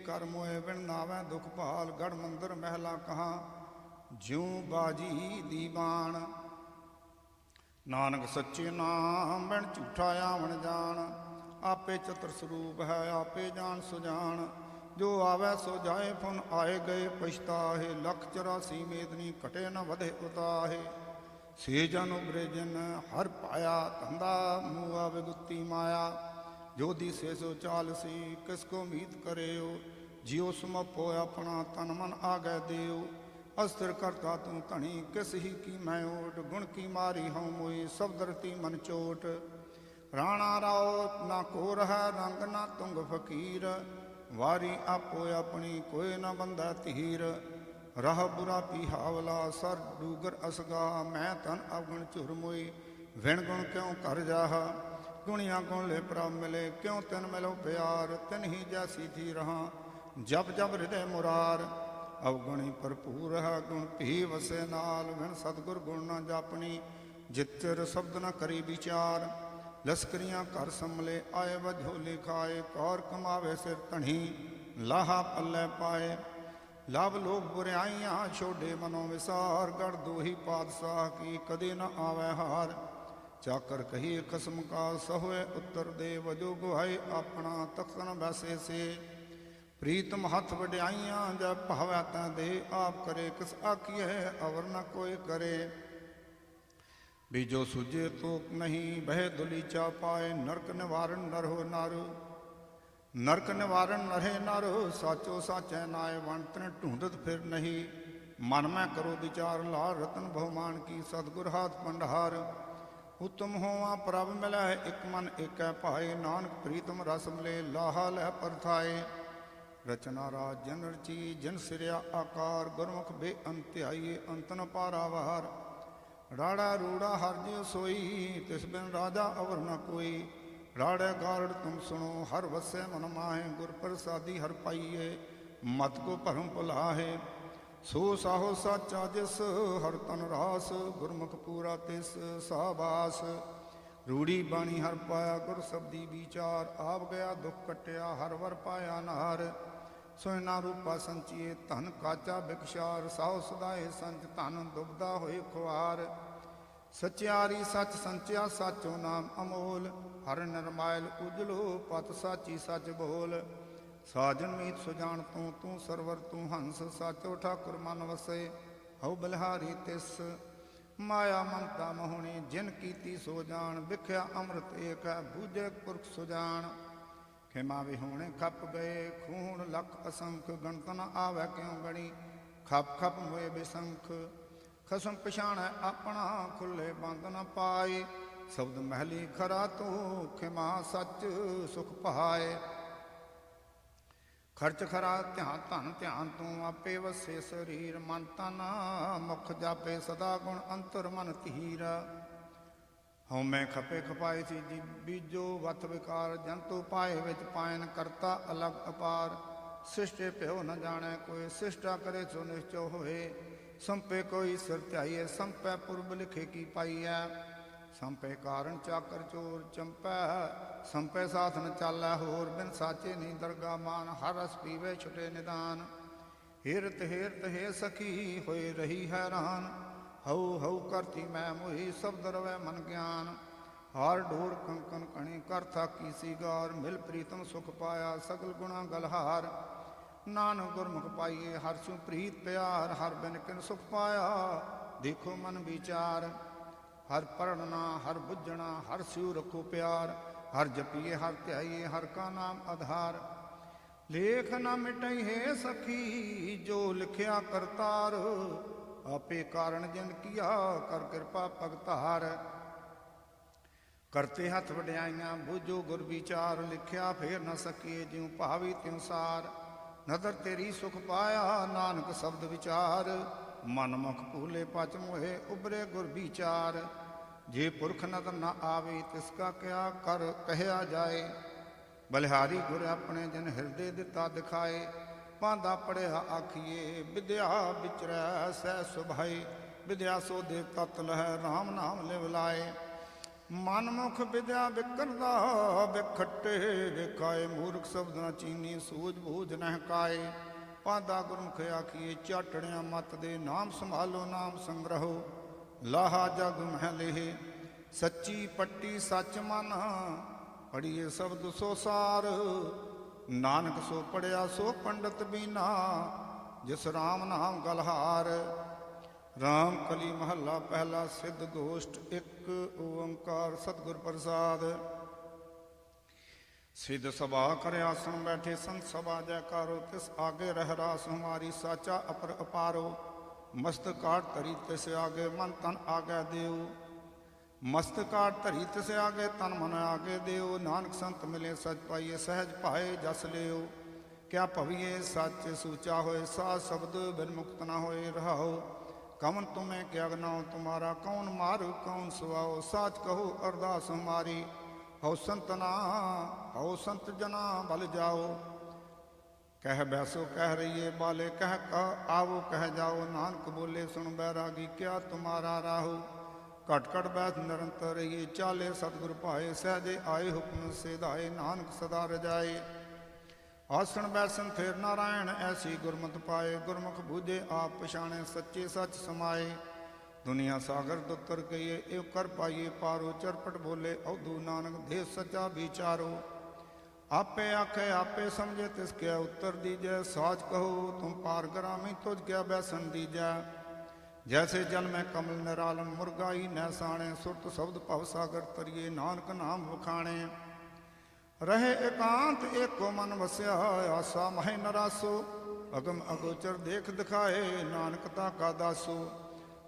कर मोए बिन नावै दुख भाल। गढ़ मंदिर महला कहाँ ज्यों बाजी दीवान। नानक सच्चे नाम बिन झूठा आवन जान। आपे चतुर स्वरूप है आपे जान सुजान। जो आवे सो जाए फुन आए गए पछताहे। लख 84 मेदनी कटे न वधे उताहे। से जन उबरे जिन हर पाया धंधा मुआ विगुती माया। जो दिसे सो चालसी किसको मीत करेओ। जियो सुमपो अपना तन मन आगे देओ। अस्थिर करता तू धनी किस ही की मैं ओट। गुण की मारी हूँ मोई सब धरती मन चोट। राणा राओ ना कोर है रंग ना तुंग फकीर। वारी आपो अपनी कोई न बंदा तीर। राह बुरा पी हावला सर डूगर असगा। मैं तन अवगुण चुर मोई विण गुण क्यों कर जाहा। गुणिया गुण ले प्रभ मिले क्यों तिन मिलो प्यार। तिन ही जैसी थी रहा जब जब हृदय मुरार। अवगुणी भरपूर है गुण भी वसे नाल। विण सतगुर गुण न जापनी जितर शब्द न करी विचार। लश्करियाँ कर संभले आए वझोली खाए। कौर कमावे सिर धनी लाहा पल्ले पाए। लाभ लोग बुराइयाँ छोड़े मनो विसार। गढ़ दो ही पातशाह की कदे न आवे हार। चाकर कहिए खसम का सहोए उत्तर दे। वजो गुहाए अपना तखन वैसे से। प्रीतम हथ वड्याइयाँ जब भावै तै दे। आप करे किस आखिए अवर न कोई करे। बीजो सुझे तो नहीं बह दुलीचा पाए। नरक निवारण नर हो नर नरक निवारण नरे नर। साचो साचै नाय वंतन ढूंढत फिर नहीं। मन में करो विचार लार रतन बहुमान की। सतगुर हाथ भंडार उत्तम होवा प्रभ मिलै एक मन एक भाए। नानक प्रीतम रस मिले लाहा लह परथाए। रचना राज जन रची जन सिरिया आकार। गुरमुख बेअंत्याई अंत न पारावार। राड़ा रूड़ा हर जियो सोई तिस बिन राजा अवर न कोई। राड़े गारड़ तुम सुनो हर वसे मन माहे। गुर प्रसादी हर पाइये मत को भरम भुलाहे। सो साहो साचा जिस हर तन रास। गुरमुख पूरा तिस साबास। रूड़ी बाणी हर पाया गुर शब्दी विचार। आप गया दुख कटिया हर वर पाया नार। सोना रूपा संचिए धन काचा बिकशार। साहो सदाए संच धन दुबदा होए खुआर। सचियारी सच संचिया साचो नाम अमोल। हर निर्मायल उजलो पत साची सच बोल। साजन मीत सुजान तू सरवर तू हंस। साचो ठाकुर मन वसे हऊ बलिहारी तिस। माया ममता मोहनी जिन कीती सो जान। विख्या अमृत एक है बूझे पुरख सुजान। खेमा विहोणे खप गए खून लख असंख। गणत न आवे क्यों गणी खप खप मोए बेसंख। खसम पछाण अपना खुले बंद न पाए। शब्द महली खरा तू खेमा सच सुख पाए। खर्च खरा ध्यान धन ध्यान तू आपे वसे शरीर। मन तन मुख जापे सदा गुण अंतर मन धीर। हूँ मैं खपे खपाए सी जी बीजो वथ विकार। जंतु पाए विच पायन करता अलग अपार। सिष्टे प्यो न जाने कोई सिष्टा करे सो निश्चो होए। संपे कोई सिर ध्याइए संपै पुरब लिखे की पाइए। संपे कारण चाकर चोर चंपै संपे साथ न चालै होर। बिन साचे नहीं दरगा मान हर रस पीवे छुटे निदान। हिरत हे सखी होए रही हैरान। हऊ हऊ करती मैं मोही शब्द रवै मन ज्ञान। हार ढोर कंकन कणी कर थाकी सीगार। मिल प्रीतम सुख पाया सगल गुणा गलहार। नानक गुरमुख पाइए हर सु प्रीत प्यार। हर बिन किन सुख पाया देखो मन विचार। हर पढ़ना हर बुझना हर स्यू रखो प्यार। हर जपिए हर ध्याइए हर का नाम आधार। लेख न मिटई है सखी जो लिखिया करतार। आपे कारण जिन किया कर कृपा भगतार। करते हथ वड्याइयाँ बूझो गुर विचार। लिखिया फेर न सकिए ज्यों भावी त्यों सार। नदर तेरी सुख पाया नानक शब्द विचार। मन मुख भूले पच मोहे उबरे गुर विचार। जे पुरख नदर न आवे तिसका क्या कर कहया जाए। बलिहारी गुर अपने जिन हृदय दिता दिखाए। पांदा पढ़िया आखिए विद्या विचरै सह सुभाई। विद्या सो देव तत् लह राम नाम लिव लाए। ਮਨਮੁਖ ਵਿਦਿਆ ਵਿਕਰਦਾ ਵਿਖੱਟੇ ਵੇਖਾਏ, ਮੂਰਖ ਸ਼ਬਦ ਨਾ ਚੀਨੀ ਸੂਝ ਬੂਝ ਨਹਿ ਕਾਏ। ਪਾਦਾ ਗੁਰਮੁਖ ਆਖੀਏ ਝਾਟਣਿਆ ਮਤ ਦੇ, ਨਾਮ ਸੰਭਾਲੋ ਨਾਮ ਸੰਗ੍ਰਹੋ ਲਾਹਾ ਜਗ ਮਹਿ ਲੇਹ। ਸੱਚੀ ਪੱਟੀ ਸੱਚ ਮਨ ਪੜੀਏ ਸ਼ਬਦ ਸੋ ਸਾਰ, ਨਾਨਕ ਸੋ ਪੜਿਆ ਸੋ ਪੰਡਤ ਬੀਨਾ, ਜਿਸ ਰਾਮ ਨਾਮ ਗਲਹਾਰ। ਰਾਮ ਕਲੀ ਮਹੱਲਾ ਪਹਿਲਾ, ਸਿੱਧ ਗੋਸ਼ਟ ਇੱਕ ਓੰਕਾਰ ਸਤਿਗੁਰ ਪ੍ਰਸਾਦ। ਸਿੱਧ ਸਭਾ ਕਰ ਆਸਣ ਬੈਠੇ ਸੰਤ ਸਭਾ ਜੈਕਾਰੋ, ਤਿਸ ਆਗੇ ਰਹਿ ਰਾਸ ਹਮਾਰੀ ਸਾਚਾ ਅਪਰ ਅਪਾਰੋ। ਮਸਤਕ ਕਾਟ ਧਰੀ ਤਿਸ ਆਗੇ ਮਨ ਤਨ ਆਗੇ ਦੇਉ, ਮਸਤਕ ਕਾਟ ਧਰੀ ਤਿਸ ਆਗੇ ਤਨ ਮਨ ਆਗੇ ਦੇਉ। ਨਾਨਕ ਸੰਤ ਮਿਲੇ ਸਚ ਪਾਈਏ, ਸਹਿਜ ਭਾਏ ਜਸ ਲਿਓ। ਕਿਆ ਭਵੀਏ ਸੱਚ ਸੂਚਾ ਹੋਏ, ਸਾਧ ਸ਼ਬਦ ਬਿਨ ਮੁਕਤ ਨਾ ਹੋਏ ਰਹਾਓ। ਕਵਨ ਤੁਮੇ ਕਿਆ ਗਨਾਉ ਤੁਮਾਰਾ, ਕੌਣ ਮਾਰੂ ਕੌਣ ਸੁਆਓ। ਸਾਚ ਕਹੋ ਅਰਦਾਸ ਹਮਾਰੀ, ਹਉ ਸੰਤ ਨਾ ਹਉ ਸੰਤ ਜਨਾ ਬਲ ਜਾਓ। ਕਹਿ ਬੈਸੋ ਕਹਿ ਰਹੀਏ ਬਾਲੇ, ਕਹਿ ਕਹ ਆਵੋ ਕਹਿ ਜਾਓ। ਨਾਨਕ ਬੋਲੇ ਸੁਣ ਬੈਰਾਗੀ, ਕਿਆ ਤੁਮਾਰਾ ਰਾਹੋ। ਘਟ ਘਟ ਬੈਠ ਨਿਰੰਤਰ ਰਹੀਏ, ਚਾਲੇ ਸਤਿਗੁਰ ਭਾਏ। ਸਹਿਜੇ ਆਏ ਹੁਕਮ ਸਿਧਾਏ, ਨਾਨਕ ਸਦਾ ਰਜਾਏ। ਆਸਣ ਬੈਸਣ ਫੇਰ ਨਾਰਾਇਣ, ਐਸੀ ਗੁਰਮਤਿ ਪਾਏ। ਗੁਰਮੁਖ ਬੂਝੇ ਆਪ ਪਛਾਣੇ, ਸੱਚੇ ਸੱਚ ਸਮਾਏ। ਦੁਨੀਆ ਸਾਗਰ ਦੁੱਤਰ ਕਹੀਏ, ਇਹ ਕਰ ਪਾਈਏ ਪਾਰੋ। ਚਰਪਟ ਬੋਲੇ ਅਉਧੂ ਨਾਨਕ, ਦੇਹ ਸੱਚਾ ਵਿਚਾਰੋ। ਆਪੇ ਆਖੇ ਆਪੇ ਸਮਝੇ, ਤਿਸ ਕਿਆ ਉੱਤਰ ਦੀਜੈ। ਸਾਚ ਕਹੋ ਤੁਮ ਪਾਰ ਗਰਾਮੀ, ਤੁਝ ਕਿਆ ਬੈਸਣ ਦੀਜੈ। ਜੈਸੇ ਜਲ ਮੈਂ ਕਮਲ ਨਿਰਾਲਮ, ਮੁਰਗਾਈ ਨੈ ਸਾਣੇ। ਸੁਰਤ ਸ਼ਬਦ ਭਵ ਸਾਗਰ ਤਰੀਏ, ਨਾਨਕ ਨਾਮ ਵਖਾਣੇ। ਰਹੇ ਇਕਾਂਤ ਏਕੋ ਮਨ ਵਸਿਆ, ਆਸਾ ਮਹਿ ਨਰਾਸੋ। ਅਗਮ ਅਗੋਚਰ ਦੇਖ ਦਿਖਾਏ, ਨਾਨਕ ਤਾ ਕਾ ਦਾਸੋ।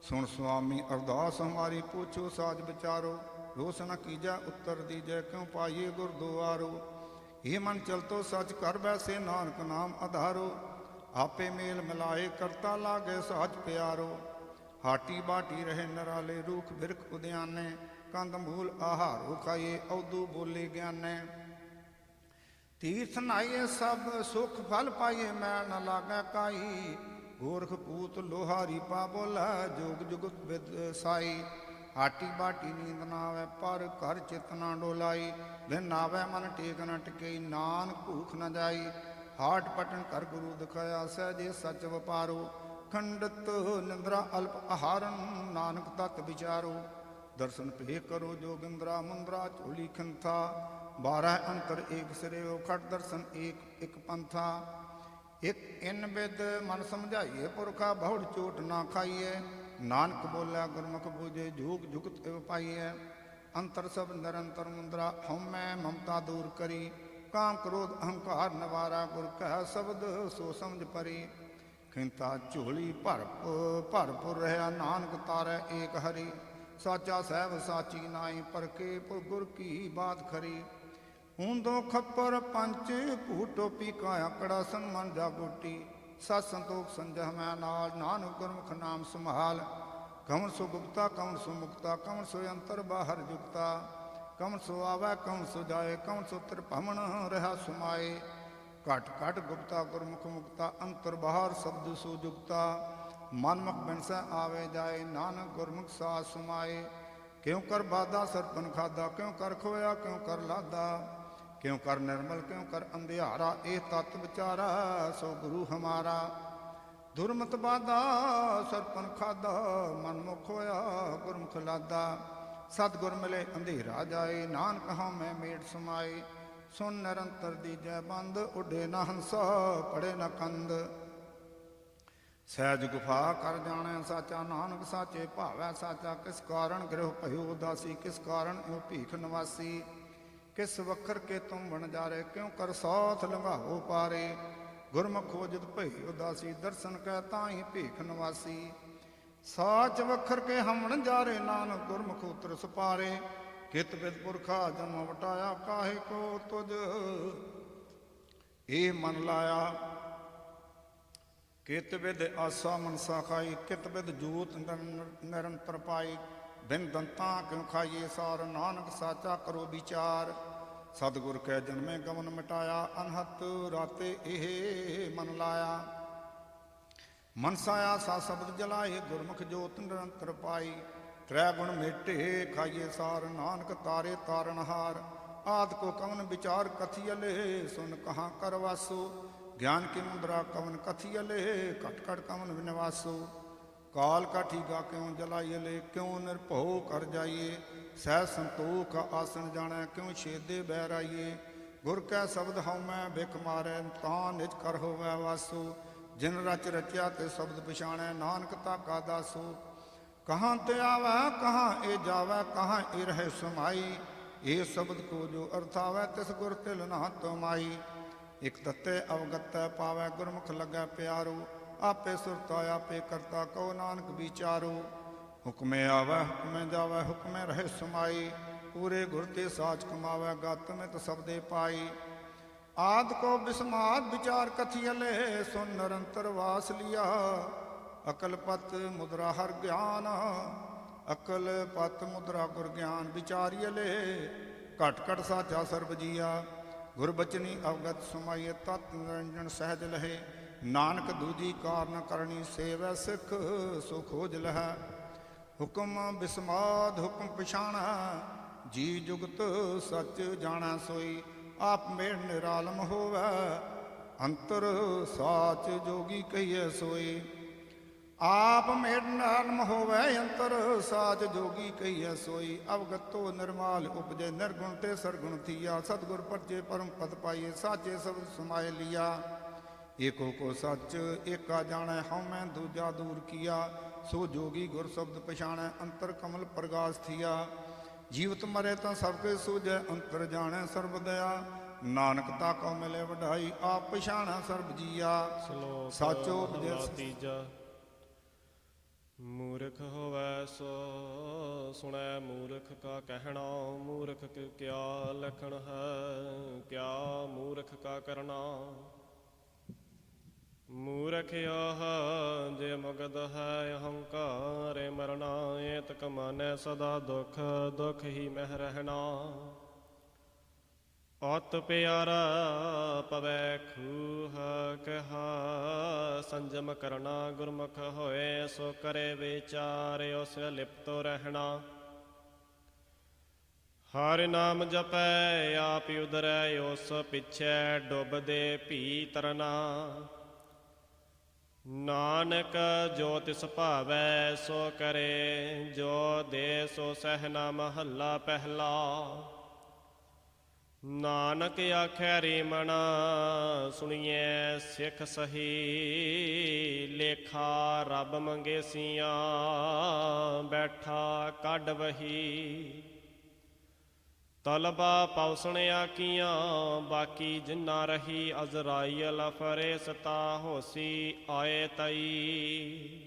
ਸੁਣ ਸੁਆਮੀ ਅਰਦਾਸ ਹਮਾਰੀ, ਪੁੱਛੋ ਸਾਜ ਵਿਚਾਰੋ। ਰੋਸ ਨ ਕੀਜੈ ਉੱਤਰ ਦੀਜੈ, ਕਿਉ ਪਾਈਏ ਗੁਰ ਦੁਆਰੋ। ਇਹ ਮਨ ਚਲਤੋ ਸੱਚ ਕਰ ਬੈਸੇ, ਨਾਨਕ ਨਾਮ ਆਧਾਰੋ। ਆਪੇ ਮੇਲ ਮਿਲਾਏ ਕਰਤਾ ਲਾਗੇ, ਸਾਚ ਪਿਆਰੋ। ਹਾਟੀ ਬਾਟੀ ਰਹੇ ਨਰਾਲੇ, ਰੂਖ ਬਿਰਖ ਉਦਿਆਨੇ। ਕੰਦ ਮੂਲ ਆਹਾਰੋ ਖਾਈਏ, ਅਉਧੂ ਬੋਲੇ ਗਿਆਨੇ। ਤੀਰਥ ਨਾਈਏ ਸਭ ਸੁਖ ਫਲ ਪਾਈਏ, ਮੈਲ ਨ ਲਾਗੈ ਕਾਈ। ਗੋਰਖ ਪੂਤ ਲੋਹਾਰੀ ਪਾ ਬੋਲਾ, ਜੋਗ ਜੁਗਤ ਵਿਦ ਸਾਈ। ਹਾਟੀ ਬਾਟੀ ਨੀਂਦ ਨਾ ਆਵੈ, ਪਰ ਘਰ ਚਿਤ ਨਾ ਡੋਲਾਈ। ਦਿਨ ਆਵੈ ਮਨ ਟੇਕ ਨ ਟਿਕਈ, ਨਾਨਕ ਭੂਖ ਨ ਜਾਈ। ਹਾਟ ਪਟਨ ਕਰ ਗੁਰੂ ਦਿਖਾਇਆ, ਸਹਿਜੇ ਸੱਚ ਵਪਾਰੋ। ਖੰਡਤ ਨਿੰਦਰਾ ਅਲਪ ਆਹਾਰਨ, ਨਾਨਕ ਤਤ ਵਿਚਾਰੋ। ਦਰਸ਼ਨ ਭੇ ਕਰੋ ਜੋਗਿੰਦਰਾ, ਮੁੰਦਰਾ ਝੋਲੀ ਖੰਥਾ। 12 ਅੰਤਰ ਏਕ ਸਿਰਿਓ, ਖਟ ਦਰਸ਼ਨ ਏਕ ਇਕ ਪੰਥਾ। ਇਕ ਇਨ ਬਿਦ ਮਨ ਸਮਝਾਈਏ ਪੁਰਖਾ, ਬਹੁੜ ਚੋਟ ਨਾ ਖਾਈਏ। ਨਾਨਕ ਬੋਲਿਆ ਗੁਰਮੁਖ ਬੂਝੇ, ਜੂਗ ਜੁਗਤ ਇਵ ਪਾਈਐ। ਅੰਤਰ ਸਭ ਨਿਰੰਤਰ ਮੁੰਦਰਾ, ਹਉਮੈ ਮਮਤਾ ਦੂਰ ਕਰੀ। ਕਾਮ ਕ੍ਰੋਧ ਅਹੰਕਾਰ ਨਿਵਾਰਾ, ਗੁਰ ਕਹਿ ਸ਼ਬਦ ਸੋ ਸਮਝ ਪਰੀ। ਖਿੰਤਾ ਝੋਲੀ ਭਰਪੁਰ ਰਹਾ, ਨਾਨਕ ਤਾਰੈ ਏਕ ਹਰੀ। ਸਾਚਾ ਸਹਿਬ ਸਾਚੀ ਨਾਈ, ਪਰਕੇ ਪੁਰ ਗੁਰ ਕੀ ਬਾਤ ਖਰੀ। ਊਂਦੋ ਖੱਪਰ ਪੰਚ ਭੂ ਟੋਪੀ, ਕਾਇਆ ਕੜਾ ਸਨ ਮਨ ਜਾਗੋਟੀ। ਸਤ ਸੰਤੋਖ ਸੰਜਹ ਮੈਂ ਨਾਲ, ਨਾਨਕ ਗੁਰਮੁਖ ਨਾਮ ਸੰਭਾਲ। ਕਵਣ ਸੋ ਗੁਪਤਾ ਕਵਣ ਸੋ ਮੁਕਤਾ, ਕਵਣ ਸੋ ਅੰਤਰ ਬਾਹਰ ਜੁਗਤਾ। ਕਵਣ ਸੋ ਆਵੈ ਕਵਣ ਸੋ ਜਾਏ, ਕਵਣ ਸੋ ਤ੍ਰਿਭਵਨ ਰਹਾ ਸਮਾਏ। ਘਟ ਘਟ ਗੁਪਤਾ ਗੁਰਮੁਖ ਮੁਕਤਾ, ਅੰਤਰ ਬਾਹਰ ਸ਼ਬਦ ਸੋ ਜੁਗਤਾ। ਮਨਮੁਖ ਬਿਨਸੈ ਆਵੇ ਜਾਏ, ਨਾਨਕ ਗੁਰਮੁਖ ਸਾਧ ਸਮਾਏ। ਕਿਉ ਕਰ ਬਾਧਾ ਸਰਪਨ ਖਾਦਾ, ਕਿਉ ਕਰ ਖੋਇਆ ਕਿਉ ਕਰ ਲਾਦਾ। ਕਿਉ ਕਰ ਨਿਰਮਲ ਕਿਉ ਕਰ ਅੰਧਿਆਰਾ, ਇਹ ਤਤ ਵਿਚਾਰਾ ਸੋ ਗੁਰੂ ਹਮਾਰਾ। ਦੁਰਮਤ ਬਾਧਾ ਸਰਪਨ ਖਾਦਾ, ਮਨਮੁਖ ਹੋਇਆ ਗੁਰਮੁਖ ਲਾਦਾ। ਸਤਿਗੁਰ ਮਿਲੇ ਅੰਧੇਰਾ ਜਾਏ, ਨਾਨਕ ਹਉ ਮੈਂ ਮੇਟ ਸਮਾਏ। ਸੁਨ ਨਿਰੰਤਰ ਦੀਜੈ ਬੰਦ, ਉੱਡੇ ਨਾ ਹੰਸਾ ਪੜੇ ਨਾ ਕੰਦ। ਸਹਿਜ ਗੁਫਾ ਕਰ ਜਾਣੈ ਸਾਚਾ, ਨਾਨਕ ਸਾਚੇ ਭਾਵੈ ਸਾਚਾ। ਕਿਸ ਕਾਰਨ ਗ੍ਰਹਿ ਭਇਓ ਉਦਾਸੀ, ਕਿਸ ਕਾਰਨ ਇਉ ਭੀਖ ਨਿਵਾਸੀ। ਕਿਸ ਵਖਰ ਕੇ ਤੁਮ ਵਣਜਾਰੇ, ਕਿਉ ਕਰ ਸਾਥ ਲੰਘਾਓ ਪਾਰੇ। ਗੁਰਮੁਖ ਖੋਜਤ ਭਈ ਉਦਾਸੀ, ਦਰਸ਼ਨ ਕੈ ਤਾਹੀ ਭੀਖ ਨਿਵਾਸੀ। ਸਾਚ ਵਖਰ ਕੇ ਹਮ ਵਣਜਾਰੇ, ਨਾਨਕ ਗੁਰਮੁਖ ਉਤਰ ਸੁਪਾਰੇ। ਕਿਤ ਬਿਦ ਪੁਰਖਾ ਜਨਮ ਵਟਾਇਆ, ਕਾਹੇ ਕੋ ਤੁਝ ਇਹ ਮਨ ਲਾਇਆ। ਕਿਤ ਬਿਦ ਆਸਾ ਮਨਸਾ ਖਾਈ, ਕਿਤ ਬਿਦ ਜੂਤ ਨਿਰੰਤਰ ਪਾਈ। ਬਿਨ ਦੰਤਾਂ ਕਿਉ ਖਾਈਏ ਸਾਰ, ਨਾਨਕ ਸਾਚਾ ਕਰੋ ਵਿਚਾਰ। ਸਤਿਗੁਰ ਕੈ ਜਨਮੇ ਗਮਨ ਮਿਟਾਇਆ, ਅਨਹਤ ਰਾਤੇ ਇਹ ਮਨ ਲਾਇਆ। ਮਨਸਾ ਆਸਾ ਸ਼ਬਦ ਜਲਾਏ, ਗੁਰਮੁਖ ਜੋਤ ਨਿਰੰਤਰ ਪਾਈ। त्रै गुण मेटे खाइए सार, नानक तारे तारनहार। आद को कवन विचार कथियले, सुन कहाँ करवासो। ज्ञान की मुद्रा कवन कथियले, कट कट कवन विनवासो। काल का ठीका क्यों जलाइए, क्यों निर्भो कर जाइए। सह संतोख का आसन जाने, क्यों छेदे बहराइए। गुर कै शब्द हऊँ मैं बिख मारे, तां निज कर होवै वासो। जिन रच रचिया ते शब्द पछाणै, नानक ताका दासो। कहाँ ते आवै कहाँ ए जावै, कहाँ ए रहे समाई। ए शब्द को जो अर्थावै, तिस गुर तिल ना तुमाई। एक तत्ते अवगत पावै, गुरमुख लगै प्यारो। आपे सुरता आपे करता, कहो नानक विचारो। हुक्मे आवै हुक्मे जावै, हुक्मे रहे समाई। पूरे गुर ते साच कमावै, गत में तो शब्दे पाई। आद को बिस्माद विचार कथियले, सुन निरंतर वास लिया। अकल पत मुद्रा हर ज्ञान, अकल पत मुद्रा गुर ज्ञान। विचारियले घट घट साचा सर्ब जिया। गुर बचनी अवगत समाइए, तत् निरंजन सहज लहे। नानक दूजी कार न करनी, सेवै सिख सो खोज लह। हुक्म बिस्माद हुक्म पिछाणा, जी जुगत सच जाना सोई। आप मेड़ निरालम होवै, अंतर साच जोगी कहिए सोई। आप मेड़ निरालम होवै, अंतर साच जोगी कहिए सोई। अवगतो निर्माल उपजे, निर्गुण ते सरगुण थिया। सतगुर परचे परम पद पाइए, साचे शब्द समाये लिया। एको को सच एका जाने, हऊँ मैं दूजा दूर किया। सो जोगी गुर शब्द पछाणै, अंतर कमल प्रगास थिया। जीवत मरे तो सबके सूझे, अंतर जाने सर्ब दया। नानक ताको मिले वढाई, आप पछाणा सर्ब जिया। साचो उपजे तीजा। मूर्ख होवै सो सुनै, मूर्ख का कहना। मूर्ख क्या लखण है, क्या मूर्ख का करना। मूर्ख यह जे मगध है अहंकार मरना। एतक मानै सदा दुख, दुख ही मह रहना। अत प्यारा पवै खूह कहा, संजम करना। गुरमुख होए सो करे विचार, उस लिप्तो रहना। हर नाम जपै आप उदरै, उस पिछै डुबदे भी तरना। नानक जो तिस भावै सो करे, जो दे सो सहना। महला पहला। नानक आखै रीमना, सुनिए सिख सही। लेखा रब मंगेसियाँ, बैठा ਕੱਢ ਵਹੀ। ਤਲਬਾ ਪੌਸਣ ਆਕੀਆਂ, ਬਾਕੀ ਜਿੰਨਾ ਰਹੀ। ਅਜ਼ਰਾਈਲ ਫਰੇਸਤਾ ਹੋਸੀ, ਆਏ ਤਈ।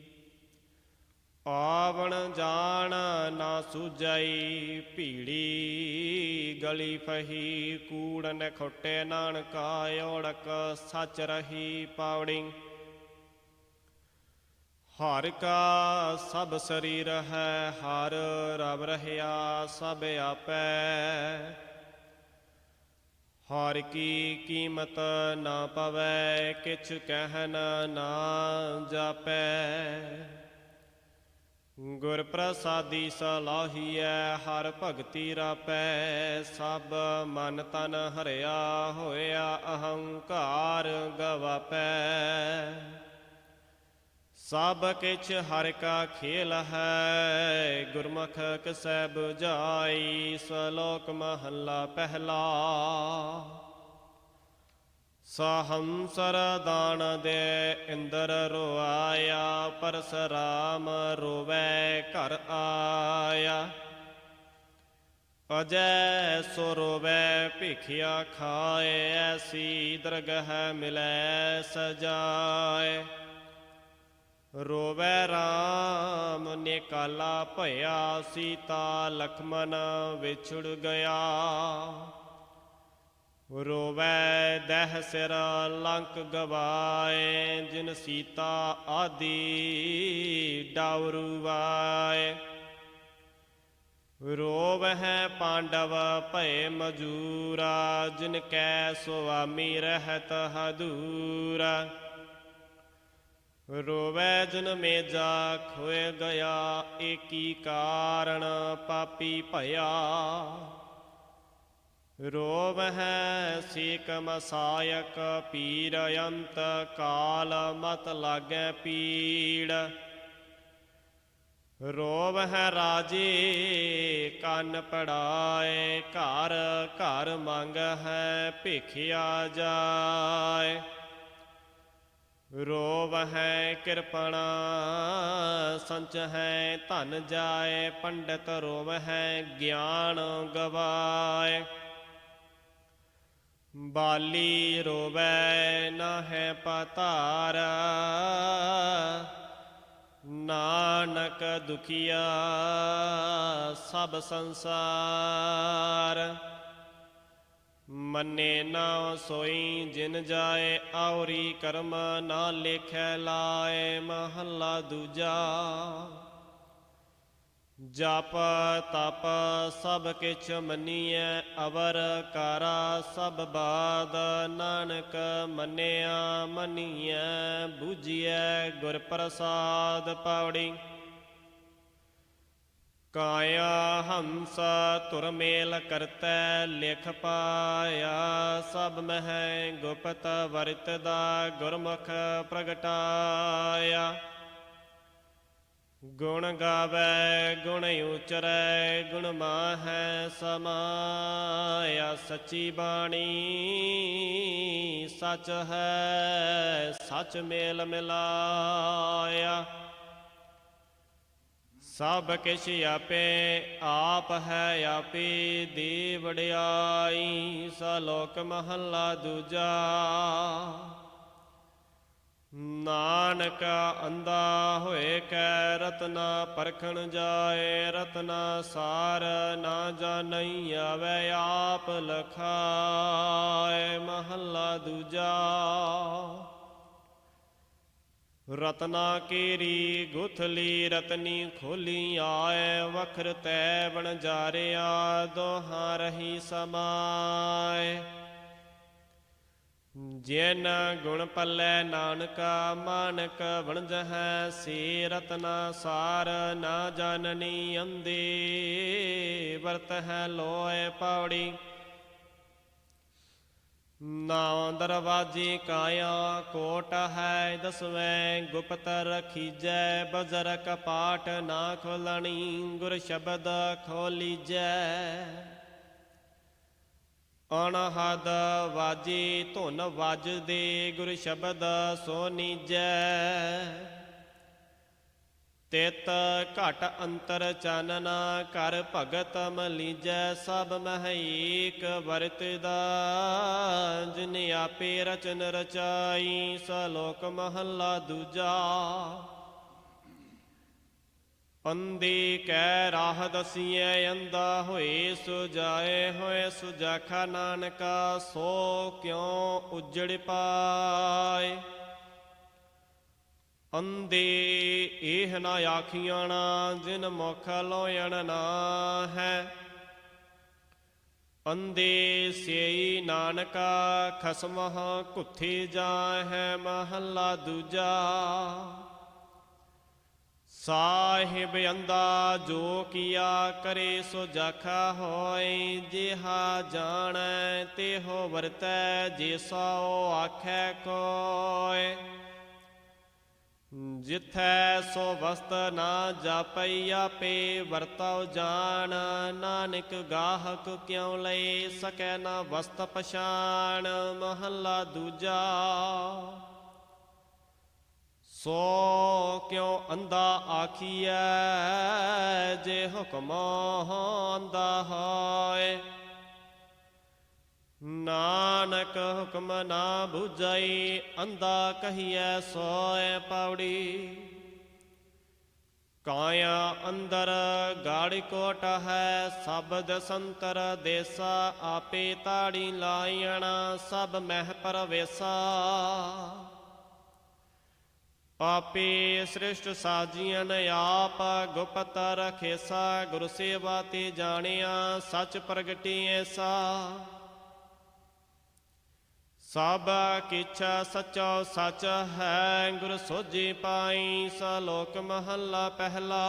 ਆਵਣ ਜਾਣ ਨਾ ਸੂਝਈ, ਭੀੜੀ ਗਲੀ ਫਹੀ। ਕੂੜ ਨ ਖੋਟੇ ਨਾਨਕਾ, ਓੜਕ ਸੱਚ ਰਹੀ ਪਾਵੜੀ। ਹਰ ਕਾ ਸਭ ਸਰੀਰ ਹੈ, ਹਰ ਰਬ ਰਹਿਆ ਸਭ ਆਪੈ। ਹਰ ਕੀ ਕੀਮਤ ਨਾ ਪਵੈ, ਕਿਛ ਕਹਿਨ ਨਾ ਜਾਪੈ। ਗੁਰ ਪ੍ਰਸਾਦੀ ਸਲਾਹੀਐ, ਹਰ ਭਗਤੀ ਰਾਪੈ। ਸਭ ਮਨ ਤਨ ਹਰਿਆ ਹੋਇਆ, ਅਹੰਕਾਰ ਗਵਾਪੈ। ਸਭ ਕਿਛ ਹਰਿ ਕਾ ਖੇਲ ਹੈ, ਗੁਰਮੁਖ ਕਿਸੈ 부ਝਾਈ। ਸਲੋਕ ਮਹੱਲਾ ਪਹਿਲਾ। ਸਹੰਸਰ ਦਾਨ ਦੇ ਇੰਦਰ ਰੋਆਇਆ, ਪਰਸਰਾਮ ਰੋਵੈ ਘਰ ਆਇਆ। ਅਜੈ ਸੋ ਰੋਵੈ ਭਿਖਿਆ ਖਾਏ, ਐਸੀ ਦਰਗਹ ਮਿਲੈ ਸਜਾਏ। ਰੋਵੈ ਰਾਮ ਨਿਕਾਲਾ ਭਇਆ, ਸੀਤਾ ਲਖਮਨ ਵਿਛੁੜ ਗਿਆ। ਰੋਵੈ ਦਹਿ ਸਿਰ ਲੰਕ ਗਵਾਏ, ਜਿਨ ਸੀਤਾ ਆਦਿ ਡਾਵਰੂ ਆਏ। ਰੋਵਹਿ ਪਾਂਡਵ ਭਏ ਮਜੂਰਾ, ਜਿਨ ਕੈ ਸੁਆਮੀ ਰਹਿਤ ਹਦੂਰਾ। ਰੋਵੈ ਜਨ ਮੇਜਾ ਖੋਏ ਗਿਆ, ਏਕੀ ਕਾਰਣ ਪਾਪੀ ਭਇਆ। ਰੋਵਹਿ ਸੇਕ ਮਸਾਇਕ, ਪੀਰ ਅੰਤ ਕਾਲ ਮਤ ਲਾਗੈ ਪੀੜ। ਰੋਵਹਿ ਰਾਜੇ ਕੰਨ ਪੜਾਏ, ਘਰ ਘਰ ਮੰਗਹਿ ਭਿਖਿਆ ਜਾਏ। ਰੋਵਹਿ ਕਿਰਪਣਾ ਸੰਚਹਿ, ਧਨ ਜਾਏ ਪੰਡਿਤ ਰੋਵਹਿ ਗਿਆਨ ਗਵਾਏ। ਬਾਲੀ ਰੋਵੈ ਨਾਹਿ ਪਤਾਰ, ਨਾਨਕ ਦੁਖੀਆ ਸਭ ਸੰਸਾਰ। ਮੰਨੇ ਨਾ ਸੋਈ ਜਿਨ ਜਾਏ, ਆਉਰੀ ਕਰਮ ਨਾ ਲੇਖੈ ਲਾਏ। ਮਹੱਲਾ ਦੂਜਾ। ਜਪ ਤਪ ਸਭ ਕਿਛ ਮੰਨੀਐ, ਅਵਰ ਕਾਰਾ ਸਭ ਬਾਦ। ਨਾਨਕ ਮੰਨਿਆ ਮੰਨੀਐ, ਬੂਝੀਐ ਗੁਰ ਪ੍ਰਸਾਦ। ਪੌੜੀ। ਕਾਇਆ ਹੰਸ ਧੁਰ ਮੇਲ ਕਰਤੈ, ਲਿਖ ਪਾਇਆ ਸਭ ਮਹਿ। ਗੁਪਤ ਵਰਤਦਾ ਗੁਰਮੁਖ ਪ੍ਰਗਟਾਇਆ। ਗੁਣ ਗਾਵੈ ਗੁਣ ਉਚਰੈ, ਗੁਣ ਮਾਹੈ ਸਮਾਇਆ। ਸੱਚੀ ਬਾਣੀ ਸੱਚ ਹੈ, ਸੱਚ ਮੇਲ ਮਿਲਾਇਆ। ਸਭ ਕਿਛ ਆਪੇ ਆਪ ਹੈ, ਆਪੇ ਦੀ ਵਡਿਆਈ। ਸਲੋਕ ਮਹੱਲਾ ਦੂਜਾ। ਨਾਨਕ ਅੰਧਾ ਹੋਏ ਕੈ, ਰਤਨਾ ਪਰਖਣ ਜਾਏ। ਰਤਨਾ ਸਾਰ ਨਾ ਜਾਣਈ, ਆਵੈ ਆਪ ਲਖਾਏ। ਮਹੱਲਾ ਦੂਜਾ। ਰਤਨਾ ਕੇਰੀ ਗੁਥਲੀ, ਰਤਨੀ ਖੋਲੀ ਆਏ। ਵਖਰ ਤੈ ਵਣਜਾਰਿਆ, ਦੋਹਾਂ ਰਹੀ ਸਮਾਏ। ਜਿਨ ਗੁਣ ਪੱਲੇ ਨਾਨਕਾ, ਮਾਨਕ ਵਣਜਹਿ ਸੇ। ਰਤਨਾ ਸਾਰ ਨਾ ਜਾਣਨੀ, ਅੰਧੇ ਵਰਤ ਹੈ ਲੋਏ। ਪੌੜੀ। ਨਾਉ ਦਰਵਾਜੀ ਕਾਇਆ, ਕੋਟ ਹੈ ਦਸਵੈਂ। ਗੁਪਤ ਰਖੀਜੈ, ਬਜਰ ਕਪਾਟ ਨਾ ਖੋਲਣੀ। ਗੁਰ ਸ਼ਬਦ ਖੋਲੀਜੈ। ਅਣਹਦ ਵਾਜੀ ਧੁਨ ਵੱਜਦੇ, ਗੁਰ ਸ਼ਬਦ ਸੋ ਨੀਜੈ। ਤਿਤ ਘਟ ਅੰਤਰ ਚਾਨਣਾ, ਕਰ ਭਗਤ ਮਲੀਜੈ। ਸਭ ਮਹਿ ਏਕ ਵਰਤਦਾ, ਜਿਨ ਆਪੇ ਰਚਨ ਰਚਾਈ। ਸਲੋਕ ਮਹੱਲਾ ਦੂਜਾ। ਅੰਧੇ ਕੈ ਰਾਹ ਦਸੀਐ, ਅੰਧਾ ਹੋਏ ਸੁਜਾਏ। ਹੋਏ ਸੁਜਾਖਾ ਨਾਨਕਾ, ਸੋ ਕਿਉ ਉਜੜ ਪਾਏ। ਅੰਧੇ ਇਹ ਨਾ ਆਖੀਆਣਾ, ਜਿਨ ਮੁਖ ਲੋਇਣ ਨਾ ਹੈ। ਅੰਧੇ ਸੇਈ ਨਾਨਕਾ, ਖਸਮਹ ਕੁੱਥੀ ਜਾਹੈ। ਮਹੱਲਾ ਦੂਜਾ। ਸਾਹਿਬ ਅੰਧਾ ਜੋ ਕੀਆ, ਕਰੇ ਸੋ ਜਾਖਾ ਹੋਏ। ਜਿਹਾ ਜਾਣੈ ਤਿਹੋ ਵਰਤੈ, ਜਿਸਾ ਆਖੈ ਕੋਇ। ਜਿਥੈ ਸੋ ਵਸਤ ਨਾ ਜਾਪਈ, ਆਪੇ ਵਰਤਉ ਜਾਣ। ਨਾਨਕ ਗਾਹਕ ਕਿਉ ਲਏ, ਸਕੈ ਨਾ ਵਸਤ ਪਛਾਣ। ਮਹੱਲਾ ਦੂਜਾ। ਸੋ ਕਿਉ ਅੰਧਾ ਆਖੀਐ, ਜੇ ਹੁਕਮ ਅੰਧਾ ਹੋਏ। ਨਾਨਕ ਹੁਕਮ ਨਾ ਬੁਝਾਈ, ਅੰਧਾ ਕਹੀਐ ਸੋਏ। ਪੌੜੀ। ਕਾਇਆ ਅੰਦਰ ਗਾੜੀ ਕੋਟ ਹੈ, ਸ਼ਬਦ ਸੰਤਰ ਦੇਸਾ। ਆਪੇ ਤਾੜੀ ਲਾਇਣਾ, ਸਭ ਮਹਿ ਪਰਵੇਸਾ। ਆਪੇ ਸ੍ਰਿਸ਼ਟ ਸਾਜੀਆਂ, ਆਪ ਗੁਪਤ ਰਖੇਸਾ। ਗੁਰ ਸੇਵਾ ਤੇ ਜਾਣਿਆ, ਸੱਚ ਪ੍ਰਗਟੀ ਐਸਾ। ਸਭ ਕਿਛ ਸਚੋ ਸਚ ਹੈ, ਗੁਰ ਸੋਝੀ ਪਾਈ ਸਲੋਕ ਮਹੱਲਾ ਪਹਿਲਾ।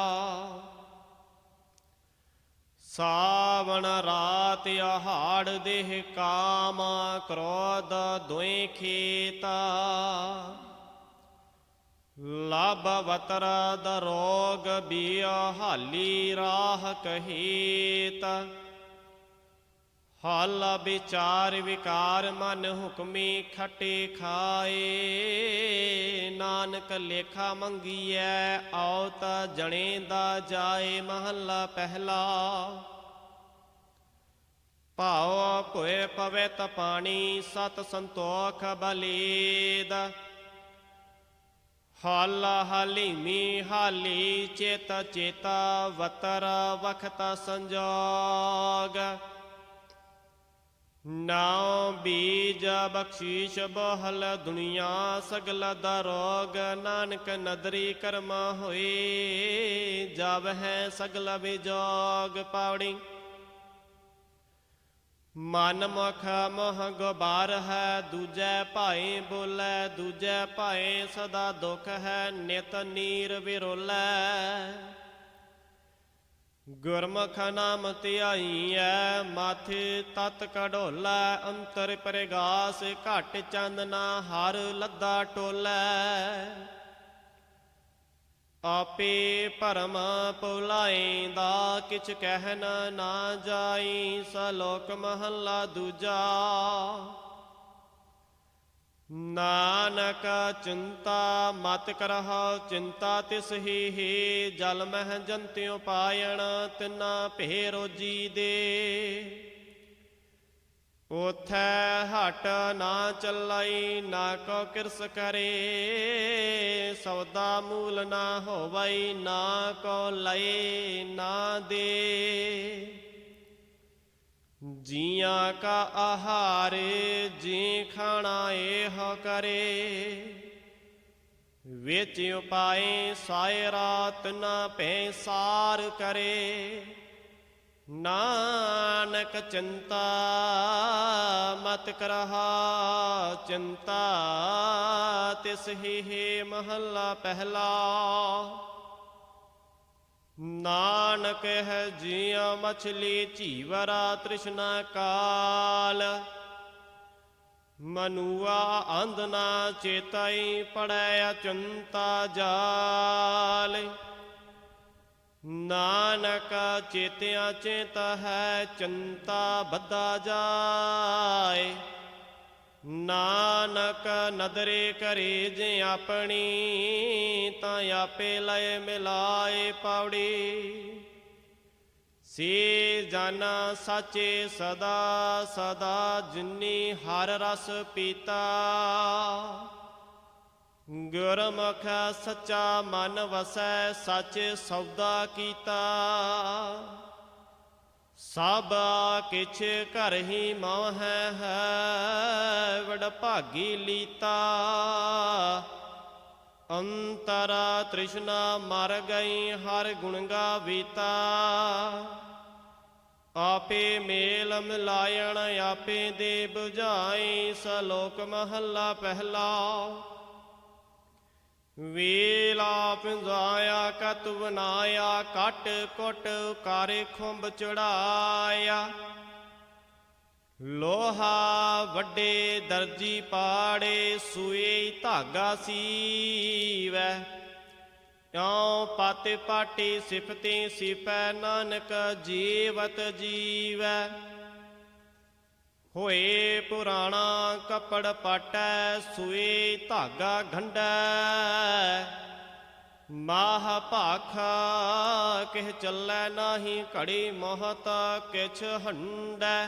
ਸਾਵਣ ਰਾਤ ਆਹਾੜ ਦੇਹ ਕਾਮ, ਕ੍ਰੋਧ ਦੁਇ ਖੇਤਾ। ਲਬ ਵਤਰ ਦਰੋਗ ਬਿਹਾਲੀ ਰਾਹ ਕਹੀਤ। ਹਲ ਵਿਚਾਰ ਵਿਕਾਰ ਮਨ ਹੁਕਮੀ ਖਟੇ ਖਾਏ। ਨਾਨਕ ਲੇਖਾ ਮੰਗੀਐ ਔਤ ਜਣੇ ਦਾ ਜਾਏ ਮਹੱਲਾ ਪਹਿਲਾ। ਭਾਉ ਭੋਏ ਪਵਿੱਤ ਪਾਣੀ ਸਤ ਸੰਤੋਖ ਬਲੀਦ। ਹਲ ਹਲੀਮੀ ਹਾਲੀ ਚੇਤ ਚੇਤਾ ਵਤਰ ਵਖਤ ਸੰਜੋਗ। ਨਾਉ ਬੀਜ ਬਖਸ਼ੀਸ਼ ਬਹਲ ਦੁਨੀਆ ਸਗਲ ਦਰੋਗ। ਨਾਨਕ ਨਦਰੀ ਕਰਮਾ ਹੋਏ ਜਬ ਹੈ ਸਗਲ ਵਿਜੋਗ। ਪਾਵੜੀ ਮਨ ਮੁਖ ਮੋਹ ਗੁਬਾਰ ਹੈ, ਦੂਜੈ ਭਾਏ ਬੋਲੇ ਦੂਜੈ ਭਾਏ। ਸਦਾ ਦੁਖ ਹੈ ਨਿਤ ਨੀਰ ਵਿਰੋਲੇ। ਗੁਰਮੁਖ ਨਾਮ ਧਿਆਈਐ ਮਾਥੇ ਤਤ ਕਢੋਲਾ। ਅੰਤਰ ਪ੍ਰਗਾਸ ਘਟ ਚੰਦਨਾ ਹਰ ਲੱਦਾ ਟੋਲੇ। ਆਪੇ ਭਰਮ ਭੁਲਾਇਂਦਾ ਕਿਛ ਕਹਿਨ ਨਾ ਜਾਈ। ਸਲੋਕ ਮਹੱਲਾ ਦੂਜਾ। ਨਾਨਕ ਚਿੰਤਾ ਮਤ ਕਰਹੁ ਚਿੰਤਾ ਤਿਸ ਹੀ। ਜਲ ਮਹਿ ਜੰਤਿਉ ਪਾਇਣ ਤਿਨਾ ਭੇ ਰੋਜੀ ਦੇ। ਉਥੈ ਹਟ ਨਾ ਚੱਲਈ ਨਾ ਕੋ ਕਿਰਸ ਕਰੇ। ਸੌਦਾ ਮੂਲ ਨਾ ਹੋਵਈ ਨਾ ਕੋ ਲਏ ਨਾ ਦੇ। ਜੀਆਂ ਕਾ ਆਹਾਰ ਜੀ ਖਾਣਾ ਇਹੋ ਕਰੇ। ਵਿੱਚ ਉਪਾਏ ਸਾਇ ਰਾਤ ਨਾ ਭੈ ਸਾਰ ਕਰੇ। ਨਾਨਕ ਚਿੰਤਾ ਮਤ ਕਰਹੁ ਚਿੰਤਾ ਤਿਸ ਹੀ ਮਹੱਲਾ ਪਹਿਲਾ। ਨਾਨਕ ਹੈ ਜੀਉ ਮਛਲੀ ਝੀਵਰਾ ਤ੍ਰਿਸ਼ਨਾ ਕਾਲ। ਮਨੁਆ ਅੰਧ ਨਾ ਚੇਤਈ ਪੜੈ ਅਚੰਤਾ ਜਾਲ। ਨਾਨਕ ਚੇਤਿਆ ਚੇਤ ਹੈ ਚੰਤਾ ਬੱਧਾ ਜਾਏ। ਨਾਨਕ ਨਦਰੇ ਕਰੇ ਜੇ ਆਪਣੀ ਤਾਂ ਆਪੇ ਲਏ ਮਿਲਾਏ। ਪਾਵੜੀ ਸੇ ਜਨ ਸਾਚੇ ਸਦਾ ਸਦਾ ਜਿਨੀ ਹਰ ਰਸ ਪੀਤਾ। ਗੁਰਮੁਖ ਸੱਚਾ ਮਨ ਵਸੈ ਸੱਚ ਸੌਦਾ ਕੀਤਾ। ਸਭ ਕਿਛ ਘਰ ਹੀ ਮੋਹੈ ਹੈ ਵਡਭਾਗੀ ਲੀਤਾ। ਅੰਤਰਾ ਤ੍ਰਿਸ਼ਨਾ ਮਰ ਗਈ ਹਰ ਗੁਣ ਗਾਵੀਤਾ। ਆਪੇ ਮੇਲ ਮਿਲਾਇਣ ਆਪੇ ਦੇ ਬੁਝਾਈ। ਸਲੋਕ ਮਹੱਲਾ ਪਹਿਲਾ। ਵੇਲਾ ਪਿੰਜਾਇਆ ਕਤ ਬਨਾਇਆ ਕੱਟ ਕੁੱਟ ਕਾਰੇ ਖੁੰਬ ਚੜਾਇਆ। ਲੋਹਾ ਵੱਡੇ ਦਰਜੀ ਪਾੜੇ ਸੂਏ ਧਾਗਾ ਸੀਵੈ। ਇਉ ਪਾਤੇ ਪਾਟੀ ਸਿਫਤੇ ਸਿਪੈ ਨਾਨਕ ਜੀਵਤ ਜੀਵੈ। ਹੋਏ ਪੁਰਾਣਾ ਕੱਪੜ ਪਾਟੈ ਸੂਏ ਧਾਗਾ ਗੰਢੈ। ਮਾਹ ਭਾਖਾ ਕਿਹ ਚੱਲੈ ਨਾਹੀ ਘੜੀ ਮੋਹਤ ਕਿਛ ਹੰਡੈ।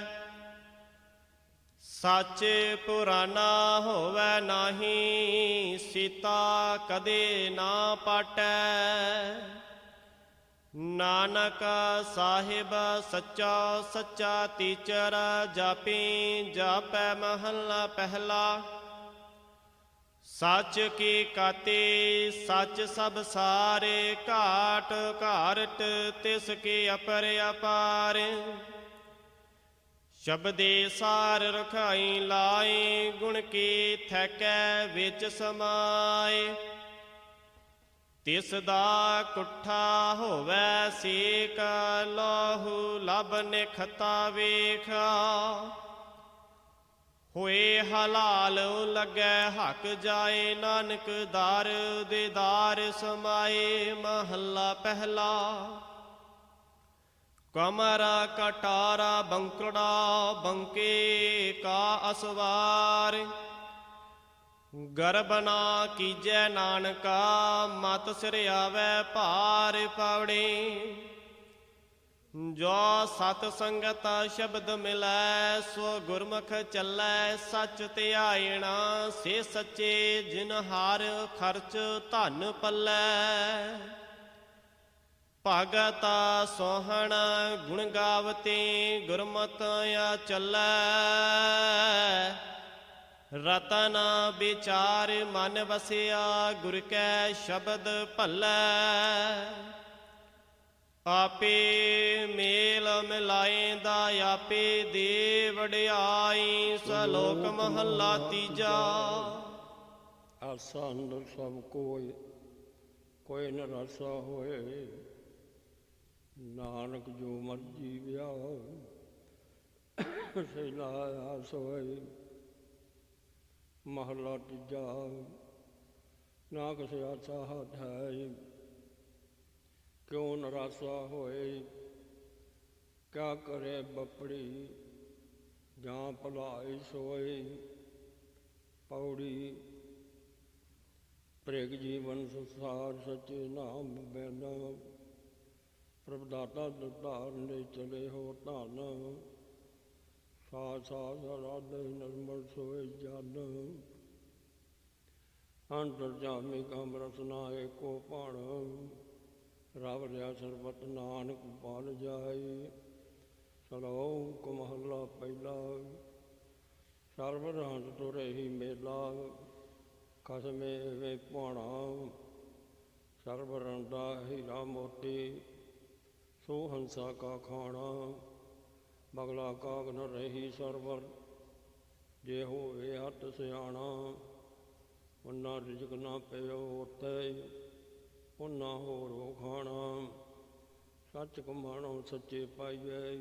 ਸੱਚ ਪੁਰਾਣਾ ਹੋਵੈ ਨਾਹੀ ਸੀਤਾ ਕਦੇ ਨਾ ਪਾਟੈ। ਨਾਨਕ ਸਾਹਿਬ ਸੱਚਾ ਸੱਚਾ ਤੀਚਰ ਜਾਪੀ ਜਾਪੈ ਮਹੱਲਾ ਪਹਿਲਾ। ਸੱਚ ਕੀ ਕਾਤੇ ਸੱਚ ਸਭ ਸਾਰੇ ਘਾਟ ਘਾਰਟ ਤਿਸ ਕੇ ਅਪਰ ਅਪਾਰ। ਸ਼ਬਦੇ ਸਾਰ ਰਖਾਈ ਲਾਏ, ਗੁਣ ਕੀ ਥੈਕੈ ਵਿੱਚ ਸਮਾਏ। ਤਿਸ ਦਾ ਕੁੱਠਾ ਹੋਵੈ ਸੇਕ, ਲਾਹੂ ਲਬ ਨਿਖਤਾ ਵੇਖਾ। ਹੋਏ ਹਲਾਲ ਲੱਗੈ ਹੱਕ ਜਾਏ, ਨਾਨਕ ਦਰ ਦੇ ਦਾਰ ਸਮਾਏ। ਮਹੱਲਾ ਪਹਿਲਾ। ਕਮਰਾ ਕਟਾਰਾ ਬੰਕੜਾ, ਬੰਕੇ ਕਾ ਅਸਵਾਰ। ਗਰਬ ਨਾ ਕੀਜੈ ਨਾਨਕਾ, ਮਤ ਸਿਰ ਆਵੈ ਭਾਰ ਪਵੜੇ। ਜੋ ਸਤ ਸੰਗਤ ਸ਼ਬਦ ਮਿਲੈ, ਸੋ ਗੁਰਮੁਖ ਚੱਲੈ ਸੱਚ ਧਿਆਇਣਾ। ਸੇ ਸੱਚੇ ਜਿਨ ਹਰ ਖਰਚ ਧਨ ਪੱਲੈ। ਭਗਤ ਸੋਹਣ ਗੁਣ ਗਾਵਤੇ, ਗੁਰਮਤਿ ਚੱਲੈ। ਰਤਨ ਵਿਚਾਰ ਮਨ ਵਸਿਆ, ਗੁਰ ਕੈ ਸ਼ਬਦ ਭੱਲੈ। ਆਪੇ ਮੇਲ ਮਿਲਾਏਂਦਾ, ਆਪੇ ਦੇ ਵਡਿਆਈ। ਸਲੋਕ ਮਹੱਲਾ ਤੀਜਾ। ਆਸਾ ਅੰਦਰ ਸਭ ਕੋਈ, ਕੋਈ ਨ ਰਾਸਾ ਹੋਏ। ਨਾਨਕ ਜੋ ਮਰਜੀ ਵਿਆਹ, ਸੈਲਾ ਆਸ ਹੋਏ। ਮਹੱਲਾ ਤੀਜਾ। ਨਾ ਕਿਸੇ ਆਸਾ ਹੱਥ ਹੈ, ਕਿਉਂ ਨਰਾਸਾ ਹੋਏ। ਕਿਆ ਕਰੇ ਬਪੜੀ, ਜਾਂ ਭਲਾਈ ਸੋਏ। ਪੌੜੀ। ਪ੍ਰੇਗ ਜੀਵਨ ਸੰਸਾਰ ਸੱਚੇ ਨਾਮ ਬੈਨਾ। ਪ੍ਰਭ ਦਾਤਾ ਦਤਾਰ ਨੇ ਚਲੇ ਹੋ ਧਨ। ਸਾਥ ਸਾਥ ਰਾਧੇ ਨਿਰਮਲ ਸੋਏ ਜਨ। ਅੰਤਰ ਜਾਮੀ ਕਮ ਰਸਨਾ ਏਕੋ ਭਣ। ਰਵ ਲਿਆ ਸਰਬਤ ਨਾਨਕ ਪਾਲ ਜਾਈ। ਸਲੋਕ ਮਹੱਲਾ ਪਹਿਲਾ। ਸਰਬ ਰਾਂਦ ਤੁਰੇ ਹੀ ਮੇਲਾ, ਖਸਮੇ ਵੇ ਭਾਣਾ। ਸਰਬ ਰੰਦਾ ਹੀਰਾ ਮੋਤੀ, ਸੋ ਹੰਸਾ ਕਾ ਖਾਣਾ। ਬਗਲਾ ਕਾਗ ਨ ਰਹੀ ਸਰਵਰ, ਜੇ ਹੋਵੇ ਹੱਥ ਸਿਆਣਾ। ਉਹਨਾਂ ਰਿਜਕ ਨਾ ਪਿਓ ਉੱਤੇ, ਉਹਨਾਂ ਹੋਰੋ ਖਾਣਾ। ਸੱਚ ਕਮਾਣੋ ਸੱਚੇ ਪਾਈਏ,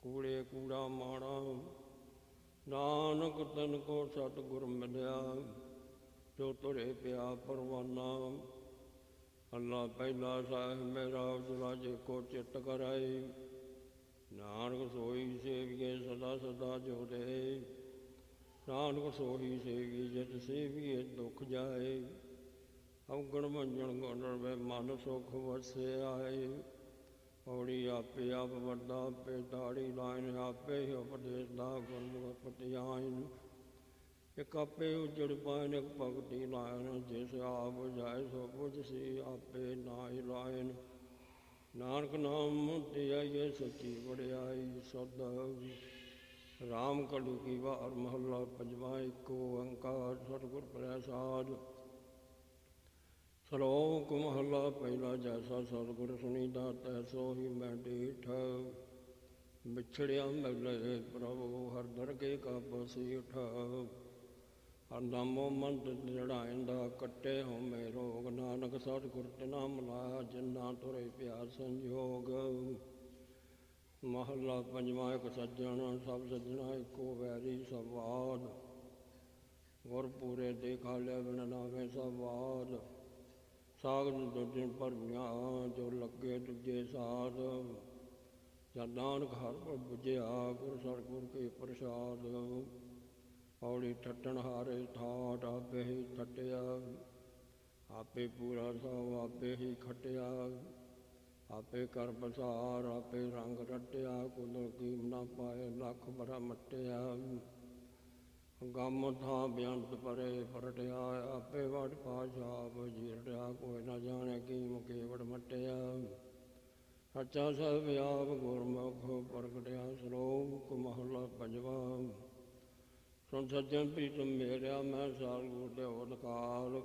ਕੂੜੇ ਕੂੜਾ ਮਾਣਾ। ਨਾਨਕ ਤਨ ਕੋ ਸਤਿਗੁਰ ਮਿਲਿਆ, ਜੋ ਤੁਰੇ ਪਿਆ ਪਰਵਾਨਾ। ਅੱਲਾ ਪਹਿਲਾ ਸਾਹਿਬ ਮੇਰਾ ਦੁਰਾਜੇ ਕੋ ਚਿੱਤ ਕਰਾਈ। ਨਾਨਕ ਸੋਈ ਸੇਵੀਏ ਸਦਾ ਸਦਾ ਜੋ ਦੇ। ਨਾਨਕ ਸੋਈ ਸੇਵੀ ਜਿਤ ਸੇਵੀਏ ਦੁੱਖ ਜਾਏ। ਔਗਣ ਮੰਜਣ ਗੁਣ ਵੇ ਮਨ ਸੁਖ ਵਸੇ ਆਏ। ਪੌੜੀ ਆਪੇ ਆਪ ਵੱਡਾ ਆਪੇ ਦਾੜੀ ਲਾਇਨ। ਆਪੇ ਹੀ ਉਪਦੇਸ਼ ਦਾ ਗੁਰਮੁਖ ਪਤਿਆਇਨ। ਇੱਕ ਆਪੇ ਉਜੜ ਪਾਇਨ ਇੱਕ ਭਗਤੀ ਲਾਇਨ। ਜਿਸ ਆਪ ਜਾਏ ਸੋ ਬੁਝ ਸੀ ਆਪੇ ਨਾਹੀ ਲਾਇਨ। ਨਾਨਕ ਨਾਮ ਧਿਆਈਏ ਸੱਚੀ ਵਡਿਆਈ ਸਦ। ਰਾਮ ਕਲੀ ਕੀ ਵਾਰ ਮਹੱਲਾ ਪੰਜਵਾਂ। ਏਕੋ ਓੰਕਾਰ ਸਤਿਗੁਰ ਪ੍ਰਸਾਦਿ। ਸਲੋਕ ਮਹੱਲਾ ਪਹਿਲਾ। ਜੈਸਾ ਸਤਿਗੁਰ ਸੁਣੀਦਾ ਤੈਸੋ ਹੀ ਮੈਂ ਡੀਠ। ਵਿਛੜਿਆ ਮਿਲੇ ਪ੍ਰਭੂ ਹਰ ਦਰਗੇ ਕਾ ਬਸੀਠ। ਹਰ ਨਾਮੋ ਮੰਤ ਲੜਾਇਂਦਾ, ਕੱਟੇ ਹੋ ਮੇ ਰੋਗ। ਨਾਨਕ ਸਤਿਗੁਰ ਤਿਨਾ ਮਿਲਾਇਆ, ਜਿਨਾ ਤੁਰੇ ਪਿਆ ਸੰਜੋਗ। ਮਹੱਲਾ ਪੰਜਵਾਂ। ਇੱਕ ਸੱਜਣ ਸਭ ਸੱਜਣਾ ਇੱਕੋ ਵੈਰੀ ਸਭ ਵਾਦ। ਗੁਰ ਪੂਰੇ ਦੇਖਾ ਲਿਆ ਬਿਨ ਨਾਵੇਂ ਸਭ ਵਾਦ। ਸਾਗ ਦੂਜੇ ਭਰਮੀਆਂ, ਜੋ ਲੱਗੇ ਦੂਜੇ ਸਾਧ। ਜਦ ਨਾਨਕ ਹਰ ਪਰ ਬੁਝਿਆ, ਗੁਰ ਸਤਿਗੁਰ ਕੇ ਪ੍ਰਸਾਦ। ਪੌੜੀ ਠੱਟਣ ਹਾਰੇ ਠਾਠ, ਆਪੇ ਹੀ ਠੱਟਿਆ। ਆਪੇ ਪੂਰਾ ਸਭ ਆਪੇ ਹੀ ਖਟਿਆ। ਆਪੇ ਕਰ ਬਸਾਰ ਆਪੇ ਰੰਗ ਰੱਟਿਆ। ਕੁਦਰਤ ਕੀਮ ਨਾ ਪਾਏ ਲੱਖ ਬੜਾ ਮੱਟਿਆ। ਗਮ ਥਾਂ ਬੇਅੰਤ ਪਰੇ ਪਰਟਿਆ। ਆਪੇ ਵਡ ਪਾਸ਼ਾਪ ਜੀਰਟਿਆ। ਕੋਈ ਨਾ ਜਾਣੇ ਕੀਮ ਕੇਵੜ ਮਟਿਆ। ਸੱਚਾ ਸਭ ਆਪ ਗੁਰਮੁਖ ਪ੍ਰਗਟਿਆ। ਸਲੋਕ ਮਹੱਲਾ ਪੰਜਵਾਂ। ਸੁਣ ਸੱਜਣ ਪ੍ਰੀਤਮ ਮੇਰਿਆ, ਮੈਂ ਸਤਿਗੁਰ ਦੇ ਉਦਕਾਲ।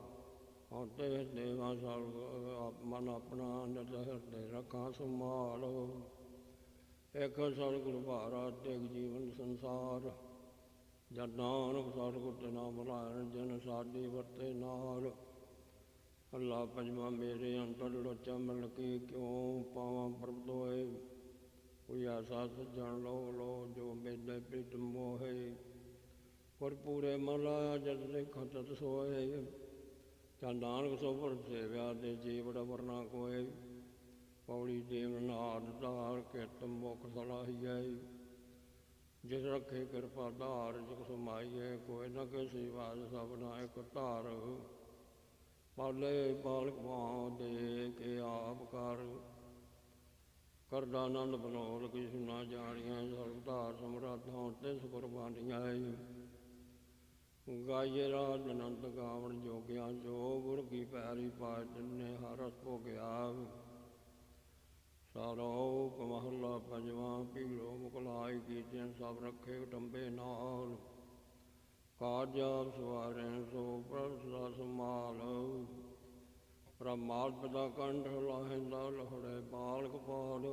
ਹਉਤੇ ਦੇਵਾ ਸਤਿਗੁਰ ਮਨ ਆਪਣਾ, ਨਿਤ ਹਿਰਦੇ ਰੱਖਾਂ ਸੰਭਾਲ। ਇੱਕ ਸਤਿਗੁਰ ਭਾਰਾ ਤੇਗ ਜੀਵਨ ਸੰਸਾਰ, ਜਨ ਨਾਨਕ ਸਤਿਗੁਰ ਤੇ ਨਾਮ ਲਾਇਣ ਜਨ ਸਾਡੀ ਵਰਤੇ ਨਾਲ। ਅੱਲਾ ਪੰਜਵਾਂ ਮੇਰੇ ਅੰਤਰ ਲੋਚਾ ਮਿਲ ਕੇ ਕਿਉਂ ਪਾਵਾਂ ਪ੍ਰਭ ਦੋਏ। ਕੋਈ ਐਸਾ ਸੱਜਣ ਲੋ ਲੋ ਜੋ ਮੇਲੇ ਪ੍ਰੀਤ ਮੋਹੇ। ਗੁਰ ਪੂਰੇ ਮਨ ਲਾਇਆ ਜਦ ਦੇਖਾਂ ਤਤ ਸੋਏ। ਜਾਂ ਨਾਨਕ ਸੋਭਰ ਸੇਵਿਆ ਦੇ ਜੀਵੜ ਵਰਨਾ ਕੋਏ। ਪੌੜੀ ਦੇਵ ਨਾਦ ਧਾਰ ਕਿਰਤ ਮੁਖ ਸਲਾਹੀਐ। ਜਿਸ ਰੱਖੇ ਕਿਰਪਾ ਧਾਰ ਜਿਸ ਸਮਾਈਏ। ਕੋਈ ਨਾ ਕਿਸੇ ਬਾਤ ਸਭਨਾ ਇੱਕ ਧਾਰ। ਪਾਲੇ ਬਾਲਕ ਭਾਂ ਦੇ ਕੇ ਆਪ ਕਰ। ਕਰਦਾ ਆਨੰਦ ਬਨੋਦ ਕਿਸ ਨਾ ਜਾਣੀਐ। ਸਰਬਧਾਰ ਸਮਰਾਧਾਂ ਤਿਸ ਕੁਰਬਾਨੀਆਂ। ਗਾਈਏ ਰਾਜ ਅਨੰਤ ਗਾਵਣ ਜੋਗਿਆ। ਜੋ ਗੁਰ ਕੀ ਪੈਰੀ ਪਾਇ ਤਿੰਨੇ ਹਰ ਰਸ ਭੋਗਿਆ। ਸਾਰੋਕ ਮਹੱਲਾ ਪੰਜਵਾਂ। ਪੀੜੋ ਮੁਕਲਾਈ ਕੀਤਿਆਂ ਸਭ ਰੱਖੇ ਟੰਬੇ ਨਾਲ। ਕਾਰਜਾ ਸਵਾਰੈ ਸੋ ਪ੍ਰਭ ਸਦਾ ਸੰਭਾਲ। ਬ੍ਰਹਮਾਦ ਪਿਤਾ ਕੰਠ ਲਾਹਿੰਦਾ ਲਹੜੇ ਬਾਲਕ ਪਾਲ।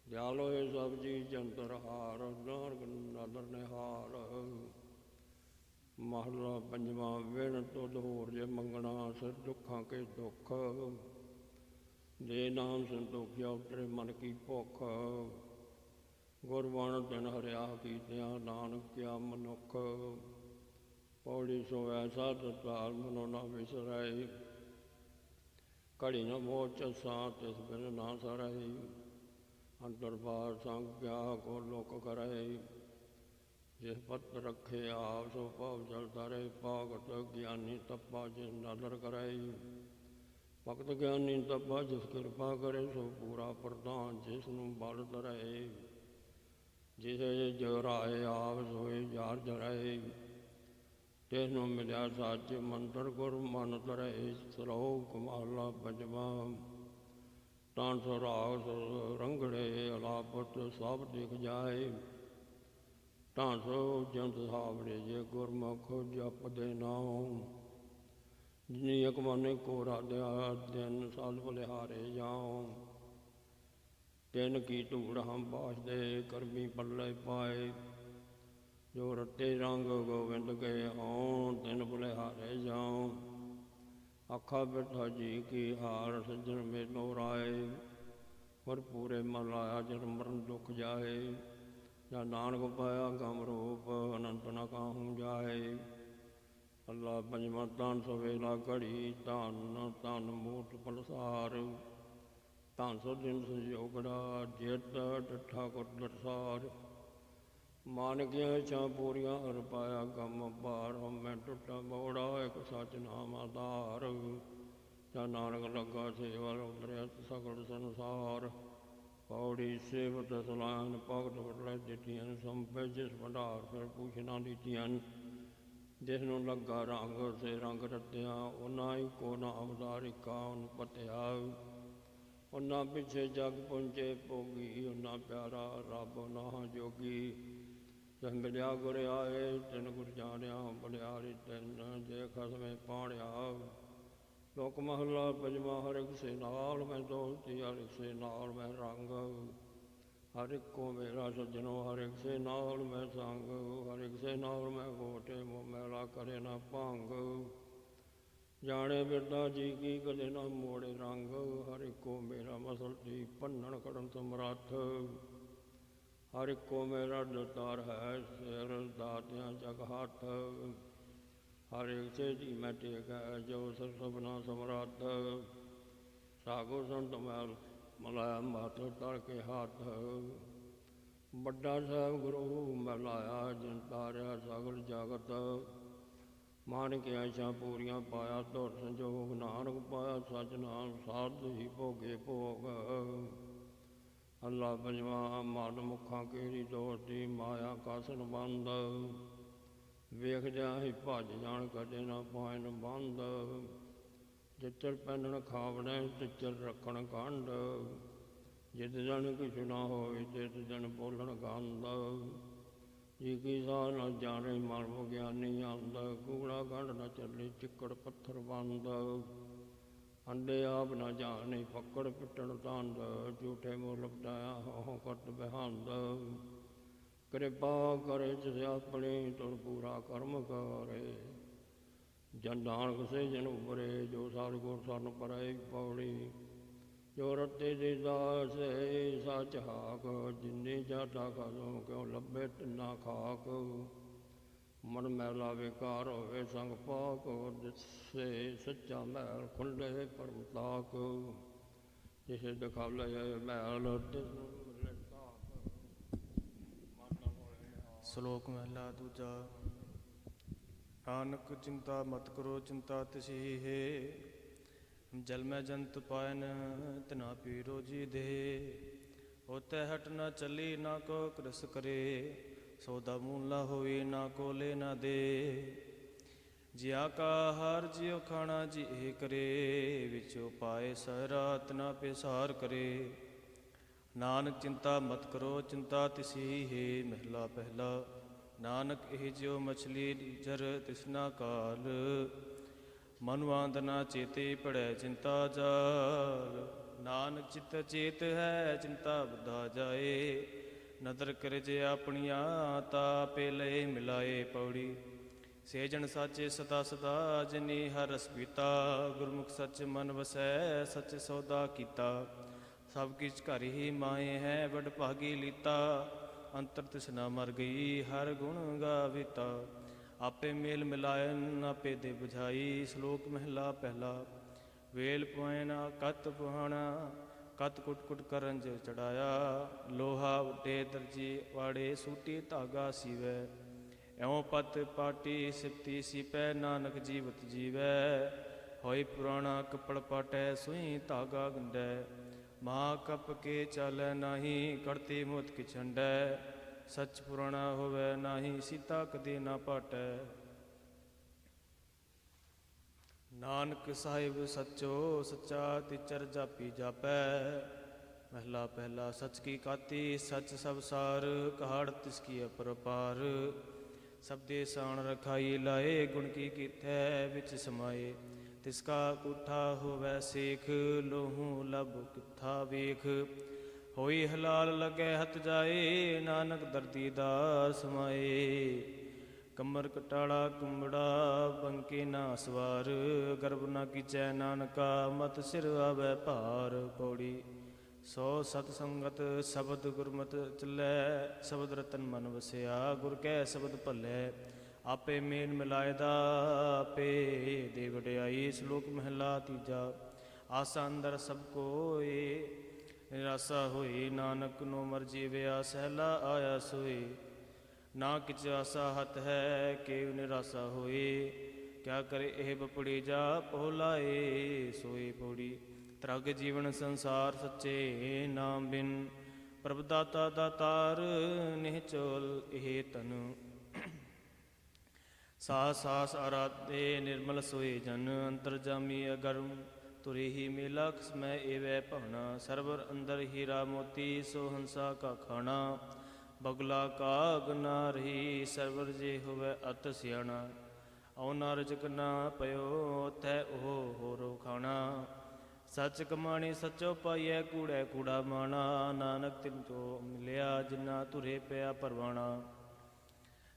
ਦਿਆਲੋ ਹੈ ਸਭ ਜੀ ਜੰਤਰ ਹਾਰ। ਨਾਨਕ ਨਦਰ ਨਿਹਾਲ। ਮਹੱਲਾ ਪੰਜਵਾਂ। ਵਿਣ ਤੁਧ ਹੋਰ ਜੇ ਮੰਗਣਾ ਸਿਰ ਦੁੱਖਾਂ ਕੇ ਦੁੱਖ। ਜੇ ਨਾਮ ਸੰਤੋਖਿਆ ਉਤਰੇ ਮਨ ਕੀ ਭੁੱਖ। ਗੁਰਬਾਣ ਤਿਨ ਹਰਿਆ ਕੀਤਿਆਂ ਨਾਨਕ ਕਿਆ ਮਨੁੱਖ। ਪੌੜੀ ਸੋ ਐਸਾ ਦਤਾਲ ਮਨੋ ਨਾ ਵਿਸਰੈ। ਘੜੀ ਨ ਮੋਹ ਝੱਸਾਂ ਤਿਸ ਬਿਨ ਨਾ ਸਰੈ। ਅੰਤਰ ਬਾਹਰ ਸੰਗ ਕਿਆ ਕੋ ਲੋਕ ਕਰੈ। ਜਿਸ ਪਤ ਰੱਖੇ ਆਪ ਸੋ ਭਵ ਜਲ ਤਰੇ। ਭਗਤ ਗਿਆਨੀ ਤਪਾ ਜਿਸ ਨਦਰ ਕਰੈ। ਭਗਤ ਗਿਆਨੀ ਤਪਾ ਜਿਸ ਕਿਰਪਾ ਕਰੇ। ਸੋ ਪੂਰਾ ਪ੍ਰਧਾਨ ਜਿਸ ਨੂੰ ਬਲ ਧਰੈ। ਜਿਸੇ ਜਗਰਾਏ ਆਪ ਸੋਏ ਜਾਰ ਜਰੈ। ਤਿਸ ਨੂੰ ਮਿਲਿਆ ਸੱਚ ਮੰਤਰ ਗੁਰ ਮਨ ਧਰੈ। ਸ਼ਲੋਕ ਮਹੱਲਾ ਪੰਜਵਾਂ। ਤਾਂ ਸੁਰਾਗ ਰੰਗੜੇ ਅਲਾਪਤ ਸਭ ਦਿਖ ਜਾਏ। ਤਾਂ ਸੋ ਜੰਤ ਸਾਵੜੇ ਜੇ ਗੁਰਮੁਖ ਜਪਦੇ ਨਾਉ। ਜਿਨੀ ਇਕ ਮਨ ਕੋ ਰਾਧਿਆ ਦਿਨ ਸਾਲ ਬਲਿਹਾਰੇ ਜਾਉ। ਤਿਨ ਕੀ ਧੂੜ ਹਮ ਬਾਸਦੇ ਕਰਮੀ ਪੱਲੇ ਪਾਏ। ਜੋ ਰੱਤੇ ਰੰਗ ਗੋਬਿੰਦ ਗਏ ਹੋਂ ਤਿਨ ਬਲਿਹਾਰੇ ਜਾਉ। ਆਖਾ ਬਿਰਥਾ ਜੀ ਕੀ ਹਾਰ ਸੱਜਣ ਮੇਲੋ ਰਾਏ। ਗੁਰ ਪੂਰੇ ਮਨ ਲਾਇਆ ਜਨ ਮਰਨ ਦੁੱਖ ਜਾਏ। ਜਾਂ ਨਾਨਕ ਪਾਇਆ ਗਮ ਰੂਪ ਅਨੰਤ ਨ ਕਾਹੂੰ ਜਾਏ। ਅੱਲਾ ਪੰਜਵਾਂ। ਧਨ ਸਵੇਲਾ ਘੜੀ ਧਨ ਧਨ ਮੂਰਤ ਪਲਸਾਰ। ਧਨ ਸੋ ਦਿਨ ਸੰਜੋਗੜਾ ਜਿਤ ਡਿਠਾ ਗੁਰ ਦਰਸਾਰ। ਮਾਨਕੀਆਂ ਇੱਛਾ ਪੂਰੀਆਂ ਹਰ ਪਾਇਆ ਗਮ ਭਾਰ। ਮੈਂ ਟੁੱਟਾ ਮੋੜਾ ਇੱਕ ਸੱਚ ਨਾਮ ਆਧਾਰ। ਜਾਂ ਨਾਨਕ ਲੱਗਾ ਸੇਵਾ ਉਤਰਿਆ ਸਗਲ ਸੰਸਾਰ। ਪੌੜੀ ਸੇਵਤ ਸਲਾਹਨ ਭਗਤ ਵਟਲੇ ਦਿੱਤੀਆਂ। ਸੰਪੇ ਜਿਸ ਭੰਡਾਰ ਫਿਰ ਪੁੱਛਣਾ ਦਿੱਤੀਆਂ। ਜਿਸ ਨੂੰ ਲੱਗਾ ਰੰਗ ਸੇ ਰੰਗ ਰਤਿਆ। ਉਹਨਾਂ ਹੀ ਕੋ ਨਾਮ ਉਦਾਰਿਕਾ ਉਹਨ ਪਤਿਆ। ਉਹਨਾਂ ਪਿੱਛੇ ਜਗ ਪੁੰਜੇ ਭੋਗੀ। ਉਹਨਾਂ ਪਿਆਰਾ ਰੱਬ ਉਹਨਾਂ ਜੋਗੀ। ਜਸ ਮਿਲਿਆ ਗੁਰ ਆਏ ਤਿਨ ਗੁਰ ਜਾਣਿਆ। ਬਲਿਆਰੀ ਤਿਨ ਜੇ ਖਸਮੇ ਪਾਣਿਆ। ਲੋਕ ਮਹੱਲਾ ਪੰਜਵਾਂ। ਹਰ ਇੱਕ ਸੇ ਨਾਲ ਮੈਂ ਦੋਸਤੀ ਹਰ ਇੱਕ ਸੇ ਨਾਲ ਮੈਂ ਰੰਗ। ਹਰ ਇੱਕ ਕੋ ਮੇਰਾ ਸੱਜਣੋ ਹਰ ਇੱਕ ਸੇ ਨਾਲ ਮੈਂ ਸੰਗ। ਹਰ ਇੱਕ ਸੇ ਨਾਲ ਮੈਂ ਗੋਟੇ ਮੋਹ ਮੈਲਾ ਕਰੇ ਨਾ ਭੰਗ। ਜਾਣੇ ਬਿਰਦਾ ਜੀ ਕੀ ਕਦੇ ਨਾ ਮੋੜੇ ਰੰਗ। ਹਰ ਇੱਕੋ ਮੇਰਾ ਮਸਲ ਦੀ ਭੰਨਣ ਕਰਨ ਸਮਰੱਥ। ਹਰ ਇੱਕੋ ਮੇਰਾ ਦਤਾਰ ਹੈ ਸਿਰ ਦਾਤਿਆਂ ਜਗ ਹੱਥ। ਹਰ ਇੱਕ ਸੇ ਜੀ ਮੈਂ ਟੇਕ ਹੈ ਜੋ ਸਰ ਸਭਨਾ ਸਮਰੱਥ। ਸਾਗੋ ਸੰਤ ਮੈਲ ਮਲਾਇਆ ਮੱਥ ਧਰ ਕੇ ਹੱਥ। ਵੱਡਾ ਸਾਹਿਬ ਗੁਰੂ ਮੈਂ ਲਾਇਆ ਜਿਨ ਤਾਰਿਆ ਸਗਲ ਜਗਤ। ਮਾਨਕਿਆ ਇੱਛਾ ਪੂਰੀਆਂ ਪਾਇਆ ਧੁਰ ਸੰਜੋਗ। ਨਾਨਕ ਪਾਇਆ ਸੱਚ ਨਾਮ ਸਾਧ ਹੀ ਭੋਗੇ ਭੋਗ। ਅੱਲਾ ਪੰਜਵਾਂ। ਮਨ ਮੁਖਾਂ ਕਿਹੜੀ ਦੋਸਤੀ ਮਾਇਆ ਕਾਸਨ ਬੰਦ। ਵੇਖਦਿਆਂ ਹੀ ਭੱਜ ਜਾਣ ਕਦੇ ਨਾ ਪਾਇਨ ਬੰਦ। ਜਿੱਤਰ ਪਹਿਨਣ ਖਾਵਣੇ ਤਿੱਤਰ ਰੱਖਣ ਗੰਢ। ਜਿਤ ਦਿਨ ਕਿਛੁ ਨਾ ਹੋਵੇ ਤਿਤ ਦਿਨ ਬੋਲਣ ਗੰਧ। ਜੀ ਕੀ ਸਾਹ ਨ ਜਾਣੇ ਮਨ ਵਿਗਿਆਨੀ ਅੰਧ। ਕੂੜਾ ਗੰਢ ਨ ਚੱਲੇ ਚਿੱਕੜ ਪੱਥਰ ਬੰਦ। ਅੰਡੇ ਆਪ ਨਾ ਜਾਣੀ ਫੱਕੜ ਪਿੱਟਣ ਤੰਦ, ਝੂਠੇ ਮੁੱਲ ਪਟਾਇਆ ਹੋ ਕਰਤ ਬਿਹੰਦ। ਕਿਰਪਾ ਕਰੇ ਜਿਸ ਆਪਣੀ ਤੁਰ ਪੂਰਾ ਕਰਮ ਕਰੇ, ਜਨ ਨਾਨਕ ਸੇ ਜਨ ਉਬਰੇ, ਜੋ ਸਤਿਗੁਰ ਸਰਨ ਪਰੈ ਪੌੜੀ। ਜੋ ਰਤੇ ਦੇ ਦਾਸ ਸੱਚ ਹਾਕ, ਜਿੰਨੇ ਜਾਤਾ ਕਦੋਂ ਕਿਉ ਲੱਭੇ ਤਿੰਨਾ ਖਾਕ। ਮਨ ਮੈਲਾ ਵਿਕਾਰ ਹੋਵੇ ਸੰਗ ਪਾਕ, ਦਿਸੇ ਸੱਚਾ ਮੈਲ ਖੁੱਲੇ ਪਰਮ ਤਾਕ। ਜਿਸੇ ਦਿਖਾਲੇ ਮੈਲ ਤਿਸ ਨੂੰ ਮਿਲੇ ਤਾਕ। ਸ਼ਲੋਕ ਮਹਿਲਾ ਦੂਜਾ। ਨਾਨਕ ਚਿੰਤਾ ਮਤ ਕਰੋ ਚਿੰਤਾ ਤਿਸੀ ਹੈ, ਜਲ ਮੈਂ ਜੰਤ ਪਾਇਨ ਤਿਨਾ ਪੀਰੋ ਜੀ ਦੇ। ਹੋਤੇ ਹਟ ਨਾ ਚੱਲੀ ਨਾ ਕੋ ਕ੍ਰਿਸ ਕਰੇ, ਸੌਦਾ ਮੂਲ ਨਾ ਹੋਈ ਨਾ ਕੋ ਲੈ ਨਾ ਦੇ। ਜਿਆ ਕਾ ਹਰ ਜਿਉ ਖਾਣਾ ਜੀ ਇਹ ਕਰੇ, ਵਿਚੋ ਪਾਏ ਸਹਰਾਤ ਨਾ ਪਿਸਾਰ ਕਰੇ। ਨਾਨਕ ਚਿੰਤਾ ਮਤ ਕਰੋ ਚਿੰਤਾ ਤਿਸੀ ਹੈ, ਮਹਿਲਾ ਪਹਿਲਾ। ਨਾਨਕ ਇਹ ਜਿਉ ਮਛਲੀ ਜਰ ਤਿਸਨਾ ਕਾਲ, ਮਨ ਵਾਂਦਨਾ ਚੇਤੇ ਪੜੈ ਚਿੰਤਾ ਜਾਲ। ਨਾਨਕ ਚਿਤ ਚੇਤ ਹੈ ਚਿੰਤਾ ਬੁੱਧਾ ਜਾਏ, ਨਦਰ ਕਰਜ ਆਪਣੀਆਂ ਤਾਪੇ ਲਏ ਮਿਲਾਏ ਪੌੜੀ। ਸੇਜਣ ਸਾਚੇ ਸਦਾ ਸਦਾ ਜਿਨੀ ਹਰ ਰਸ ਪੀਤਾ, ਗੁਰਮੁਖ ਸੱਚ ਮਨ ਵਸੈ ਸੱਚ ਸੌਦਾ ਕੀਤਾ। ਸਭ ਕਿਛ ਘਰ ਹੀ ਮਾਏ ਹੈ ਵਡ ਭਾਗੀ ਲੀਤਾ, ਅੰਤਰ ਤਿਸਨਾ ਮਰ ਗਈ ਹਰ ਗੁਣ ਗਾਵੀਤਾ। ਆਪੇ ਮੇਲ ਮਿਲਾਇਨ ਆਪੇ ਦੇ ਬੁਝਾਈ, ਸ਼ਲੋਕ ਮਹਿਲਾ ਪਹਿਲਾ। ਵੇਲ ਪੁਆਇਨਾ ਕਤ ਪੁਹਾਣਾ, ਕਤ ਕੁਟ ਕੁਟ ਕਰੰਜ ਚੜਾਇਆ। ਲੋਹਾ ਉੱਡੇ ਦਰਜੀ ਵਾੜੇ ਸੂਟੀ ਧਾਗਾ ਸੀਵੈ, ਇਉਂ ਪਤ ਪਾਟੀ ਸਿਪਤੀ ਸੀਪੈ। ਨਾਨਕ ਜੀਵਤ ਜੀਵੈ, ਹੋਈ ਪੁਰਾਣਾ ਕੱਪੜ ਪਾਟੈ ਸੂਈ ਧਾਗਾ ਗੰਢੈ। ਮਹਾ ਕਪ ਕੇ ਚਾਲੈ ਨਾਹੀ, ਕਰਤੀ ਮੋਤ ਕਿ ਛੰਡੈ। ਸੱਚ ਪੁਰਾਣਾ ਹੋਵੈ ਨਾਹੀ, ਸੀਤਾ ਕਦੇ ਨਾ ਪਾਟੈ। ਨਾਨਕ ਸਾਹਿਬ ਸੱਚੋ ਸੱਚਾ ਤਿਚਰ ਜਾਪੀ ਜਾਪੈ। ਮਹਿਲਾ ਪਹਿਲਾ। ਸੱਚ ਕੀ ਕਾਤੀ ਸੱਚ ਸਭ ਸਾਰ, ਕਹਾੜ ਤਿਸ ਕੀ ਅਪਰਪਾਰ। ਸਬਦੇ ਸਾਣ ਰਖਾਈ ਲਾਏ, ਗੁਣ ਕੀ ਕੀਥੈ ਵਿੱਚ ਸਮਾਏ। ਤਿਸ ਕਾ ਕੂਠਾ ਹੋਵੈ ਸੇਖ, ਲੋਹੂ ਲਬ ਕਿੱਥਾ ਵੇਖ। ਹੋਈ ਹਲਾਲ ਲਗੈ ਹੱਥ ਜਾਏ, ਨਾਨਕ ਦਰਦੀ ਦਾ ਸਮਾਏ। ਕਮਰ ਕਟਾੜਾ ਕੁੰਬੜਾ ਬੰਕੇ ਨਾ ਸਵਾਰ, ਗਰਭ ਨਾ ਕੀਚੈ ਨਾਨਕਾ ਮਤ ਸਿਰ ਆਵੈ ਭਾਰ। ਪੌੜੀ। ਸੋ ਸਤ ਸੰਗਤ ਸ਼ਬਦ ਗੁਰਮਤਿ ਚੱਲੈ, ਸ਼ਬਦ ਰਤਨ ਮਨ ਵਸਿਆ। ਗੁਰ ਕੈ ਸ਼ਬਦ ਭੱਲੈ, ਆਪੇ ਮੇਲ ਮਿਲਾਇਦਾ ਆਪੇ ਦੇ ਵਡਿਆਈ। ਸ਼ਲੋਕ ਮਹਿਲਾ ਤੀਜਾ। ਆਸਾ ਅੰਦਰ ਸਭ ਕੋਇ, ਨਿਰਾਸਾ ਹੋਈ। ਨਾਨਕ ਨੋ ਮਰ ਜੀਵਿਆ, ਸਹਿਲਾ ਆਇਆ ਸੋਈ। ਨਾ ਕਿਛ ਆਸਾ ਹੱਥ ਹੈ, ਕੇਵ ਨਿਰਾਸਾ ਹੋਈ। ਕਿਆ ਕਰੇ ਇਹ ਬਪੜੀ ਜਾ, ਪੋਲਾਏ ਸੋਈ। ਪੌੜੀ। ਤਰਗ ਜੀਵਨ ਸੰਸਾਰ ਸੱਚੇ ਨਾਮ ਬਿਨ, ਪ੍ਰਭ ਦਾਤਾ ਦਾਤਾਰ ਨਿਹਚੋਲ ਇਹ ਤਨ। ਸਾਸ ਸਾਸ ਆਰਾਧੇ ਨਿਰਮਲ ਸੋਏ ਜਨ, ਅੰਤਰਜਾਮੀ ਅਗਰਮ ਤੁਰੇ ਹੀ ਮੇਲਾ ਕਿਸਮੈ ਏਵੈ ਭਾਣਾ। ਸਰਵਰ ਅੰਦਰ ਹੀਰਾ ਮੋਤੀ, ਸੋ ਹੰਸਾ ਕਾ ਖਾਣਾ। ਬਗਲਾ ਕਾਗ ਨਾ ਰਹੀ, ਸਰਵਰ ਜੇ ਹੋਵੈ ਅਤ ਸਿਆਣਾ। ਔ ਨਾ ਰਜਕ ਨਾ ਪਇਓ, ਤੈ ਉਹ ਹੋਰੋ ਖਾਣਾ। ਸੱਚ ਕਮਾਣੀ ਸੱਚੋ ਪਾਈਐ, ਕੂੜੈ ਕੂੜਾ ਮਾਣਾ। ਨਾਨਕ ਤਿਨ ਤੋਂ ਮਿਲਿਆ, ਜਿਨਾ ਧੁਰੇ ਪਿਆ ਪਰਵਾਣਾ।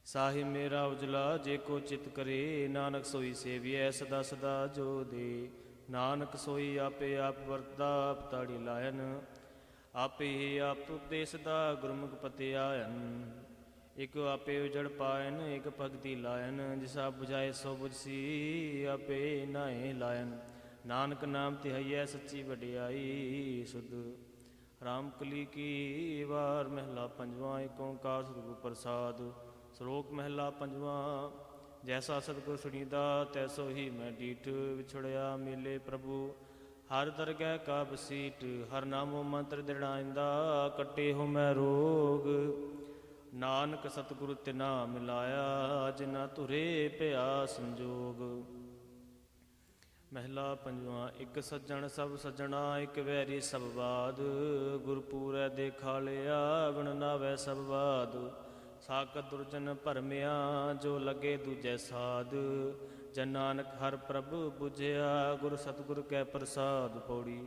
ਸਾਹਿਬ ਮੇਰਾ ਉਜਲਾ ਜੇ ਕੋ ਚਿਤ ਕਰੇ, ਨਾਨਕ ਸੋਈ ਸੇਵੀਐ ਸਦਾ ਸਦਾ ਜੋ ਦੇ। ਨਾਨਕ ਸੋਈ ਆਪੇ ਆਪ ਵਰਤਾ, ਆਪ ਤਾੜੀ ਲਾਇਨ। ਆਪੇ ਹੀ ਆਪ ਉਪਦੇਸ ਦਾ, ਗੁਰਮੁਖ ਪਤੇ ਆਇਨ। ਇਕ ਆਪੇ ਉਜੜ ਪਾਇਨ, ਇਕ ਭਗਤੀ ਲਾਇਨ। ਜਿਸਾ ਬੁਝਾਏ ਸੋ ਬੁਝਸੀ, ਆਪੇ ਨਾਏ ਲਾਇਨ। ਨਾਨਕ ਨਾਮ ਤਿਹਾਈਐ ਸੱਚੀ ਵਡਿਆਈ ਸੁਧ। ਰਾਮ ਕਲੀ ਕੀ ਵਾਰ। ਮਹਿਲਾ ਪੰਜਵਾਂ। ਏਕ ਓੰਕਾਰ ਸਤਿਗੁਰ ਪ੍ਰਸਾਦਿ। ਸ਼ਲੋਕ ਮਹਿਲਾ ਪੰਜਵਾਂ। ਜੈਸਾ ਸਤਿਗੁਰ ਸੁਣੀਦਾ, ਤੈਸੋ ਹੀ ਮੈਂ ਡੀਠ। ਵਿਛੜਿਆ ਮੇਲੇ ਪ੍ਰਭੂ, ਹਰ ਦਰਗਹਿ ਕਾ ਬਸੀਟ। ਹਰ ਨਾਮੋ ਮੰਤਰ ਦ੍ਰਿੜਾਇੰਦਾ, ਕੱਟੇ ਹੋ ਮੈਂ ਰੋਗ। ਨਾਨਕ ਸਤਿਗੁਰ ਤਿਨਾ ਮਿਲਾਇਆ, ਜਿਨਾ ਧੁਰੇ ਪਿਆ ਸੰਜੋਗ। ਮਹਿਲਾ ਪੰਜਵਾਂ। ਇੱਕ ਸੱਜਣ ਸਭ ਸੱਜਣਾ, ਇੱਕ ਵੈਰੀ ਸਭ ਬਾਦ। ਗੁਰਪੂਰੈ ਦੇਖਾ ਲਿਆ, ਬਿਨ ਨਾਵੈ ਸਭ ਬਾਦ। ਸਾਕਤ ਦੁਰਜਨ ਭਰਮਿਆ, ਜੋ ਲਗੇ ਦੂਜੈ ਸਾਧ। ਜਨ ਨਾਨਕ ਹਰ ਪ੍ਰਭ ਬੁਝਿਆ, ਗੁਰ ਸਤਿਗੁਰ ਕੈ ਪ੍ਰਸਾਦ ਪੌੜੀ।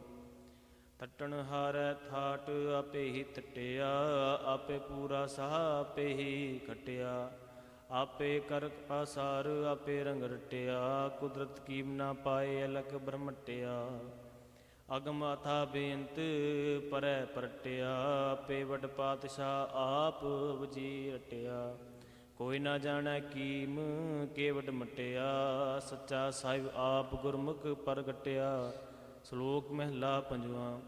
ਤਟਣ ਹਾਰੈ ਥਾਟ ਆਪੇ ਹੀ ਤਟਿਆ, ਆਪੇ ਪੂਰਾ ਸਾਹ ਆਪੇ ਹੀ ਖਟਿਆ। ਆਪੇ ਕਰ ਪਾਸਾਰ ਆਪੇ ਰੰਗ ਰਟਿਆ, ਕੁਦਰਤ ਕੀਮ ਨਾ ਪਾਏ ਅਲਕ ਬ੍ਰਹਮਟਿਆ। ਅਗਮ ਅਥਾ ਬੇਅੰਤ ਪਰੈ ਪਰਟਿਆ, ਆਪੇ ਵਡ ਪਾਤਸ਼ਾਹ ਆਪ ਵਜੀ ਰਟਿਆ। ਕੋਈ ਨਾ ਜਾਣੈ ਕੀਮ ਕੇਵਡ ਮਟਿਆ, ਸੱਚਾ ਸਾਹਿਬ ਆਪ ਗੁਰਮੁਖ ਪ੍ਰਗਟਿਆ। ਸ਼ਲੋਕ ਮਹਿਲਾ ਪੰਜਵਾਂ।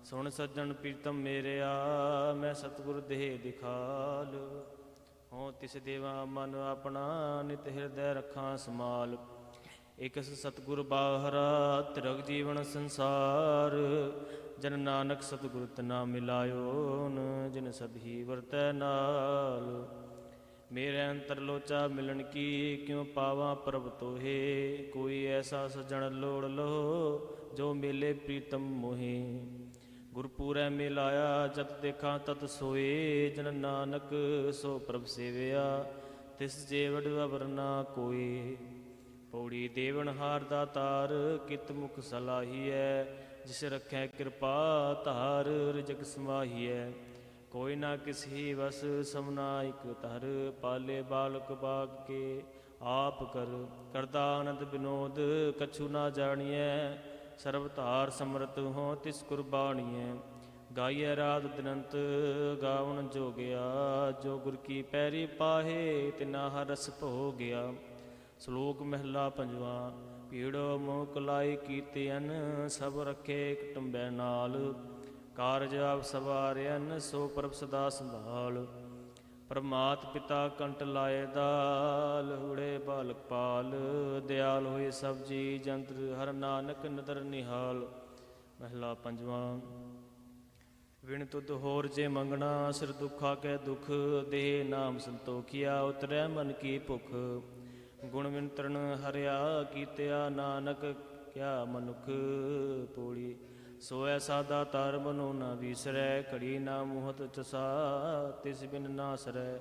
ਸੁਣ ਸੱਜਣ ਪ੍ਰੀਤਮ ਮੇਰਿਆ, ਮੈਂ ਸਤਿਗੁਰ ਦੇਹ ਦਿਖਾਲ। ਹੋਂ ਤਿਸ ਦੇਵਾ ਮਨ ਆਪਣਾ, ਨਿਤ ਹਿਰਦੈ ਰੱਖਾਂ ਸਮਾਲ। ਇਕਸ ਸਤਿਗੁਰ ਬਾਹਰਾ, ਤਿਰਗ ਜੀਵਨ ਸੰਸਾਰ। ਜਨ ਨਾਨਕ ਸਤਿਗੁਰ ਤਨਾ ਮਿਲਾਇਓਨ, ਜਿਨ ਸਭੀ ਵਰਤੈ ਨਾਲ। ਮੇਰੇ ਅੰਤਰ ਲੋਚਾ ਮਿਲਣ ਕੀ, ਕਿਉ ਪਾਵਾਂ ਪ੍ਰਭ ਤੋਹੇ। ਕੋਈ ਐਸਾ ਸੱਜਣ ਲੋੜ ਲੋ, ਜੋ ਮੇਲੇ ਪ੍ਰੀਤਮ ਮੋਹੇ। ਗੁਰਪੂਰੈ ਮਿਲਾਇਆ ਜਤ ਦੇਖਾਂ ਤਤ ਸੋਏ, ਜਨ ਨਾਨਕ ਸੋ ਪ੍ਰਭ ਸੇਵਿਆ, ਤਿਸ ਜੇਵੜ ਅਵਰ ਨਾ ਕੋਏ। ਪੌੜੀ ਦੇਵਨ ਹਾਰ ਦਾ ਤਾਰ, ਕਿਤ ਮੁਖ ਸਲਾਹੀਐ। ਜਿਸ ਰੱਖੈ ਕਿਰਪਾ ਧਾਰ, ਰਿਜਕ ਸਮਾਹੀਐ। ਕੋਈ ਨਾ ਕਿਸੀ ਵਸ ਸਮਨਾ ਇਕ ਧਰ, ਪਾਲੇ ਬਾਲਕ ਬਾਗ ਕੇ ਆਪ ਕਰਦਾ ਆਨੰਦ ਬਿਨੋਦ, ਕਛੂ ਨਾ ਜਾਣੀਐ। ਸਰਬ ਧਾਰ ਸਮਰਤ ਹੋਂ ਤਿਸ ਕੁਰਬਾਨੀਐ। ਗਾਈਐ ਰਾਤ ਦਿਨੰਤ ਗਾਵਣ ਜੋਗਿਆ, ਜੋ ਗੁਰ ਕੀ ਪੈਰੀ ਪਾਹੇ ਤਿਨਾ ਹਰ ਰਸ ਭੋਗਿਆ। ਸ਼ਲੋਕ ਮਹਿਲਾ ਪੰਜਵਾਂ। ਭੀੜੋ ਮੋਹ ਕੁਲਾਈ ਕੀਤਿਅਨ, ਸਭ ਰੱਖੇ ਕੁਟੁੰਬੈ ਨਾਲ। ਕਾਰਜ ਆਪ ਸਵਾਰਿਅਨ, ਸੋ ਪ੍ਰਭ ਸਦਾ ਸੰਭਾਲ। ਪਰਮਾਤ ਪਿਤਾ ਕੰਟ ਲਾਏ ਦਾਲ, ਹੁੜੇ ਬਾਲਕ ਪਾਲ। ਦਿਆਲ ਹੋਏ ਸਭ ਜੀ ਜੰਤਰ, ਹਰ ਨਾਨਕ ਨਦਰ ਨਿਹਾਲ। ਮਹਿਲਾ ਪੰਜਵਾਂ। ਵਿਣ ਤੁਧ ਹੋਰ ਜੇ ਮੰਗਣਾ, ਸਿਰ ਦੁੱਖਾ ਕੈ ਦੁਖ। ਦੇਹ ਨਾਮ ਸੰਤੋਖਿਆ, ਉਤਰੈ ਮਨ ਕੀ ਭੁਖ। ਗੁਣ ਵਿੰਤਰਨ ਹਰਿਆ ਕੀਤਿਆ, ਨਾਨਕ ਕਿਆ ਮਨੁਖ ਪੋੜੀ। ਸੋ ਐਸਾ ਦਾਤਾਰ ਮਨੋ ਨਾ ਵੀਸਰੈ, ਘੜੀ ਨਾ ਮੂਹਤ ਚਸਾ ਤਿਸ ਬਿਨ ਨਾ ਸਰੈ।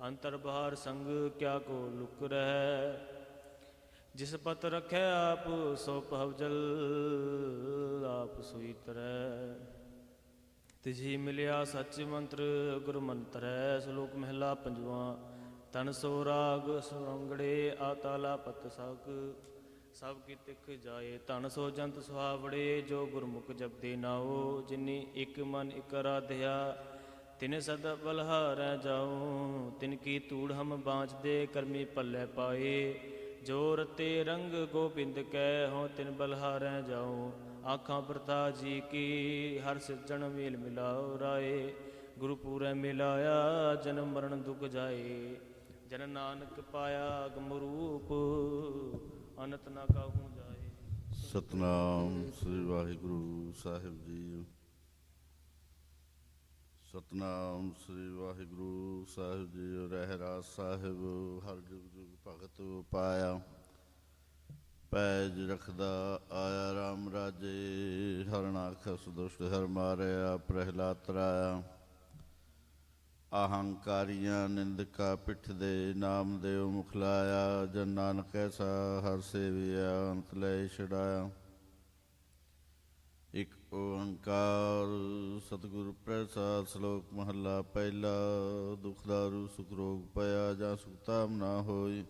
ਅੰਤਰ ਬਾਹਰ ਸੰਗ ਕਿਆ ਕੋ ਲੁਕ ਰਹਿ, ਜਿਸ ਪਤ ਰਖੈ ਆਪ ਸੋ ਭਵ ਜਲ। ਆਪ ਸੋਈ ਤਰੈ ਤਿਸੀ ਮਿਲਿਆ ਸੱਚ ਮੰਤਰ, ਗੁਰ ਮੰਤਰੈ। ਸ਼ਲੋਕ ਮਹਿਲਾ ਪੰਜਵਾਂ। ਤਨ ਸੋ ਰਾਗ ਸੁਰੰਗੜੇ, ਆਤਾਲਾ ਪਤ ਸਾਕ। ਸਭ ਕੀ ਤਿਖ ਜਾਏ, ਧਨ ਸੋ ਜੰਤ ਸੁਹਾਵੜੇ। ਜੋ ਗੁਰਮੁਖ ਜਪਦੇ ਨਾਉ, ਜਿਨੀ ਇਕ ਮਨ ਇਕ ਅਰਾਧਿਆ। ਤਿਨ ਸਦ ਬਲਹਾਰੈ ਜਾਉ, ਤਿਨ ਕੀ ਧੂੜ ਹਮ ਬਾँਚਦੇ। ਕਰਮੀ ਭੱਲੇ ਪਾਏ, ਜੋ ਰਤੇ ਰੰਗ ਗੋਬਿੰਦ ਕੈ। ਹੋਂ ਤਿਨ ਬਲਹਾਰੈ ਜਾਉ, ਆਖਾਂ ਬਰਤਾ ਜੀ ਕੀ। ਹਰ ਸਿਰਜਣ ਮੇਲ ਮਿਲਾਓ ਰਾਏ, ਗੁਰੂ ਪੂਰੈ ਮਿਲਾਇਆ। ਜਨਮ ਮਰਨ ਦੁਖ ਜਾਏ, ਜਨ ਨਾਨਕ ਪਾਇਆ ਗਮ ਰੂਪ। ਅਨੰਤ ਨਾ ਕਾਹੂ ਜਾਏ। ਸਤਨਾਮ ਸ੍ਰੀ ਵਾਹਿਗੁਰੂ ਸਾਹਿਬ ਜੀ। ਸਤਨਾਮ ਸ੍ਰੀ ਵਾਹਿਗੁਰੂ ਸਾਹਿਬ ਜੀ। ਰਹਿਰਾਸ ਸਾਹਿਬ ਹਰ ਜੁਗ ਜੁਗ ਭਗਤ ਪਾਇਆ। ਪੈਜ ਰਖਦਾ ਆਇਆ ਰਾਮ ਰਾਜੇ। ਹਰਨਾਖਸ ਦੁਸ਼ਟ ਹਰ ਮਾਰਿਆ, ਪ੍ਰਹਿਲਾਦ ਤਰਾਇਆ। ਅਹੰਕਾਰੀਆਂ ਨਿੰਦਕਾ ਪਿੱਠ ਦੇ, ਨਾਮ ਦੇਵ ਮੁਖ ਲਾਇਆ। ਜਨ ਨਾਨਕ ਐਸਾ ਹਰ ਸੇਵਿਆ, ਅੰਤ ਲੈ ਛਡਾਇਆ। ਇਕ ਓੰਕਾਰ ਸਤਿਗੁਰ ਪ੍ਰਸਾਦ। ਸ਼ਲੋਕ ਮਹੱਲਾ ਪਹਿਲਾ। ਦੁਖ ਦਾਰੂ ਸੁਖ ਰੋਗ ਪਿਆ, ਜਾਂ ਸੁਖ ਤਾਮ ਨਾ ਹੋਈ।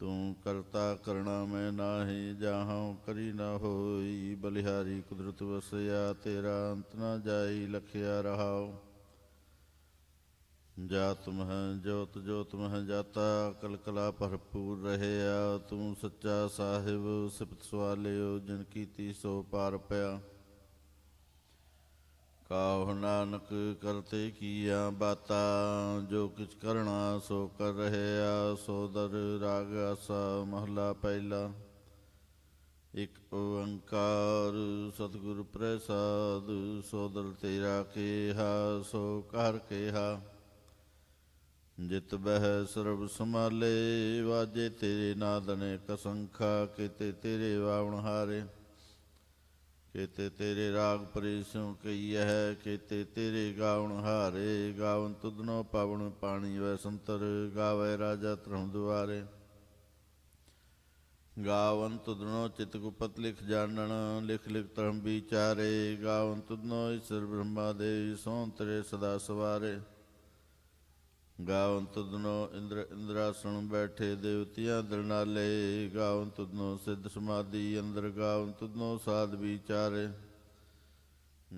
ਤੂੰ ਕਰਤਾ ਕਰਣਾ ਮੈਂ ਨਾਹੀ, ਜਾਹਉ ਕਰੀ ਨਾ ਹੋਈ। ਬਲਿਹਾਰੀ ਕੁਦਰਤ ਵਸਿਆ, ਤੇਰਾ ਅੰਤ ਨਾ ਜਾਈ। ਲਖਿਆ ਰਹਾਉ ਜਾਤ ਮਹਿ ਜੋਤ, ਜੋਤ ਮਹਿ ਜਾਤਾ। ਕਲਕਲਾ ਭਰਪੂਰ ਰਹਿਆ, ਤੂੰ ਸੱਚਾ ਸਾਹਿਬ। ਸਿਫਤ ਸਵਾਲਿਓ ਜਿਨ ਕੀਤੀ ਸੋ ਪਾਰ ਪਿਆ। ਕਾਹੁ ਨਾਨਕ ਕਰਤੇ ਕੀਆ ਬਾਤਾ, ਜੋ ਕਿਛ ਕਰਣਾ ਸੋ ਕਰ ਰਹਿਆ। ਸੋ ਦਰ ਰਾਗ ਆਸਾ ਮਹਲਾ ਪਹਿਲਾ। ਇਕ ਓੰਕਾਰ ਸਤਿਗੁਰ ਪ੍ਰਸਾਦ। ਸੋ ਦਰ ਤੇਰਾ ਕੇਹਾ, ਸੋ ਕਰ ਕੇਹਾ। ਜਿਤ ਬਹਿ ਸਰਬ ਸੰਭਾਲੇ, ਵਾਜੇ ਤੇਰੇ ਨਾਦ ਅਨੇਕ ਅਸੰਖਾ। ਕੀਤੇ ਤੇਰੇ ਵਾਵਣ ਹਾਰੇ, ਕੀਤੇ ਤੇਰੇ ਰਾਗ ਪਰੇਸ਼ੋਂ ਕਈਐ। ਕੀਤੇ ਤੇਰੇ ਗਾਵਣ ਹਾਰੇ, ਗਾਵਨ ਤੁਧਨੋ ਪਾਵਨ ਪਾਣੀ ਵੈ ਸੰਤਰ। ਗਾਵੈ ਰਾਜਾ ਧਰਮ ਦੁਆਰੇ, ਗਾਵਨ ਤੁਧਨੋ ਚਿਤ ਗੁਪਤ ਲਿਖ ਜਾਣਨ, ਲਿਖ ਲਿਖ ਧਰਮ ਵਿਚਾਰੇ। ਗਾਵਨ ਤੁਧਨੋ ਈਸ਼ਰ ਬ੍ਰਹਮਾ ਦੇਵ, ਸੋਹ ਤੇਰੇ ਸਦਾ ਸਵਾਰੇ। ਗਾਵਨ ਤੁਧਨੋ ਇੰਦਰ ਇੰਦਰਾਸਣ ਬੈਠੇ, ਦੇਵਤਿਆਂ ਦਰਨਾਲੇ। ਗਾਵਨ ਤੁਧਨੋ ਸਿੱਧ ਸਮਾਧੀ ਅੰਦਰ, ਗਾਵਨ ਤੁਧਨੋ ਸਾਧ ਵਿਚਾਰੇ।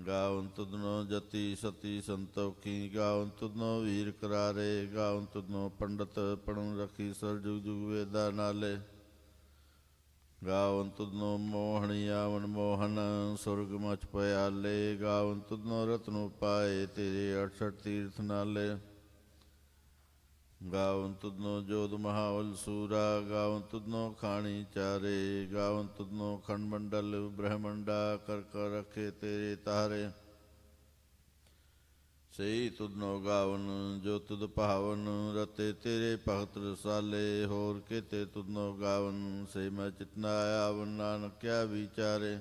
ਗਾਵਨ ਤੁਧਨੋ ਜਤੀ ਸਤੀ ਸੰਤੋਖੀ, ਗਾਵਨ ਤੁਧਨੋ ਵੀਰ ਕਰਾਰੇ। ਗਾਵਨ ਤੁਧਨੋ ਪੰਡਤ ਪੜਨ ਰਖੀ, ਸਰ ਜੁਗ ਜੁਗ ਵੇਦਾ ਨਾਲੇ। ਗਾਵਨ ਤੁਧਨੋ ਮੋਹਣੀ ਆਵਨ ਮੋਹਨ, ਸੁਰਗ ਮਚ ਪਿਆਲੇ। ਗਾਵਨ ਤੁਧਨੋ ਰਤਨੁ ਪਾਏ, ਤੇਰੇ 68 ਤੀਰਥ ਨਾਲੇ। ਗਾਵਨ ਤੁਧਨੋ ਜੋਧ ਮਹਾਵਲ ਸੂਰਾ, ਗਾਵਨ ਤੁਧਨੋ ਖਾਣੀ ਚਾਰੇ। ਗਾਵਨ ਤੁਧਨੋ ਖੰਡ ਮੰਡਲ ਬ੍ਰਹਮੰਡਾ, ਕਰ ਕਰ ਰਖੇ ਤੇਰੇ ਤਾਰੇ। ਸਹੀ ਤੁਧਨੋ ਗਾਵਨ ਜੋ ਤੁਧ ਭਾਵਨ, ਰਤੇ ਤੇਰੇ ਭਗਤ ਰਸਾਲੇ। ਹੋਰ ਕਿਤੇ ਤੁਧਨੋ ਗਾਵਨ, ਸੇ ਮੈਂ ਚਿਤਨਾ ਆਵਨ, ਨਾਨਕ ਕਿਆ ਵਿਚਾਰੇ।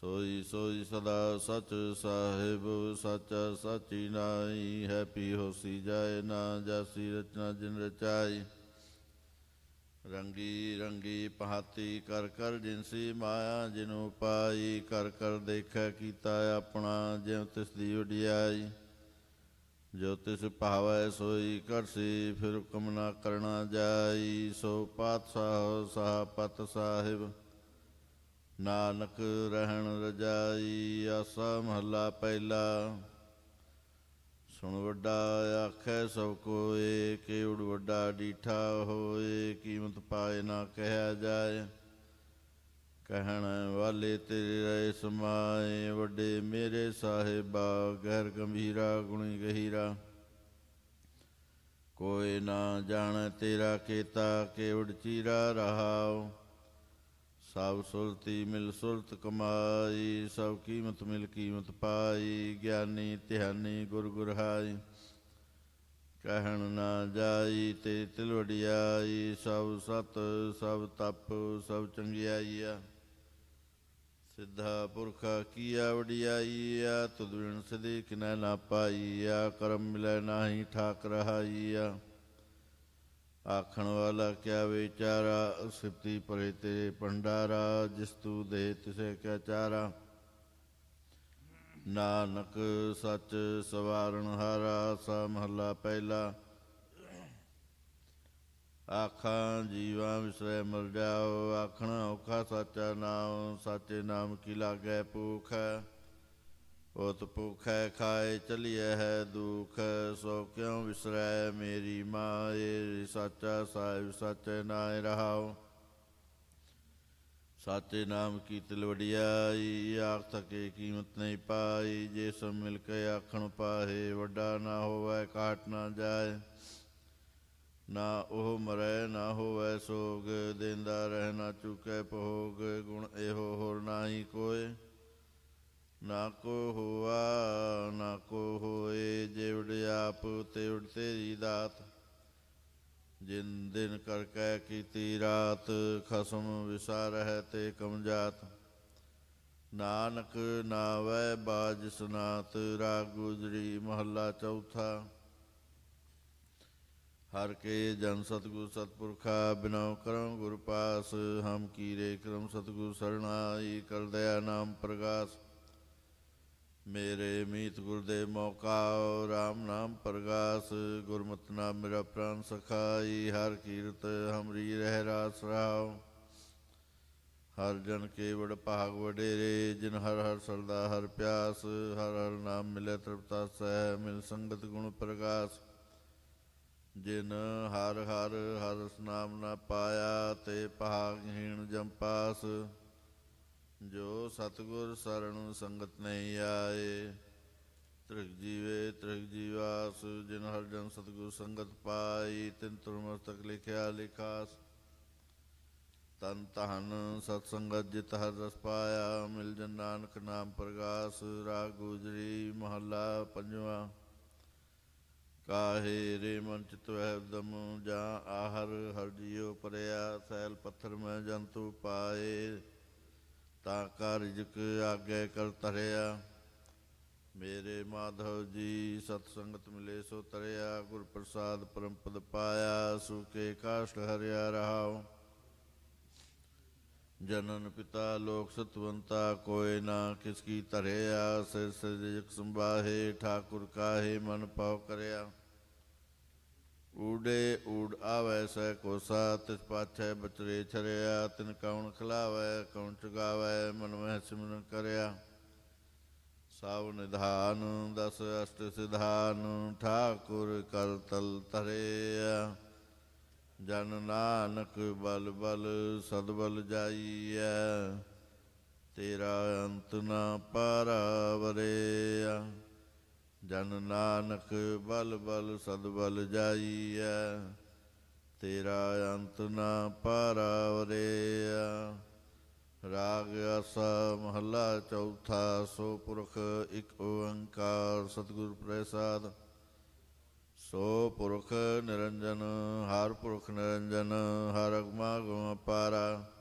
ਸੋਈ ਸੋਈ ਸਦਾ ਸਚ ਸਾਹਿਬ, ਸਾਚਾ ਸਾਚੀ ਨਾਈ। ਹੈ ਪੀ ਹੋਸੀ ਜਾਏ ਨਾ, ਜਾਸੀ ਰਚਨਾ ਜਿਨ ਰਚਾਈ। ਰੰਗੀ ਰੰਗੀ ਪਹਾਤੀ ਕਰ ਕਰ ਜਿਨਸੀ ਮਾਇਆ, ਜਿਨੁ ਪਾਈ ਕਰ ਕਰ ਦੇਖੈ ਕੀਤਾ ਆਪਣਾ। ਜਿਉ ਤਿਸ ਦੀ ਵਡਿਆਈ, ਜੋ ਤਿਸ ਭਾਵੈ ਸੋਈ ਕਰਸੀ। ਫਿਰ ਹੁਕਮ ਨਾ ਕਰਨਾ ਜਾਈ, ਸੋ ਪਾਤਸ਼ਾਹ ਸਾਹ ਪਤ ਸਾਹਿਬ। ਨਾਨਕ ਰਹਿਣ ਰਜਾਈ, ਆਸਾ ਮਹੱਲਾ ਪਹਿਲਾ। ਸੁਣ ਵੱਡਾ ਆਖੈ ਸਭ ਕੋਇ, ਕੇਵੜ ਵੱਡਾ ਡੀਠਾ ਹੋਏ। ਕੀਮਤ ਪਾਏ ਨਾ ਕਹਿਆ ਜਾਏ, ਕਹਿਣ ਵਾਲੇ ਤੇਰੇ ਰਹੇ ਸਮਾਏ। ਵੱਡੇ ਮੇਰੇ ਸਾਹਿਬਾ, ਗਹਿਰ ਗੰਭੀਰਾ ਗੁਣੀ ਗਹੀਰਾ। ਕੋਈ ਨਾ ਜਾਣੈ ਤੇਰਾ ਕੀਤਾ, ਕੇਵੜ ਚੀਰਾ ਰਹਾਉ। ਸਭ ਸੁਰਤੀ ਮਿਲ ਸੁਰਤ ਕਮਾਈ, ਸਭ ਕੀਮਤ ਮਿਲ ਕੀਮਤ ਪਾਈ। ਗਿਆਨੀ ਧਿਆਨੀ ਗੁਰ ਗੁਰਹਾਈ, ਕਹਿਣ ਨਾ ਜਾਈ ਤੇ ਤਿਲ ਵਡਿਆਈ। ਸਭ ਸਤ ਸਭ ਤਪ ਸਭ ਚੰਗਿਆਈਆ, ਸਿੱਧਾ ਪੁਰਖਾ ਕੀਆ ਵਡਿਆਈਆ। ਤੁਧ ਬਿਨ ਸਿਧੀ ਕਿਨੈ ਨਾ ਪਾਈਆ, ਕਰਮ ਮਿਲੈ ਨਾਹੀ ਠਾਕ ਰਹਾਈਆ। ਆਖਣ ਵਾਲਾ ਕਿਆ ਵਿਚਾਰਾ, ਸਿਫਤੀ ਭਰੇ ਤੇਰੇ ਭੰਡਾਰਾ। ਜਿਸ ਤੂ ਦੇ ਤਿਸੇ ਕਿਆ ਚਾਰਾ, ਨਾਨਕ ਸੱਚ ਸਵਾਰਨ ਹਾਰਾ। ਸਾ ਮਹੱਲਾ ਪਹਿਲਾ। ਆਖਾਂ ਜੀਵਾਂ ਵਿਸਰੈ ਮਰ ਜਾਓ, ਆਖਣਾ ਔਖਾ ਸਾਚਾ ਨਾਮ। ਸਾਚੇ ਨਾਮ ਕੀ ਲਾਗੈ ਭੂਖ, ਉਤ ਭੂਖੈ ਖਾਏ ਚਲੀਐ ਹੈ ਦੁਖ। ਸੋ ਕਿਉ ਵਿਸਰੈ ਮੇਰੀ ਮਾਏ, ਸਾਚਾ ਸਾਹਿਬ ਸਾਚੇ ਨਾਇ ਰਹਾਉ। ਸਾਚੇ ਨਾਮ ਕੀ ਤਿਲ ਵਡਿਆਈ, ਆਖ ਥਕੇ ਕੀਮਤ ਨਹੀਂ ਪਾਈ। ਜੇ ਸਭ ਮਿਲ ਕੇ ਆਖਣ ਪਾਹੇ, ਵੱਡਾ ਨਾ ਹੋਵੈ ਕਾਟ ਨਾ ਜਾਏ। ਨਾ ਉਹ ਮਰੈ ਨਾ ਹੋਵੈ ਸੋਗ, ਦੇਂਦਾ ਰਹਿ ਨਾ ਚੁਕੈ ਭੋਗ। ਗੁਣ ਇਹੋ ਹੋਰ ਨਾਹੀ ਕੋਇ, ਨਾ ਕੋ ਹੋਆ ਨਾ ਕੋ ਹੋਏ। ਜਿਵੜ ਆਪ ਤਿਵੜ ਤੇਰੀ ਦਾਤ, ਜਿਨ ਦਿਨ ਕਰ ਕੈ ਕੀਤੀ ਰਾਤ। ਖਸਮ ਵਿਸਾਰਹਿ ਤੇ ਕਮਜਾਤ, ਨਾਨਕ ਨਾਵੈ ਬਾਜ ਸਨਾਤ। ਰਾਗ ਗੁਜਰੀ ਮਹੱਲਾ ਚੌਥਾ। ਹਰ ਕੇ ਜਨ ਸਤਿਗੁਰ ਸਤਿਪੁਰਖਾ, ਬਿਨਉ ਕਰਮ ਗੁਰ ਪਾਸ। ਹਮ ਕੀਰੇ ਕਰਮ ਸਤਿਗੁਰ ਸਰਣਾਈ, ਕਰ ਦਇਆ ਨਾਮ ਪ੍ਰਗਾਸ। ਮੇਰੇ ਮੀਤ ਗੁਰਦੇਵ ਮੌਕਾਉ, ਰਾਮ ਨਾਮ ਪ੍ਰਗਾਸ। ਗੁਰਮਤਿ ਨਾਮ ਮੇਰਾ ਪ੍ਰਾਨ ਸਖਾਈ, ਹਰ ਕੀਰਤ ਹਮਰੀ ਰਹਿ ਰਾਸ ਰਾਉ। ਹਰ ਜਨ ਕੇਵੜ ਭਾਗ ਵਡੇਰੇ, ਜਿਨ ਹਰ ਹਰ ਸਰਦਾ ਹਰ ਪਿਆਸ। ਹਰ ਹਰ ਨਾਮ ਮਿਲੇ ਤ੍ਰਿਪਤਾ ਸਹਿ, ਮਿਲ ਸੰਗਤ ਗੁਣ ਪ੍ਰਗਾਸ। ਜਿਨ ਹਰ ਹਰ ਹਰ ਨਾਮ ਨਾ ਪਾਇਆ, ਤੇ ਭਾਗਹੀਣ ਜਮ ਪਾਸ। ਜੋ ਸਤਿਗੁਰ ਸਰਣ ਸੰਗਤ ਨਹੀਂ ਆਏ, ਤ੍ਰਿਗ ਜੀਵੇ ਤ੍ਰਿਗ ਜੀਵਾਸ। ਜਿਨ ਹਰ ਜਨ ਸਤਿਗੁਰ ਸੰਗਤ ਪਾਈ, ਤਿਨ ਤੁਰ ਮਸਤਕ ਲਿਖਿਆ ਲਿਖਾਸ। ਤਨ ਤਨ ਸਤ ਸੰਗਤ ਜਿਤ ਹਰ ਰਸ ਪਾਇਆ, ਮਿਲ ਜਨ ਨਾਨਕ ਨਾਮ ਪ੍ਰਗਾਸ। ਰਾਗ ਗੁਜਰੀ ਮਹੱਲਾ ਪੰਜਵਾਂ। ਕਾਹੇ ਰੇ ਮਨ ਚਿਤ ਵਹਿ ਉਦਮ, ਜਾਂ ਆਹਰ ਹਰ ਜੀਉ ਪਰਿਆ। ਸੈਲ ਪੱਥਰ ਮੈਂ ਜੰਤੂ ਪਾਏ, ਤਾਂ ਕਾ ਰਿਜਕ ਆਗੇ ਕਰ ਧਰਿਆ। ਮੇਰੇ ਮਾਧਵ ਜੀ ਸਤ ਸੰਗਤ ਮਿਲੇ ਸੋ ਤਰਿਆ। ਗੁਰ ਪ੍ਰਸਾਦ ਪਰਮ ਪਦ ਪਾਇਆ, ਸੂਕੇ ਕਾਸ਼ਟ ਹਰਿਆ ਰਹਾਉ। ਜਨਨ ਪਿਤਾ ਲੋਕ ਸਤਵੰਤਾ, ਕੋਇ ਨਾ ਕਿਸ ਕੀ ਧਰਿਆ। ਸਿਰ ਸਿਰਜਕ ਸੰਭਾਹੇ, ਠਾਕੁਰ ਕਾਹੇ ਮਨ ਭਾਉ ਕਰਿਆ। ਊੜੇ ਊੜ ਆਵੈ ਸਹਿ ਕੋਸਾ, ਤਿਸ ਪਾਛੈ ਬਚਰੇ ਛਰਿਆ। ਤਿਨ ਕੌਣ ਖਿਲਾਵੈ, ਕੌਣ ਚੁਗਾਵੈ, ਮਨ ਮਹਿ ਸਿਮਰਨ ਕਰਿਆ। ਸਭ ਨਿਧਾਨ ਦਸ ਅਸ਼ਟ ਸਿਧਾਨ, ਠਾਕੁਰ ਕਰ ਤਲ ਧਰਿਆ। ਜਨ ਨਾਨਕ ਬਲ ਬਲ ਸਦਬਲ ਜਾਈਐ, ਤੇਰਾ ਅੰਤ ਨਾ ਪਾਰਾਵਰਿਆ। ਜਨ ਨਾਨਕ ਬਲ ਬਲ ਸਦਬਲ ਜਾਈਐ, ਤੇਰਾ ਅੰਤ ਨਾ ਪਾਰਾਵਰਿਆ। ਰਾਗ ਆਸਾ ਮਹੱਲਾ ਚੌਥਾ। ਸੋ ਪੁਰਖ ਇੱਕ ਓੰਕਾਰ ਸਤਿਗੁਰ ਪ੍ਰਸਾਦ। ਸੋ ਪੁਰਖ ਨਿਰੰਜਨ ਹਰ ਪੁਰਖ ਨਿਰੰਜਨ, ਹਰ ਅਗਮਾ ਗੁਮ ਅਪਾਰਾ।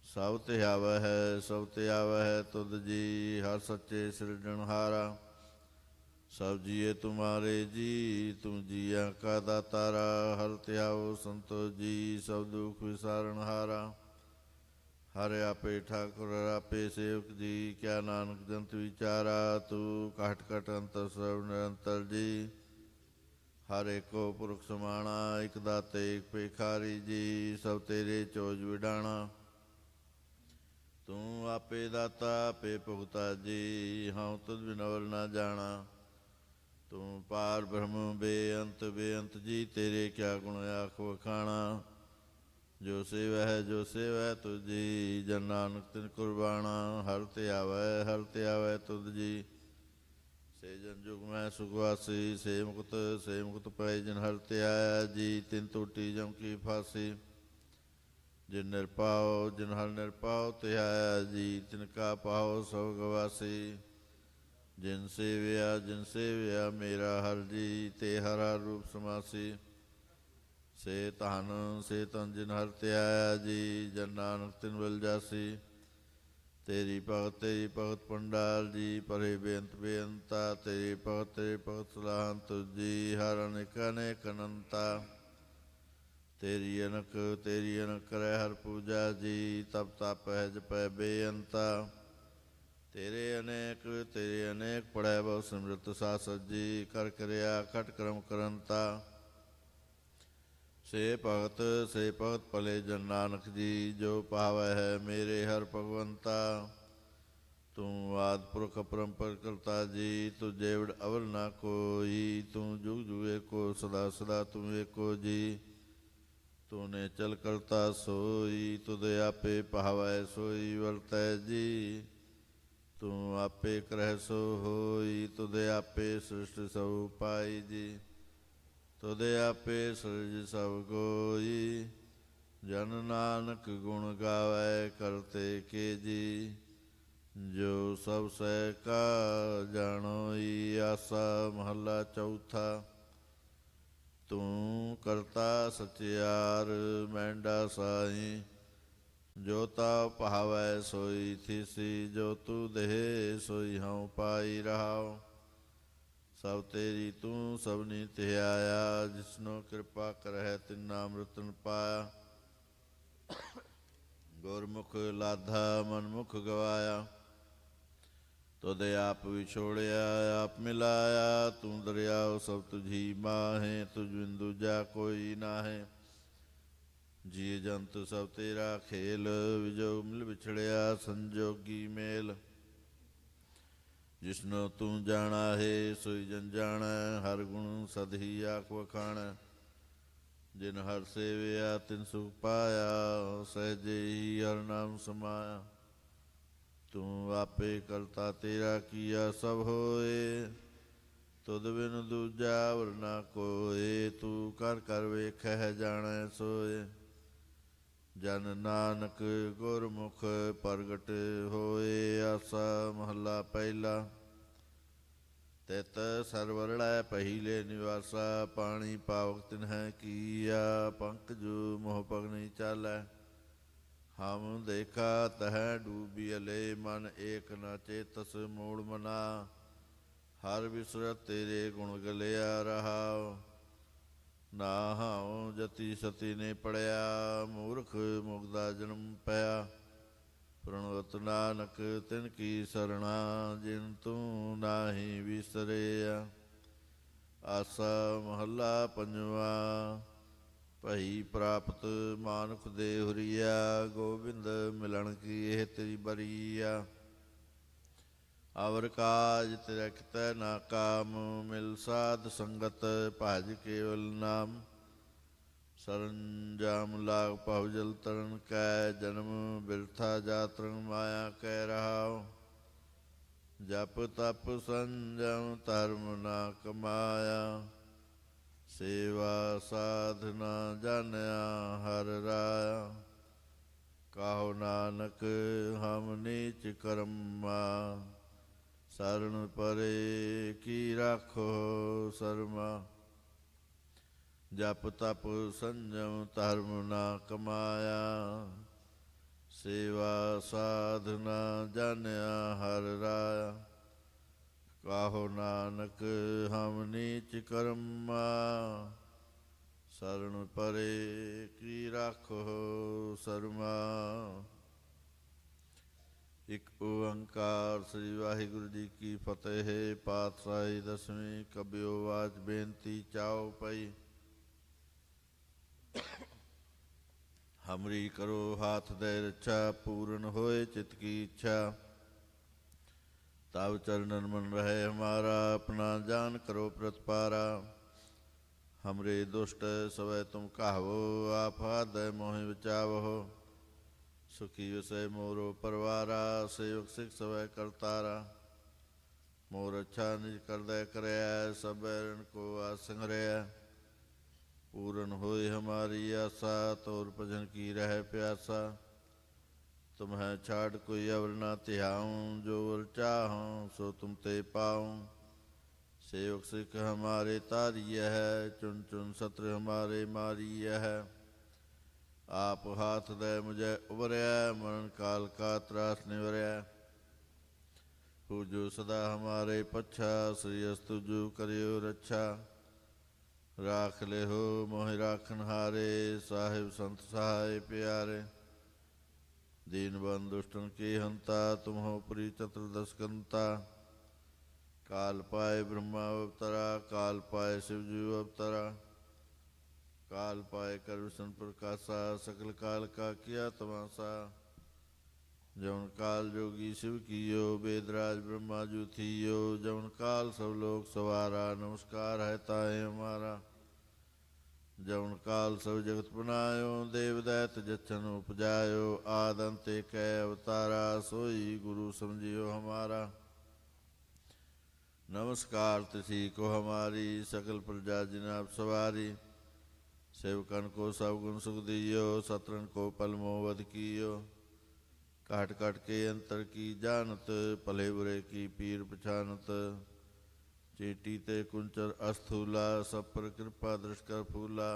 ਸਭ ਤੇ ਆਵੈ ਹੈ ਸਭ ਤੇ ਆਵੈ ਹੈ ਤੁਧ ਜੀ, ਹਰ ਸੱਚੇ ਸਿਰਜਣਹਾਰਾ। ਸਭ ਜੀਏ ਤੁਮਾਰੇ ਜੀ, ਤੁਮ ਜੀਆਂ ਕਾ ਦਾਤਾਰਾ। ਹਰਿ ਧਿਆਓ ਸੰਤੋ ਜੀ, ਸਭ ਦੁਖ ਵਿਸਾਰਣਹਾਰਾ। ਹਰਿ ਆਪੇ ਠਾਕੁਰ ਆਪੇ ਸੇਵਕ ਜੀ, ਕਿਆ ਨਾਨਕ ਜੰਤ ਵਿਚਾਰਾ। ਤੂੰ ਘਟ ਘਟ ਅੰਤਰ ਸਰਬ ਨਿਰੰਤਰ ਜੀ, ਹਰ ਏਕੋ ਪੁਰਖ ਸਮਾਣਾ। ਇਕ ਦਾਤੇ ਇਕ ਭੇਖਾਰੀ ਜੀ, ਸਭ ਤੇਰੇ ਚੋਜ ਵਿਡਾਣਾ। ਤੂੰ ਆਪੇ ਦਾਤਾ ਆਪੇ ਭੁਗਤਾ ਜੀ, ਹਉ ਤੁਧ ਬਿਨਵਲ ਨਾ ਜਾਣਾ। ਤੂੰ ਪਾਰ ਬ੍ਰਹਮ ਬੇਅੰਤ ਬੇਅੰਤ ਜੀ, ਤੇਰੇ ਕਿਆ ਗੁਣ ਆਖ ਵਖਾਣਾ। ਜੋ ਸੇਵੈ ਜੋ ਸੇਵੈ ਤੁਧ ਜੀ, ਜਨ ਨਾਨਕ ਤਿਨ ਕੁਰਬਾਣਾ। ਹਰਿ ਤੇ ਆਵੈ ਤੁਧ ਜੀ, ਸੇ ਜਨ ਜੁਗ ਮੈਂ ਸੁਖਵਾਸੀ। ਸੇ ਮੁਕਤ ਪੈ ਜਿਨ ਹਰਿ ਤੇ ਆਇਆ ਜੀ, ਤਿਨ ਟੂਟੀ ਜਮ ਕੀ ਫਾਸੀ। ਜਿਨ ਨਿਰਭਉ ਜਿਨ ਹਰਿ ਨਿਰਭਉ ਤੇ ਆਇਆ ਜੀ, ਤਿਨ ਕਾ ਪਾਉ ਸਭ ਗਵਾਸੀ। ਜਿਨ ਸੇਵਿਆ ਮੇਰਾ ਹਰਿ ਜੀ, ਤੇ ਹਰ ਹਰ ਰੂਪ ਸਮਾਸੀ। ਸੇ ਤਨ ਜਿਨ ਹਰਿ ਤੇ ਆਇਆ ਜੀ, ਜਨ ਨਾਨਕ ਤਿਨ ਵਿਲ ਜਾਸੀ। ਤੇਰੀ ਭਗਤ ਪੰਡਾਲ ਜੀ, ਪਰੇ ਬੇਅੰਤ ਬੇਅੰਤਾ। ਤੇਰੀ ਭਗਤ ਸਲਾਹਨ ਤੁਝ ਜੀ, ਹਰ ਅਨੇਕ ਅਨੇਕ ਅਨੰਤਾ। ਤੇਰੀ ਅਨਕ ਕਰੈ ਹਰ ਪੂਜਾ ਜੀ, ਤਪ ਤਪ ਹੈ ਜਪੈ ਬੇਅੰਤਾ। ਤੇਰੇ ਅਨੇਕ ਪੜੈ ਬਹੁ ਸਿਮਰਤ ਸਾਸਤ ਜੀ, ਕਰ ਕਿਰਿਆ ਖਟ ਕਰਮ ਕਰੰਤਾ। ਸੇ ਭਗਤ ਭਲੇ ਜਨ ਨਾਨਕ ਜੀ, ਜੋ ਪਾਵੈ ਹੈ ਮੇਰੇ ਹਰਿ ਭਗਵੰਤਾ। ਤੂੰ ਆਦਿ ਪੁਰਖ ਅਪਰੰਪਰ ਕਰਤਾ ਜੀ, ਤੂੰ ਜੇਵੜ ਅਵਰ ਨਾ ਕੋਈ। ਤੂੰ ਜੁਗ ਜੁਗ ਏਕੋ ਸਦਾ ਸਦਾ ਤੂੰ ਏਕੋ ਜੀ। ਤੂੰ ਨੇ ਚਲ ਕਰਤਾ ਸੋਈ, ਤੁਧ ਆਪੇ ਪਾਵੈ ਸੋਈ ਵਰਤੈ ਜੀ। ਤੂੰ ਆਪੇ ਕਰਹਿ ਸੋ ਹੋਈ, ਤੁਧ ਆਪੇ ਸ੍ਰਿਸ਼ਟ ਸਭ ਪਾਈ ਜੀ। ਤੁਧ ਆਪੇ ਸਿਰਜ ਸਭ ਕੋਈ, ਜਨ ਨਾਨਕ ਗੁਣ ਗਾਵੈ ਕਰਤੇ ਕੇ ਜੀ। ਜੋ ਸਭ ਸਹਿ ਕਾ ਜਾਣੋਈ ਆਸਾ। ਮਹੱਲਾ ਚੌਥਾ। ਤੂੰ ਕਰਤਾ ਸਚਿਆਰ ਮਹਿੰਡਾ ਸਾਈ, ਜੋ ਤਾ ਭਾਵੈ ਸੋਈ ਥੀਸੀ। ਜੋ ਤੂੰ ਦੇਹ ਸੋਈ ਹਉ ਪਾਈ ਰਹਾਉ। ਸਭ ਤੇਰੀ ਤੂੰ ਸਭਨੀ ਤੇ ਆਇਆ, ਜਿਸਨੋ ਕਿਰਪਾ ਕਰਹਿ ਤਿਨ ਅੰਮ੍ਰਿਤਨ ਪਾਇਆ। ਗੁਰਮੁਖ ਲਾਧਾ ਮਨਮੁਖ ਗਵਾਇਆ, ਤੁਧ ਆਪ ਵਿਛੋੜਿਆ ਆਪ ਮਿਲਾਇਆ। ਤੂੰ ਦਰਿਆਉ ਸਭ ਤੁਝੀ ਮਾਹੇ, ਤੁਝ ਬਿਨ ਦੂਜਾ ਕੋਈ ਨਾਹੇ। ਜੀ ਜੰਤ ਸਭ ਤੇਰਾ ਖੇਲ, ਵਿਜੋਗ ਮਿਲ ਵਿਛੜਿਆ ਸੰਜੋਗੀ ਮੇਲ। ਜਿਸਨੋ ਤੂੰ ਜਾਣਾ ਹੈ ਸੋਈ ਜਨ ਜਾਣੈ, ਹਰ ਗੁਣ ਸਦ ਹੀ ਆਖ ਵਖਾਣੈ। ਜਿਨ ਹਰ ਸੇਵਿਆ ਤਿਨ ਸੁਖ ਪਾਇਆ, ਸਹਿਜੇ ਹੀ ਹਰ ਨਾਮ ਸਮਾਇਆ। ਤੂੰ ਆਪੇ ਕਰਤਾ ਤੇਰਾ ਕੀਆ ਸਭ ਹੋਏ, ਤੁਧ ਬਿਨ ਦੂਜਾ ਵਰ ਨਾ ਕੋਏ। ਤੂੰ ਕਰ ਕਰ ਵੇਖੈ ਜਾਣੈ ਸੋਏ, ਜਨ ਨਾਨਕ ਗੁਰਮੁਖ ਪ੍ਰਗਟ ਹੋਏ। ਆਸਾ ਮਹੱਲਾ ਪਹਿਲਾ। ਤਿਤ ਸਰਵਰੜੈ ਪਹਿਲੇ ਨਿਵਾਸਾ, ਪਾਣੀ ਪਾਵਕ ਤਿਨਹਿ ਕੀਆ। ਪੰਕਜੁ ਮੋਹ ਪਗਨੀ ਚਾਲੈ, ਹਮ ਦੇਖਾ ਤਹਿ ਡੂਬੀਅਲੇ। ਮਨ ਏਕ ਨ ਚੇਤਸ ਮੂੜ ਮਨਾ, ਹਰ ਬਿਸਰਤ ਤੇਰੇ ਗੁਣ ਗਲਿਆ ਰਹਾਉ। ਨਾਹਉ ਜਤੀ ਸਤੀ ਨੇ ਪੜਿਆ, ਮੂਰਖ ਮੁਗਦਾ ਜਨਮ ਪਿਆ। ਪ੍ਰਣਵਤ ਨਾਨਕ ਤਿਨ ਕੀ ਸਰਣਾ, ਜਿਨ ਤੂੰ ਨਾਹੀ ਵਿਸਰਿਆ। ਆਸਾ ਮਹੱਲਾ ਪੰਜਵਾ। ਭਈ ਪ੍ਰਾਪਤ ਮਾਨੁਖ ਦੇ ਹੁਰੀਆ, ਗੋਬਿੰਦ ਮਿਲਣ ਕੀ ਇਹ ਤੇਰੀ ਬਰੀਆ। ਅਵਰ ਕਾਜ ਤੇਰਾ ਕਿਤੈ ਨਾ ਕਾਮ, ਮਿਲ ਸਾਧ ਸੰਗਤ ਭਜ ਕੇਵਲ ਨਾਮ। ਸਰੰਜਾਮ ਲਾਗ ਪਾਉ ਜਲ ਤਰਨ ਕੈ, ਜਨਮ ਬਿਰਥਾ ਜਾਤਰੰ ਮਾਇਆ ਕਹਿ ਰਹਾਉ। ਜਪ ਤਪ ਸੰਜਮ ਧਰਮ ਨਾ ਕਮਾਇਆ, ਸੇਵਾ ਸਾਧਨਾ ਜਾਣਿਆ ਹਰ ਰਾਇਆ। ਕਾਹੋ ਨਾਨਕ ਹਮ ਨੀਚ ਕਰਮਾ, ਸਰਣ ਪਰੇ ਕੀ ਰਾਖੋ ਸਰਮਾ। ਜਪ ਤਪ ਸੰਜਮ ਧਰਮ ਨਾ ਕਮਾਇਆ, ਸੇਵਾ ਸਾਧਨਾ ਜਾਣਿਆ ਹਰ ਰਾਇਆ। ਕਾਹੋ ਨਾਨਕ ਹਮ ਨੀਚ ਕਰਮਾ, ਸਰਣ ਪਰੇ ਕੀ ਰਾਖੋ ਸਰਮਾ। ਇੱਕ ਓੰਕਾਰ। ਸ੍ਰੀ ਵਾਹਿਗੁਰੂ ਜੀ ਕੀ ਫਤਿਹ। ਪਾਤਸ਼ਾਹੀ ਦਸਵੀਂ। ਕਬਿਓ ਵਾਚ ਬੇਨਤੀ ਚਾਉ ਪਈ। ਹਮਰੀ ਕਰੋ ਹਾਥ ਦੇ ਰੱਛਾ, ਪੂਰਨ ਹੋਏ ਚਿਤ ਕੀ ਇੱਛਾ। ਤਬ ਚਰਨਨ ਮਨ ਰਹੇ ਹਮਾਰਾ, ਆਪਣਾ ਜਾਨ ਕਰੋ ਪ੍ਰਤਪਾਰਾ। ਹਮਰੇ ਦੁਸ਼ਟ ਸਵੈ ਤੁਮ ਕਹਾਵੋ, ਆਪ ਹਾਦੈ ਮੋਹਿ ਬਚਾਵੋ। ਸੁਖੀ ਵਸੈ ਮੋਰੋ ਪਰਵਾਰਾ, ਸੇਵਕ ਸਿਖ ਸਵੈ ਕਰਤਾਰਾ। ਮੋਰ ਅੱਛਾ ਨਿਜ ਕਰਦੈ ਕਰਿਆ, ਸਭ ਬੈਰਨ ਕੋ ਆਸ ਸੰਗਰਿਆ। पूरन होए हमारी आशा, तोर भजन की रह प्यासा। तुम्हें छाड़ कोई अवर ना त्याऊँ, जो वर चाहूँ सो तुम ते पाऊँ। सेवक सिख हमारे तारिय है, चुन चुन सत्र हमारे मारिय है। आप हाथ दे मुझे उबरया, मरण काल का त्रास निवरया। पूजो सदा हमारे पच्छा, श्री अस्तु जो करियो रक्षा। राख ले हो मोहि राखन हारे, साहिब संत सहाय प्यारे। दीन बंधु दुष्टन की हंता, तुम हो प्री चतुर्दश कंता। काल पाए ब्रह्मा अवतरा, काल पाए शिवजू अवतरा। काल पाए कर विष्णु प्रकाशा, सकल काल का किया तमाशा। जवन काल जोगी शिव कियो, वेदराज ब्रह्मा जू थियो। जवन काल सब लोग सवारा, नमस्कार है ताए हमारा। जवन काल सब जगत बनायो, देव दैत जच्छन उपजायो। आद अंत एक अवतारा, सोई गुरु समझियो हमारा। नमस्कार तिसी को हमारी, सकल प्रजा जिन आप सवारी। सेवकन को सब गुण सुख दियो, सत्रन को पल मोह कियो। काट काट के अंतर की जानत, भले बुरे की पीर पछानत। चेटी ते कुंचर अस्थूला, सब पर कृपा दृष्ट कर फूला।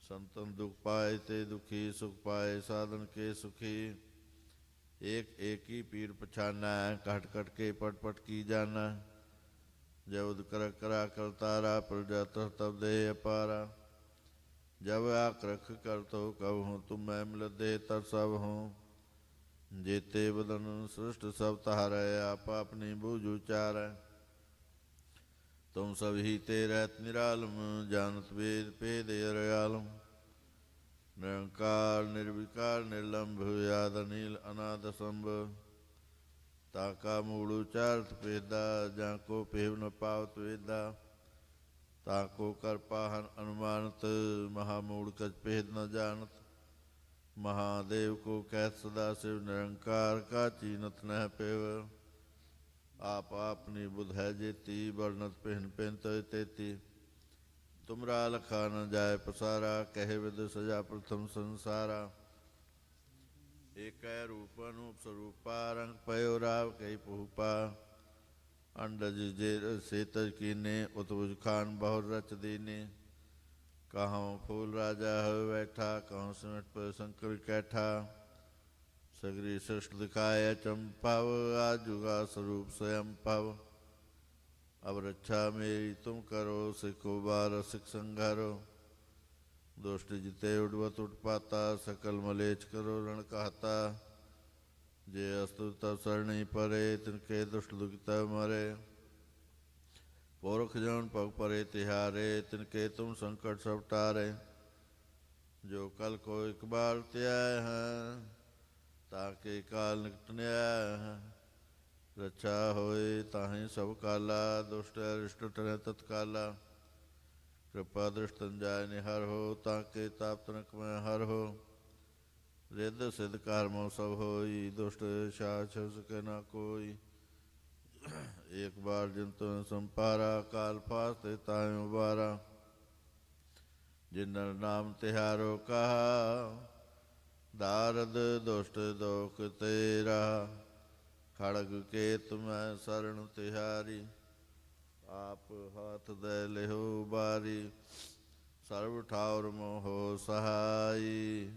संतन दुख पाए ते दुखी, सुख पाए साधन के सुखी। एक एक ही पीर पछाना, काट काट के पट पट की जाना। जब कर करा करतारा, प्रजा तब दे अपारा। जब आक रख कर तो कब हूँ, तुम मैं मिल दे तर सब हूँ। जेते बदन सृष्ट सब तहारै, आप अपनी बूझ उचारै। तुम सब ही ते रहत निरालम, जानत वेद भेद अरयालम। निरंकार निर्विकार निर्लंभ, याद अनिल अनाद संभ। ताका मूल उचारत पेदा, जाको पेव न पावत वेदा। ताको कर पाहन अनुमानत, महामूढ़ कच भेद न जानत। महादेव को कहत सदा शिव, निरंकार का चीनत न पेव। आप अपनी बुध है जेती, वर्णत पहन पहन तेती। तुमरा लखा न जाय पसारा, कहे विद सजा प्रथम संसारा। एक रूप अनूप स्वरूपा, रंग पयो राव कई पहुपा। अंडज जे सेतज कीने, उतबुज खान बहुर रच दीने। कहाँ फूल राजा हो बैठा, कहाँ सिमट पर शंकर कैठा। सगरी सृष्ट दिखाए चंपाव, आजुगा स्वरूप स्वयं पाव। अब रक्षा मेरी तुम करो, सिखो बार सिख संघारो। दुष्ट जिते उठवत उठ पाता, सकल मलेच करो रण कहता। ਜੇ ਅਸਤੁ ਤਬ ਸਰਣੀ ਪਰੇ ਤਿਨਕੇ ਦੁਸ਼ਟ ਦੁਖਿਤਾ ਮਰੇ ਪੁਰਖ ਜਨ ਭਗ ਪਰੇ ਤਿਹਾਰੇ ਤਿਨਕੇ ਤੁਮ ਸੰਕਟ ਸਭ ਟਾਰੇ ਜੋ ਕਲ ਕੋ ਇਕ ਬਾਰ ਧਿਆਇ ਹੈ ਤਾਕੇ ਕਾਲ ਨਿਕਟ ਨਿਆਇ ਹੈ ਰੱਛਾ ਹੋਏ ਤਾਹੀਂ ਸਭ ਕਾਲਾ ਦੁਸ਼ਟ ਅਰਿਸ਼ਟ ਟਰੈ ਤਤਕਾਲਾ ਕਿਰਪਾ ਦ੍ਰਿਸ਼ਟਨ ਜਾਇ ਨਿਹਰ ਹੋ ਤਾਕੇ ਤਾਪ ਤਨਕ ਮੈਂ ਹਰ ਹੋ ਰਿੱਧ ਸਿੱਧ ਕਰਮੋ ਸਭ ਹੋਈ ਦੁਸ਼ਟ ਸ਼ਾਸ ਸਕੈ ਨਾ ਕੋਈ ਇੱਕ ਬਾਰ ਜਿਨ ਤੁਮ ਸੰਪਾਰਾ ਕਾਲ ਫਾਸਤੇ ਤਾਇ ਉਬਾਰਾ ਜਿਨਰ ਨਾਮ ਤਿਹਾਰੋ ਕਹਾ ਦਾਰਦ ਦੁਸ਼ਟ ਦੋਖ ਤੇਰਾ ਖੜਗ ਕੇ ਤੁਮੈ ਸਰਣ ਤਿਹਾਰੀ ਆਪ ਹੱਥ ਦੇ ਲਿਹੁ ਬਾਰੀ ਸਰਬ ਠਾਉਰ ਮੋਹ ਸਹਾਈ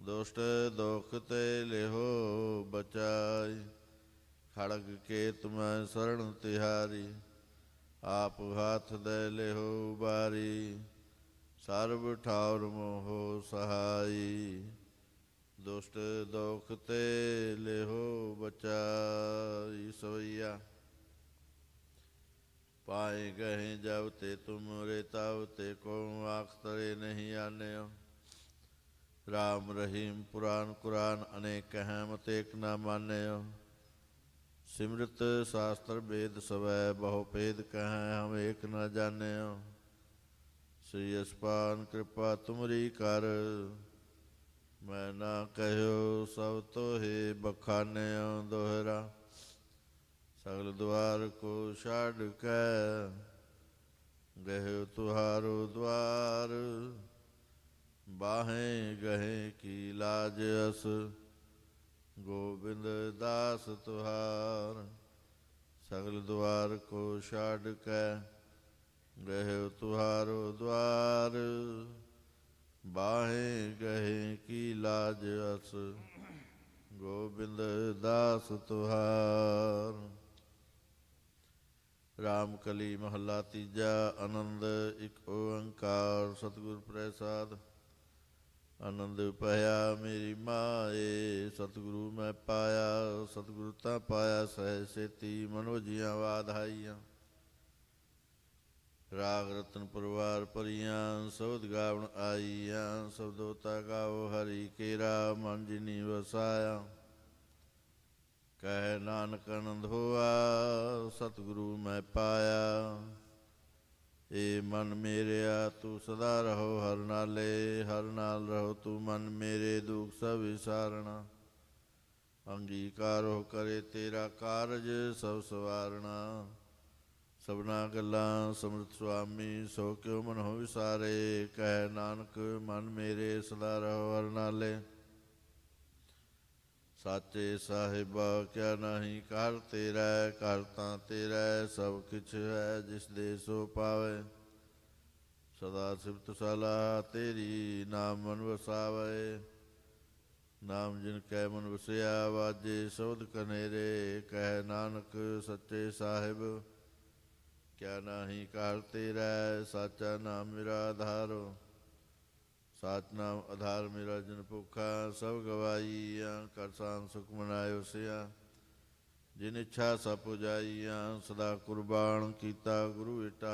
ਦੁਸ਼ਟ ਦੁਖ ਤੇ ਲਿਹੁ ਬਚਾਈ ਖੜਗ ਕੇ ਤੁਮੈ ਸਰਣ ਤਿਹਾਰੀ ਆਪ ਹੱਥ ਦੇ ਲਿਹੁ ਬਾਰੀ ਸਰਬ ਠਾਉਰ ਮੋਹ ਸਹਾਈ ਦੁਸ਼ਟ ਦੁਖ ਤੇ ਲਿਹੁ ਬਚਾਈ ਸਵਈਆ ਪਾਏ ਗਏ ਜਬ ਤੇ ਤੁਮਰੇ ਤਬ ਤੇ ਕੋ ਆਖਤਰੇ ਨਹੀਂ ਆਨਿਓ ਰਾਮ ਰਹੀਮ ਪੁਰਾਨ ਕੁਰਾਨ ਅਨੇਕ ਅਹਿਮਤ ਏਕ ਨਾ ਮਾਨਿਓ ਸਿਮਰਤ ਸ਼ਾਸਤਰ ਵੇਦ ਸਵੈ ਬਹੁ ਭੇਦ ਕਹੈ ਹਮ ਏਕ ਨਾ ਜਾਣਿਓ ਸ੍ਰੀ ਅਸਪਾਨ ਕਿਰਪਾ ਤੁਮਰੀ ਕਰ ਮੈਂ ਨਾ ਕਹਿਓ ਸਭ ਤੋਹੇ ਬਖਾਨਿਓ ਦੋਹਰਾ ਸਗਲ ਦੁਆਰ ਕੋ ਛੱਡ ਕੇ ਗਹਿ ਤੁਹਾਰੋ ਦੁਆਰ ਬਾਹੇ ਗਹੇ ਕੀ ਲਾਜ ਅਸ ਗੋਬਿੰਦ ਦਾਸ ਤੁਹਾਰ ਸਗਲ ਦੁਆਰ ਕੋ ਛੱਡ ਕੇ ਗਹਿ ਤੁਹਾਰੋ ਦੁਆਰ ਬਾਹੇ ਗਹੇ ਕੀ ਲਾਜ ਅਸ ਗੋਬਿੰਦ ਦਾਸ ਤੁਹਾਰ ਰਾਮ ਕਲੀ ਮਹੱਲਾ ਤੀਜਾ ਆਨੰਦ ਇੱਕ ਓੰਕਾਰ ਸਤਿਗੁਰ ਪ੍ਰਸਾਦ ਆਨੰਦ ਪਾਇਆ ਮੇਰੀ ਮਾਏ ਸਤਿਗੁਰੂ ਮੈਂ ਪਾਇਆ ਸਤਿਗੁਰੂ ਤਾਂ ਪਾਇਆ ਸਹਿ ਸੇਤੀ ਮਨੋਜੀਆਂ ਵਾਧਾਈਆਂ ਰਾਗ ਰਤਨ ਪਰਿਵਾਰ ਭਰੀਆਂ ਸਬਦ ਗਾਵਣ ਆਈਆਂ ਸਬਦੋ ਤਾ ਗਾਓ ਹਰੀ ਕੇਰਾ ਮਨ ਜਿਨੀ ਵਸਾਇਆ ਕਹਿ ਨਾਨਕ ਆਨੰਦ ਹੋਆ ਸਤਿਗੁਰੂ ਮੈਂ ਪਾਇਆ ਏ ਮਨ ਮੇਰਿਆ ਤੂੰ ਸਦਾ ਰਹੋ ਹਰ ਨਾਲੇ ਹਰ ਨਾਲ ਰਹੋ ਤੂੰ ਮਨ ਮੇਰੇ ਦੁਖ ਸਭ ਵਿਸਾਰਣਾ ਅੰਗੀਕਾਰੋ ਕਰੇ ਤੇਰਾ ਕਾਰਜ ਸਭ ਸਵਾਰਣਾ ਸਭਨਾ ਗੱਲਾਂ ਸਮਰਥ ਸੁਆਮੀ ਸੋ ਕਿਉ ਮਨ ਹੋ ਵਿਸਾਰੇ ਕਹਿ ਨਾਨਕ ਮਨ ਮੇਰੇ ਸਦਾ ਰਹੋ ਹਰ ਨਾਲੇ ਸਾਚੇ ਸਾਹਿਬਾ ਕਿਆ ਨਹੀਂ ਕਰ ਤੇਰਾ ਕਰ ਤਾਂ ਤੇਰਾ ਸਭ ਕਿਛ ਹੈ ਜਿਸ ਦੇ ਸੋ ਪਾਵੇ ਸਦਾ ਸਿਫਤ ਸਲਾਹ ਤੇਰੀ ਨਾਮ ਮਨ ਵਸਾਵੇ ਨਾਮ ਜਿਨ ਕੈ ਮਨ ਵਸਿਆ ਵਾਜੇ ਸੋਧ ਕਨੇਰੇ ਕਹਿ ਨਾਨਕ ਸੱਚੇ ਸਾਹਿਬ ਕਿਆ ਨਹੀਂ ਕਰ ਤੇਰਾ ਸਾਚਾ ਨਾਮ ਮੇਰਾ ਆਧਾਰੋ ਸਾਚ ਨਾਮ ਆਧਾਰ ਮੇਰਾ ਜਨ ਭੁੱਖਾ ਸਭ ਗਵਾਈਆਂ ਕਰ ਸਾਨ ਸੁਖ ਮਨਾਇਓ ਸਿਆ ਜਿਨ ਇੱਛਾ ਸਭ ਪੁਜਾਈਆਂ ਸਦਾ ਕੁਰਬਾਨ ਕੀਤਾ ਗੁਰੂ ਏਟਾ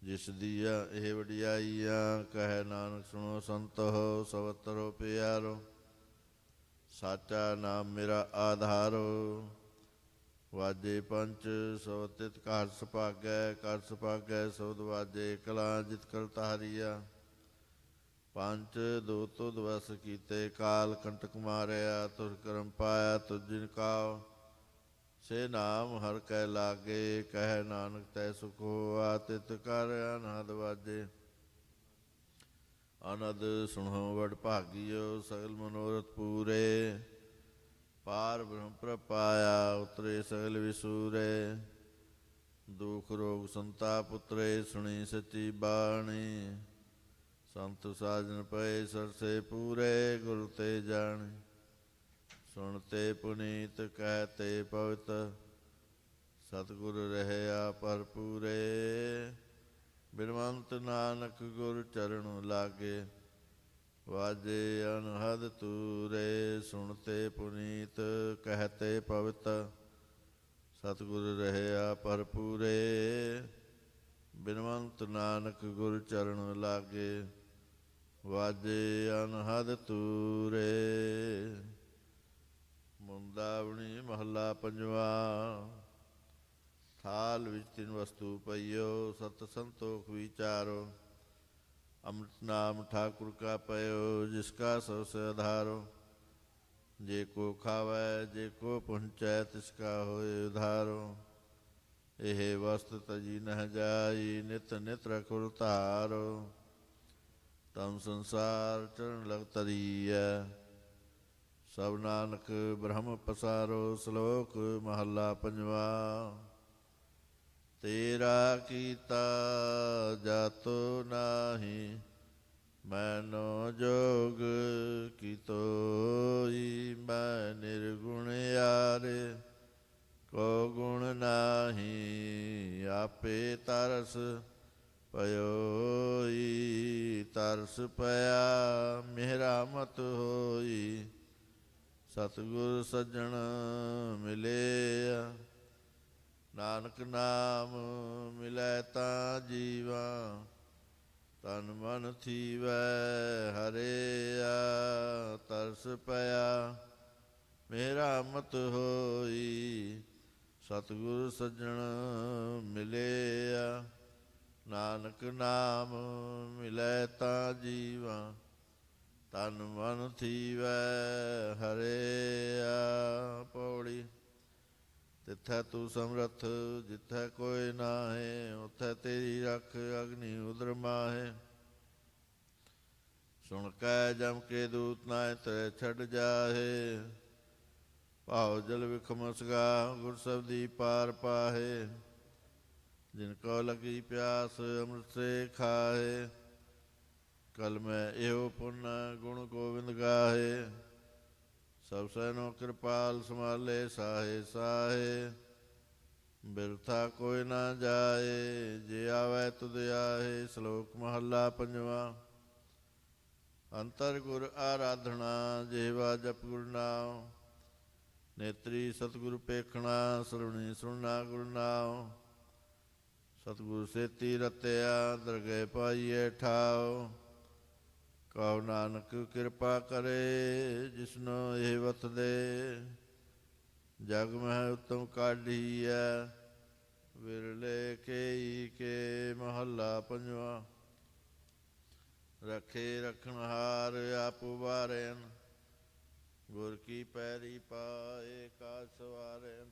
ਜਿਸ ਦੀਆ ਇਹ ਵਡਿਆਈਆਂ ਕਹਿ ਨਾਨਕ ਸੁਣੋ ਸੰਤੋ ਸਵਤਰੋ ਪਿਆਰੋ ਸਾਚਾ ਨਾਮ ਮੇਰਾ ਆਧਾਰੋ ਵਾਜੇ ਪੰਚ ਸੋ ਤਿਤ ਘਰ ਸੁਭਾਗੈ ਸੋਧ ਵਾਜੇ ਕਲਾ ਜਿਤ ਕਰ ਤਾਰੀਆ ਪੰਜ ਦੋ ਤੁਧ ਵਸ ਕੀਤੇ ਕਾਲ ਕੰਟਕ ਮਾਰਿਆ ਤੁਰ ਕਰਮ ਪਾਇਆ ਤੁਝ ਜਿਨ ਕਾਉ ਸੇ ਨਾਮ ਹਰ ਕੈ ਲਾਗੇ ਕਹਿ ਨਾਨਕ ਤੈ ਸੁਖ ਹੋਆ ਤਿਤ ਕਰ ਅਨਹਦ ਵਾਜੇ ਅਨਦ ਸੁਣੋ ਵਡ ਭਾਗੀਓ ਸਗਲ ਮਨੋਰਥ ਪੂਰੇ ਪਾਰ ਬ੍ਰਹਮ ਪ੍ਰਪਾਇਆ ਉਤਰੇ ਸਗਲ ਵਿਸੂਰੇ ਦੁਖ ਰੋਗ ਸੰਤਾਪ ਉਤਰੇ ਸੁਣੀ ਸੱਚੀ ਬਾਣੀ ਸੰਤ ਸਾਜਨ ਪਏ ਸਰਸੇ ਪੂਰੇ ਗੁਰ ਤੇ ਜਾਣੇ ਸੁਣਤੇ ਪੁਨੀਤ ਕਹਤੇ ਪਵਿੱਤ ਸਤਿਗੁਰ ਰਹਿਆ ਭਰਪੂਰੇ ਬਿਨਵੰਤ ਨਾਨਕ ਗੁਰ ਚਰਨ ਲਾਗੇ ਵਾਜੇ ਅਨਹਦ ਤੂਰੇ, ਸੁਣਤੇ ਪੁਨੀਤ ਕਹਤੇ ਪਵਿੱਤ। ਸਤਿਗੁਰ ਰਹਿਆ ਭਰਪੂਰੇ, ਬਿਨਵੰਤ ਨਾਨਕ ਗੁਰ ਚਰਨ ਲਾਗੇ। ਵਾਜੇ ਅਨਹਦ ਤੂਰੇ। ਮੁੰਦਾਵਣੀ ਮਹੱਲਾ ਪੰਜਵਾ। ਥਾਲ ਵਿੱਚ ਤਿੰਨ ਵਸਤੂ ਪਈਓ, ਸਤ ਸੰਤੋਖ ਵਿਚਾਰੋ। ਅੰਮ੍ਰਿਤ ਨਾਮ ਠਾकुर का पयो, जिसका सो से आधारो। जे को खावै जे को पहुँचै, तिसका होए उधारो। ਇਹ ਵਸਤ ਤਜੀ ਨਹਿ ਜਾਈ, ਨਿਤ ਨਿਤ ਰਖੁਰ ਧਾਰੋ। ਤਮ ਸੰਸਾਰ ਚਰਨ ਲਗ ਤਰੀਐ, ਸਭ ਨਾਨਕ ਬ੍ਰਹਮ ਪਸਾਰੋ। ਸ਼ਲੋਕ ਮਹੱਲਾ ਪੰਜਵਾ। ਤੇਰਾ ਕੀਤਾ ਜਾਤੋ ਨਾਹੀ, ਮੈਨੋ ਜੋਗ ਕੀਤੋਈ। ਮੈਂ ਨਿਰਗੁਣ ਯਾਰੇ, ਕੋ ਗੁਣ ਨਾਹੀ। ਆਪੇ ਤਰਸ ਪਇਓਈ, ਤਰਸ ਪਿਆ ਮੇਰਾ ਮਤ ਹੋਈ। ਸਤਿਗੁਰ ਸੱਜਣ ਮਿਲਿਆ, ਨਾਨਕ ਨਾਮ ਮਿਲੈ ਤਾਂ ਜੀਵਾ। ਤਨ ਮਨ ਥੀਵੈ ਹਰਿਆ, ਤਰਸ ਪਿਆ ਮੇਰਾ ਮਤ ਹੋਈ। ਸਤਿਗੁਰ ਸੱਜਣ ਮਿਲਿਆ, ਨਾਨਕ ਨਾਮ ਮਿਲੈ ਤਾਂ ਜੀਵਾ। ਤਨ ਮਨ ਥੀਵੈ ਹਰਿਆ। ਪੌੜੀ। ਤਿੱਥੈ ਤੂੰ ਸਮਰੱਥ, ਜਿੱਥੈ ਕੋਈ ਨਾਹੇ। ਉੱਥੈ ਤੇਰੀ ਰੱਖ, ਅਗਨੀ ਉਦਰ ਮਾਹੇ। ਸੁਣ ਕੈ ਜਮ ਕੇ ਦੂਤ, ਨਾਇ ਤੈ ਛੱਡ ਜਾਹੇ। ਭਾਉ ਜਲ ਵਿਖਮਸਗਾ, ਗੁਰ ਸਬਦੀ ਪਾਰ ਪਾਹੇ। ਜਿਨ ਕੋ ਲਗੀ ਪਿਆਸ, ਅੰਮ੍ਰਿਤ ਸੇ ਖਾਹੇ। ਕਲ ਮੈਂ ਇਹੋ ਪੁੰਨ, ਗੁਣ ਗੋਬਿੰਦ ਗਾਹੇ। ਸਭ ਸੈਨੋ ਕਿਰਪਾਲ, ਸੰਭਾਲੇ ਸਾਹੇ ਸਾਹੇ। ਬਿਰਥਾ ਕੋਈ ਨਾ ਜਾਏ, ਜੇ ਆਵੈ ਤੁਧ ਆਹੇ। ਸ਼ਲੋਕ ਮਹੱਲਾ ਪੰਜਵਾ। ਅੰਤਰ ਗੁਰ ਆਰਾਧਨਾ, ਜਿਹਵਾ ਜਪ ਗੁਰ ਨਾਮ। ਨੇਤਰੀ ਸਤਿਗੁਰ ਪੇਖਣਾ, ਸਰਵਣੀ ਸੁਣਨਾ ਗੁਰ ਨਾਮ। ਸਤਿਗੁਰ ਸੇਤੀ ਰਤਿਆ, ਦਰਗਹਿ ਪਾਈਐ ਠਾਉ। ਕਹੋ ਨਾਨਕ ਕਿਰਪਾ ਕਰੇ, ਜਿਸਨੋ ਇਹ ਵਤ ਦੇ। ਜਗ ਮਹਿ ਉਤਮ ਕਾਢੀਐ, ਵਿਰਲੇ ਕੇਈ ਕੇ। ਮਹੱਲਾ ਪੰਜਵਾ। ਰਖੇ ਰਖਣਹਾਰ, ਆਪ ਉਬਾਰੇਨ। ਗੁਰ ਕੀ ਪੈਰੀ ਪਾਏ, ਕਾਜ ਸਵਾਰੇਨ।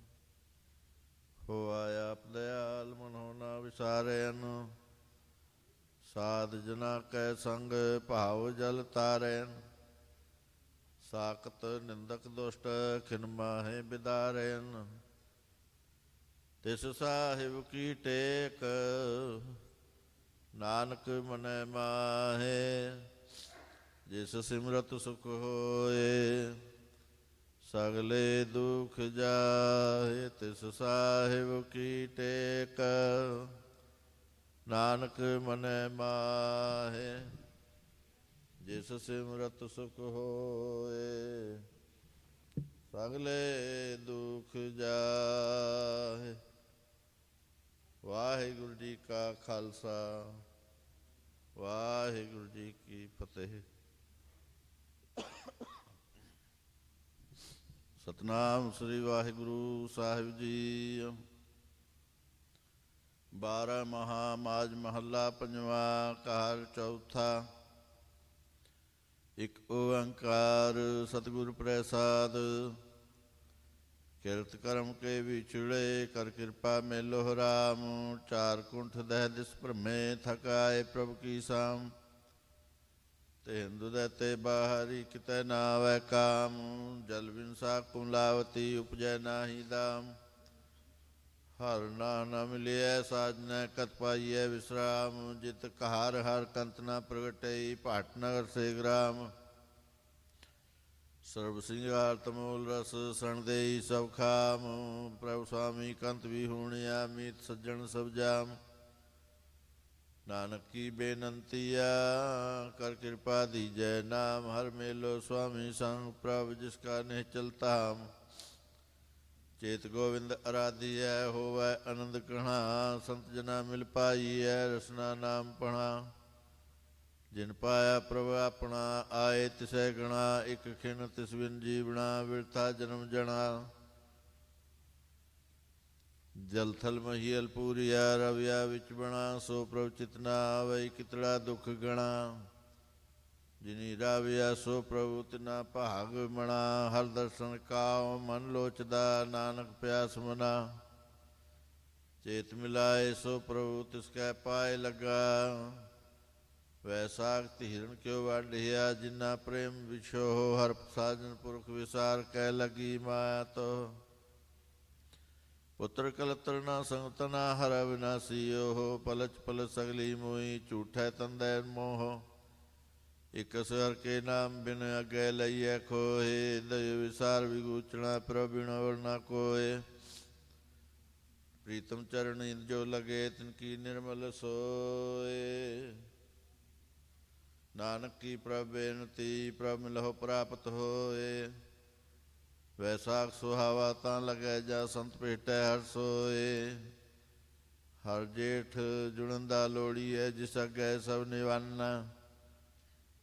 ਹੋਆ ਆਪ ਦਇਆਲ, ਮਨੋ ਨਾ ਵਿਸਾਰੇਨ। ਸਾਧ ਜਨਾ ਕੈ ਸੰਗ, ਭਾਵ ਜਲ ਤਾਰੇਨ। ਸਾਖਤ ਨਿੰਦਕ ਦੁਸ਼ਟ, ਖਿਨ ਮਾਹੇ ਬਿਦਾਰੇਨ। ਤਿਸ ਸਾਹਿਬ ਕੀ ਟੇਕ, ਨਾਨਕ ਮਨੈ ਮਾਹੇ। ਜਿਸ ਸਿਮਰਤ ਸੁਖ ਹੋਏ, ਸਗਲੇ ਦੁਖ ਜਾਹੇ। ਤਿਸ ਸਾਹਿਬ ਕੀ ਟੇਕ, ਨਾਨਕ ਮਨੈ ਮਾਹੇ। ਜਿਸ ਸਿਮਰਤ ਸੁਖ ਹੋਏ, ਸਗਲੇ ਦੁਖ ਜਾਹੇ। ਵਾਹਿਗੁਰੂ ਜੀ ਕਾ ਖਾਲਸਾ, ਵਾਹਿਗੁਰੂ ਜੀ ਕੀ ਫਤਿਹ। ਸਤਿਨਾਮ ਸ੍ਰੀ ਵਾਹਿਗੁਰੂ ਸਾਹਿਬ ਜੀ। 12 ਮਹਾ ਮਾਝ ਮਹੱਲਾ ਪੰਜਵਾ। ਘਰ ਚੌਥਾ। ਇਕ ਓੰਕਾਰ ਸਤਿਗੁਰ ਪ੍ਰਸਾਦ। ਕਿਰਤ ਕਰਮ ਕੇ ਵਿਛੜੇ, ਕਰ ਕਿਰਪਾ ਮੇਲੋ ਰਾਮ। ਚਾਰ ਕੁੰਠ ਦਹਿ ਦਿਸ ਭ੍ਰਮੇ, ਥਕ ਆਏ ਪ੍ਰਭ ਕੀ ਸਾਮ। ਤੇ ਹਿੰਦੂ ਦੇ ਤੇ ਬਾਹਰੀ, ਕਿਤੈ ਨਾ ਆਵੈ ਕਾਮ। ਜਲ ਬਿਨ ਸਾਖ ਕੁਮਲਾਵਤੀ, ਉਪਜੈ ਨਾਹੀ ਦਾਮ। ਹਰ ਨਾ ਨ ਮਿਲਿਐ ਸਾਜਨੈ, ਕਤ ਪਾਈਐ ਵਿਸਰਾਮ। ਜਿਤ ਕਹਾਰ ਹਰ ਕੰਤ ਨ ਪ੍ਰਗਟਈ, ਭਾਟ ਨਗਰ ਸੇ ਗ੍ਰਾਮ। ਸਰਬ ਸਿੰਗਾਰ ਤਮੋਲ ਰਸ, ਸਣ ਦੇਈ ਸਭ ਖਾਮ। ਪ੍ਰਭੁ ਸੁਆਮੀ ਕੰਤ ਵੀ ਹੋਣਿਆ, ਮੀਤ ਸੱਜਣ ਸਭ ਜਾਮ। ਨਾਨਕ ਕੀ ਬੇਨੰਤੀ ਆ ਕਰ ਕਿਰਪਾ ਦੀਜੈ ਨਾਮ ਹਰ ਮੇਲੋ ਸੁਆਮੀ ਸੰਗ ਪ੍ਰਭ ਜਿਸ ਕਾ ਨਿਹਚਲ ਧਾਮ ਚੇਤ ਗੋਵਿੰਦ ਅਰਾਧਿਐ ਹੋਵੈ ਆਨੰਦ ਕਣਾ ਸੰਤ ਜਨਾ ਮਿਲ ਪਾਈਐ ਰਸਨਾ ਨਾਮ ਪਣਾ ਜਿਨ ਪਾਇਆ ਪ੍ਰਭ ਆਪਣਾ ਆਏ ਤਿਸੈ ਗਣਾ ਇਕ ਖਿਨ ਤਿਸ ਬਿਨ ਜੀਵਣਾ ਵਿਰਥਾ ਜਨਮ ਜਣਾ ਜਲ ਥਲ ਮਹੀਲ ਪੂਰੀਆ ਰਵਿਆ ਵਿੱਚ ਬਣਾ ਸੋ ਪ੍ਰਭ ਚਿਤਨਾ ਆਵੈ ਕਿਤੜਾ ਦੁਖ ਗਣਾ ਜਿਨੀ ਰਾਵਿਆ ਸੋ ਪ੍ਰਭੂ ਤਿਨਾ ਭਾਗ ਮਣਾ ਹਰ ਦਰਸ਼ਨ ਕਾਉ ਮਨ ਲੋਚਦਾ ਨਾਨਕ ਪਿਆਸ ਮਨਾ ਚੇਤ ਮਿਲਾਏ ਸੋ ਪ੍ਰਭੂ ਤਿਸ ਕੈ ਪਾਏ ਲੱਗਾ ਵੈਸਾਖ ਹਿਰਨ ਕਿਉ ਵਾਢਿਆ ਜਿਨਾ ਪ੍ਰੇਮ ਵਿਛੋ ਹਰ ਸਾਜਨ ਪੁਰਖ ਵਿਸਾਰ ਕੈ ਲਗੀ ਮਾਇਆ ਤੋ ਪੁੱਤਰ ਕਲਤਰ ਨਾ ਸੰਗਤਨਾ ਹਰ ਅਵਿਨਾਸੀ ਓਹ ਪਲਚ ਪਲਚ ਸਗਲੀ ਮੋਈ ਝੂਠੈ ਤੰਦੈ ਮੋਹ ਇਕਸ ਹਰ ਕੇ ਨਾਮ ਬਿਨ ਅਗੇ ਲਈਐ ਖੋਏ ਦਇ ਵਿਸਾਰ ਵਿਗੂਚਣਾ ਪ੍ਰਭ ਬਿਨ ਵਰਨਾ ਕੋਏ ਪ੍ਰੀਤਮ ਚਰਨ ਇੰਦ ਜੋ ਲਗੇ ਤਿਨ ਕੀ ਨਿਰਮਲ ਸੋਏ ਨਾਨਕ ਕੀ ਪ੍ਰਭ ਬੇਨਤੀ ਪ੍ਰਭ ਮਿਲਹੁ ਪ੍ਰਾਪਤ ਹੋਏ ਵੈਸਾਖ ਸੁਹਾਵਾ ਤਾਂ ਲਗੈ ਜਾ ਸੰਤ ਭੇਟੈ ਹਰ ਸੋਏ ਹਰ ਜੇਠ ਜੁਣਨ ਲੋੜੀ ਹੈ ਜਿਸ ਅੱਗੇ ਸਭ ਨਿਵਾਨਾ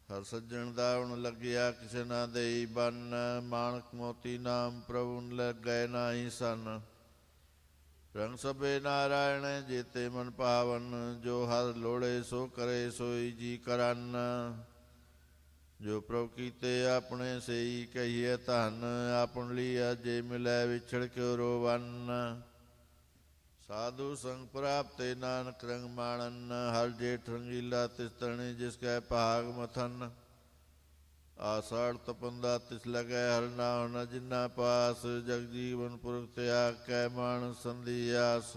ਹਰ ਸੱਜਣ ਦਾ ਹੁਣ ਲੱਗਿਆ ਕਿਸੇ ਨਾ ਦੇਈ ਬੰਨ ਮਾਣਕ ਮੋਤੀ ਨਾਮ ਪ੍ਰਭੂ ਲੱਗੈ ਨਾਹੀ ਸਨ ਰੰਗ ਸਭੇ ਨਾਰਾਇਣ ਜੇਤੇ ਮਨ ਪਾਵਨ ਜੋ ਹਰ ਲੋੜੇ ਸੋ ਕਰੇ ਸੋਈ ਜੀ ਕਰਨ ਜੋ ਪ੍ਰਭ ਕੀਤੇ ਆਪਣੇ ਸਈ ਕਹੀਏ ਧਨ ਆਪਣ ਲਈ ਅਜੇ ਮਿਲੈ ਵਿਛੜ ਕਿਉ ਰੋਵਨ ਸਾਧੂ ਸੰਗ ਪ੍ਰਾਪਤੇ ਨਾਨਕ ਰੰਗ ਮਾਣਨ ਹਰ ਜੇਠ ਰੰਗੀਲਾ ਤਿਸ ਤਰਣੀ ਜਿਸ ਕੈ ਭਾਗ ਮਥਨ ਆਸਾੜ ਤਪੰਦਾ ਤਿਸ ਲਗੈ ਹਰ ਨਾਉ ਨ ਜਿਨਾ ਪਾਸ ਜਗ ਜੀਵਨ ਪੁਰਖ ਤਿਆਗ ਕੈ ਮਾਨ ਸੰਧੀ ਆਸ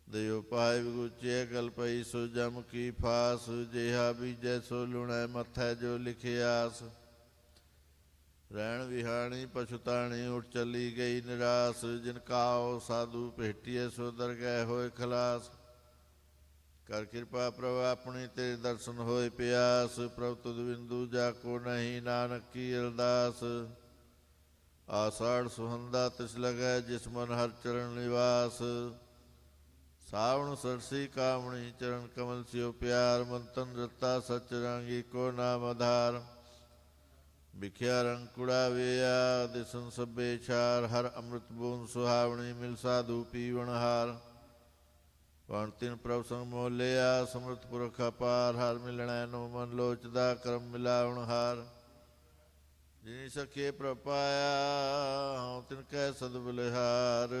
ਦਿਓ ਪਾਏ ਵਿਗੁਚੇ ਗਲ ਪਈ ਸੋ ਜਮ ਕੀ ਫਾਸ ਜਿਹਾ ਬੀਜੈ ਸੋ ਲੁਣੈ ਮਥੈ ਜੋ ਲਿਖਿਆਸ ਰਹਿਣ ਵਿਹਾਣੀ ਪਛੁਤਾਣੀ ਉੱਠ ਚੱਲੀ ਗਈ ਨਿਰਾਸ ਜਿਨ ਕਾਉ ਸਾਧੂ ਭੇਟੀਏ ਸੋ ਦਰਗਹਿ ਹੋਏ ਖਲਾਸ ਕਰ ਕਿਰਪਾ ਪ੍ਰਭ ਆਪਣੀ ਤੇਰੇ ਦਰਸ਼ਨ ਹੋਏ ਪਿਆਸ ਪ੍ਰਭ ਤੁਧ ਬਿੰਦੂ ਜਾ ਕੋ ਨਹੀਂ ਨਾਨਕ ਕੀ ਅਰਦਾਸ ਆਸਾੜ ਸੁਹੰਦਾ ਤਿਸ ਲਗੈ ਜਿਸ ਮਨ ਹਰ ਚਰਨ ਨਿਵਾਸ ਸਾਵਣ ਸਰਸੀ ਕਾਮਣੀ ਚਰਨ ਕਮਲ ਸਿਓ ਪਿਆਰ ਮੰਤਨ ਰਤਾ ਸਚ ਰਾਂਗੀ ਕੋ ਨਾਮ ਆਧਾਰ ਵਿਖਿਆ ਰੰਗ ਕੁੜਾ ਵੇਆ ਦਿਸਨ ਸਭੇ ਛਾਰ ਹਰ ਅੰਮ੍ਰਿਤ ਬੂੰਦ ਸੁਹਾਵਣੀ ਮਿਲ ਸਾਧੂ ਪੀਵਣ ਹਾਰ ਵਣ ਤਿਨ ਪ੍ਰਭ ਸੰਗ ਮੋਲਿਆ ਸਮਰਥ ਪੁਰਖ ਅਪਾਰ ਹਰ ਮਿਲਣੈ ਨੂੰ ਮਨ ਲੋਚਦਾ ਕਰਮ ਮਿਲਾਵਣ ਹਾਰ ਜਿਨੀ ਸਖੇ ਪ੍ਰਭ ਪਾਇਆ ਹਉ ਤਿਨ ਕੈ ਸਦ ਬਲਿਹਾਰ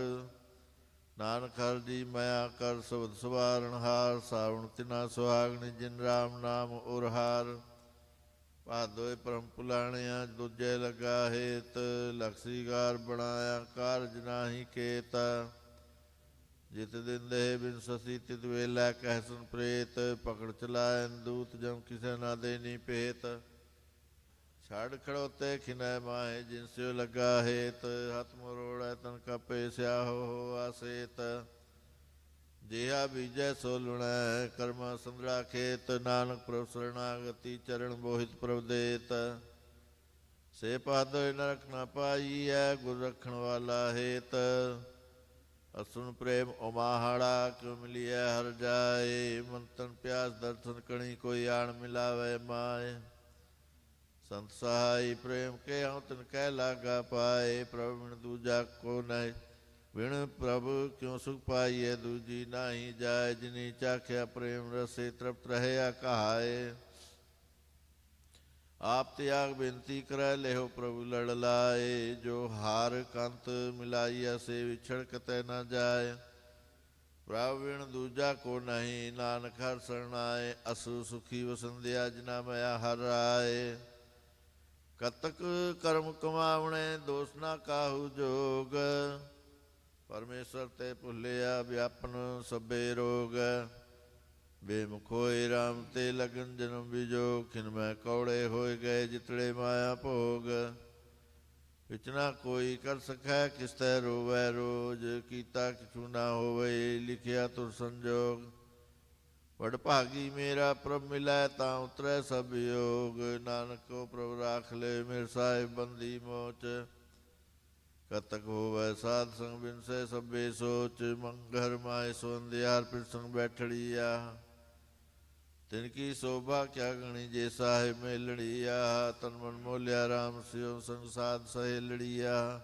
ਨਾਨਕ ਹਰ ਜੀ ਮਾਇਆ ਕਰ ਸਬਦ ਸਵਾਰਨ ਹਾਰ ਸਾਵਣ ਤਿਨਾ ਸੁਹਾਗਣੀ ਜਿਨ ਰਾਮ ਨਾਮ ਉਰਹਾਰ ਭਾਦੋਏ ਪਰਮ ਪੁਲਾਣਿਆ ਦੂਜੇ ਲਗਾ ਹੇਤ ਲਕਸੀਗਾਰ ਬਣਾਇਆ ਕਾਰਜ ਨਾਹੀ ਕੇਤ ਜਿਤ ਦਿੰਦੇ ਬਿਨ ਸਸੀ ਤਿਤ ਵੇਲਾ ਕਹਿ ਸੁਨ ਪ੍ਰੇਤ ਪਕੜ ਚਲਾਇ ਦੂਤ ਜਮ ਕਿਸੇ ਨਾ ਦੇਨੀ ਭੇਤ ਛੜ ਖੜੋਤੇ ਖਿਨੈ ਮਾਏ ਜਿਨ ਸਿਓ ਲਗਾ ਹੇਤ ਹੱਥ ਮਰੋੜੈ ਤਨ ਕਪੇ ਸਿਆਹੋ ਹੋ ਆਸੇਤ ਜਿਹਾ ਬੀਜੈ ਸੋ ਲੁਣੈ ਕਰਮਾ ਸੰਦਰਾ ਖੇਤ ਨਾਨਕ ਪ੍ਰਭ ਸਰਣਾਗਤੀ ਚਰਨ ਮੋਹਿਤ ਪ੍ਰਭ ਦੇਤ ਸੇ ਪਾਦੋਇ ਨਰਕ ਨਾ ਪਾਈਐ ਗੁਰ ਰੱਖਣ ਵਾਲਾ ਹੇਤ ਅਸੁਨ ਪ੍ਰੇਮ ਉਮਾਹੜਾ ਕਿਉ ਮਿਲਿਐ ਹਰ ਜਾਏ ਮੰਤਨ ਪਿਆਸ ਦਰਸ਼ਨ ਕਣੀ ਕੋਈ ਆਣ ਮਿਲਾਵੇ ਮਾਏ ਸੰਤ ਸਹਾਈ ਪ੍ਰੇਮ ਕੇ ਹਉ ਤਿਨ ਕਹਿ ਲਾਗਾ ਪਾਏ ਪ੍ਰਭ ਬਿਨ ਦੂਜਾ ਕੋ ਨਹੀਂ ਬਿਨ ਪ੍ਰਭ ਕਿਉ ਸੁਖ ਪਾਈਐ ਦੂਜੀ ਨਾਹੀ ਜਾਏ ਜਿਨੀ ਚਾਖਿਆ ਪ੍ਰੇਮ ਰਸੇ ਤ੍ਰਿਪਤ ਰਹਿਆ ਕਹਾਏ ਆਪ ਤਿਆਗ ਬੇਨਤੀ ਕਰੈ ਲਿਹੋ ਪ੍ਰਭੂ ਲੜ ਲਾਏ ਜੋ ਹਾਰ ਕੰਤ ਮਿਲਾਈਆ ਸੇ ਵਿਛੜ ਕਤੈ ਨਾ ਜਾਏ ਪ੍ਰਭ ਬਿਨ ਦੂਜਾ ਕੋ ਨਹੀਂ ਨਾਨਕ ਹਰ ਸਰਣਾਏ ਅਸੂ ਸੁਖੀ ਵਸੰਦਿਆ ਜਿਨਾ ਮਇਆ ਹਰ ਆਏ ਕਤਕ ਕਰਮ ਕਮਾਵਣੇ ਦੋਸ ਨਾ ਕਾਹੂ ਜੋਗ ਪਰਮੇਸ਼ਰ ਤੇ ਭੁੱਲਿਆ ਵਿਆਪਨ ਸਭੇ ਰੋਗ ਬੇਮੁਖ ਹੋਏ ਰਾਮ ਤੇ ਲਗਨ ਜਨਮ ਵਿਜੋਗ ਖਿਨ ਮੈਂ ਕੌੜੇ ਹੋਏ ਗਏ ਜਿਤੜੇ ਮਾਇਆ ਭੋਗ ਵਿਚ ਨਾ ਕੋਈ ਕਰ ਸਕੈ ਕਿਸ ਤੈ ਰੋਵੈ ਰੋਜ ਕੀਤਾ ਕਿਛੂ ਨਾ ਹੋਵੇ ਲਿਖਿਆ ਤੁਰ ਸੰਜੋਗ ਵਡਭਾਗੀ ਮੇਰਾ ਪ੍ਰਭ ਮਿਲੈ ਤਾਂ ਉਤਰੈ ਸਭ ਯੋਗ। ਨਾਨਕ ਕੋ ਪ੍ਰਭ ਰਾਖ ਲੈ ਮੇਰੇ ਸਾਹਿਬ ਬੰਦੀ ਮੋਚ। ਕਤਕ ਹੋਵੈ ਸਾਧ ਸੰਗ ਬਿਨਸੈ ਸਭੇ ਸੋਚ। ਮੰਗਰ ਮਾਏ ਸੋੰਦਿਆਰ ਪਿਰ ਸੰਗ ਬੈਠੜੀਆ। ਤਿਨ ਕੀ ਸੋਭਾ ਕਿਆ ਗਣੀ ਜੇ ਸਾਹਿਬ ਮੇਲੜੀਆ। ਤਨ ਮਨ ਮੋਲਿਆ ਰਾਮ ਸਿਉ ਸੰਗ ਸਾਧ ਸਹੇਲੜੀਆ।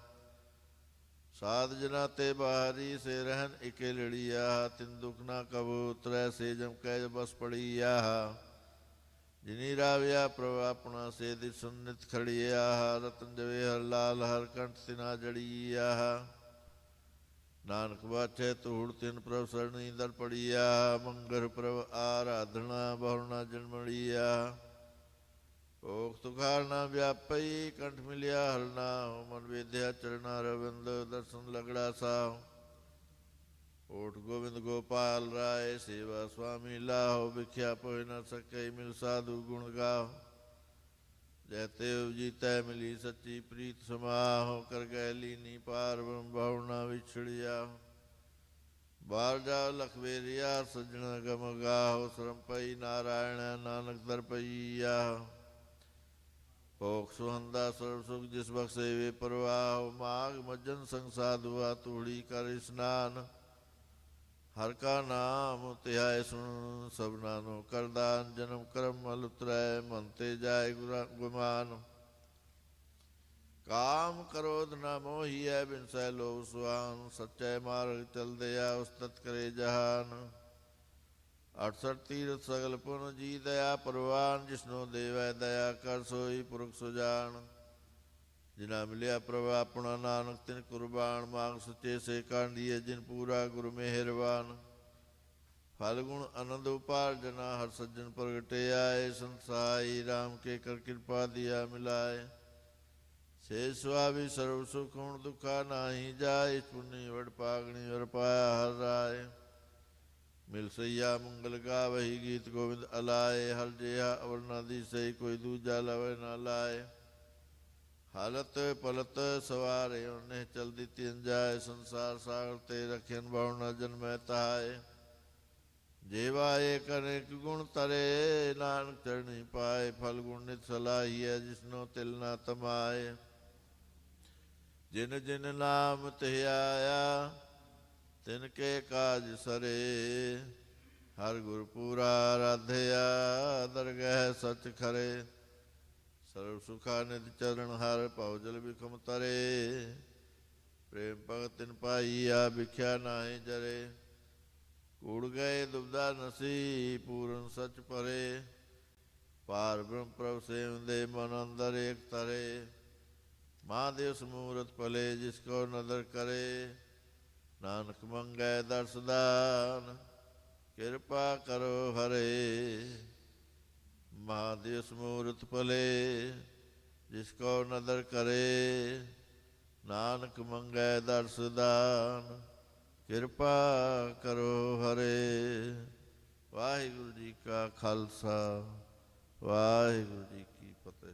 ਸਾਧ ਜਨਾ ਤੇ ਬਾਹਰੀ ਸੇ ਰਹਿਨ ਇਕੇ ਲੜੀਆ। ਤਿਨ ਦੁਖ ਨਾ ਕਬੂ ਉਤਰੈ ਸੇ ਜਮ ਕੈ ਬਸ ਪੜੀਆ। ਜਿਨੀ ਰਾਵਿਆ ਪ੍ਰਭ ਆਪਣਾ ਸੇ ਦਿਸੁਨ ਨਿਤ ਖੜੀਆ। ਰਤਨ ਜਵੇ ਹਰ ਲਾਲ ਹਰ ਕੰਠ ਤਿਨਾ ਜੜੀਆ। ਨਾਨਕ ਬਾਛੈ ਧੂੜ ਤਿਨ ਪ੍ਰਭ ਸਰਣੀ ਦਰ ਪੜੀਆ। ਮੰਗਰ ਪ੍ਰਭ ਆਰਾਧਨਾ ਬਹੁ ਨਾ ਜਨਮੜੀਆ। ਭੋਗ ਤੁਖਾਰ ਨਾ ਵਿਆਪਈ ਕੰਠ ਮਿਲਿਆ ਹਰ ਨਾਮ। ਮਨ ਵੇਦਿਆ ਚਰਣਾ ਰਵਿੰਦ ਦਰਸ਼ਨ ਲਗੜਾ ਸਾਹ। ਓਠ ਗੋਬਿੰਦ ਗੋਪਾਲ ਰਾਏ ਸੇਵਾ ਸੁਆਮੀ ਲਾਹੋ। ਵਿਖਿਆ ਪੋਇ ਨ ਸਕੈ ਮਿਲ ਸਾਧੂ ਗੁਣ ਗਾਓ। ਜੈਤੇ ਉਪਜੀਤੈ ਮਿਲੀ ਸੱਚੀ ਪ੍ਰੀਤ ਸਮਾਹੋ। ਕਰ ਗਏ ਲੀਨੀ ਪਾਰ ਬ੍ਰਹਮ ਬਹੁ ਨਾ ਵਿਛੜਿਆ। ਬਾਰ ਜਾਓ ਲਖ ਵੇਰਿਆ ਸੱਜਣ ਗਮ ਗਾਹੋ। ਸਰਮ ਪਈ ਨਾਰਾਇਣ ਨਾਨਕ ਦਰ ਪਈਆ। ਭੋਗ ਸੁਹੰਦਾ ਸਰਬ ਸੁਖ ਜਿਸ ਬਖਸ਼ੇ ਵੇ ਪਰਵਾਹ। ਮਾਘ ਮੱਜਨ ਸੰਗ ਸਾਧੂਆ ਤੂੜੀ ਕਰ ਇਸਨਾਨ। ਹਰ ਕਾ ਨਾਮ ਧਿਆਏ ਸੁਣ ਸਭਨਾ ਨੂੰ ਕਰਦਾਨ। ਜਨਮ ਕਰਮ ਮਲ ਉਤਰੈ ਮਨ ਤੇ ਜਾਏ ਗੁਮਾਨ। ਕਾਮ ਕ੍ਰੋਧ ਨਾ ਮੋਹੀਐ ਬਿਨਸੈ ਲੋਭ ਸੁਆਨ। ਸੱਚੇ ਮਾਰਗ ਚਲਦਿਆ ਉਸਤਤ ਕਰੇ ਜਹਾਨ। 68 ਤੀਰਥ ਸਗਲ ਪੁਨ ਜੀ ਦਇਆ ਪ੍ਰਵਾਨ। ਜਿਸਨੂੰ ਦੇਵੈ ਦਇਆ ਕਰ ਸੋਈ ਪੁਰਖ ਸੁਜਾਨ। ਜਿਨਾ ਮਿਲਿਆ ਪ੍ਰਭ ਆਪਣਾ ਨਾਨਕ ਤਿਨ ਕੁਰਬਾਨ। ਮਾਗ ਸੱਚੇ ਸੇ ਕਾਂਡੀਏ ਜਿਨ ਪੂਰਾ ਗੁਰ ਮਿਹਰਬਾਨ। ਫਲ ਗੁਣ ਆਨੰਦ ਉਪਾਰਜਨਾ ਹਰ ਸੱਜਣ ਪ੍ਰਗਟੇ ਆਏ। ਸੰਸਾਈ ਰਾਮ ਕੇ ਕਰ ਕਿਰਪਾ ਦਿਆ ਮਿਲਾਏ। ਸੇ ਸੁਆਵੀ ਸਰਬ ਸੁਖ ਹੁਣ ਦੁਖਾ ਨਾਹੀ ਜਾਏ। ਪੁੰਨੀ ਵਡ ਪਾਗਣੀ ਵਰ ਪਾਇਆ ਹਰ ਰਾਏ। ਮਿਲ ਸਈਆ ਮੰਗਲ ਗਾਵਹੀ ਗੀਤ ਗੋਬਿੰਦ ਅਲਾਏ। ਹਰ ਜਿਹਾ ਅਵਰ ਨਾ ਦੀਸਈ ਕੋਈ ਦੂਜਾ ਲਵੇ ਨਾ ਲਾਏ। ਹਾਲਤ ਪਲਤ ਸਵਾਰੇ ਉਹਨੇ ਚਲਦੀ ਤਿਨ ਜਾਏ। ਸੰਸਾਰ ਸਾਗਰ ਤੇ ਰਖਿਆਨ ਬਹੁ ਨਾ ਜਨਮੈ ਤਹਾਏ। ਜੇਵਾ ਏਕ ਅਨੇਕ ਗੁਣ ਤਰੇ ਨਾਨਕ ਚਰਣੀ ਪਾਏ। ਫਲ ਗੁਣ ਨਿਤ ਸਲਾਹੀਐ ਜਿਸਨੋ ਤਿਲ ਨਾ ਤਮਾਏ। ਜਿਨ ਜਿਨ ਨਾਮ ਤੇ ਆਇਆ ਤਿਨ ਕੇ ਕਾਜ ਸਰੇ। ਹਰ ਗੁਰ ਪੂਰਾ ਰਾਧਿਆ ਦਰਗਹਿ ਸਚ ਖਰੇ। ਸਰਬ ਸੁਖਾ ਨਿਤ ਚਰਨ ਹਰ ਭਉ ਜਲ ਬਿਖਮ ਤਰੇ। ਪ੍ਰੇਮ ਭਗਤ ਤਿਨ ਪਾਈਆ ਵਿਖਿਆ ਨਾਹੀ ਜਰੇ। ਕੂੜ ਗਏ ਦੁਬਦਾ ਨਸੀ ਪੂਰਨ ਸਚ ਪਰੇ। ਪਾਰ ਬ੍ਰਹਮ ਪ੍ਰਭ ਸੇਵਦੇ ਮਨ ਅੰਦਰ ਏਕ ਤਰੇ। ਮਹਾਦੇਵ ਸਮੂਰਤ ਭਲੇ ਜਿਸ ਕੋ ਨਦਰ ਕਰੇ। ਨਾਨਕ ਮੰਗੈ ਦਰਸ ਦਾਨ ਕਿਰਪਾ ਕਰੋ ਹਰੇ। ਮਹਾਦੇਵ ਸਮੂਰਤ ਭਲੇ ਜਿਸ ਕੋ ਨਦਰ ਕਰੇ। ਨਾਨਕ ਮੰਗੈ ਦਰਸ ਦਾਨ ਕਿਰਪਾ ਕਰੋ ਹਰੇ। ਵਾਹਿਗੁਰੂ ਜੀ ਕਾ ਖਾਲਸਾ ਵਾਹਿਗੁਰੂ ਜੀ ਕੀ ਫਤਿਹ।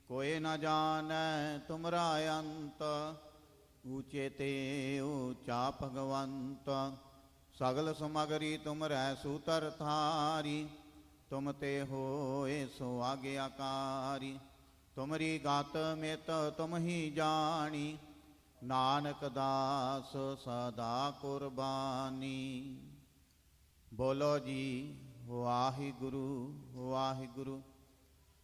ਕੋਇ ਨ ਜਾਣੈ ਤੁਮਰਾ ਅੰਤ। ਊਚੇ ਤੇ ਊਚਾ ਭਗਵੰਤ। ਸਗਲ ਸਮਗਰੀ ਤੁਮਰੈ ਸੂਤਰ ਧਾਰੀ। ਤੁਮ ਤੇ ਹੋਏ ਸੋ ਆਗਿਆਕਾਰੀ। ਤੁਮਰੀ ਗਤ ਮਿਤ ਤੁਮ ਹੀ ਜਾਣੀ। ਨਾਨਕ ਦਾਸ ਸਦਾ ਕੁਰਬਾਨੀ। ਬੋਲੋ ਜੀ ਵਾਹਿਗੁਰੂ ਵਾਹਿਗੁਰੂ।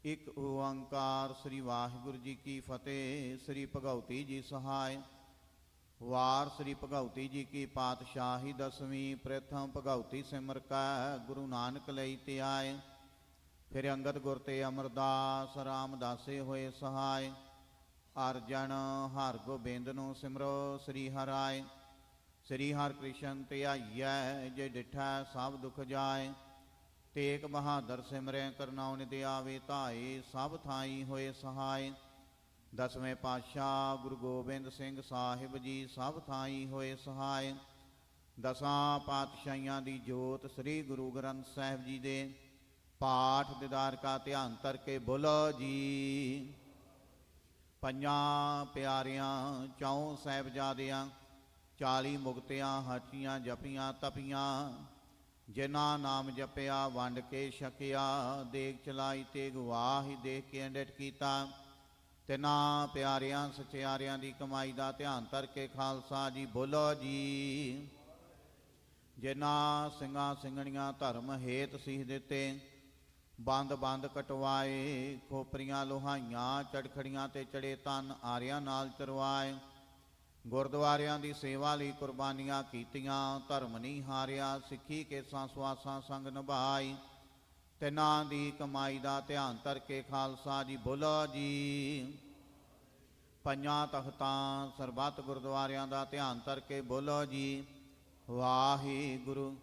ਇਕ ਓੰਕਾਰ ਸ੍ਰੀ ਵਾਹਿਗੁਰੂ ਜੀ ਕੀ ਫਤਿਹ। ਸ੍ਰੀ ਭਗਉਤੀ ਜੀ ਸਹਾਇ। ਵਾਰ ਸ੍ਰੀ ਭਗਉਤੀ ਜੀ ਕੀ ਪਾਤਸ਼ਾਹੀ ਦਸਵੀਂ। ਪ੍ਰਥਮ ਭਗਉਤੀ ਸਿਮਰ ਕੈ ਗੁਰੂ ਨਾਨਕ ਲਈ ਤੇ ਆਏ। ਫਿਰ ਅੰਗਦ ਗੁਰ ਤੇ ਅਮਰਦਾਸ ਰਾਮਦਾਸੇ ਹੋਏ ਸਹਾਇ। ਅਰਜਨ ਹਰ ਗੋਬਿੰਦ ਨੂੰ ਸਿਮਰੋ ਸ੍ਰੀ ਹਰਿ। ਸ੍ਰੀ ਹਰਿ ਕ੍ਰਿਸ਼ਨ ਧਿਆਈਐ ਜੇ ਡਿਠੈ ਸਭ ਦੁਖ ਜਾਏ। ਤੇਗ ਬਹਾਦਰ ਸਿਮਰੈ ਕਰਨਾਉ ਨਿਦ ਆਵੇ ਧਾਏ। ਸਭ ਥਾਈ ਹੋਏ ਸਹਾਇ। ਦਸਵੇਂ ਪਾਤਸ਼ਾਹ ਗੁਰੂ ਗੋਬਿੰਦ ਸਿੰਘ ਸਾਹਿਬ ਜੀ ਸਭ ਥਾਈ ਹੋਏ ਸਹਾਇ। ਦਸਾਂ ਪਾਤਸ਼ਾਹੀਆਂ ਦੀ ਜੋਤ ਸ੍ਰੀ ਗੁਰੂ ਗ੍ਰੰਥ ਸਾਹਿਬ ਜੀ ਦੇ ਪਾਠ ਦੀਦਾਰ ਕਾ ਧਿਆਨ ਧਰ ਕੇ ਬੋਲੋ ਜੀ। ਪੰਜਾਂ ਪਿਆਰਿਆਂ ਚੌਂ ਸਾਹਿਬਜ਼ਾਦਿਆਂ 40 ਮੁਕਤਿਆਂ ਹਾਚੀਆਂ ਜਪੀਆਂ ਤਪੀਆਂ, ਜਿਨ੍ਹਾਂ ਨਾਮ ਜਪਿਆ ਵੰਡ ਕੇ ਛਕਿਆ, ਦੇਗ ਚਲਾਈ ਤੇ ਗਵਾਹੀ ਦੇਖ ਕੇ ਅੰਡਟ ਕੀਤਾ। ਤਿੰਨਾਂ ਪਿਆਰਿਆਂ ਸਚਿਆਰਿਆਂ ਦੀ ਕਮਾਈ ਦਾ ਧਿਆਨ ਧਰ ਕੇ ਖਾਲਸਾ ਜੀ ਬੋਲੋ ਜੀ। ਜਿਨ੍ਹਾਂ ਸਿੰਘਾਂ ਸਿੰਘਣੀਆਂ ਧਰਮ ਹੇਤ ਸੀਸ ਦਿੱਤੇ, ਬੰਦ ਬੰਦ ਕਟਵਾਏ, ਖੋਪਰੀਆਂ ਲੋਹਾਈਆਂ ਚੜਖੜੀਆਂ ਤੇ ਚੜੇ ਤਨ ਆਰਿਆਂ ਨਾਲ ਚਰਵਾਏ, ਗੁਰਦੁਆਰਿਆਂ ਦੀ ਸੇਵਾ ਲਈ ਕੁਰਬਾਨੀਆਂ ਕੀਤੀਆਂ, ਧਰਮ ਨਹੀਂ ਹਾਰਿਆ, ਸਿੱਖੀ ਕੇਸਾਂ ਸਵਾਸਾਂ ਸੰਗ ਨਿਭਾਈ। ਤਿੰਨਾਂ ਦੀ ਕਮਾਈ ਦਾ ਧਿਆਨ ਧਰ ਕੇ ਖਾਲਸਾ ਜੀ ਬੋਲੋ ਜੀ। ਪੰਜਾਂ ਤਖਤਾਂ ਸਰਬੱਤ ਗੁਰਦੁਆਰਿਆਂ ਦਾ ਧਿਆਨ ਧਰ ਕੇ ਬੋਲੋ ਜੀ। ਵਾਹਿਗੁਰੂ।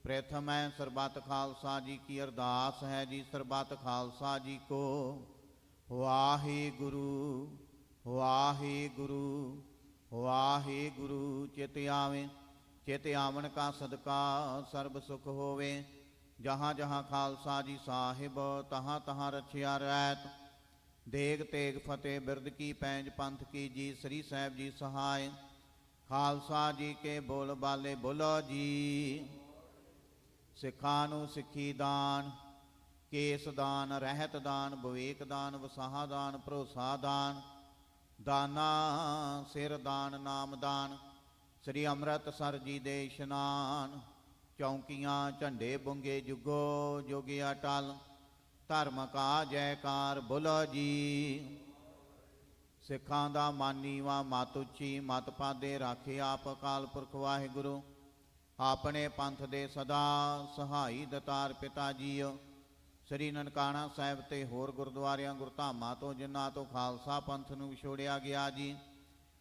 ਪ੍ਰਥਮ ਹੈ ਸਰਬੱਤ ਖਾਲਸਾ ਜੀ ਕੀ ਅਰਦਾਸ ਹੈ ਜੀ, ਸਰਬੱਤ ਖਾਲਸਾ ਜੀ ਕੋ ਵਾਹਿਗੁਰੂ ਵਾਹਿਗੁਰੂ ਵਾਹਿਗੁਰੂ। ਚਿਤ ਆਵੇ ਚਿਤ ਆਵਣ ਕਾ ਸਦਕਾ ਸਰਬ ਸੁਖ ਹੋਵੇ, ਜਹਾਂ ਜਹਾਂ ਖਾਲਸਾ ਜੀ ਸਾਹਿਬ ਤਹਾਂ ਤਹਾਂ ਰਛਿਆ ਰਹਿਤ। ਦੇਗ ਤੇਗ ਫਤਿਹ ਬਿਰਦ ਕੀ ਪੈਂਜ ਪੰਥ ਕੀ ਜੀ, ਸ੍ਰੀ ਸਾਹਿਬ ਜੀ ਸਹਾਇ। ਖਾਲਸਾ ਜੀ ਕੇ ਬੋਲ ਬਾਲੇ ਬੋਲੋ ਜੀ। ਸਿੱਖਾਂ ਨੂੰ ਸਿੱਖੀ ਦਾਨ, ਕੇਸ ਦਾਨ, ਰਹਿਤ ਦਾਨ, ਵਿਵੇਕ ਦਾਨ, ਵਸਾਹ ਦਾਨ, ਭਰੋਸਾ ਦਾਨ, ਦਾਨਾ ਸਿਰ ਦਾਨ, ਨਾਮ ਦਾਨ, ਸ੍ਰੀ ਅੰਮ੍ਰਿਤਸਰ ਜੀ ਦੇ ਇਸ਼ਨਾਨ, ਚੌਂਕੀਆਂ ਝੰਡੇ ਬੁੰਗੇ ਜੁਗੋ ਜੋਗੀ ਅਟਲ, ਧਰਮ ਕਾ ਜੈਕਾਰ ਬੋਲੋ ਜੀ। ਸਿੱਖਾਂ ਦਾ ਮਾਨੀਵਾ ਮਤ ਉੱਚੀ, ਮਤ ਪਾਦੇ ਰਾਖੇ ਆਪ ਅਕਾਲ ਪੁਰਖ ਵਾਹਿਗੁਰੂ। ਆਪਣੇ ਪੰਥ ਦੇ ਸਦਾ ਸਹਾਈ ਦਤਾਰ ਪਿਤਾ ਜੀਓ। ਸ੍ਰੀ ਨਨਕਾਣਾ ਸਾਹਿਬ ਤੇ ਹੋਰ ਗੁਰਦੁਆਰਿਆਂ ਗੁਰਧਾਮਾਂ ਤੋਂ ਜਿਨ੍ਹਾਂ ਤੋਂ ਖਾਲਸਾ ਪੰਥ ਨੂੰ ਵਿਛੋੜਿਆ ਗਿਆ ਜੀ,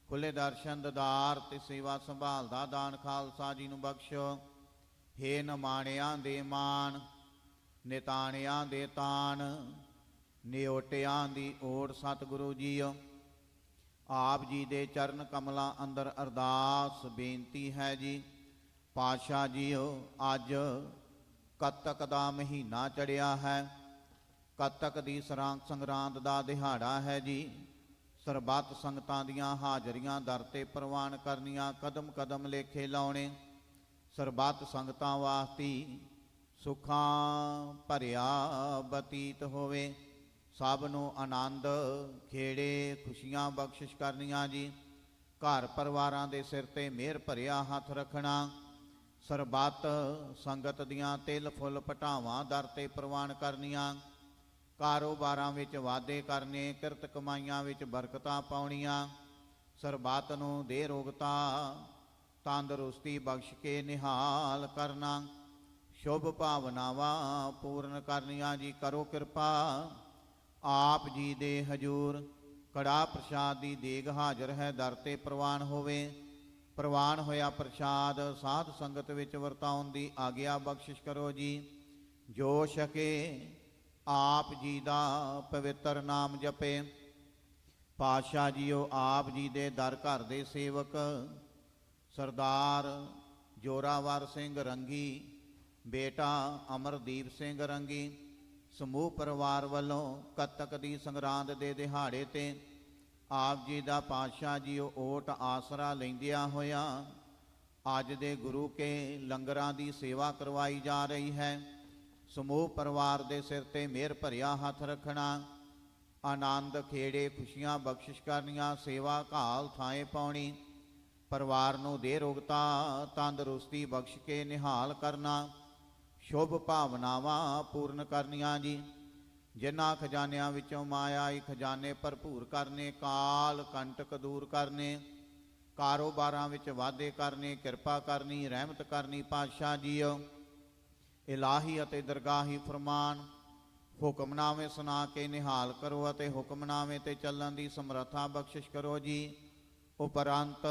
ਖੁੱਲੇ ਦਰਸ਼ਨ ਦਦਾਰ ਤੇ ਸੇਵਾ ਸੰਭਾਲ ਦਾ ਦਾਨ ਖਾਲਸਾ ਜੀ ਨੂੰ ਬਖਸ਼ੋ। ਹੇ ਨਮਾਣਿਆਂ ਦੇ ਮਾਣ, ਨਿਤਾਣਿਆਂ ਦੇ ਤਾਣ, ਨਿਓਟਿਆਂ ਦੀ ਓਟ ਸਤਿਗੁਰੂ ਜੀਓ। ਆਪ ਜੀ ਦੇ ਚਰਨ ਕਮਲਾਂ ਅੰਦਰ ਅਰਦਾਸ ਬੇਨਤੀ ਹੈ ਜੀ। ਪਾਤਸ਼ਾਹ ਜੀਓ, ਅੱਜ ਕੱਤਕ ਦਾ ਮਹੀਨਾ ਚੜਿਆ ਹੈ। ਕੱਤਕ ਦੀ ਸੰਗਰਾਂਦ ਦਾ ਦਿਹਾੜਾ ਹੈ ਜੀ। ਸਰਬੱਤ ਸੰਗਤਾਂ ਦੀਆਂ ਹਾਜ਼ਰੀਆਂ ਦਰ ਤੇ ਪ੍ਰਵਾਨ ਕਰਨੀਆਂ, ਕਦਮ ਕਦਮ ਲੇਖੇ ਲਾਉਣੇ। ਸਰਬੱਤ ਸੰਗਤਾਂ ਵਾਸਤੇ ਸੁੱਖਾਂ ਭਰਿਆ ਬਤੀਤ ਹੋਵੇ। ਸਭ ਨੂੰ ਆਨੰਦ ਖੇੜੇ ਖੁਸ਼ੀਆਂ ਬਖਸ਼ਿਸ਼ ਕਰਨੀਆਂ ਜੀ। ਘਰ ਪਰਿਵਾਰਾਂ ਦੇ ਸਿਰ ਤੇ ਮਿਹਰ ਭਰਿਆ ਹੱਥ ਰੱਖਣਾ। ਸਰਬੱਤ ਸੰਗਤ ਦੀਆਂ ਤਿਲ ਫੁੱਲ ਪਟਾਵਾਂ ਦਰ ਤੇ ਪ੍ਰਵਾਨ ਕਰਨੀਆਂ। ਕਾਰੋਬਾਰਾਂ ਵਿੱਚ ਵਾਧੇ ਕਰਨੇ, ਕਿਰਤ ਕਮਾਈਆਂ ਵਿੱਚ ਬਰਕਤਾਂ ਪਾਉਣੀਆਂ। ਸਰਬੱਤ ਨੂੰ ਦੇ ਰੋਗਤਾ ਤੰਦਰੁਸਤੀ ਬਖਸ਼ ਕੇ ਨਿਹਾਲ ਕਰਨਾ। ਸ਼ੁਭ ਭਾਵਨਾਵਾਂ ਪੂਰਨ ਕਰਨੀਆਂ ਜੀ। ਕਰੋ ਕਿਰਪਾ ਆਪ ਜੀ ਦੇ ਹਜੂਰ ਕੜਾ ਪ੍ਰਸ਼ਾਦ ਦੀ ਦੇਗ ਹਾਜ਼ਰ ਹੈ, ਦਰ ਤੇ ਪ੍ਰਵਾਨ ਹੋਵੇ। ਪ੍ਰਵਾਨ ਹੋਇਆ ਪ੍ਰਸ਼ਾਦ ਸਾਧ ਸੰਗਤ ਵਿੱਚ ਵਰਤਾਉਣ ਦੀ ਆਗਿਆ ਬਖਸ਼ਿਸ਼ ਕਰੋ ਜੀ। ਜੋ ਛਕੇ ਆਪ ਜੀ ਦਾ ਪਵਿੱਤਰ ਨਾਮ ਜਪੇ। ਪਾਤਸ਼ਾਹ ਜੀਓ, ਆਪ ਜੀ ਦੇ ਦਰ ਘਰ ਦੇ ਸੇਵਕ ਸਰਦਾਰ ਜੋਰਾਵਰ ਸਿੰਘ ਰੰਗੀ, ਬੇਟਾ ਅਮਰਦੀਪ ਸਿੰਘ ਰੰਗੀ, ਸਮੂਹ ਪਰਿਵਾਰ ਵੱਲੋਂ ਕੱਤਕ ਦੀ ਸੰਗਰਾਂਦ ਦੇ ਦਿਹਾੜੇ ਤੇ ਆਪ ਜੀ ਦਾ ਪਾਤਸ਼ਾਹ ਜੀ ਓਟ ਆਸਰਾ ਲੈਂਦਿਆਂ ਹੋਇਆ ਅੱਜ ਦੇ ਗੁਰੂ ਕੇ ਲੰਗਰਾਂ ਦੀ ਸੇਵਾ ਕਰਵਾਈ ਜਾ ਰਹੀ ਹੈ। ਸਮੂਹ ਪਰਿਵਾਰ ਦੇ ਸਿਰ ਤੇ ਮਿਹਰ ਭਰਿਆ ਹੱਥ ਰੱਖਣਾ। ਆਨੰਦ ਖੇੜੇ ਖੁਸ਼ੀਆਂ ਬਖਸ਼ਿਸ਼ ਕਰਨੀਆਂ। ਸੇਵਾ ਘਾਲ ਥਾਂ ਪਾਉਣੀ। ਪਰਿਵਾਰ ਨੂੰ ਦੇ ਰੋਗਤਾ ਤੰਦਰੁਸਤੀ ਬਖਸ਼ ਕੇ ਨਿਹਾਲ ਕਰਨਾ। ਸ਼ੁਭ ਭਾਵਨਾਵਾਂ ਪੂਰਨ ਕਰਨੀਆਂ ਜੀ। ਜਿਨ੍ਹਾਂ ਖਜ਼ਾਨਿਆਂ ਵਿੱਚੋਂ ਮਾਇਆ ਖਜ਼ਾਨੇ ਭਰਪੂਰ ਕਰਨੇ। ਕਾਲ ਕੰਟਕ ਦੂਰ ਕਰਨੇ। ਕਾਰੋਬਾਰਾਂ ਵਿੱਚ ਵਾਧੇ ਕਰਨੇ। ਕਿਰਪਾ ਕਰਨੀ, ਰਹਿਮਤ ਕਰਨੀ। ਪਾਤਸ਼ਾਹ ਜੀਓ, ਇਲਾਹੀ ਅਤੇ ਦਰਗਾਹੀ ਫਰਮਾਨ ਹੁਕਮਨਾਮੇ ਸੁਣਾ ਕੇ ਨਿਹਾਲ ਕਰੋ ਅਤੇ ਹੁਕਮਨਾਮੇ ਤੇ ਚੱਲਣ ਦੀ ਸਮਰੱਥਾ ਬਖਸ਼ਿਸ਼ ਕਰੋ ਜੀ। ਉਪਰੰਤ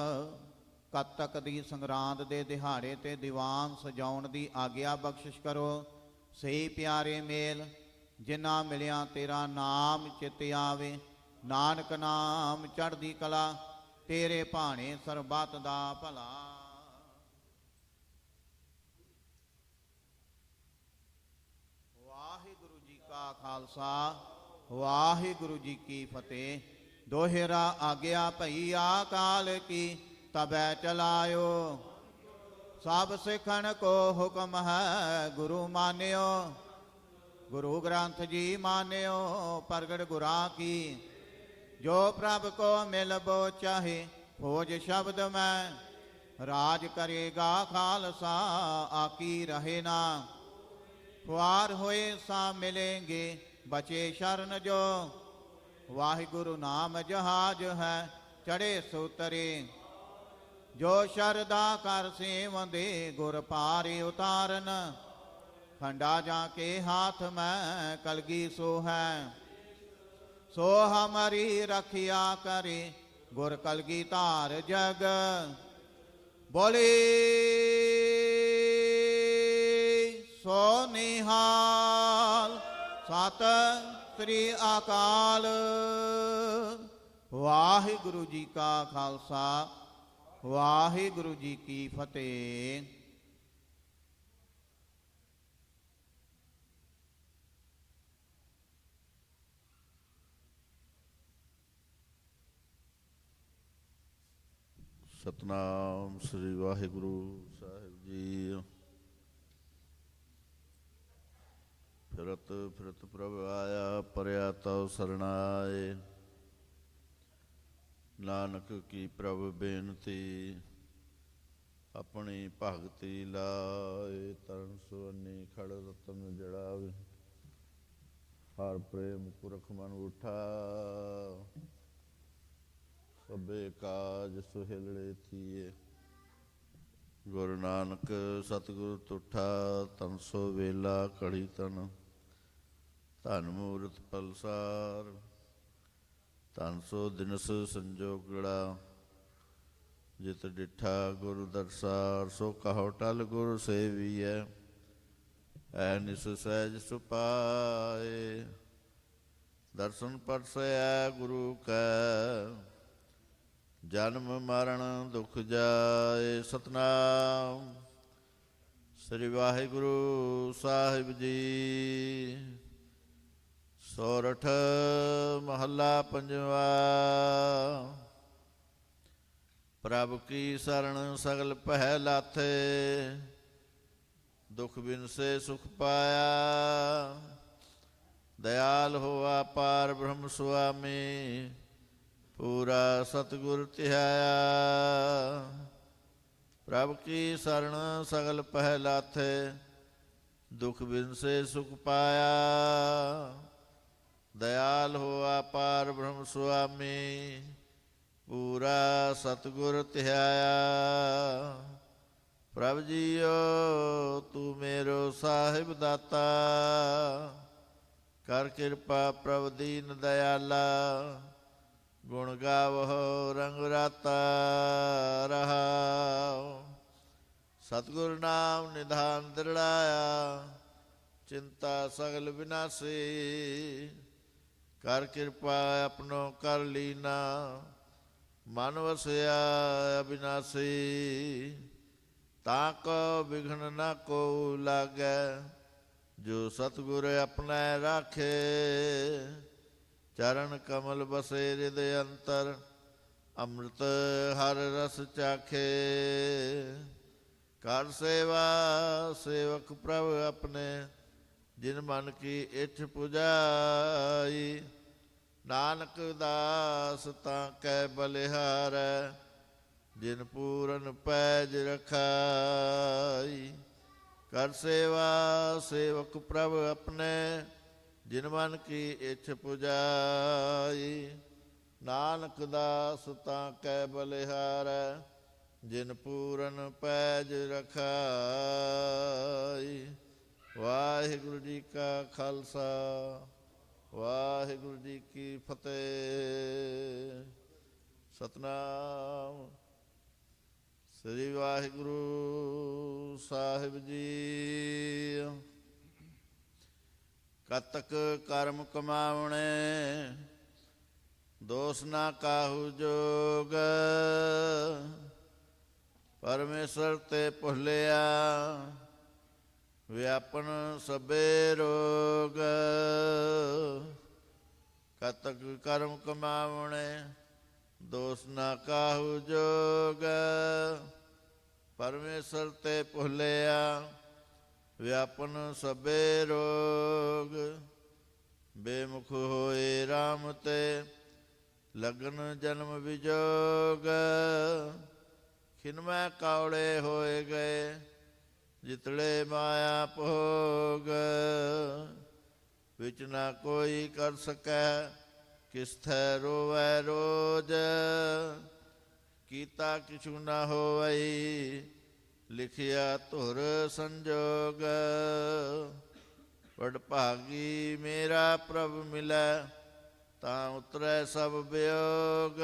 ਕੱਤਕ ਦੀ ਸੰਗਰਾਂਦ ਦੇ ਦਿਹਾੜੇ ਤੇ ਦੀਵਾਨ ਸਜਾਉਣ ਦੀ ਆਗਿਆ ਬਖਸ਼ਿਸ਼ ਕਰੋ। ਸਹੀ ਪਿਆਰੇ ਮੇਲ ਜਿਨ੍ਹਾਂ ਮਿਲਿਆ ਤੇਰਾ ਨਾਮ ਚਿਤ ਆਵੇ। ਨਾਨਕ ਨਾਮ ਚੜ੍ਹਦੀ ਕਲਾ, ਤੇਰੇ ਭਾਣੇ ਸਰਬੱਤ ਦਾ ਭਲਾ। ਕਾ ਖਾਲਸਾ ਵਾਹਿਗੁਰੂ ਜੀ ਕੀ ਫਤਿਹ। ਦੋਹਰਾ ਆਗਿਆ ਭਈ ਆਕਾਲ ਕੀ ਤਬੈ ਚਲਾਇਓ। ਸਭ ਸਿੱਖਣ ਕੋ ਹੁਕਮ ਹੈ ਗੁਰੂ ਮਾਨਿਓ। ਗੁਰੂ ਗ੍ਰੰਥ ਜੀ ਮਾਨਿਓ ਪ੍ਰਗਟ ਗੁਰਾਂ ਕੀ। ਜੋ ਪ੍ਰਭ ਕੋ ਮਿਲਬੋ ਚਾਹੇ ਖੋਜ ਸ਼ਬਦ ਮੈਂ। ਰਾਜ ਕਰੇਗਾ ਖਾਲਸਾ ਆਕੀ ਰਹੇ ਨਾ। ਖੁਆਰ ਹੋਏ ਸਾ ਮਿਲेंगे ਬਚੇ ਸ਼ਰਨ ਜੋ। ਵਾਹਿਗੁਰੂ ਨਾਮ ਜਹਾਜ ਹੈ ਚੜੇ ਸੋਤਰੇ। ਜੋ ਸ਼ਰਦਾ ਕਰ ਸੇਵੰਦੇ ਗੁਰ ਪਾਰੇ ਉਤਾਰਨ। ਖੰਡਾ ਜਾ ਕੇ ਹਾਥ ਮੈਂ ਕਲਗੀ ਸੋ ਹੈ। ਸੋ ਹਮਾਰੀ ਰਖਿਆ ਕਰੇ ਗੁਰ ਕਲਗੀ ਧਾਰ ਜਗ। ਬੋਲੇ ਸੋ ਨਿਹਾਲ ਸਤਿ ਸ੍ਰੀ ਅਕਾਲ। ਵਾਹਿਗੁਰੂ ਜੀ ਕਾ ਖਾਲਸਾ ਵਾਹਿਗੁਰੂ ਜੀ ਕੀ ਫਤਿਹ। ਸਤਨਾਮ ਸ੍ਰੀ ਵਾਹਿਗੁਰੂ ਸਾਹਿਬ ਜੀ। ਫਿਰਤ ਫਿਰਤ ਪ੍ਰਭ ਆਇਆ ਪਰਿਆ ਤਉ ਸਰਣਾਏ। ਨਾਨਕ ਕੀ ਪ੍ਰਭ ਬੇਨਤੀ ਆਪਣੀ ਭਗਤੀ ਲਾਏ। ਤਰਨ ਸੁਵੰਨੀ ਖੜ ਰਤਨ ਜੜਾਵੇ। ਹਰ ਪ੍ਰੇਮ ਪੁਰਖ ਮਨ ਉਠਾ। ਸਭੇ ਕਾਜ ਸੁਹਿਲੜੇ ਥੀਏ। ਗੁਰੂ ਨਾਨਕ ਸਤਿਗੁਰ ਤੁਠਾ। ਤਨ ਸੋ ਵੇਲਾ ਘੜੀ ਤਨ। ਧਨ ਮੂਰਤ ਪਲਸਾਰ। ਧਨ ਸੋ ਦਿਨਸ ਸੰਜੋਗੜਾ। ਜਿਤ ਡਿਠਾ ਗੁਰੂ ਦਰਸਾਰ। ਸੋ ਕਹੋ ਟਲ ਗੁਰ ਸੇਵੀਐ। ਐ ਨਿਸ ਸਹਿਜ ਸੁਪਾਏ। ਦਰਸ਼ਨ ਪਰਸੈ ਗੁਰੂ ਕੈ। ਜਨਮ ਮਰਨ ਦੁਖ ਜਾਏ। ਸਤਨਾਮ ਸ੍ਰੀ ਵਾਹਿਗੁਰੂ ਸਾਹਿਬ ਜੀ। ਸੋਰਠ ਮਹੱਲਾ ਪੰਜਵਾ। ਪ੍ਰਭ ਕੀ ਸਰਣ ਸਗਲ ਪਹਿ ਲਾਥੇ। ਦੁਖ ਬਿਨਸੇ ਸੁਖ ਪਾਇਆ। ਦਇਆਲ ਹੋਆ ਪਾਰ ਬ੍ਰਹਮ ਸੁਆਮੀ। ਪੂਰਾ ਸਤਿਗੁਰ ਧਿਆਇਆ। ਪ੍ਰਭ ਕੀ ਸਰਣ ਸਗਲ ਪਹਿ ਲਾਥੇ। ਦੁਖ ਬਿਨਸੇ ਸੁਖ ਪਾਇਆ। ਦਇਆਲ ਹੋਆ ਪਾਰ ਬ੍ਰਹਮ ਸੁਆਮੀ। ਪੂਰਾ ਸਤਿਗੁਰ ਧਿਆਇਆ। ਪ੍ਰਭ ਜੀਓ ਤੂੰ ਮੇਰੋ ਸਾਹਿਬ ਦਾਤਾ। ਕਰ ਕਿਰਪਾ ਪ੍ਰਭ ਦੀਨ ਦਇਆਲਾ। ਗੁਣ ਗਾਵਹੁ ਰੰਗ ਰਾਤਾ ਰਹਾਉ। ਸਤਿਗੁਰ ਨਾਮ ਨਿਧਾਨ ਦਿਰੜਾਇਆ। ਚਿੰਤਾ ਸਗਲ ਵਿਨਾਸੀ। ਕਰ ਕਿਰਪਾ ਆਪਣੋ ਕਰ ਲੀਨਾ। ਮਨ ਵਸਿਆ ਅਬਿਨਾਸੀ। ਤਾਂ ਕੋ ਵਿਘਨ ਨਾ ਕੋ ਲਾਗੈ। ਜੋ ਸਤਿਗੁਰ ਆਪਣੈ ਰਾਖੇ। ਚਰਨ ਕਮਲ ਬਸੇ ਹਿਰਦੈ ਅੰਤਰ। ਅੰਮ੍ਰਿਤ ਹਰ ਰਸ ਚਾਖੇ। ਕਰ ਸੇਵਾ ਸੇਵਕ ਪ੍ਰਭ ਆਪਣੇ। ਜਿਨ ਮਨ ਕੀ ਇੱਛ ਪੁਜਾਈ। ਨਾਨਕ ਦਾਸ ਤਾਂ ਕੈ ਬਲਿਹਾਰੈ। ਜਿਨ ਪੂਰਨ ਪੈਜ ਰਖਾਈ। ਕਰ ਸੇਵਾ ਸੇਵਕ ਪ੍ਰਭ ਆਪਣੇ। ਜਿਨ ਮਨ ਕੀ ਇੱਛ ਪੁਜਾਈ। ਨਾਨਕ ਦਾਸ ਤਾਂ ਕੈ ਬਲਿਹਾਰੈ। ਜਿਨ ਪੂਰਨ ਪੈਜ ਰਖਾਈ। ਵਾਹਿਗੁਰੂ ਜੀ ਕਾ ਖਾਲਸਾ ਵਾਹਿਗੁਰੂ ਜੀ ਕੀ ਫਤਿਹ। ਸਤਨਾਮ ਸ੍ਰੀ ਵਾਹਿਗੁਰੂ ਸਾਹਿਬ ਜੀ। ਕਤਕ ਕਰਮ ਕਮਾਵਣੇ। ਦੋਸ ਨਾ ਕਾਹੂ ਜੋਗ। ਪਰਮੇਸ਼ਰ ਤੇ ਭੁੱਲਿਆ। ਵਿਆਪਨ ਸਭੇ ਰੋਗ, ਕਤਕ ਕਰਮ ਕਮਾਵਣੇ, ਦੋਸ ਨਾ ਕਾਹੂ ਜੋਗ। ਪਰਮੇਸ਼ਰ ਤੇ ਭੁੱਲਿਆ, ਵਿਆਪਨ ਸਭੇ ਰੋਗ। ਬੇਮੁਖ ਹੋਏ ਰਾਮ ਤੇ, ਲਗਨ ਜਨਮ ਵਿਜੋਗ। ਖਿਨਮੈ ਕੌੜੇ ਹੋਏ ਗਏ, ਜਿਤਲੇ ਮਾਇਆ ਭੋਗ। ਵਿਚ ਨਾ ਕੋਈ ਕਰ ਸਕੈ, ਕਿਸ ਥੈ ਰੋਵੈ ਰੋਜ। ਕੀਤਾ ਕਿਛੁ ਨਾ ਹੋਵਈ, ਲਿਖਿਆ ਧੁਰ ਸੰਜੋਗ। ਵਡਭਾਗੀ ਮੇਰਾ ਪ੍ਰਭ ਮਿਲੈ, ਤਾਂ ਉਤਰੈ ਸਭ ਵਿਯੋਗ।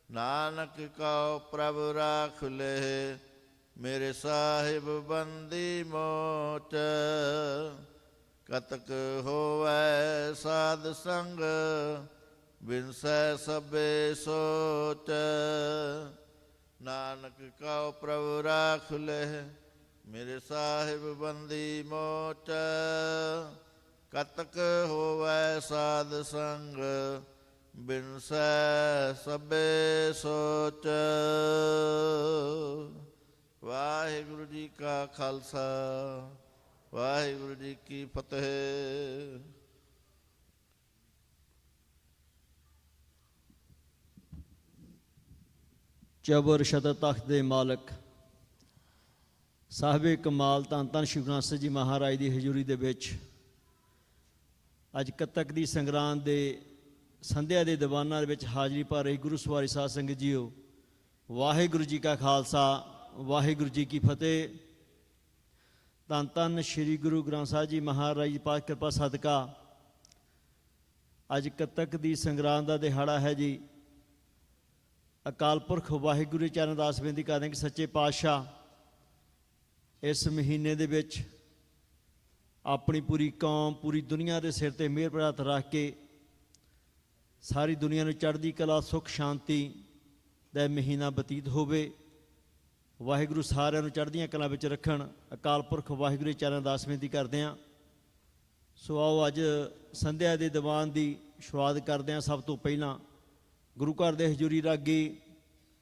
ਨਾਨਕ ਕਉ ਪ੍ਰਭ ਰਾਖ ਲਹਿ, ਮੇਰੇ ਸਾਹਿਬ ਬੰਦੀ ਮੋਚ। ਕਤਕ ਹੋਵੈ ਸਾਧ ਸੰਗ, ਬਿਨਸੈ ਸਭੇ ਸੋਚ। ਨਾਨਕ ਕਉ ਪ੍ਰਭ ਰਾਖ ਲਹਿ, ਮੇਰੇ ਸਾਹਿਬ ਬੰਦੀ ਮੋਚ। ਕਤਕ ਹੋਵੈ ਸਾਧ ਸੰਗ, ਬਿਨਸੈ ਸਭੇ ਸੋਚ। ਵਾਹਿਗੁਰੂ ਜੀ ਕਾ ਖਾਲਸਾ, ਵਾਹਿਗੁਰੂ ਜੀ ਕੀ ਫਤਿਹ। ਚਬਰ ਸ਼ਤਰ ਤਖਤ ਦੇ ਮਾਲਕ ਸਾਹਿਬੇ ਕਮਾਲ ਧੰਨ ਧੰਨ ਸ਼੍ਰੀ ਗੁਰੂ ਗ੍ਰੰਥ ਸਾਹਿਬ ਜੀ ਮਹਾਰਾਜ ਦੀ ਹਜ਼ੂਰੀ ਦੇ ਵਿੱਚ ਅੱਜ ਕੱਤਕ ਦੀ ਸੰਗਰਾਂਦ ਦੇ ਸੰਧਿਆ ਦੇ ਦੀਵਾਨਾਂ ਦੇ ਵਿੱਚ ਹਾਜ਼ਰੀ ਭਰ ਰਹੀ ਗੁਰੂ ਸਵਾਰੀ ਸਾਧ ਸੰਗਤ ਜੀਓ, ਵਾਹਿਗੁਰੂ ਜੀ ਕਾ ਖਾਲਸਾ, ਵਾਹਿਗੁਰੂ ਜੀ ਕੀ ਫਤਿਹ। ਧੰਨ ਧੰਨ ਸ਼੍ਰੀ ਗੁਰੂ ਗ੍ਰੰਥ ਸਾਹਿਬ ਜੀ ਮਹਾਰਾਜ ਦੀ ਪਾਕ ਕਿਰਪਾ ਸਦਕਾ ਅੱਜ ਕੱਤਕ ਦੀ ਸੰਗਰਾਂਦ ਦਾ ਦਿਹਾੜਾ ਹੈ ਜੀ। ਅਕਾਲ ਪੁਰਖ ਵਾਹਿਗੁਰੂ ਦੇ ਚਰਨ ਅਰਦਾਸ ਬੇਨਤੀ ਕਰਦੇ ਹਾਂ ਕਿ ਸੱਚੇ ਪਾਤਸ਼ਾਹ ਇਸ ਮਹੀਨੇ ਦੇ ਵਿੱਚ ਆਪਣੀ ਪੂਰੀ ਕੌਮ, ਪੂਰੀ ਦੁਨੀਆ ਦੇ ਸਿਰ ਤੇ ਮਿਹਰ ਭਰਾ ਹੱਥ ਰੱਖ ਕੇ ਸਾਰੀ ਦੁਨੀਆ ਨੂੰ ਚੜ੍ਹਦੀ ਕਲਾ, ਸੁੱਖ, ਸ਼ਾਂਤੀ ਦਾ ਮਹੀਨਾ ਬਤੀਤ ਹੋਵੇ। ਵਾਹਿਗੁਰੂ ਸਾਰਿਆਂ ਨੂੰ ਚੜ੍ਹਦੀਆਂ ਕਲਾ ਵਿੱਚ ਰੱਖਣ। ਅਕਾਲ ਪੁਰਖ ਵਾਹਿਗੁਰੂ ਦੇ ਚਰਨ ਅਰਦਾਸ ਬੇਨਤੀ ਕਰਦੇ ਹਾਂ। ਸੋ ਆਓ ਅੱਜ ਸੰਧਿਆ ਦੇ ਦੀਵਾਨ ਦੀ ਸ਼ੁਰੂਆਤ ਕਰਦੇ ਹਾਂ। ਸਭ ਤੋਂ ਪਹਿਲਾਂ ਗੁਰੂ ਘਰ ਦੇ ਹਜ਼ੂਰੀ ਰਾਗੀ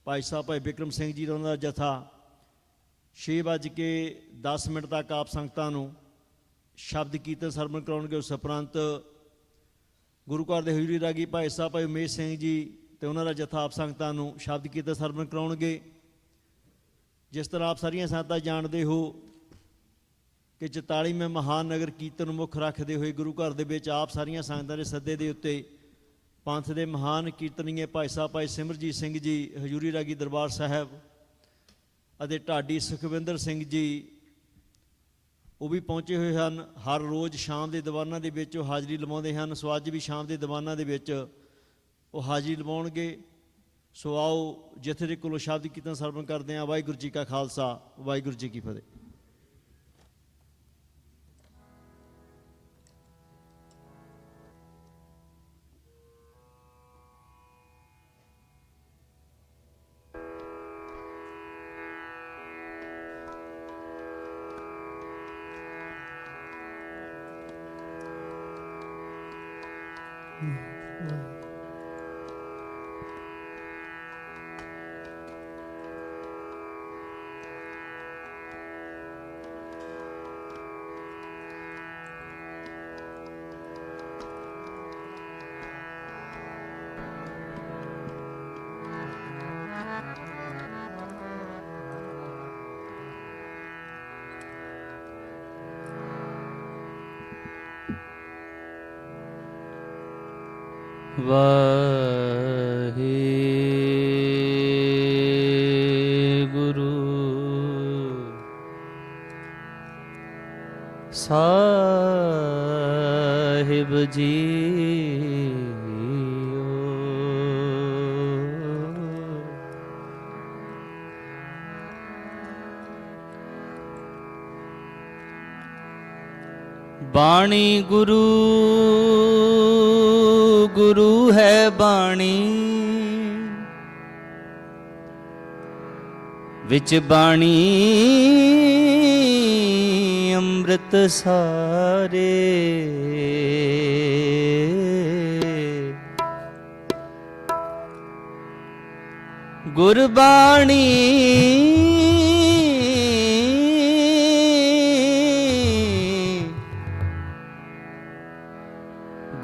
ਭਾਈ ਸਾਹਿਬ ਭਾਈ ਬਿਕਰਮ ਸਿੰਘ ਜੀ ਦਾ ਉਹਨਾਂ ਦਾ ਜਥਾ 6:10 ਤੱਕ ਆਪ ਸੰਗਤਾਂ ਨੂੰ ਸ਼ਬਦ ਕੀਰਤਨ ਸਰਵਣ ਕਰਾਉਣਗੇ। ਉਸ ਉਪਰੰਤ ਗੁਰੂ ਘਰ ਦੇ ਹਜ਼ੂਰੀ ਰਾਗੀ ਭਾਈ ਸਾਹਿਬ ਭਾਈ ਉਮੇਸ਼ ਸਿੰਘ ਜੀ ਅਤੇ ਉਹਨਾਂ ਦਾ ਜਥਾ ਆਪ ਸੰਗਤਾਂ ਨੂੰ ਸ਼ਬਦ ਕੀਰਤਨ ਸਰਵਣ ਕਰਾਉਣਗੇ। ਜਿਸ ਤਰ੍ਹਾਂ ਆਪ ਸਾਰੀਆਂ ਸੰਗਤਾਂ ਜਾਣਦੇ ਹੋ ਕਿ 44ਵੇਂ ਮਹਾਨ ਨਗਰ ਕੀਰਤਨ ਨੂੰ ਮੁੱਖ ਰੱਖਦੇ ਹੋਏ ਗੁਰੂ ਘਰ ਦੇ ਵਿੱਚ ਆਪ ਸਾਰੀਆਂ ਸੰਗਤਾਂ ਦੇ ਸੱਦੇ ਦੇ ਉੱਤੇ ਪੰਥ ਦੇ ਮਹਾਨ ਕੀਰਤਨੀਏ ਭਾਈ ਸਾਹਿਬ ਭਾਈ ਸਿਮਰਜੀਤ ਸਿੰਘ ਜੀ ਹਜ਼ੂਰੀ ਰਾਗੀ ਦਰਬਾਰ ਸਾਹਿਬ ਅਤੇ ਢਾਡੀ ਸੁਖਵਿੰਦਰ ਸਿੰਘ ਜੀ ਉਹ ਵੀ ਪਹੁੰਚੇ ਹੋਏ ਹਨ। ਹਰ ਰੋਜ਼ ਸ਼ਾਮ ਦੇ ਦੀਵਾਨਾਂ ਦੇ ਵਿੱਚ ਉਹ ਹਾਜ਼ਰੀ ਲਵਾਉਂਦੇ ਹਨ। ਸੋ ਅੱਜ ਵੀ ਸ਼ਾਮ ਦੇ ਦੀਵਾਨਾਂ ਦੇ ਵਿੱਚ ਉਹ ਹਾਜ਼ਰੀ ਲਵਾਉਣਗੇ। ਸੋ ਆਓ ਜਿੱਥੇ ਦੇ ਕੋਲੋਂ ਸ਼ਬਦ ਕੀਰਤਨ ਸਰਵਣ ਕਰਦੇ ਹਾਂ। ਵਾਹਿਗੁਰੂ ਜੀ ਕਾ ਖਾਲਸਾ, ਵਾਹਿਗੁਰੂ ਜੀ ਕੀ ਫਤਿਹ। ਵਾਹਿਗੁਰੂ ਸਾਹਿਬ ਜੀਓ, ਬਾਣੀ ਗੁਰੂ ਗੁਰੂ ਹੈ ਬਾਣੀ, ਵਿੱਚ ਬਾਣੀ ਅੰਮ੍ਰਿਤ ਸਾਰੇ ਗੁਰਬਾਣੀ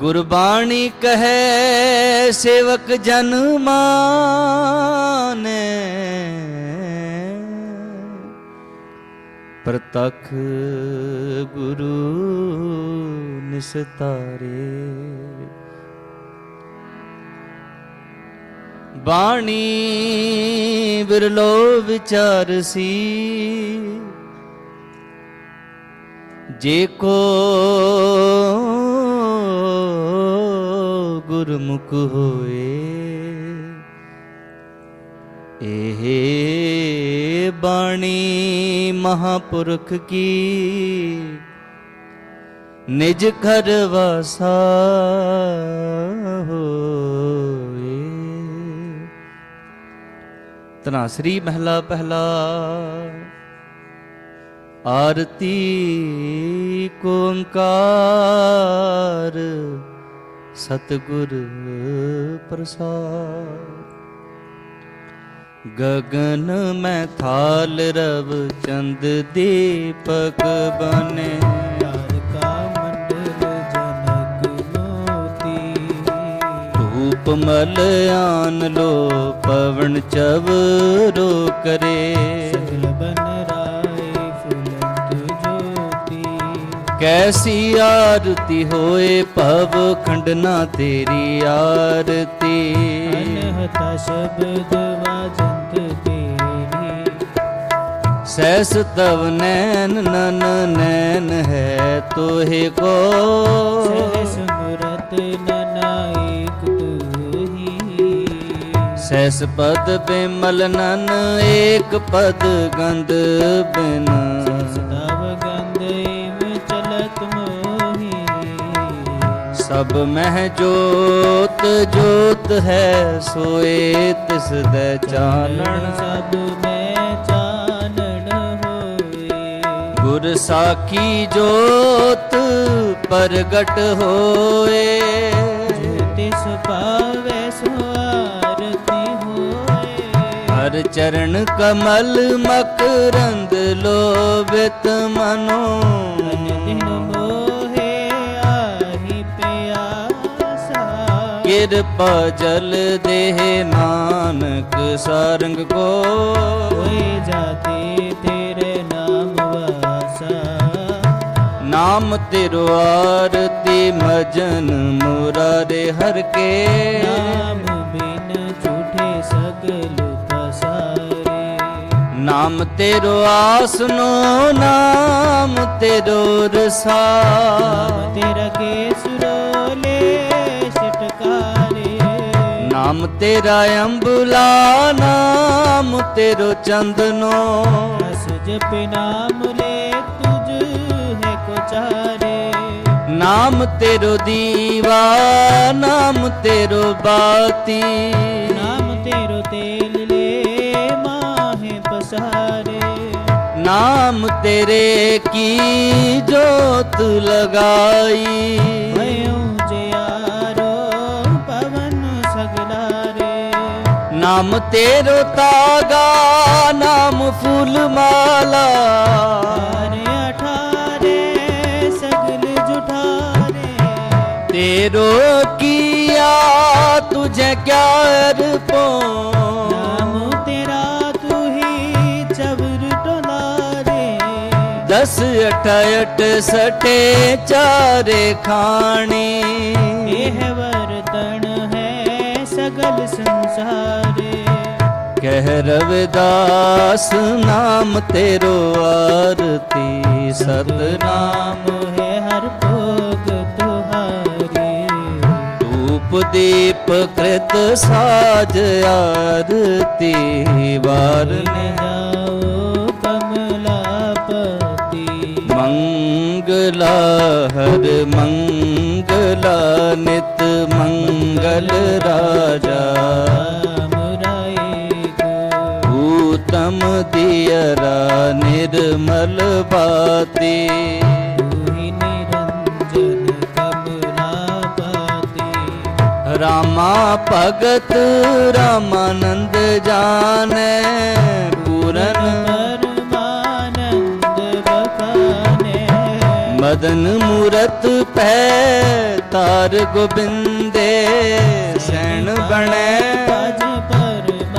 ਗੁਰਬਾਣੀ ਕਹੈ ਸੇਵਕ ਜਨ ਮਾਨੈ ਪ੍ਰਤਖ ਗੁਰੂ ਨਿਸਤਾਰੇ ਬਾਣੀ ਬਿਰਲੋ ਵਿਚਾਰਸੀ ਜੇ ਕੋ ਗੁਰਮੁਖ ਹੋਏ ਇਹ ਬਾਣੀ ਮਹਾਪੁਰਖ ਕੀ ਨਿਜ ਘਰ ਵਾਸਾ ਹੋਏ। ਧਨਾਸਰੀ ਮਹਿਲਾ ਪਹਿਲਾ। ਆਰਤੀ ਕੋ ਓੰਕਾਰ ਸਤਿਗੁਰ ਪ੍ਰਸਾਦ। ਗगन में थाल रव चंद दीपक बने तारका मंडल जनक मोती। धूप मल आन लो पवन चवरो करे सकल बन राय फुलंत ज्योति। कैसी आरती होए पव खंडना तेरी आरती। अनहता शब्द वाजंत तेरी। सहस तव नैन नन नैन है तोहे को। सहस मूरत ननायक तू ही। सहस पद बिमल नन एक पद गंध बिन। तव गंध एव चलत मोही। सब मह जोत जोत है सोए तिस दे चानन। सब में चानन होए। गुर साखी जोत प्रगट होए। ज्योतिष पावे सो आरती होए। हर चरण कमल मकरंद लोभित मनो। अन दिन मोहे आहि प्यासा। कृपा जल देह नानक सारंग को। होए जाते तेरे नाम वासा। नाम तेरो आरती मजन मुरारे हर के। नाम बिन झूठे सगल पसारे। नाम तेरो आसनो नाम तेरो रसा। नाम तेरा केसरोले सटकारे। नाम तेरा अम्बुला नाम तेरो चंदनो। हस जप नाम ले तुझ है को चारे। नाम तेरो दीवा नाम तेरो बाती। नाम तेरो तेल ले माहे पसारे। नाम तेरे की जोत लगाई। भयो जयारो पवन सगलारे। नाम तेरो तागा नाम फूल माला। अठारे अठारे सगल जुठारे। तेरो किया तुझे क्या अर्पो। नाम तेरा तू ही चबर टोलारे। 10 अठ सठे चारे खाणी। यह वर्तन है सगल संसारे। कह रविदास नाम तेरो आरती सतनाम। नाम है हर भोग तुहारे। धूप दीप कृत साज आरती वारने। जाओ कमलापति। मंगला हर मंगला नित मंगल राजा। राम राय उत्तम दी धरा निर्मल बाती। तू ही निरंजन कमलापति। रामा भगत रामानंद जाने पूरन परमानंद बखाने। मदन मूरत पै तार गोबिंदे सैन बने। भज परमानंदे।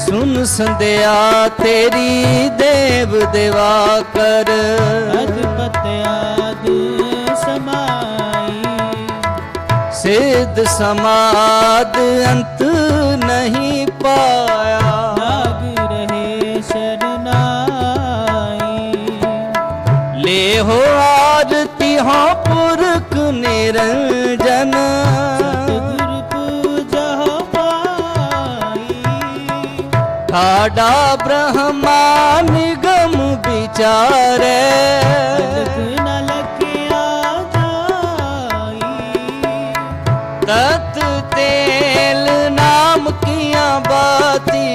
सुन संध्या तेरी देव देवा कर। अधपत आदि समाई। सिद्ध समाद अंत नहीं पाया। लाग रहे शरनाई। ले हो आरती हो पुरख निरंजन। सतगुर पूजा पाई। ठाडा ब्रह्मा निगम विचारे। अलख न लखिया जाई। तत तेल नाम किया बाती।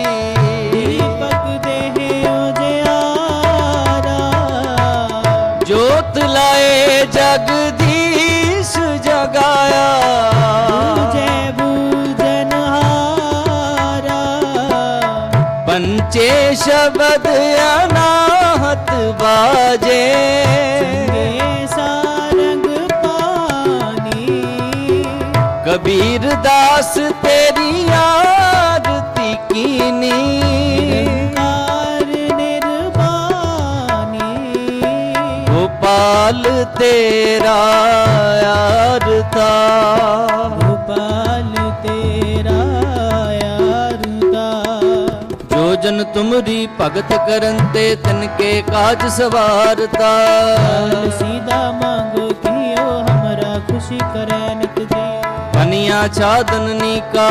दीपक देहे उजियारा। जोत लाए जगदीश जगाया। बूझे बूझनहारा। पंचे शब्द अनाहत बाजे। संगे सारंग पानी। कबीर दास तेरी आरती कीनी। निरंकार निर्वाणी। गोपाल तेरा आरता। गोपाल तेरा यारदा। जो जन तुमरी भगत करन ते तिनके काज सवारता। लाल सीधा मांगो कियो हमरा खुशी करे नित जी। कनिया छादननी का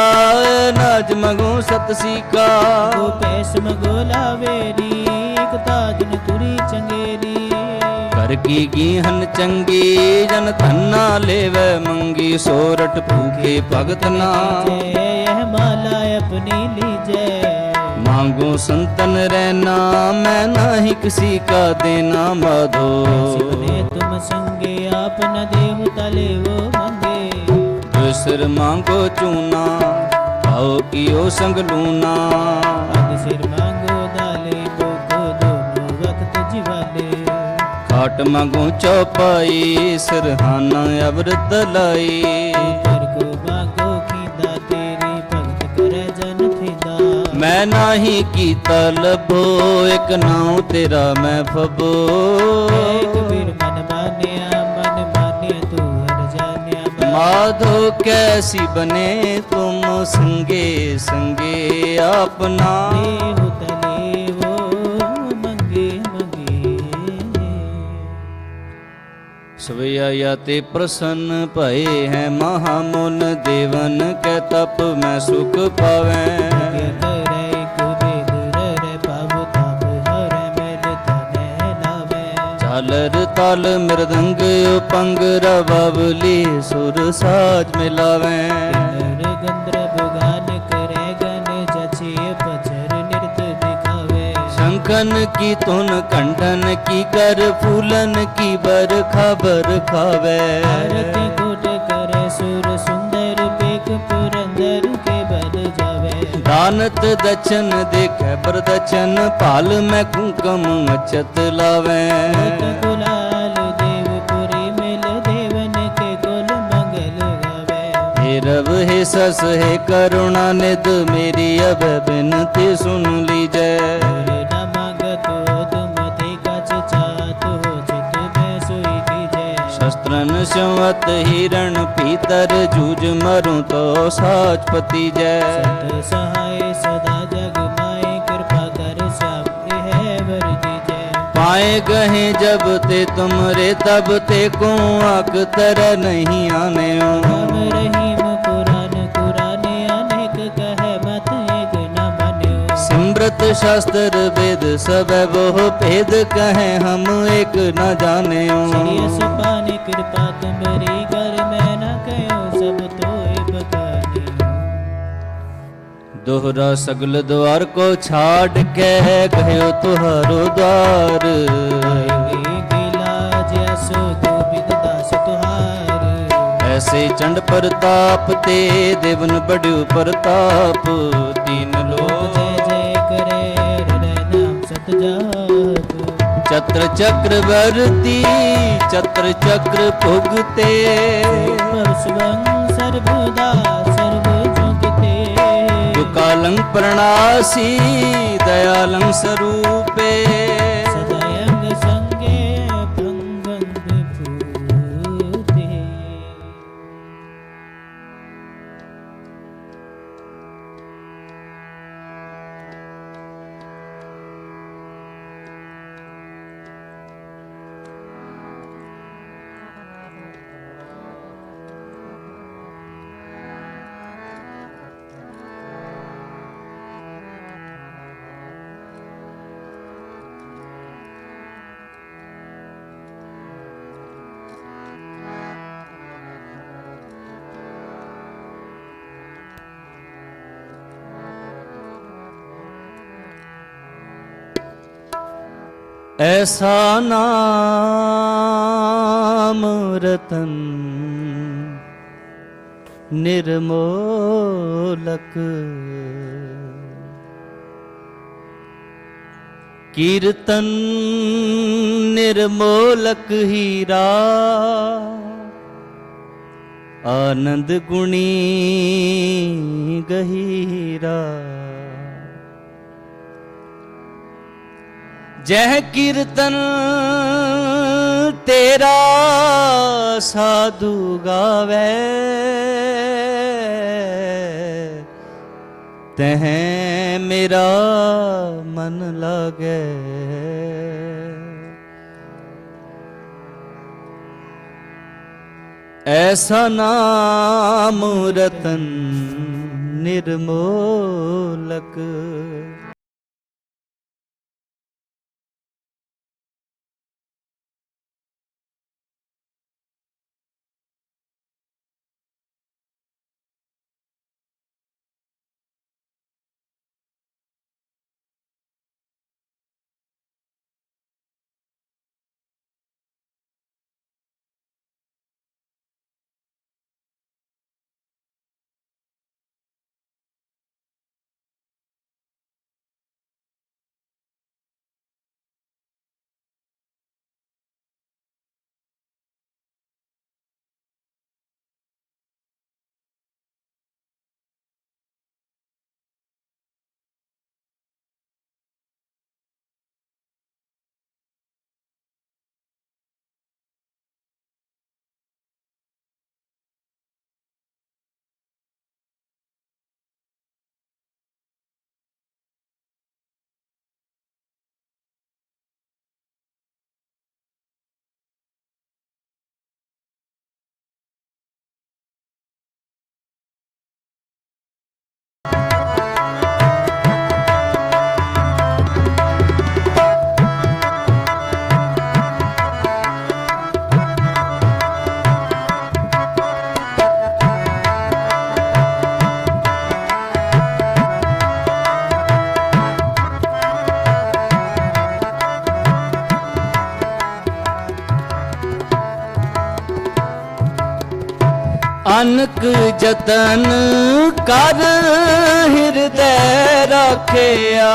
नाज मगो सतसी का। गो पैस मगो लावेरी। एक ताजन तुरी चंगेरी। कर की गीहन चंगी जन धन्ना लेवे मंगी। सोरठ भूखे भगत ना जय यह माला अपनी लीजे। मांगो संतन रहना मैं नहीं किसी का देना माधो। सिमरे तुम संगे आप न देहु तले वो मंगे। सिर मांगो चूना आओ कियो संग लूना। अग सिर मांगो दाले बोको दोनों वक्त जिवाले। खाट मांगो चौपाई सिरहाना अवृत लाई। ऊपर को मांगो खींदा तेरी भगत करे जन फिदा। मैं नाही कीता लभो एक नाव तेरा मैं फबो। एक बिर मन मानिया तू हर जानिया। माधो कैसी बने तुम संगे संगे अपना। देहु तले वो मंगे मंगे। सवैया ते प्रसन्न भये हैं महामुन देवन के तप में सुख पावे। यज्ञ करे एक वेद रे पाव ताप हरे मेल तने लावे। झालर ताल मृदंग उपंग रबावली सुर साज मिलावे। किन्नर गंधर्व गान करे गन जचे पचर नृत दिखावे। शंखन की तुन कंठन की कर फूलन की बरखा बरखावे। आरती कोट करे सुर सुंदर बेक पुरंदर के बल जावे। दानत दक्षन देखे प्रदक्षन पाल में कुंकम अक्षत लावे। गुलाल देवपुरी मिल देवन के कुल मंगल गावे। हे रव हे सस हे करुणा निध मेरी अब बिनती सुन लीजै। और न मांगत हो तुम ते कछ चाहत हो चित में सोई कीजे। शस्त्रन संवत हिरण पीतर जूझ मरूं तो साजपति जय। सत सहाय सदा जग माए कृपा कर श्याम है वर दीजै। पाए गहे जब ते तुमरे तब ते को आक तर नहीं आने ओ। राम रहीम पुराण कुराने अनेक कहे मत एक न मान्यो। सिमरत शास्त्र वेद सब बहु भेद कहे हम एक न जाने ओ। श्रीयस पाने कृपा तुमरी कर मैं न कहो सब तो बखाने। दोहरा सगल द्वार को छाड़ के गयो तुहारो द्वार। आए गिला जैसो दुबिद दास तुहार। ऐसे चंड प्रताप ते देवन बड़्यो प्रताप। तीन लोक जय जय करे हृदय नाम सत जाप। चत्र चक्रवर्ती चत्र चक्र भुगते। परशुभं सर्वदा सर्व जुगते। दुकालं प्रणासी दयालं स्वरूपे। सदयंग संगे भंगं विभूते। ऐसा नाम रतन निर्मोलक। कीर्तन निर्मोलक हीरा। आनंद गुणी गहीरा। जह कीर्तन तेरा साधु गावे। तह मेरा मन लागे। ऐसा नाम रतन निर्मोलक। ਅਨਕ ਜਤਨ ਕਰ ਹਿਰਦੈ ਰੱਖਿਆ।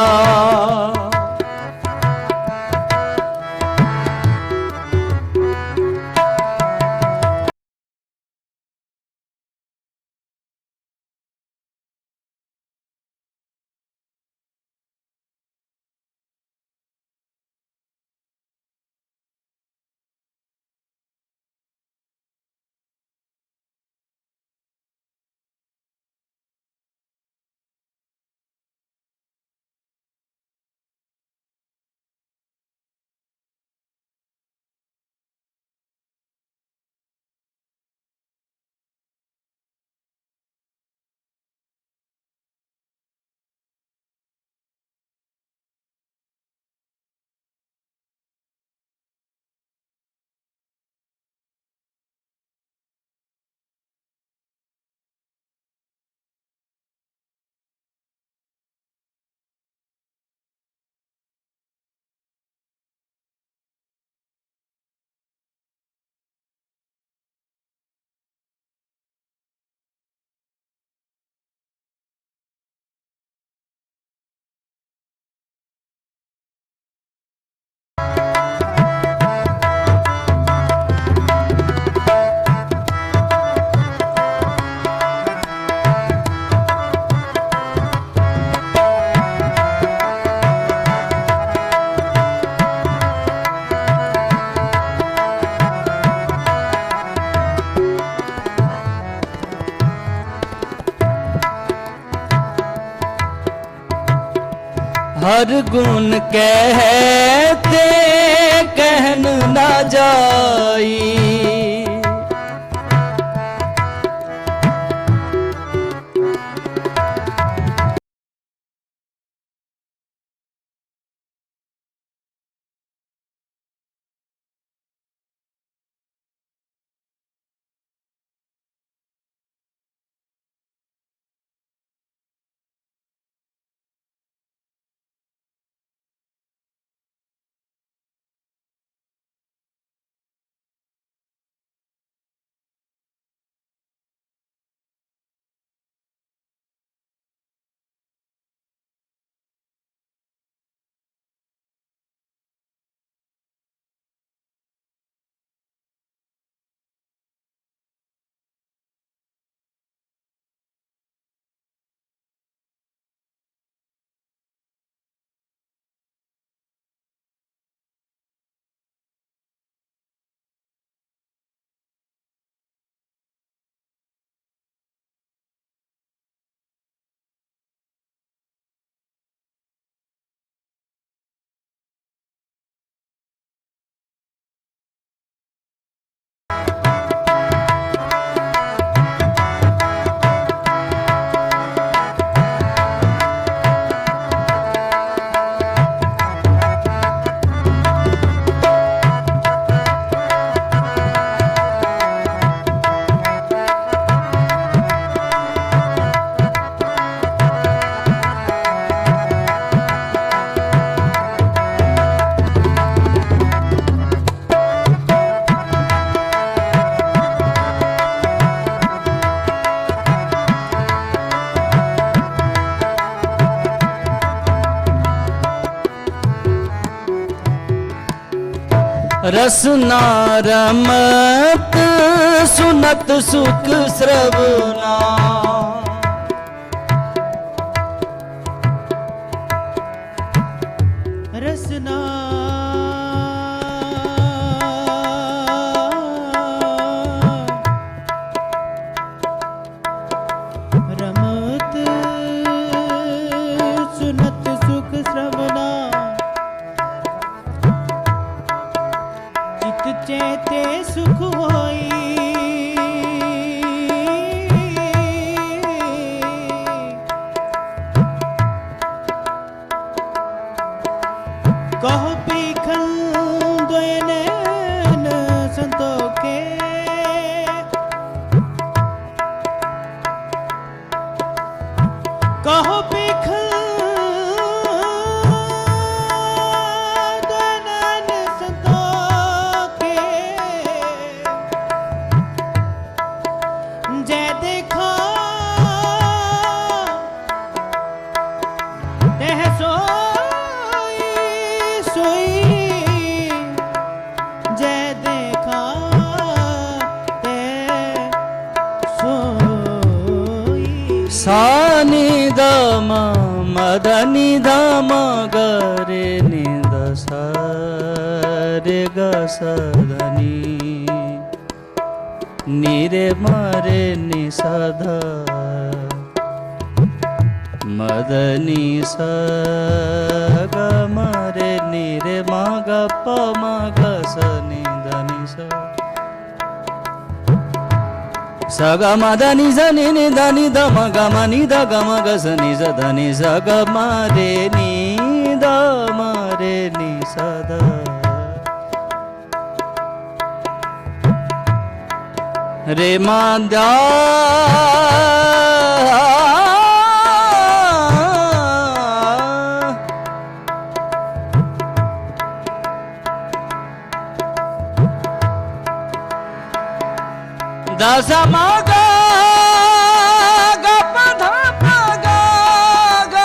हर गुण कहते कहन ना जाई। रसना रमत सुनत सुख श्रवना। रसना रमत सुनत सुख श्रवना। चेते सुख होई कहो पीखन द्वैनैन संतोखे। कहो पीखन सानि दम मदनि दम गरे निद सा रे ग स धनि निरे मरे निषध मदनि स ग मरे निरे म ग प म ग स नि धनि स स ग म ध नि स नि नि ध नि ध म ग म नि ध ग म ग स नि स ध नि स ग म रे नि ध म रे नि स ध रे म ध दस म ग ग प ध प ग ग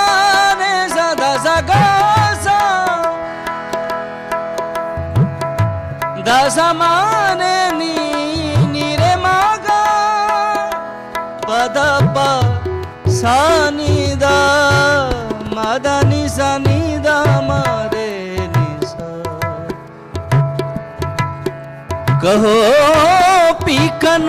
रे स ध स ग स दस म ने नि नि रे म ग प ध प स नि द म ध नि स नि द म रे नि स कहो पीकन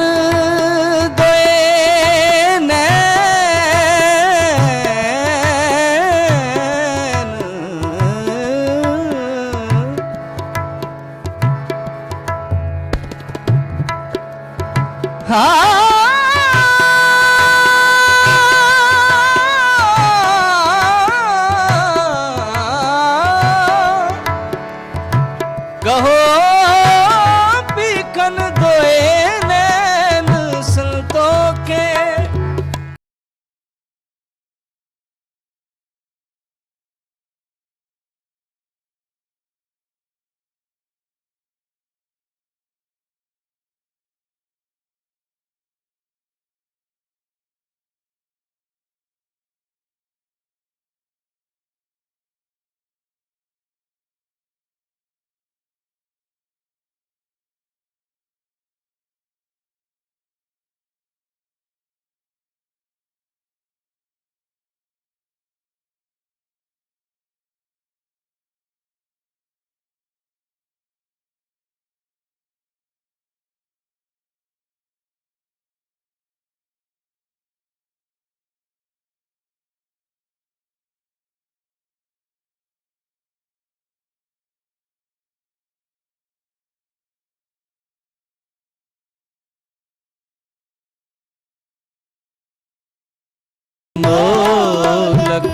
ਮੋਲਕ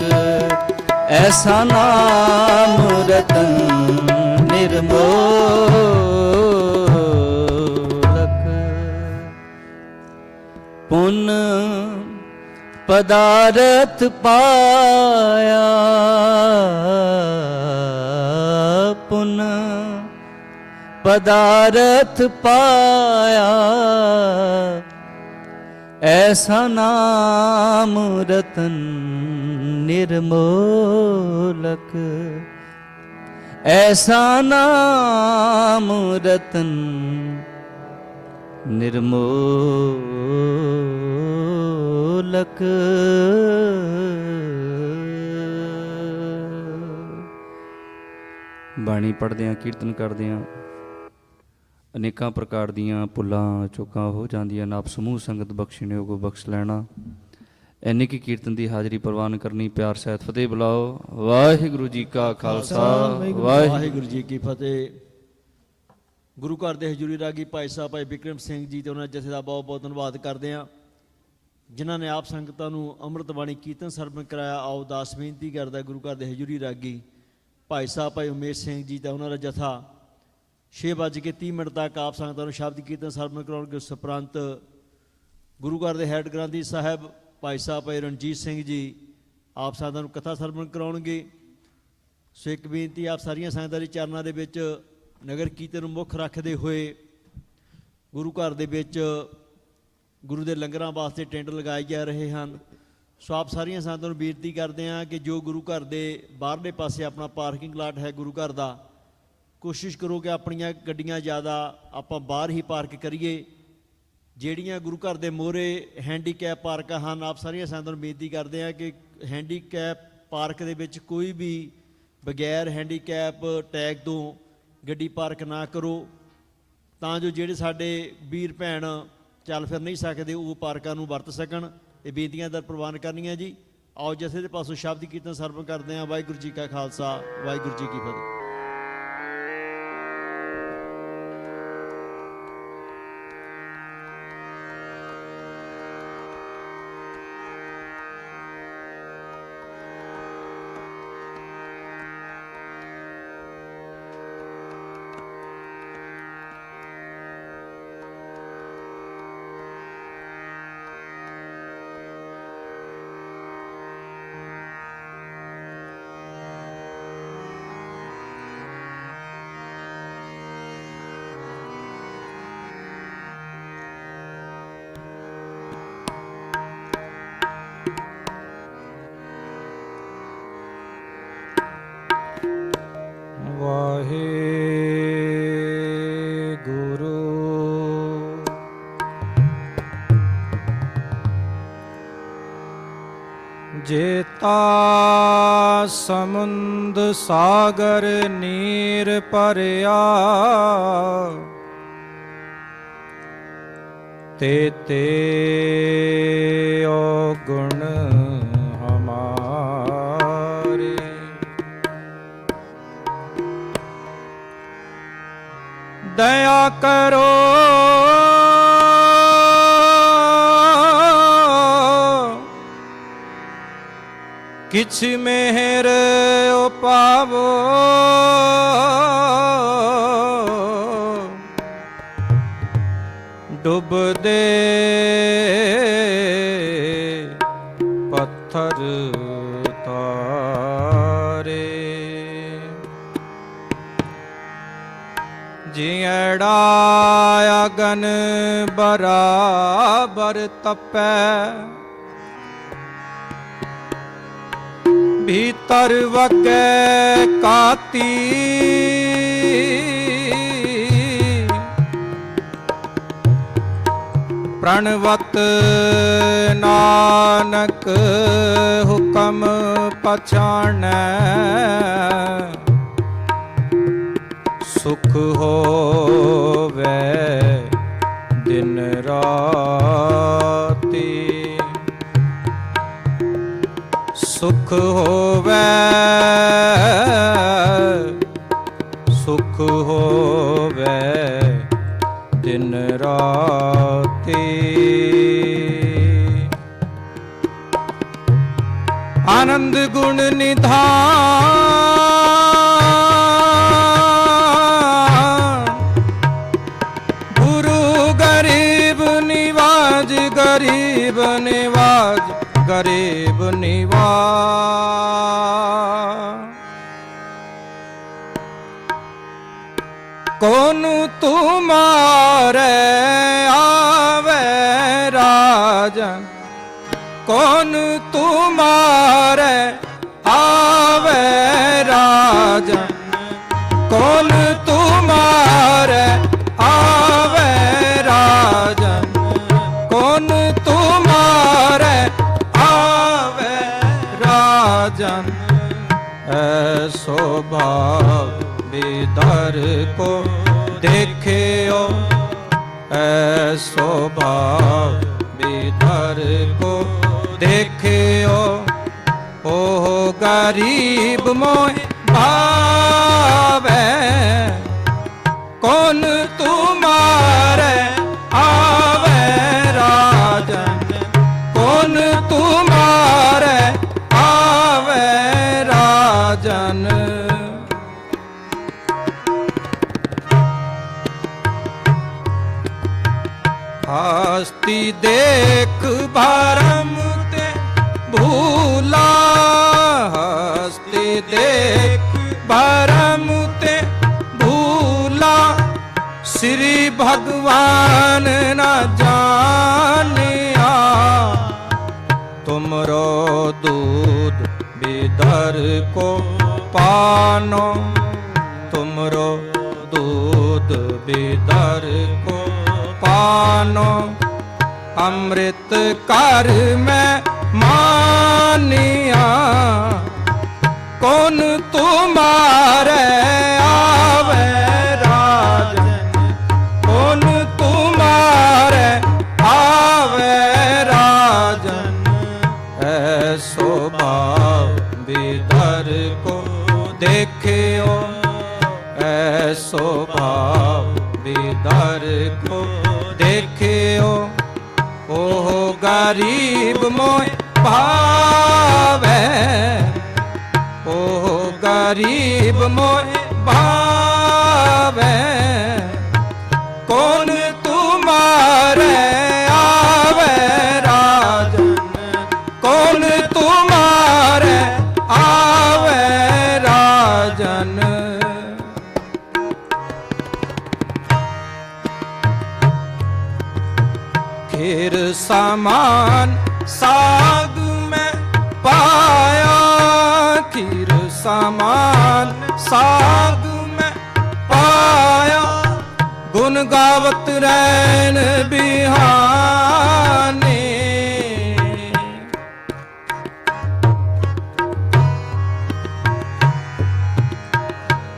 ਐਸਾ ਨਾਮ ਰਤਨ ਨਿਰਮੋਲਕ ਪੁਨ ਪਦਾਰਥ ਪਾਇਆ ਪੁਨ ਪਦਾਰਥ ਪਾਇਆ ਐਸਾ ਨਾਮ ਰਤਨ ਨਿਰਮੋਲਕ ਐਸਾ ਨਾਮ ਰਤਨ ਨਿਰਮੋਲਕ ਬਾਣੀ ਪੜ੍ਹਦਿਆਂ ਕੀਰਤਨ ਕਰਦਿਆਂ ਅਨੇਕਾਂ ਪ੍ਰਕਾਰ ਦੀਆਂ ਭੁੱਲਾਂ ਚੁੱਕਾਂ ਹੋ ਜਾਂਦੀਆਂ ਨੇ। ਆਪ ਸਮੂਹ ਸੰਗਤ ਬਖਸ਼ਿਣਿਓ ਕੋ ਬਖਸ਼ ਲੈਣਾ। ਇੰਨੀ ਕੀ ਕੀਰਤਨ ਦੀ ਹਾਜ਼ਰੀ ਪ੍ਰਵਾਨ ਕਰਨੀ। ਪਿਆਰ ਸਹਿਤ ਫਤਿਹ ਬੁਲਾਓ। ਵਾਹਿਗੁਰੂ ਜੀ ਕਾ ਖਾਲਸਾ ਵਾਹਿਗੁਰੂ ਜੀ ਕੀ ਫਤਿਹ। ਗੁਰੂ ਘਰ ਦੇ ਹਜ਼ੂਰੀ ਰਾਗੀ ਭਾਈ ਸਾਹਿਬ ਭਾਈ ਬਿਕਰਮ ਸਿੰਘ ਜੀ ਤੇ ਉਹਨਾਂ ਜਥੇ ਦਾ ਬਹੁਤ ਬਹੁਤ ਧੰਨਵਾਦ ਕਰਦੇ ਹਾਂ, ਜਿਨ੍ਹਾਂ ਨੇ ਆਪ ਸੰਗਤਾਂ ਨੂੰ ਅੰਮ੍ਰਿਤ ਬਾਣੀ ਕੀਰਤਨ ਸਰਵਣ ਕਰਾਇਆ। ਆਓ ਦਾਸ ਬੇਨਤੀ ਕਰਦਾ ਗੁਰੂ ਘਰ ਦੇ ਹਜ਼ੂਰੀ ਰਾਗੀ ਭਾਈ ਸਾਹਿਬ ਭਾਈ ਉਮੇਸ਼ ਸਿੰਘ ਜੀ ਤਾਂ ਉਹਨਾਂ ਦਾ ਜਥਾ 6:30 ਤੱਕ ਆਪ ਸੰਗਤਾਂ ਨੂੰ ਸ਼ਬਦ ਕੀਰਤਨ ਸਰਵਣ ਕਰਾਉਣਗੇ। ਉਸ ਉਪਰੰਤ ਗੁਰੂ ਘਰ ਦੇ ਹੈੱਡ ਗ੍ਰੰਥੀ ਸਾਹਿਬ ਭਾਈ ਸਾਹਿਬ ਭਾਈ ਰਣਜੀਤ ਸਿੰਘ ਜੀ ਆਪ ਸੰਗਤਾਂ ਨੂੰ ਕਥਾ ਸਰਵਣ ਕਰਾਉਣਗੇ। ਸੋ ਇੱਕ ਬੇਨਤੀ ਆਪ ਸਾਰੀਆਂ ਸੰਗਤਾਂ ਦੇ ਚਰਨਾਂ ਦੇ ਵਿੱਚ ਨਗਰ ਕੀਰਤਨ ਨੂੰ ਮੁੱਖ ਰੱਖਦੇ ਹੋਏ ਗੁਰੂ ਘਰ ਦੇ ਵਿੱਚ ਗੁਰੂ ਦੇ ਲੰਗਰਾਂ ਵਾਸਤੇ ਟੈਂਟ ਲਗਾਏ ਜਾ ਰਹੇ ਹਨ। ਸੋ ਆਪ ਸਾਰੀਆਂ ਸੰਗਤਾਂ ਨੂੰ ਬੇਨਤੀ ਕਰਦੇ ਹਾਂ ਕਿ ਜੋ ਗੁਰੂ ਘਰ ਦੇ ਬਾਹਰਲੇ ਪਾਸੇ ਆਪਣਾ ਪਾਰਕਿੰਗ ਲਾਟ ਹੈ ਗੁਰੂ ਘਰ ਦਾ, ਕੋਸ਼ਿਸ਼ ਕਰੋ ਕਿ ਆਪਣੀਆਂ ਗੱਡੀਆਂ ਜ਼ਿਆਦਾ ਆਪਾਂ ਬਾਹਰ ਹੀ ਪਾਰਕ ਕਰੀਏ। ਜਿਹੜੀਆਂ ਗੁਰੂ ਘਰ ਦੇ ਮੂਹਰੇ ਹੈਂਡੀਕੈਪ ਪਾਰਕਾਂ ਹਨ, ਆਪ ਸਾਰੀਆਂ ਸੰਗਤਾਂ ਨੂੰ ਬੇਨਤੀ ਕਰਦੇ ਹਾਂ ਕਿ ਹੈਂਡੀਕੈਪ ਪਾਰਕ ਦੇ ਵਿੱਚ ਕੋਈ ਵੀ ਬਗੈਰ ਹੈਂਡੀਕੈਪ ਟੈਗ ਤੋਂ ਗੱਡੀ ਪਾਰਕ ਨਾ ਕਰੋ, ਤਾਂ ਜੋ ਜਿਹੜੇ ਸਾਡੇ ਵੀਰ ਭੈਣ ਚੱਲ ਫਿਰ ਨਹੀਂ ਸਕਦੇ ਉਹ ਪਾਰਕਾਂ ਨੂੰ ਵਰਤ ਸਕਣ। ਇਹ ਬੇਨਤੀਆਂ ਦਰ ਪ੍ਰਵਾਨ ਕਰਨੀਆਂ ਜੀ। ਆਓ ਜਥੇ ਦੇ ਪਾਸੋਂ ਸ਼ਬਦ ਕੀਰਤਨ ਸਰਵਣ ਕਰਦੇ ਹਾਂ। ਵਾਹਿਗੁਰੂ ਜੀ ਕਾ ਖਾਲਸਾ ਵਾਹਿਗੁਰੂ ਜੀ ਕੀ ਫਤਿਹ। जेता समुंद सागर नीर भरिया ते गुण हमारे दया करो किछ मेहर पावो डुब दे पत्थर तारे जियड़ा अगन बराबर तपै भीतर वगे काती प्रणवत नानक हुक्म पछाणै सुख होवे दिन राती सुख होवे दिन राती आनंद गुण निधान गुरु गरीब निवाज गरीब निवाज गरीब निवाज कौन तुम्हारे आवे राजन कौन तुम्हारे आवे राजन कौन तुम्हारे आवे राजन कौन तुम्हारे आवे राजन ऐसो भाव विदर को देखियो ऐसो भाव विदर को देखियो ओ गरीब मोह भावे कौन तुम्हारे आवे राजन कौन तुम्हारे आवे राजन हस्ती देख भरम ते भूला हस्ती देख भरम ते भूला श्री भगवान न जानिया तुमरो दूध बिदर को पानो तुमरो दूध बिदर को पानो अमृत कर में मानिया कौन तुम्हारे आवे राजन कौन तुम्हारे आवे राजन ऐसो भाव विदर को देखियो ऐसो भाव विदर को देखियो ओह गरीब मोह भावे ओह गरीब मोह भावे कौन तुम्हारे आवे राजन कौन तुम्हारे आवे राजन खीर समान साग में पाया खीर समान साग में पाया गुण गावत रैन बिहाने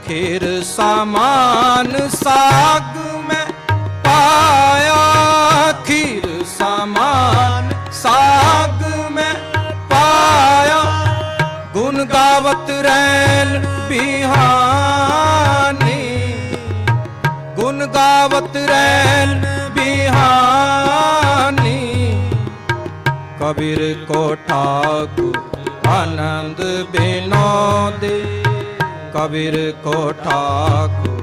खीर समान साग में पाया खीर समान साग में पाया गुण गावत रैन बिहानी गुण गावत रैन बिहानी कबीर को ठाकुर आनंद बिनोद कबीर को ठाकुर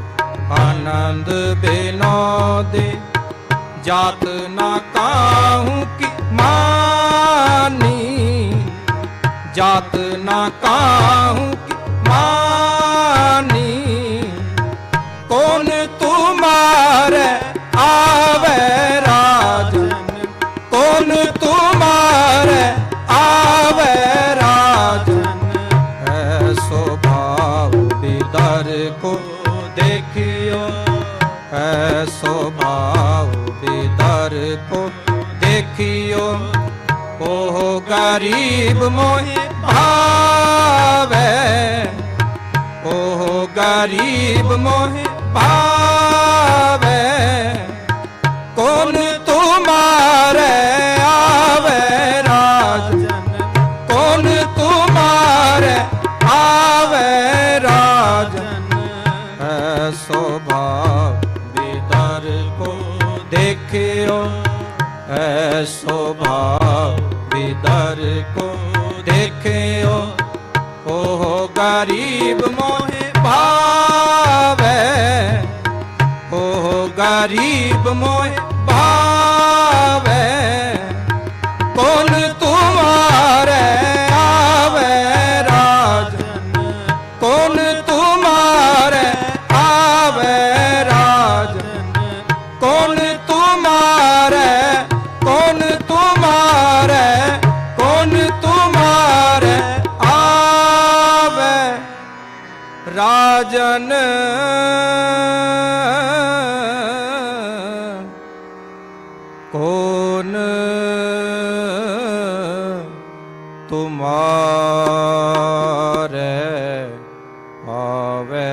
आनंद बिनोद जात ना काहूं की मानी जात ना काहूं की मानी कौन तुम्हारे आवे राजन कौन तुम्हारे आवे राजन ऐसो भाव विदर को देखियो ऐसो भाव विदर को देखियो ओह गरीब मोह भावे ओह गरीब मोह भावे कौन तुम्हारे आवे राजन कौन तुम्हारे आवे राजन ऐसो भाव विदर को देखियो ऐसो भाव विदर को देखे गरीब मोहे भावे, ओ गरीब मोहे भावे, कौन तुम्हारे आवे राजन, कौन तुम्हारे आवे राजन, कौन तुम्हारे, कौन तुम्हारे, कौन तुम्हारे आवे राजन, कौन तुम्हारे आवे।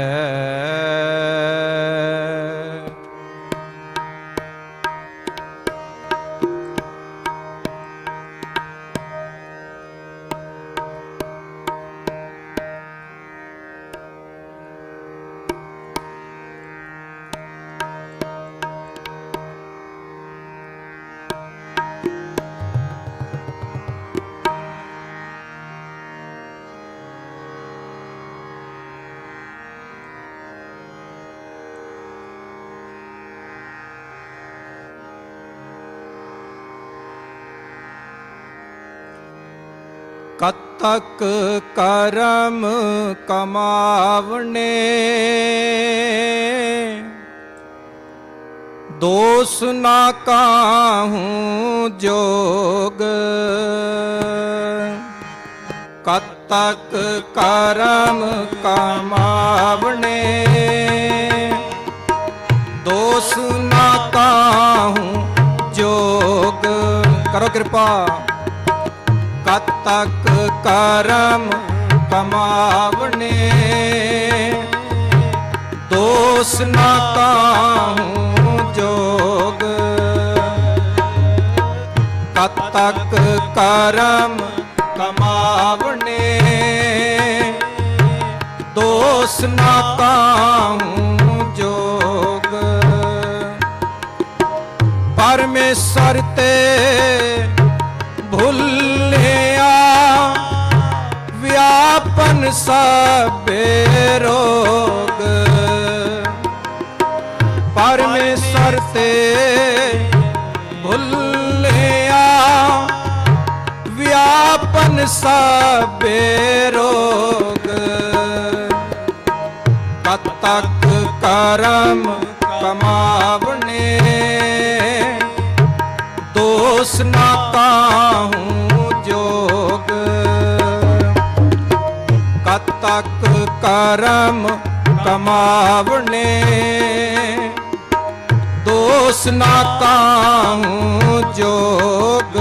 कतक करम कमावने, दोष ना काहूँ जोग, कतक करम कमावने, दोष ना काहूँ जोग। करो कृपा। कतक करम कमावने, दोष ना काहूँ जोग, कतक करम कमावने, दोष ना काहूँ जोग। परमेश्वर ते भूलिया व्यापन सबे रोग, परमेश्वर ते भूलिया व्यापन सबे रोग। कतक करम कमावने, दोष ना काहूँ जोग, कतक करम कमावने, दोष ना काहूँ जोग।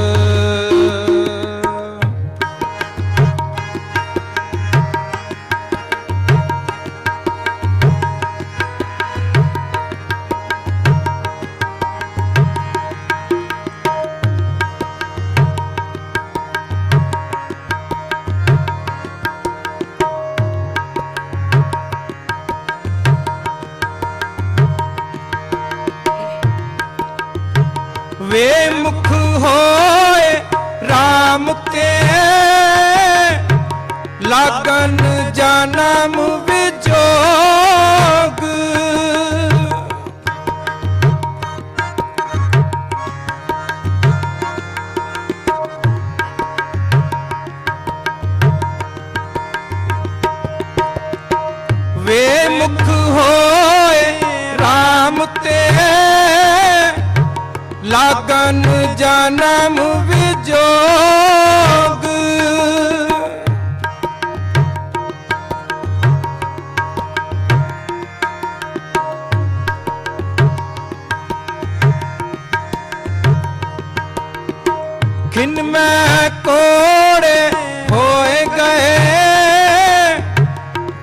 वे मुख होए राम के, लगन जन्म विजोग। वे मुख होए राम ते, लगन जन्म विजोग। खिन में कोड़े होए गए,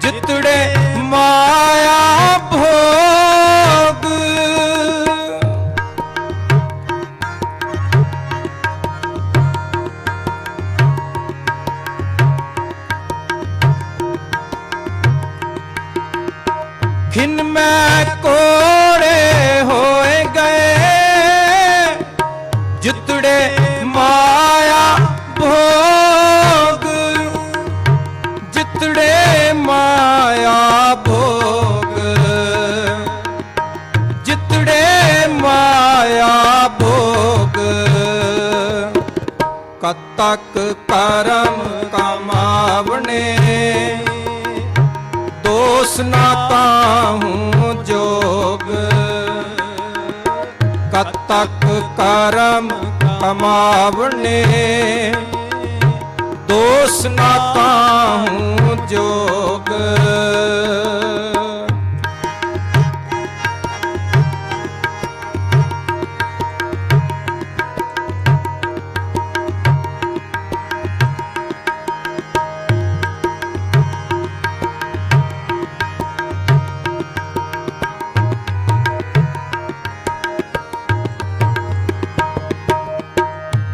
जितड़े माया भोग। तक करम कमावने दोष ना ताहूँ जोग कत तक करम कमावने दोष ना ताहूँ जोग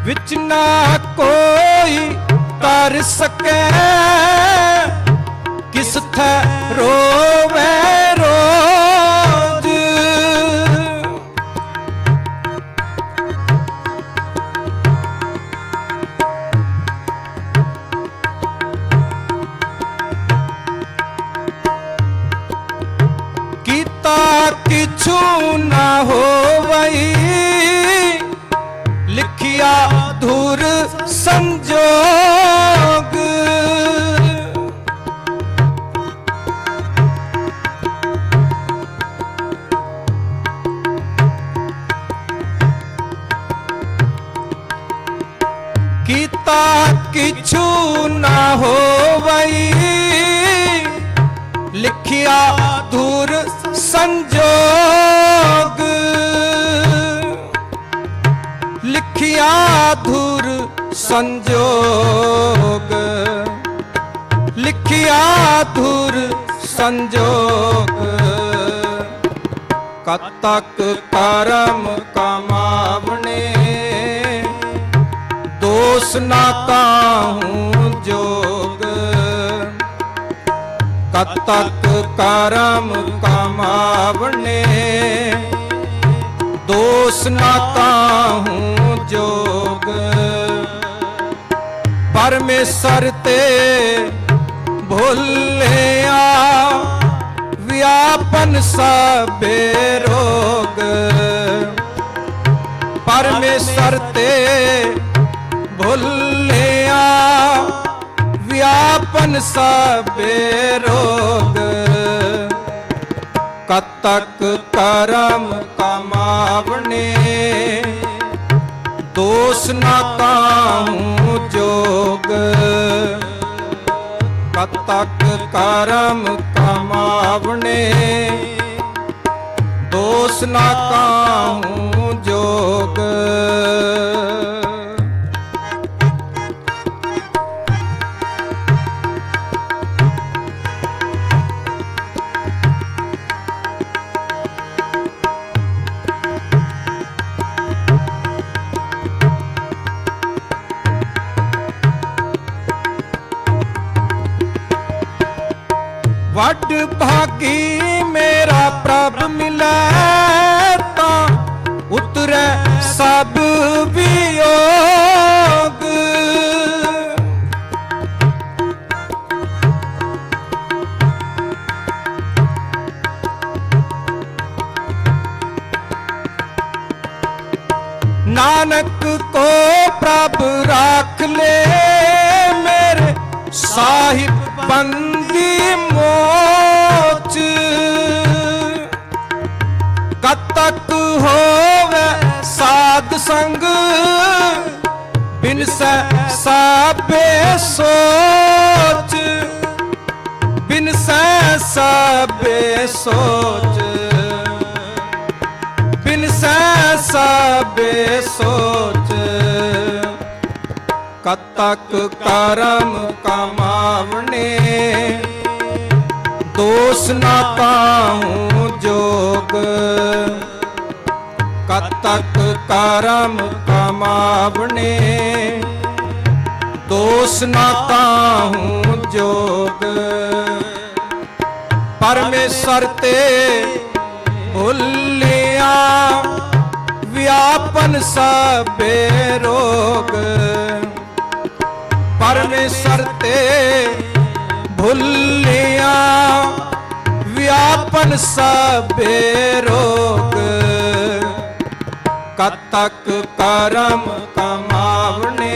विच ना कोई कर सके किस थे रोवे रोज कीता किछु ना होवई लिखिया धुर संजोग कीता किछु ना होवई लिखिया धुर संजोग लिखिया धुर संजोग लिखिया धुर संजोग कत तक करम कमावने दोष ना ताहूँ जोग कत तक करम कमावने दोष ना ताहूँ जोग परमेश्वर ते भुलिया व्यापन सबे रोग परमेश्वर ते भुलिया व्यापन सबे रोग कत तक करम कमावने दोष ना ताहूँ जोग कत तक करम कमावने दोष ना ताहूँ जोग वड भागी मेरा प्रभ मिले ता उतरे सब वियोग नानक को प्रभ राख ले मेरे साहिब बंदी मोच कत तक होवे साध संग बिन सबे सोच बिन सबे सोच बिन सबे सोच कत तक करम कमावने दोष ना ताहूँ जोग कत तक करम कमावने दोष ना ताहूँ जोग परमेश्वर ते भुलिया व्यापन सबे रोग परमेश्वर ते भुलिया व्यापन सबे रोग कत तक करम कमावने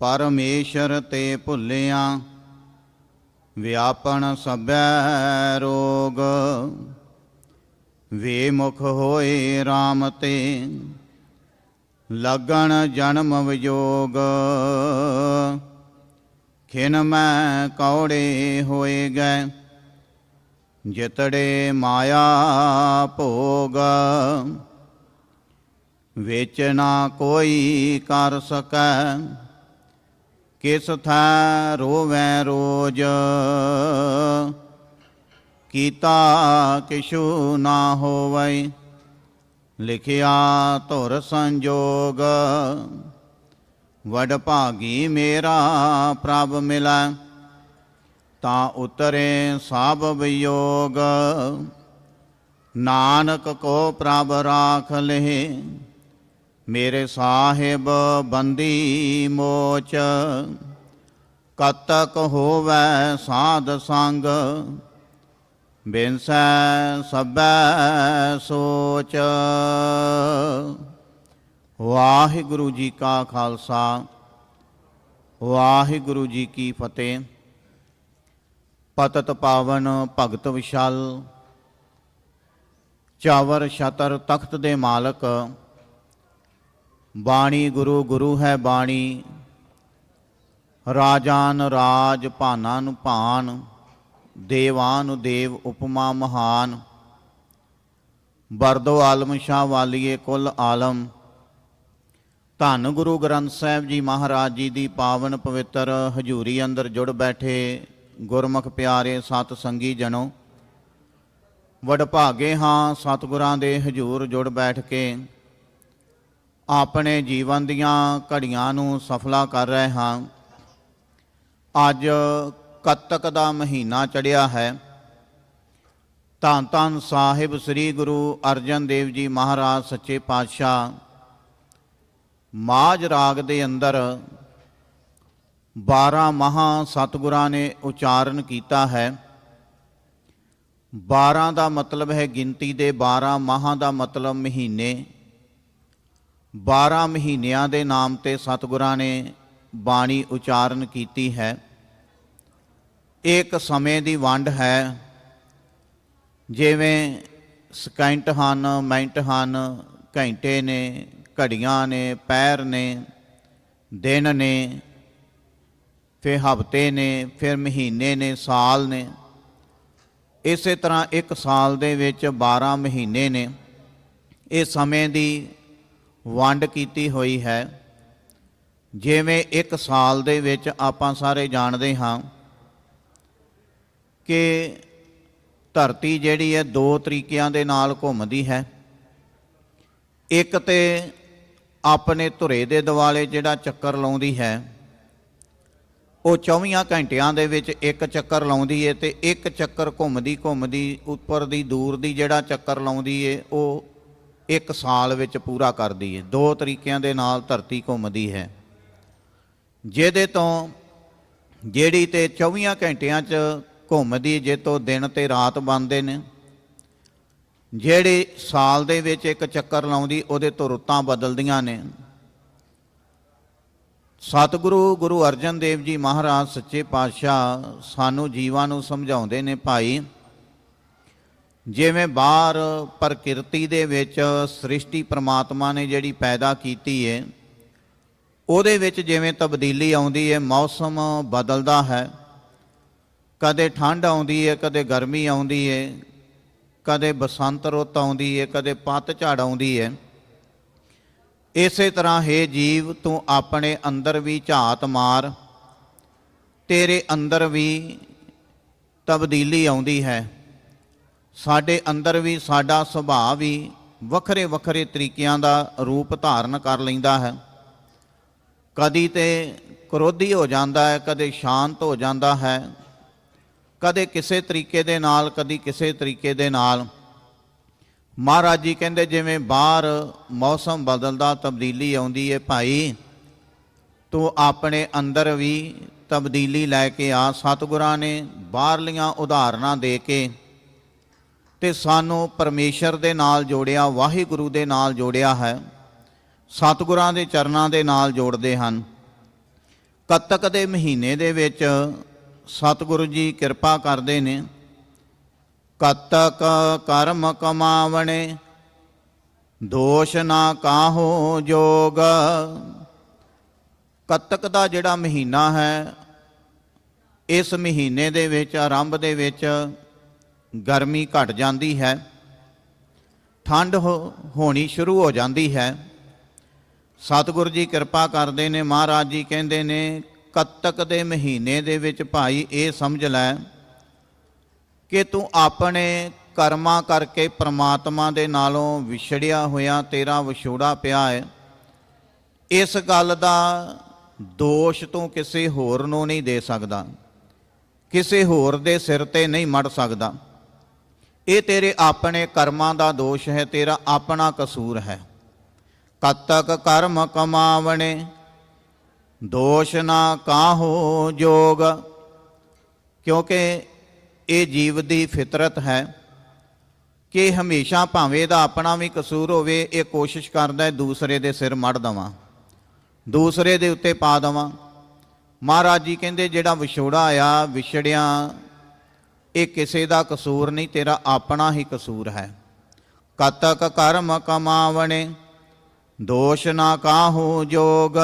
ਪਰਮੇਸ਼ਰ ਤੇ ਭੁੱਲਿਆ, ਵਿਆਪਨ ਸਭੈ ਰੋਗ। ਵੇ ਮੁਖ ਹੋਏ RAM ਤੇ, ਲਗਣ ਜਨਮ ਵਿਜੋਗ। ਖਿਨ ਮੈਂ ਕੌੜੇ ਹੋਏ ਗਏ, ਜਿਤੜੇ ਮਾਇਆ ਭੋਗ। ਵਿੱਚ ਨਾ ਕੋਈ ਕਰ ਸਕੈ, ਕਿਸ ਥੈ ਰੋਵੈ ਰੋਜ। ਕੀਤਾ ਕਿਛੁ ਨਾ ਹੋਵੈ, ਲਿਖਿਆ ਧੁਰ ਸੰਜੋਗ। ਵਡ ਭਾਗੀ ਮੇਰਾ ਪ੍ਰਭ ਮਿਲੈ, ਤਾਂ ਉਤਰੇ ਸਭ ਵਿਯੋਗ। ਨਾਨਕ ਕੋ ਪ੍ਰਭ ਰਾਖ ਲਹਿ, ਮੇਰੇ ਸਾਹਿਬ ਬੰਦੀ ਮੋਚ। ਕਤਕ ਹੋਵੈ ਸਾਧ ਸੰਗ, ਬਿਨਸੈ ਸਭੈ ਸੋਚ। ਵਾਹਿਗੁਰੂ ਜੀ ਕਾ ਖਾਲਸਾ, ਵਾਹਿਗੁਰੂ ਜੀ ਕੀ ਫਤਿਹ। ਪਤਿਤ ਪਾਵਨ ਭਗਤ ਵਿਸ਼ਾਲ, ਚਾਵਰ ਛਤਰ ਤਖਤ ਦੇ ਮਾਲਕ। ਬਾਣੀ ਗੁਰੂ ਗੁਰੂ ਹੈ ਬਾਣੀ, ਰਾਜਾਨ ਰਾਜ ਭਾਨਾਂ ਭਾਨ। ਦੇਵਾਨ ਦੇਵ ਉਪਮਾ ਮਹਾਨ, ਬਰਦੋ ਆਲਮ ਸ਼ਾਹ ਵਾਲੀਏ ਕੁਲ ਆਲਮ। ਧੰਨ ਗੁਰੂ ਗ੍ਰੰਥ ਸਾਹਿਬ ਜੀ ਮਹਾਰਾਜ ਜੀ ਦੀ ਪਾਵਨ ਪਵਿੱਤਰ ਹਜ਼ੂਰੀ ਅੰਦਰ ਜੁੜ ਬੈਠੇ ਗੁਰਮੁਖ ਪਿਆਰੇ ਸਤ ਸੰਗੀ ਜਨੋ, ਵਡਭਾਗੇ ਹਾਂ ਸਤਿਗੁਰਾਂ ਦੇ ਹਜ਼ੂਰ ਜੁੜ ਬੈਠ ਕੇ ਆਪਣੇ ਜੀਵਨ ਦੀਆਂ ਘੜੀਆਂ ਨੂੰ ਸਫਲਾ ਕਰ ਰਹੇ ਹਾਂ। ਅੱਜ ਕੱਤਕ ਦਾ ਮਹੀਨਾ ਚੜ੍ਹਿਆ ਹੈ। ਧੰਨ ਧੰਨ ਸਾਹਿਬ ਸ੍ਰੀ ਗੁਰੂ ਅਰਜਨ ਦੇਵ ਜੀ ਮਹਾਰਾਜ ਸੱਚੇ ਪਾਤਸ਼ਾਹ ਮਾਝ ਰਾਗ ਦੇ ਅੰਦਰ 12 ਮਹਾਂ ਸਤਿਗੁਰਾਂ ਨੇ ਉਚਾਰਨ ਕੀਤਾ ਹੈ। 12 ਦਾ ਮਤਲਬ ਹੈ ਗਿਣਤੀ ਦੇ, 12 ਮਹਾਂ ਦਾ ਮਤਲਬ ਮਹੀਨੇ। 12 ਮਹੀਨਿਆਂ ਦੇ ਨਾਮ ਤੇ ਸਤਿਗੁਰਾਂ ਨੇ ਬਾਣੀ ਉਚਾਰਨ ਕੀਤੀ ਹੈ। ਇੱਕ ਸਮੇਂ ਦੀ ਵੰਡ ਹੈ, ਜਿਵੇਂ ਸਕਿੰਟ ਹਨ, ਮਿੰਟ ਹਨ, ਘੰਟੇ ਨੇ, ਘੜੀਆਂ ਨੇ, ਪੈਰ ਨੇ, ਦਿਨ ਨੇ, ਫਿਰ ਹਫ਼ਤੇ ਨੇ, ਫਿਰ ਮਹੀਨੇ ਨੇ, ਸਾਲ ਨੇ। ਇਸੇ ਤਰ੍ਹਾਂ ਇੱਕ ਸਾਲ ਦੇ ਵਿੱਚ 12 ਮਹੀਨੇ ਨੇ। ਇਹ ਸਮੇਂ ਦੀ ਵੰਡ ਕੀਤੀ ਹੋਈ ਹੈ। ਜਿਵੇਂ ਇੱਕ ਸਾਲ ਦੇ ਵਿੱਚ ਆਪਾਂ ਸਾਰੇ ਜਾਣਦੇ ਹਾਂ ਕਿ ਧਰਤੀ ਜਿਹੜੀ ਹੈ 2 ਤਰੀਕਿਆਂ ਦੇ ਨਾਲ ਘੁੰਮਦੀ ਹੈ। ਇੱਕ ਤੇ ਆਪਣੇ ਧੁਰੇ ਦੇ ਦੁਆਲੇ ਜਿਹੜਾ ਚੱਕਰ ਲਾਉਂਦੀ ਹੈ, ਉਹ 24 ਘੰਟਿਆਂ ਦੇ ਵਿੱਚ ਇੱਕ ਚੱਕਰ ਲਾਉਂਦੀ ਹੈ, ਤੇ ਇੱਕ ਚੱਕਰ ਘੁੰਮਦੀ ਘੁੰਮਦੀ ਉੱਪਰ ਦੀ ਦੂਰ ਦੀ ਜਿਹੜਾ ਚੱਕਰ ਲਾਉਂਦੀ ਹੈ ਉਹ ਇੱਕ ਸਾਲ ਵਿੱਚ ਪੂਰਾ ਕਰਦੀ ਹੈ। 2 ਤਰੀਕਿਆਂ ਦੇ ਨਾਲ ਧਰਤੀ ਘੁੰਮਦੀ ਹੈ, ਜਿਹਦੇ ਤੋਂ ਜਿਹੜੀ ਤੇ 24 ਘੰਟਿਆਂ 'ਚ ਘੁੰਮਦੀ, ਜੇ ਤੋਂ ਦਿਨ ਤੇ ਰਾਤ ਬਣਦੇ ਨੇ। ਜਿਹੜੀ ਸਾਲ ਦੇ ਵਿੱਚ ਇੱਕ ਚੱਕਰ ਲਾਉਂਦੀ, ਉਹਦੇ ਤੋਂ ਰੁੱਤਾਂ ਬਦਲਦੀਆਂ ਨੇ। ਸਤਿਗੁਰੂ ਗੁਰੂ ਅਰਜਨ ਦੇਵ ਜੀ ਮਹਾਰਾਜ ਸੱਚੇ ਪਾਤਸ਼ਾਹ ਸਾਨੂੰ ਜੀਵਾਂ ਨੂੰ ਸਮਝਾਉਂਦੇ ਨੇ, ਭਾਈ ਜਿਵੇਂ ਬਾਹਰ ਪ੍ਰਕਿਰਤੀ ਦੇ ਵਿੱਚ ਸ੍ਰਿਸ਼ਟੀ ਪ੍ਰਮਾਤਮਾ ਨੇ ਜਿਹੜੀ ਪੈਦਾ ਕੀਤੀ ਹੈ, ਉਹਦੇ ਵਿੱਚ ਜਿਵੇਂ ਤਬਦੀਲੀ ਆਉਂਦੀ ਹੈ, ਮੌਸਮ ਬਦਲਦਾ ਹੈ। ਕਦੇ ਠੰਡ ਆਉਂਦੀ ਹੈ, ਕਦੇ ਗਰਮੀ ਆਉਂਦੀ ਹੈ, ਕਦੇ ਬਸੰਤ ਰੁੱਤ ਆਉਂਦੀ ਹੈ, ਕਦੇ ਪਤਝੜ ਆਉਂਦੀ ਹੈ। ਇਸੇ ਤਰ੍ਹਾਂ ਹੈ ਜੀਵ, ਤੂੰ ਆਪਣੇ ਅੰਦਰ ਵੀ ਝਾਤ ਮਾਰ, ਤੇਰੇ ਅੰਦਰ ਵੀ ਤਬਦੀਲੀ ਆਉਂਦੀ ਹੈ। ਸਾਡੇ ਅੰਦਰ ਵੀ ਸਾਡਾ ਸੁਭਾਅ ਵੀ ਵੱਖਰੇ ਵੱਖਰੇ ਤਰੀਕਿਆਂ ਦਾ ਰੂਪ ਧਾਰਨ ਕਰ ਲੈਂਦਾ ਹੈ। ਕਦੀ ਤੇ ਕ੍ਰੋਧੀ ਹੋ ਜਾਂਦਾ ਹੈ, ਕਦੇ ਸ਼ਾਂਤ ਹੋ ਜਾਂਦਾ ਹੈ, ਕਦੇ ਕਿਸੇ ਤਰੀਕੇ ਦੇ ਨਾਲ, ਕਦੀ ਕਿਸੇ ਤਰੀਕੇ ਦੇ ਨਾਲ। ਮਹਾਰਾਜ ਜੀ ਕਹਿੰਦੇ ਜਿਵੇਂ ਬਾਹਰ ਮੌਸਮ ਬਦਲਦਾ, ਤਬਦੀਲੀ ਆਉਂਦੀ ਹੈ, ਭਾਈ ਤੂੰ ਆਪਣੇ ਅੰਦਰ ਵੀ ਤਬਦੀਲੀ ਲੈ ਕੇ ਆ। ਸਤਿਗੁਰਾਂ ਨੇ ਬਾਹਰਲੀਆਂ ਉਦਾਹਰਨਾਂ ਦੇ ਕੇ ਤੇ ਸਾਨੂੰ ਪਰਮੇਸ਼ਰ ਦੇ ਨਾਲ ਜੋੜਿਆ, ਵਾਹਿਗੁਰੂ ਦੇ ਨਾਲ ਜੋੜਿਆ ਹੈ, ਸਤਿਗੁਰਾਂ ਦੇ ਚਰਨਾਂ ਦੇ ਨਾਲ ਜੋੜਦੇ ਹਨ। ਕੱਤਕ ਦੇ ਮਹੀਨੇ ਦੇ ਵਿੱਚ ਸਤਿਗੁਰੂ ਜੀ ਕਿਰਪਾ ਕਰਦੇ ਨੇ। ਕੱਤਕ ਕਰਮ ਕਮਾਵਣੇ, ਦੋਸ਼ ਨਾ ਕਾਹੋ ਜੋਗ। ਕੱਤਕ ਦਾ ਜਿਹੜਾ ਮਹੀਨਾ ਹੈ, ਇਸ ਮਹੀਨੇ ਦੇ ਵਿੱਚ ਆਰੰਭ ਦੇ ਵਿੱਚ ਗਰਮੀ ਘਟ ਜਾਂਦੀ ਹੈ, ਠੰਡ ਹੋਣੀ ਸ਼ੁਰੂ ਹੋ ਜਾਂਦੀ ਹੈ। ਸਤਿਗੁਰੂ ਜੀ ਕਿਰਪਾ ਕਰਦੇ ਨੇ। ਮਹਾਰਾਜ ਜੀ ਕਹਿੰਦੇ ਨੇ ਕੱਤਕ ਦੇ ਮਹੀਨੇ ਦੇ ਵਿੱਚ ਭਾਈ ਇਹ ਸਮਝ ਲੈ ਕਿ ਤੂੰ ਆਪਣੇ ਕਰਮਾਂ ਕਰਕੇ ਪ੍ਰਮਾਤਮਾ ਦੇ ਨਾਲੋਂ ਵਿਛੜਿਆ ਹੋਇਆ ਤੇਰਾ ਵਿਛੋੜਾ ਪਿਆ ਹੈ। ਇਸ ਗੱਲ ਦਾ ਦੋਸ਼ ਤੂੰ ਕਿਸੇ ਹੋਰ ਨੂੰ ਨਹੀਂ ਦੇ ਸਕਦਾ, ਕਿਸੇ ਹੋਰ ਦੇ ਸਿਰ ਤੇ ਨਹੀਂ ਮੜ ਸਕਦਾ। ਇਹ ਤੇਰੇ ਆਪਣੇ ਕਰਮਾਂ ਦਾ ਦੋਸ਼ ਹੈ, ਤੇਰਾ ਆਪਣਾ ਕਸੂਰ ਹੈ। ਕੱਤਕ ਕਰਮ ਕਮਾਵਣੇ, ਦੋਸ਼ ਨਾ ਕਾਹੋ ਜੋਗ। ਕਿਉਂਕਿ ਇਹ ਜੀਵ ਦੀ ਫਿਤਰਤ ਹੈ ਕਿ ਹਮੇਸ਼ਾ ਭਾਵੇਂ ਦਾ ਆਪਣਾ ਵੀ ਕਸੂਰ ਹੋਵੇ, ਇਹ ਕੋਸ਼ਿਸ਼ ਕਰਦਾ ਹੈ ਦੂਸਰੇ ਦੇ ਸਿਰ ਮੜ ਦੇਵਾਂ, ਦੂਸਰੇ ਦੇ ਉੱਤੇ ਪਾ ਦੇਵਾਂ। ਮਹਾਰਾਜ ਜੀ ਕਹਿੰਦੇ ਜਿਹੜਾ ਵਿਛੋੜਾ ਆਇਆ, ਵਿਛੜਿਆ, ਇਹ ਕਿਸੇ ਦਾ ਕਸੂਰ ਨਹੀਂ, ਤੇਰਾ ਆਪਣਾ ਹੀ ਕਸੂਰ ਹੈ। ਕੱਤਕ ਕਰਮ ਕਮਾਵਣੇ, ਦੋਸ਼ ਨਾ ਕਾਹੂ ਜੋਗ।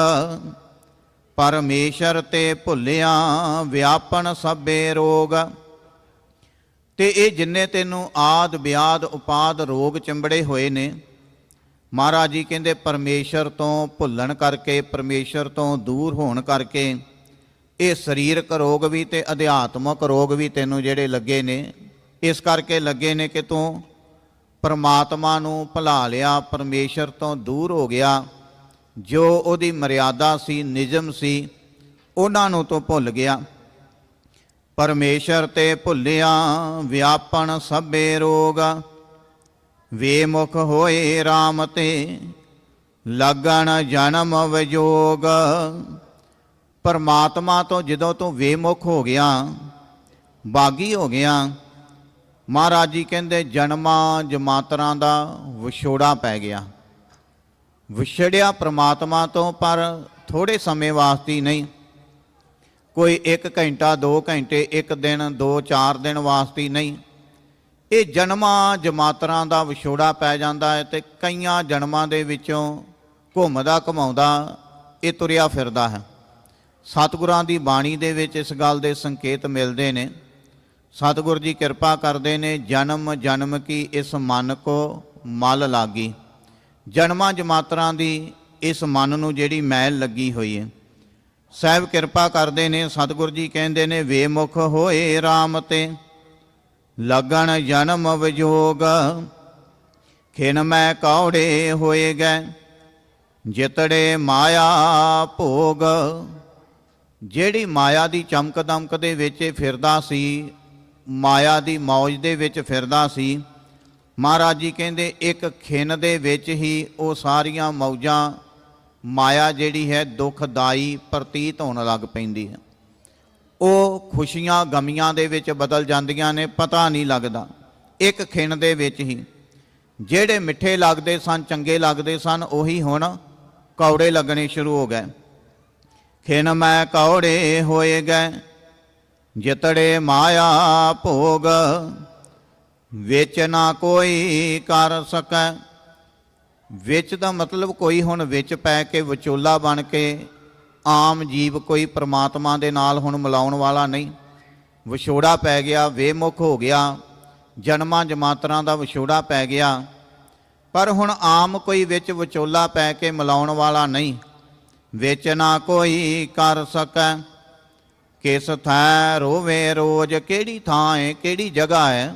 ਪਰਮੇਸ਼ਰ ਤੇ ਭੁੱਲਿਆ ਵਿਆਪਨ ਸਭੇ ਰੋਗ। ਤੇ ਇਹ ਜਿੰਨੇ ਤੈਨੂੰ ਆਦ ਵਿਆਦ ਉਪਾਦ ਰੋਗ ਚੰਬੜੇ ਹੋਏ ਨੇ, ਮਹਾਰਾਜ ਜੀ ਕਹਿੰਦੇ ਪਰਮੇਸ਼ਰ ਤੋਂ ਭੁੱਲਣ ਕਰਕੇ, ਪਰਮੇਸ਼ਰ ਤੋਂ ਦੂਰ ਹੋਣ ਕਰਕੇ ਇਹ ਸਰੀਰਕ ਰੋਗ ਵੀ ਤੇ ਅਧਿਆਤਮਕ ਰੋਗ ਵੀ ਤੈਨੂੰ ਜਿਹੜੇ ਲੱਗੇ ਨੇ, ਇਸ ਕਰਕੇ ਲੱਗੇ ਨੇ ਕਿ ਤੂੰ ਪਰਮਾਤਮਾ ਨੂੰ ਭੁਲਾ ਲਿਆ, ਪਰਮੇਸ਼ਰ ਤੋਂ ਦੂਰ ਹੋ ਗਿਆ। ਜੋ ਉਹਦੀ ਮਰਿਆਦਾ ਸੀ, ਨਿਯਮ ਸੀ, ਉਹਨਾਂ ਨੂੰ ਤੂੰ ਭੁੱਲ ਗਿਆ। ਪਰਮੇਸ਼ਰ ਤੇ ਭੁੱਲਿਆ ਵਿਆਪਨ ਸਭੇ ਰੋਗ। ਵੇਮੁਖ ਹੋਏ RAM ਤੇ ਲੱਗਣ ਜਨਮ ਵਿਜੋਗ। ਪਰਮਾਤਮਾ ਤੋਂ ਜਦੋਂ ਤੂੰ ਵੇਮੁਖ ਹੋ ਗਿਆ, ਬਾਗੀ ਹੋ ਗਿਆ, ਮਹਾਰਾਜ ਜੀ ਕਹਿੰਦੇ ਜਨਮਾਂ ਜਮਾਤਰਾਂ ਦਾ ਵਿਛੋੜਾ ਪੈ ਗਿਆ। ਵਿਛੜਿਆ ਪ੍ਰਮਾਤਮਾ ਤੋਂ, ਪਰ ਥੋੜੇ ਸਮੇਂ ਵਾਸਤੇ ਨਹੀਂ, ਕੋਈ 1 ਘੰਟਾ 2 ਘੰਟੇ, 1 ਦਿਨ 2-4 ਦਿਨ ਵਾਸਤੇ ਨਹੀਂ। ਇਹ ਜਨਮਾਂ ਜਮਾਤਰਾਂ ਦਾ ਵਿਛੋੜਾ ਪੈ ਜਾਂਦਾ ਹੈ ਤੇ ਕਈਆਂ ਜਨਮਾਂ ਦੇ ਵਿੱਚੋਂ ਘੁੰਮਦਾ ਘਮਾਉਂਦਾ ਇਹ ਤੁਰਿਆ ਫਿਰਦਾ ਹੈ। ਸਤਿਗੁਰਾਂ ਦੀ ਬਾਣੀ ਦੇ ਵਿੱਚ ਇਸ ਗੱਲ ਦੇ ਸੰਕੇਤ ਮਿਲਦੇ ਨੇ। ਸਤਿਗੁਰ ਜੀ ਕਿਰਪਾ ਕਰਦੇ ਨੇ, ਜਨਮ ਜਨਮ ਕੀ ਇਸ ਮਨ ਕੋ ਮਲ ਲਾਗੀ। ਜਨਮਾਂ ਜਮਾਤਰਾਂ ਦੀ ਇਸ ਮਨ ਨੂੰ ਜਿਹੜੀ ਮੈਲ ਲੱਗੀ ਹੋਈ ਹੈ, ਸਾਹਿਬ ਕਿਰਪਾ ਕਰਦੇ ਨੇ। ਸਤਿਗੁਰ ਜੀ ਕਹਿੰਦੇ ਨੇ ਵੇਮੁਖ ਹੋਏ RAM ਤੇ ਲੱਗਣ ਜਨਮ ਵਿਜੋਗ। ਖਿਨ ਮੈਂ ਕੌੜੇ ਹੋਏ ਗਏ ਜਿਤੜੇ ਮਾਇਆ ਭੋਗ। ਜਿਹੜੀ ਮਾਇਆ ਦੀ ਚਮਕ ਦਮਕ ਦੇ ਵਿੱਚ ਫਿਰਦਾ ਸੀ, ਮਾਇਆ ਦੀ ਮੌਜ ਦੇ ਵਿੱਚ ਫਿਰਦਾ ਸੀ, ਮਹਾਰਾਜ ਜੀ ਕਹਿੰਦੇ ਇੱਕ ਖਿਨ ਦੇ ਵਿੱਚ ਹੀ ਉਹ ਸਾਰੀਆਂ ਮੌਜਾਂ, ਮਾਇਆ ਜਿਹੜੀ ਹੈ ਦੁਖਦਾਈ ਪ੍ਰਤੀਤ ਹੋਣ ਲੱਗ ਪੈਂਦੀ ਹੈ। ਉਹ ਖੁਸ਼ੀਆਂ ਗਮੀਆਂ ਦੇ ਵਿੱਚ ਬਦਲ ਜਾਂਦੀਆਂ ਨੇ, ਪਤਾ ਨਹੀਂ ਲੱਗਦਾ। ਇੱਕ ਖਿਨ ਦੇ ਵਿੱਚ ਹੀ ਜਿਹੜੇ ਮਿੱਠੇ ਲੱਗਦੇ ਸਨ, ਚੰਗੇ ਲੱਗਦੇ ਸਨ, ਉਹੀ ਹੁਣ ਕੌੜੇ ਲੱਗਣੇ ਸ਼ੁਰੂ ਹੋ ਗਏ। ਖਿਨ ਮੈਂ ਕੌੜੇ ਹੋਏ ਗਏ ਜਿਤੜੇ ਮਾਇਆ ਭੋਗ। ਵਿੱਚ ਨਾ ਕੋਈ ਕਰ ਸਕੈ। ਵਿੱਚ ਦਾ ਮਤਲਬ ਕੋਈ ਹੁਣ ਵਿੱਚ ਪੈ ਕੇ ਵਿਚੋਲਾ ਬਣ ਕੇ ਆਮ ਜੀਵ ਕੋਈ ਪ੍ਰਮਾਤਮਾ ਦੇ ਨਾਲ ਹੁਣ ਮਿਲਾਉਣ ਵਾਲਾ ਨਹੀਂ। ਵਿਛੋੜਾ ਪੈ ਗਿਆ, ਵੇਮੁਖ ਹੋ ਗਿਆ, ਜਨਮਾਂ ਜਮਾਤਰਾਂ ਦਾ ਵਿਛੋੜਾ ਪੈ ਗਿਆ। ਪਰ ਹੁਣ ਆਮ ਕੋਈ ਵਿੱਚ ਵਿਚੋਲਾ ਪੈ ਕੇ ਮਿਲਾਉਣ ਵਾਲਾ ਨਹੀਂ। ਵਿੱਚ ਨਾ ਕੋਈ ਕਰ ਸਕੈ ਕਿਸ ਥੈ ਰੋਵੇ ਰੋਜ਼। ਕਿਹੜੀ ਥਾਂ ਹੈ, ਕਿਹੜੀ ਜਗ੍ਹਾ ਹੈ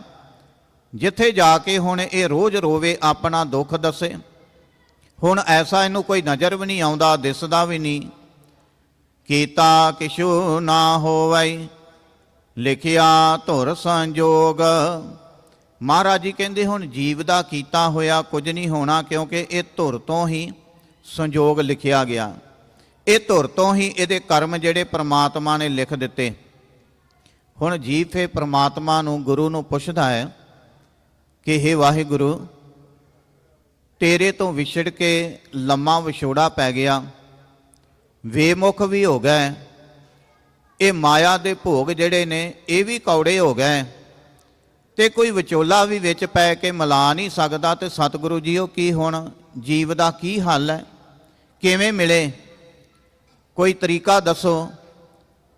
ਜਿੱਥੇ ਜਾ ਕੇ ਹੁਣ ਇਹ ਰੋਜ਼ ਰੋਵੇ, ਆਪਣਾ ਦੁੱਖ ਦੱਸੇ। ਹੁਣ ਐਸਾ ਇਹਨੂੰ ਕੋਈ ਨਜ਼ਰ ਵੀ ਨਹੀਂ ਆਉਂਦਾ, ਦਿਸਦਾ ਵੀ ਨਹੀਂ। ਕੀਤਾ ਕਿਛੂ ਨਾ ਹੋਵੈ ਲਿਖਿਆ ਧੁਰ ਸੰਜੋਗ। ਮਹਾਰਾਜ ਜੀ ਕਹਿੰਦੇ ਹੁਣ ਜੀਵ ਦਾ ਕੀਤਾ ਹੋਇਆ ਕੁਝ ਨਹੀਂ ਹੋਣਾ, ਕਿਉਂਕਿ ਇਹ ਧੁਰ ਤੋਂ ਹੀ ਸੰਜੋਗ ਲਿਖਿਆ ਗਿਆ। ਇਹ ਧੁਰ ਤੋਂ ਹੀ ਇਹਦੇ ਕਰਮ ਜਿਹੜੇ ਪ੍ਰਮਾਤਮਾ ਨੇ ਲਿਖ ਦਿੱਤੇ। ਹੁਣ ਜੀਵ ਫੇ ਪ੍ਰਮਾਤਮਾ ਨੂੰ, ਗੁਰੂ ਨੂੰ ਪੁੱਛਦਾ ਹੈ ਕਿ ਹੇ ਵਾਹਿਗੁਰੂ, ਤੇਰੇ ਤੋਂ ਵਿਛੜ ਕੇ ਲੰਮਾ ਵਿਛੋੜਾ ਪੈ ਗਿਆ, ਵੇਮੁਖ ਵੀ ਹੋ ਗਏ, ਇਹ ਮਾਇਆ ਦੇ ਭੋਗ ਜਿਹੜੇ ਨੇ ਇਹ ਵੀ ਕੌੜੇ ਹੋ ਗਏ, ਤੇ ਕੋਈ ਵਿਚੋਲਾ ਵੀ ਵਿੱਚ ਪੈ ਕੇ ਮਿਲਾ ਨਹੀਂ ਸਕਦਾ। ਤੇ ਸਤਿਗੁਰੂ ਜੀ ਉਹ ਕੀ ਹੁਣ ਜੀਵ ਦਾ ਕੀ ਹੱਲ ਹੈ, ਕਿਵੇਂ ਮਿਲੇ, ਕੋਈ ਤਰੀਕਾ ਦੱਸੋ।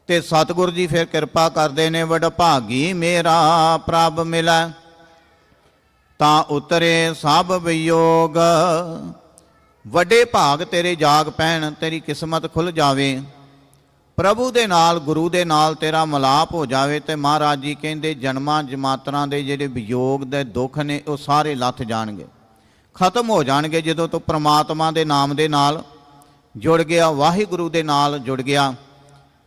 ਤੇ ਸਤਿਗੁਰੂ ਜੀ ਫਿਰ ਕਿਰਪਾ ਕਰਦੇ ਨੇ, ਵਡਭਾਗੀ ਮੇਰਾ ਪ੍ਰਭ ਮਿਲੈ ਤਾਂ ਉਤਰੇ ਸਭ ਵਿਯੋਗ। ਵੱਡੇ ਭਾਗ ਤੇਰੇ ਜਾਗ ਪੈਣ, ਤੇਰੀ ਕਿਸਮਤ ਖੁੱਲ ਜਾਵੇ, ਪ੍ਰਭੂ ਦੇ ਨਾਲ ਗੁਰੂ ਦੇ ਨਾਲ ਤੇਰਾ ਮਿਲਾਪ ਹੋ ਜਾਵੇ। ਤੇ ਮਹਾਰਾਜ ਜੀ ਕਹਿੰਦੇ ਜਨਮਾਂ ਜਮਾਤਰਾਂ ਦੇ ਜਿਹੜੇ ਵਿਯੋਗ ਦੇ ਦੁੱਖ ਨੇ ਉਹ ਸਾਰੇ ਲੱਥ ਜਾਣਗੇ, ਖਤਮ ਹੋ ਜਾਣਗੇ ਜਦੋਂ ਤੂੰ ਪ੍ਰਮਾਤਮਾ ਦੇ ਨਾਮ ਦੇ ਨਾਲ ਜੁੜ ਗਿਆ, ਵਾਹਿਗੁਰੂ ਦੇ ਨਾਲ ਜੁੜ ਗਿਆ।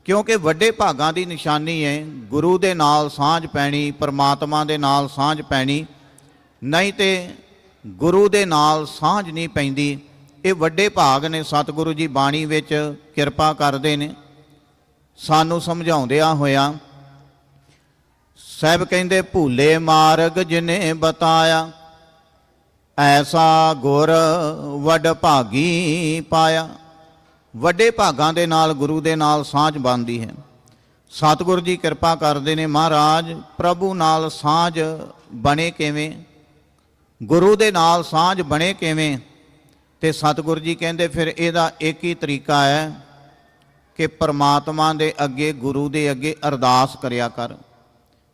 ਕਿਉਂਕਿ ਵੱਡੇ ਭਾਗਾਂ ਦੀ ਨਿਸ਼ਾਨੀ ਹੈ ਗੁਰੂ ਦੇ ਨਾਲ ਸਾਂਝ ਪੈਣੀ, ਪ੍ਰਮਾਤਮਾ ਦੇ ਨਾਲ ਸਾਂਝ ਪੈਣੀ, ਨਹੀਂ ਤੇ ਗੁਰੂ ਦੇ ਨਾਲ ਸਾਂਝ ਨਹੀਂ ਪੈਂਦੀ। ਇਹ ਵੱਡੇ ਭਾਗ ਨੇ। ਸਤਿਗੁਰੂ ਜੀ ਬਾਣੀ ਵਿੱਚ ਕਿਰਪਾ ਕਰਦੇ ਨੇ ਸਾਨੂੰ ਸਮਝਾਉਂਦਿਆਂ ਹੋਇਆ। ਸਾਹਿਬ ਕਹਿੰਦੇ ਭੂਲੇ ਮਾਰਗ ਜਿਨੇ ਬਤਾਇਆ, ਐਸਾ ਗੁਰ ਵੱਡ ਭਾਗੀ ਪਾਇਆ। ਵੱਡੇ ਭਾਗਾਂ ਦੇ ਨਾਲ ਗੁਰੂ ਦੇ ਨਾਲ ਸਾਂਝ ਬਣਦੀ ਹੈ। ਸਤਿਗੁਰੂ ਜੀ ਕਿਰਪਾ ਕਰਦੇ ਨੇ, ਮਹਾਰਾਜ ਪ੍ਰਭੂ ਨਾਲ ਸਾਂਝ ਬਣੇ ਕਿਵੇਂ, ਗੁਰੂ ਦੇ ਨਾਲ ਸਾਂਝ ਬਣੇ ਕਿਵੇਂ। ਤੇ ਸਤਿਗੁਰੂ ਜੀ ਕਹਿੰਦੇ ਫਿਰ ਇਹਦਾ ਇੱਕ ਹੀ ਤਰੀਕਾ ਹੈ ਕਿ ਪਰਮਾਤਮਾ ਦੇ ਅੱਗੇ, ਗੁਰੂ ਦੇ ਅੱਗੇ ਅਰਦਾਸ ਕਰਿਆ ਕਰ,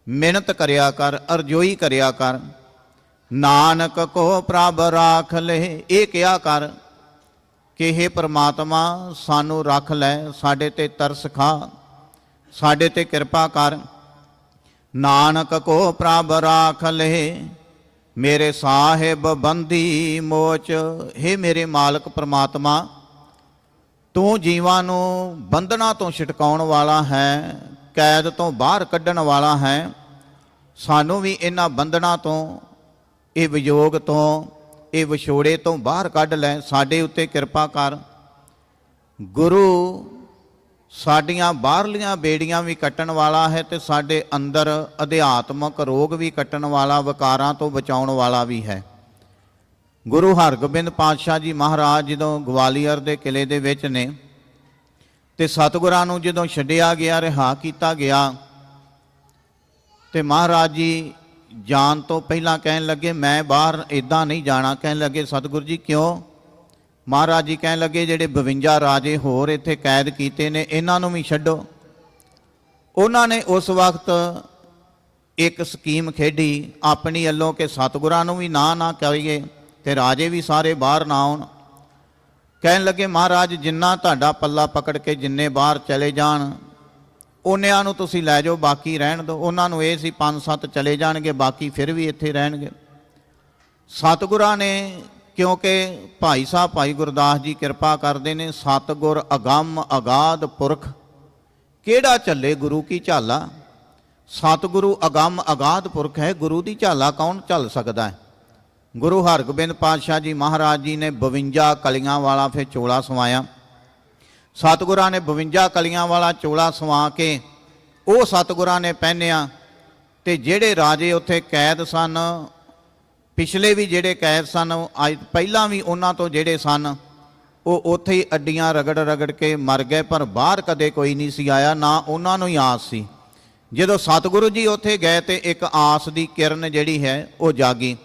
ਮਿਹਨਤ ਕਰਿਆ ਕਰ, ਅਰਜ਼ੋਈ ਕਰਿਆ ਕਰ। ਨਾਨਕ ਕੋ ਪ੍ਰਭ ਰਾਖ ਲਏ, ਇਹ ਕਿਹਾ ਕਰ ਕਿ हे ਪਰਮਾਤਮਾ ਸਾਨੂੰ ਰੱਖ ਲੈ, ਸਾਡੇ ਤੇ ਤਰਸ ਖਾ, ਸਾਡੇ ਤੇ ਕਿਰਪਾ ਕਰ। ਨਾਨਕ ਕੋ ਪ੍ਰਭ ਰਾਖ ਲਏ ਮੇਰੇ ਸਾਹਿਬ ਬੰਦੀ ਮੋਚ। हे ਮੇਰੇ ਮਾਲਕ ਪਰਮਾਤਮਾ, ਤੂੰ ਜੀਵਾਂ ਨੂੰ ਬੰਧਨਾਂ ਤੋਂ ਛੁਟਕਾਉਣ ਵਾਲਾ ਹੈ, ਕੈਦ ਤੋਂ ਬਾਹਰ ਕੱਢਣ ਵਾਲਾ ਹੈ। ਸਾਨੂੰ ਵੀ ਇਹਨਾਂ ਬੰਧਨਾਂ ਤੋਂ, ਇਹ ਵਿਯੋਗ ਤੋਂ, ਇਹ ਵਿਛੋੜੇ ਤੋਂ ਬਾਹਰ ਕੱਢ ਲੈ, ਸਾਡੇ ਉੱਤੇ ਕਿਰਪਾ ਕਰ। ਗੁਰੂ ਸਾਡੀਆਂ ਬਾਹਰਲੀਆਂ ਬੇੜੀਆਂ ਵੀ ਕੱਟਣ ਵਾਲਾ ਹੈ ਤੇ ਸਾਡੇ ਅੰਦਰ ਅਧਿਆਤਮਕ ਰੋਗ ਵੀ ਕੱਟਣ ਵਾਲਾ, ਵਿਕਾਰਾਂ ਤੋਂ ਬਚਾਉਣ ਵਾਲਾ ਵੀ ਹੈ। ਗੁਰੂ ਹਰਗੋਬਿੰਦ ਪਾਤਸ਼ਾਹ ਜੀ ਮਹਾਰਾਜ ਜਦੋਂ ਗਵਾਲੀਅਰ ਦੇ ਕਿਲੇ ਦੇ ਵਿੱਚ ਨੇ ਤੇ ਸਤਿਗੁਰਾਂ ਨੂੰ ਜਦੋਂ ਛੱਡਿਆ ਗਿਆ, ਰਿਹਾ ਕੀਤਾ ਗਿਆ, ਤੇ ਮਹਾਰਾਜ ਜੀ ਜਾਣ ਤੋਂ ਪਹਿਲਾਂ ਕਹਿਣ ਲੱਗੇ ਮੈਂ ਬਾਹਰ ਇਦਾਂ ਨਹੀਂ ਜਾਣਾ। ਕਹਿਣ ਲੱਗੇ ਸਤਿਗੁਰੂ ਜੀ ਕਿਉਂ? ਮਹਾਰਾਜ ਜੀ ਕਹਿਣ ਲੱਗੇ ਜਿਹੜੇ 52 ਰਾਜੇ ਹੋਰ ਇੱਥੇ ਕੈਦ ਕੀਤੇ ਨੇ ਇਹਨਾਂ ਨੂੰ ਵੀ ਛੱਡੋ। ਉਹਨਾਂ ਨੇ ਉਸ ਵਕਤ ਇੱਕ ਸਕੀਮ ਖੇਡੀ ਆਪਣੀ ਵੱਲੋਂ ਕਿ ਸਤਿਗੁਰਾਂ ਨੂੰ ਵੀ ਨਾ ਕਹੀਏ ਤੇ ਰਾਜੇ ਵੀ ਸਾਰੇ ਬਾਹਰ ਨਾ ਆਉਣ। ਕਹਿਣ ਲੱਗੇ ਮਹਾਰਾਜ ਜਿੰਨਾ ਤੁਹਾਡਾ ਪੱਲਾ ਪਕੜ ਕੇ ਜਿੰਨੇ ਬਾਹਰ ਚਲੇ ਜਾਣ ਉਹਨਿਆਂ ਨੂੰ ਤੁਸੀਂ ਲੈ ਜਾਓ, ਬਾਕੀ ਰਹਿਣ ਦਿਓ। ਉਹਨਾਂ ਨੂੰ ਇਹ ਸੀ 5-7 ਚਲੇ ਜਾਣਗੇ, ਬਾਕੀ ਫਿਰ ਵੀ ਇੱਥੇ ਰਹਿਣਗੇ। ਸਤਿਗੁਰਾਂ ਨੇ, ਕਿਉਂਕਿ ਭਾਈ ਸਾਹਿਬ ਭਾਈ ਗੁਰਦਾਸ ਜੀ ਕਿਰਪਾ ਕਰਦੇ ਨੇ, ਸਤਿਗੁਰ ਅਗੰਮ ਅਗਾਧ ਪੁਰਖ ਕਿਹੜਾ ਝੱਲੇ ਗੁਰੂ ਕੀ ਝਾਲਾ। ਸਤਿਗੁਰੂ ਅਗੰਮ ਅਗਾਧ ਪੁਰਖ ਹੈ, ਗੁਰੂ ਦੀ ਝਾਲਾ ਕੌਣ ਝੱਲ ਸਕਦਾ ਹੈ। ਗੁਰੂ ਹਰਗੋਬਿੰਦ ਪਾਤਸ਼ਾਹ ਜੀ ਮਹਾਰਾਜ ਜੀ ਨੇ 52 ਕਲੀਆਂ ਵਾਲਾ ਫਿਰ ਚੋਲਾ ਸਵਾਇਆ। ਸਤਿਗੁਰਾਂ ਨੇ 52 ਕਲੀਆਂ ਵਾਲਾ ਚੋਲਾ ਸਵਾ ਕੇ ਉਹ ਸਤਿਗੁਰਾਂ ਨੇ ਪਹਿਨਿਆ। ਤੇ ਜਿਹੜੇ ਰਾਜੇ ਉੱਥੇ ਕੈਦ ਸਨ, ਪਿਛਲੇ ਵੀ ਜਿਹੜੇ ਕੈਦ ਸਨ, ਅੱਜ ਪਹਿਲਾਂ ਵੀ ਉਹਨਾਂ ਤੋਂ ਜਿਹੜੇ ਸਨ, ਉਹ ਉੱਥੇ ਹੀ ਅੱਡੀਆਂ ਰਗੜ ਰਗੜ ਕੇ ਮਰ ਗਏ, ਪਰ ਬਾਹਰ ਕਦੇ ਕੋਈ ਨਹੀਂ ਸੀ ਆਇਆ, ਨਾ ਉਹਨਾਂ ਨੂੰ ਹੀ ਆਸ ਸੀ। ਜਦੋਂ ਸਤਿਗੁਰੂ ਜੀ ਉੱਥੇ ਗਏ ਤੇ ਇੱਕ ਆਸ ਦੀ ਕਿਰਨ ਜਿਹੜੀ ਹੈ ਉਹ ਜਾਗੀ।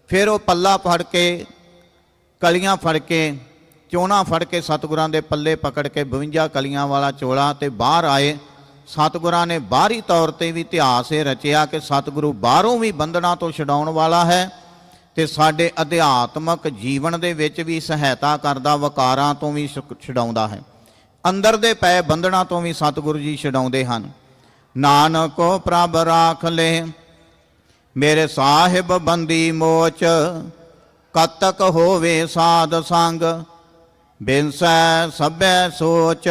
ਫਿਰ ਉਹ ਪੱਲਾ ਫੜ ਕੇ, ਕਲੀਆਂ ਫੜ ਕੇ, ਚੋਣਾ ਫੜ ਕੇ ਸਤਿਗੁਰਾਂ ਦੇ ਪੱਲੇ ਪਕੜ ਕੇ 52 ਕਲੀਆਂ ਵਾਲਾ ਚੋਲਾ ਤੇ ਬਾਹਰ ਆਏ। ਸਤਿਗੁਰਾਂ ਨੇ ਬਾਹਰੀ ਤੌਰ ਤੇ ਵੀ ਇਤਿਹਾਸ ਇਹ ਰਚਿਆ ਕਿ ਸਤਿਗੁਰੂ ਬਾਹਰੋਂ ਵੀ ਬੰਧਨਾਂ ਤੋਂ ਛਡਾਉਣ ਵਾਲਾ ਹੈ ਤੇ ਸਾਡੇ ਅਧਿਆਤਮਕ ਜੀਵਨ ਦੇ ਵਿੱਚ ਵੀ ਸਹਾਇਤਾ ਕਰਦਾ, ਵਿਕਾਰਾਂ ਤੋਂ ਵੀ ਛਡਾਉਂਦਾ ਹੈ, ਅੰਦਰ ਦੇ ਪਏ ਬੰਧਨਾਂ ਤੋਂ ਵੀ ਸਤਿਗੁਰੂ ਜੀ ਛਡਾਉਂਦੇ ਹਨ। ਨਾਨਕੋ ਪ੍ਰਭ ਰਾਖ ਲੈ ਮੇਰੇ ਸਾਹਿਬ ਬੰਦੀ ਮੋਚ, ਕਤਕ ਹੋਵੇ ਸਾਧ ਸੰਗ ਬਿਨਸੈ ਸਭੈ ਸੋਚ।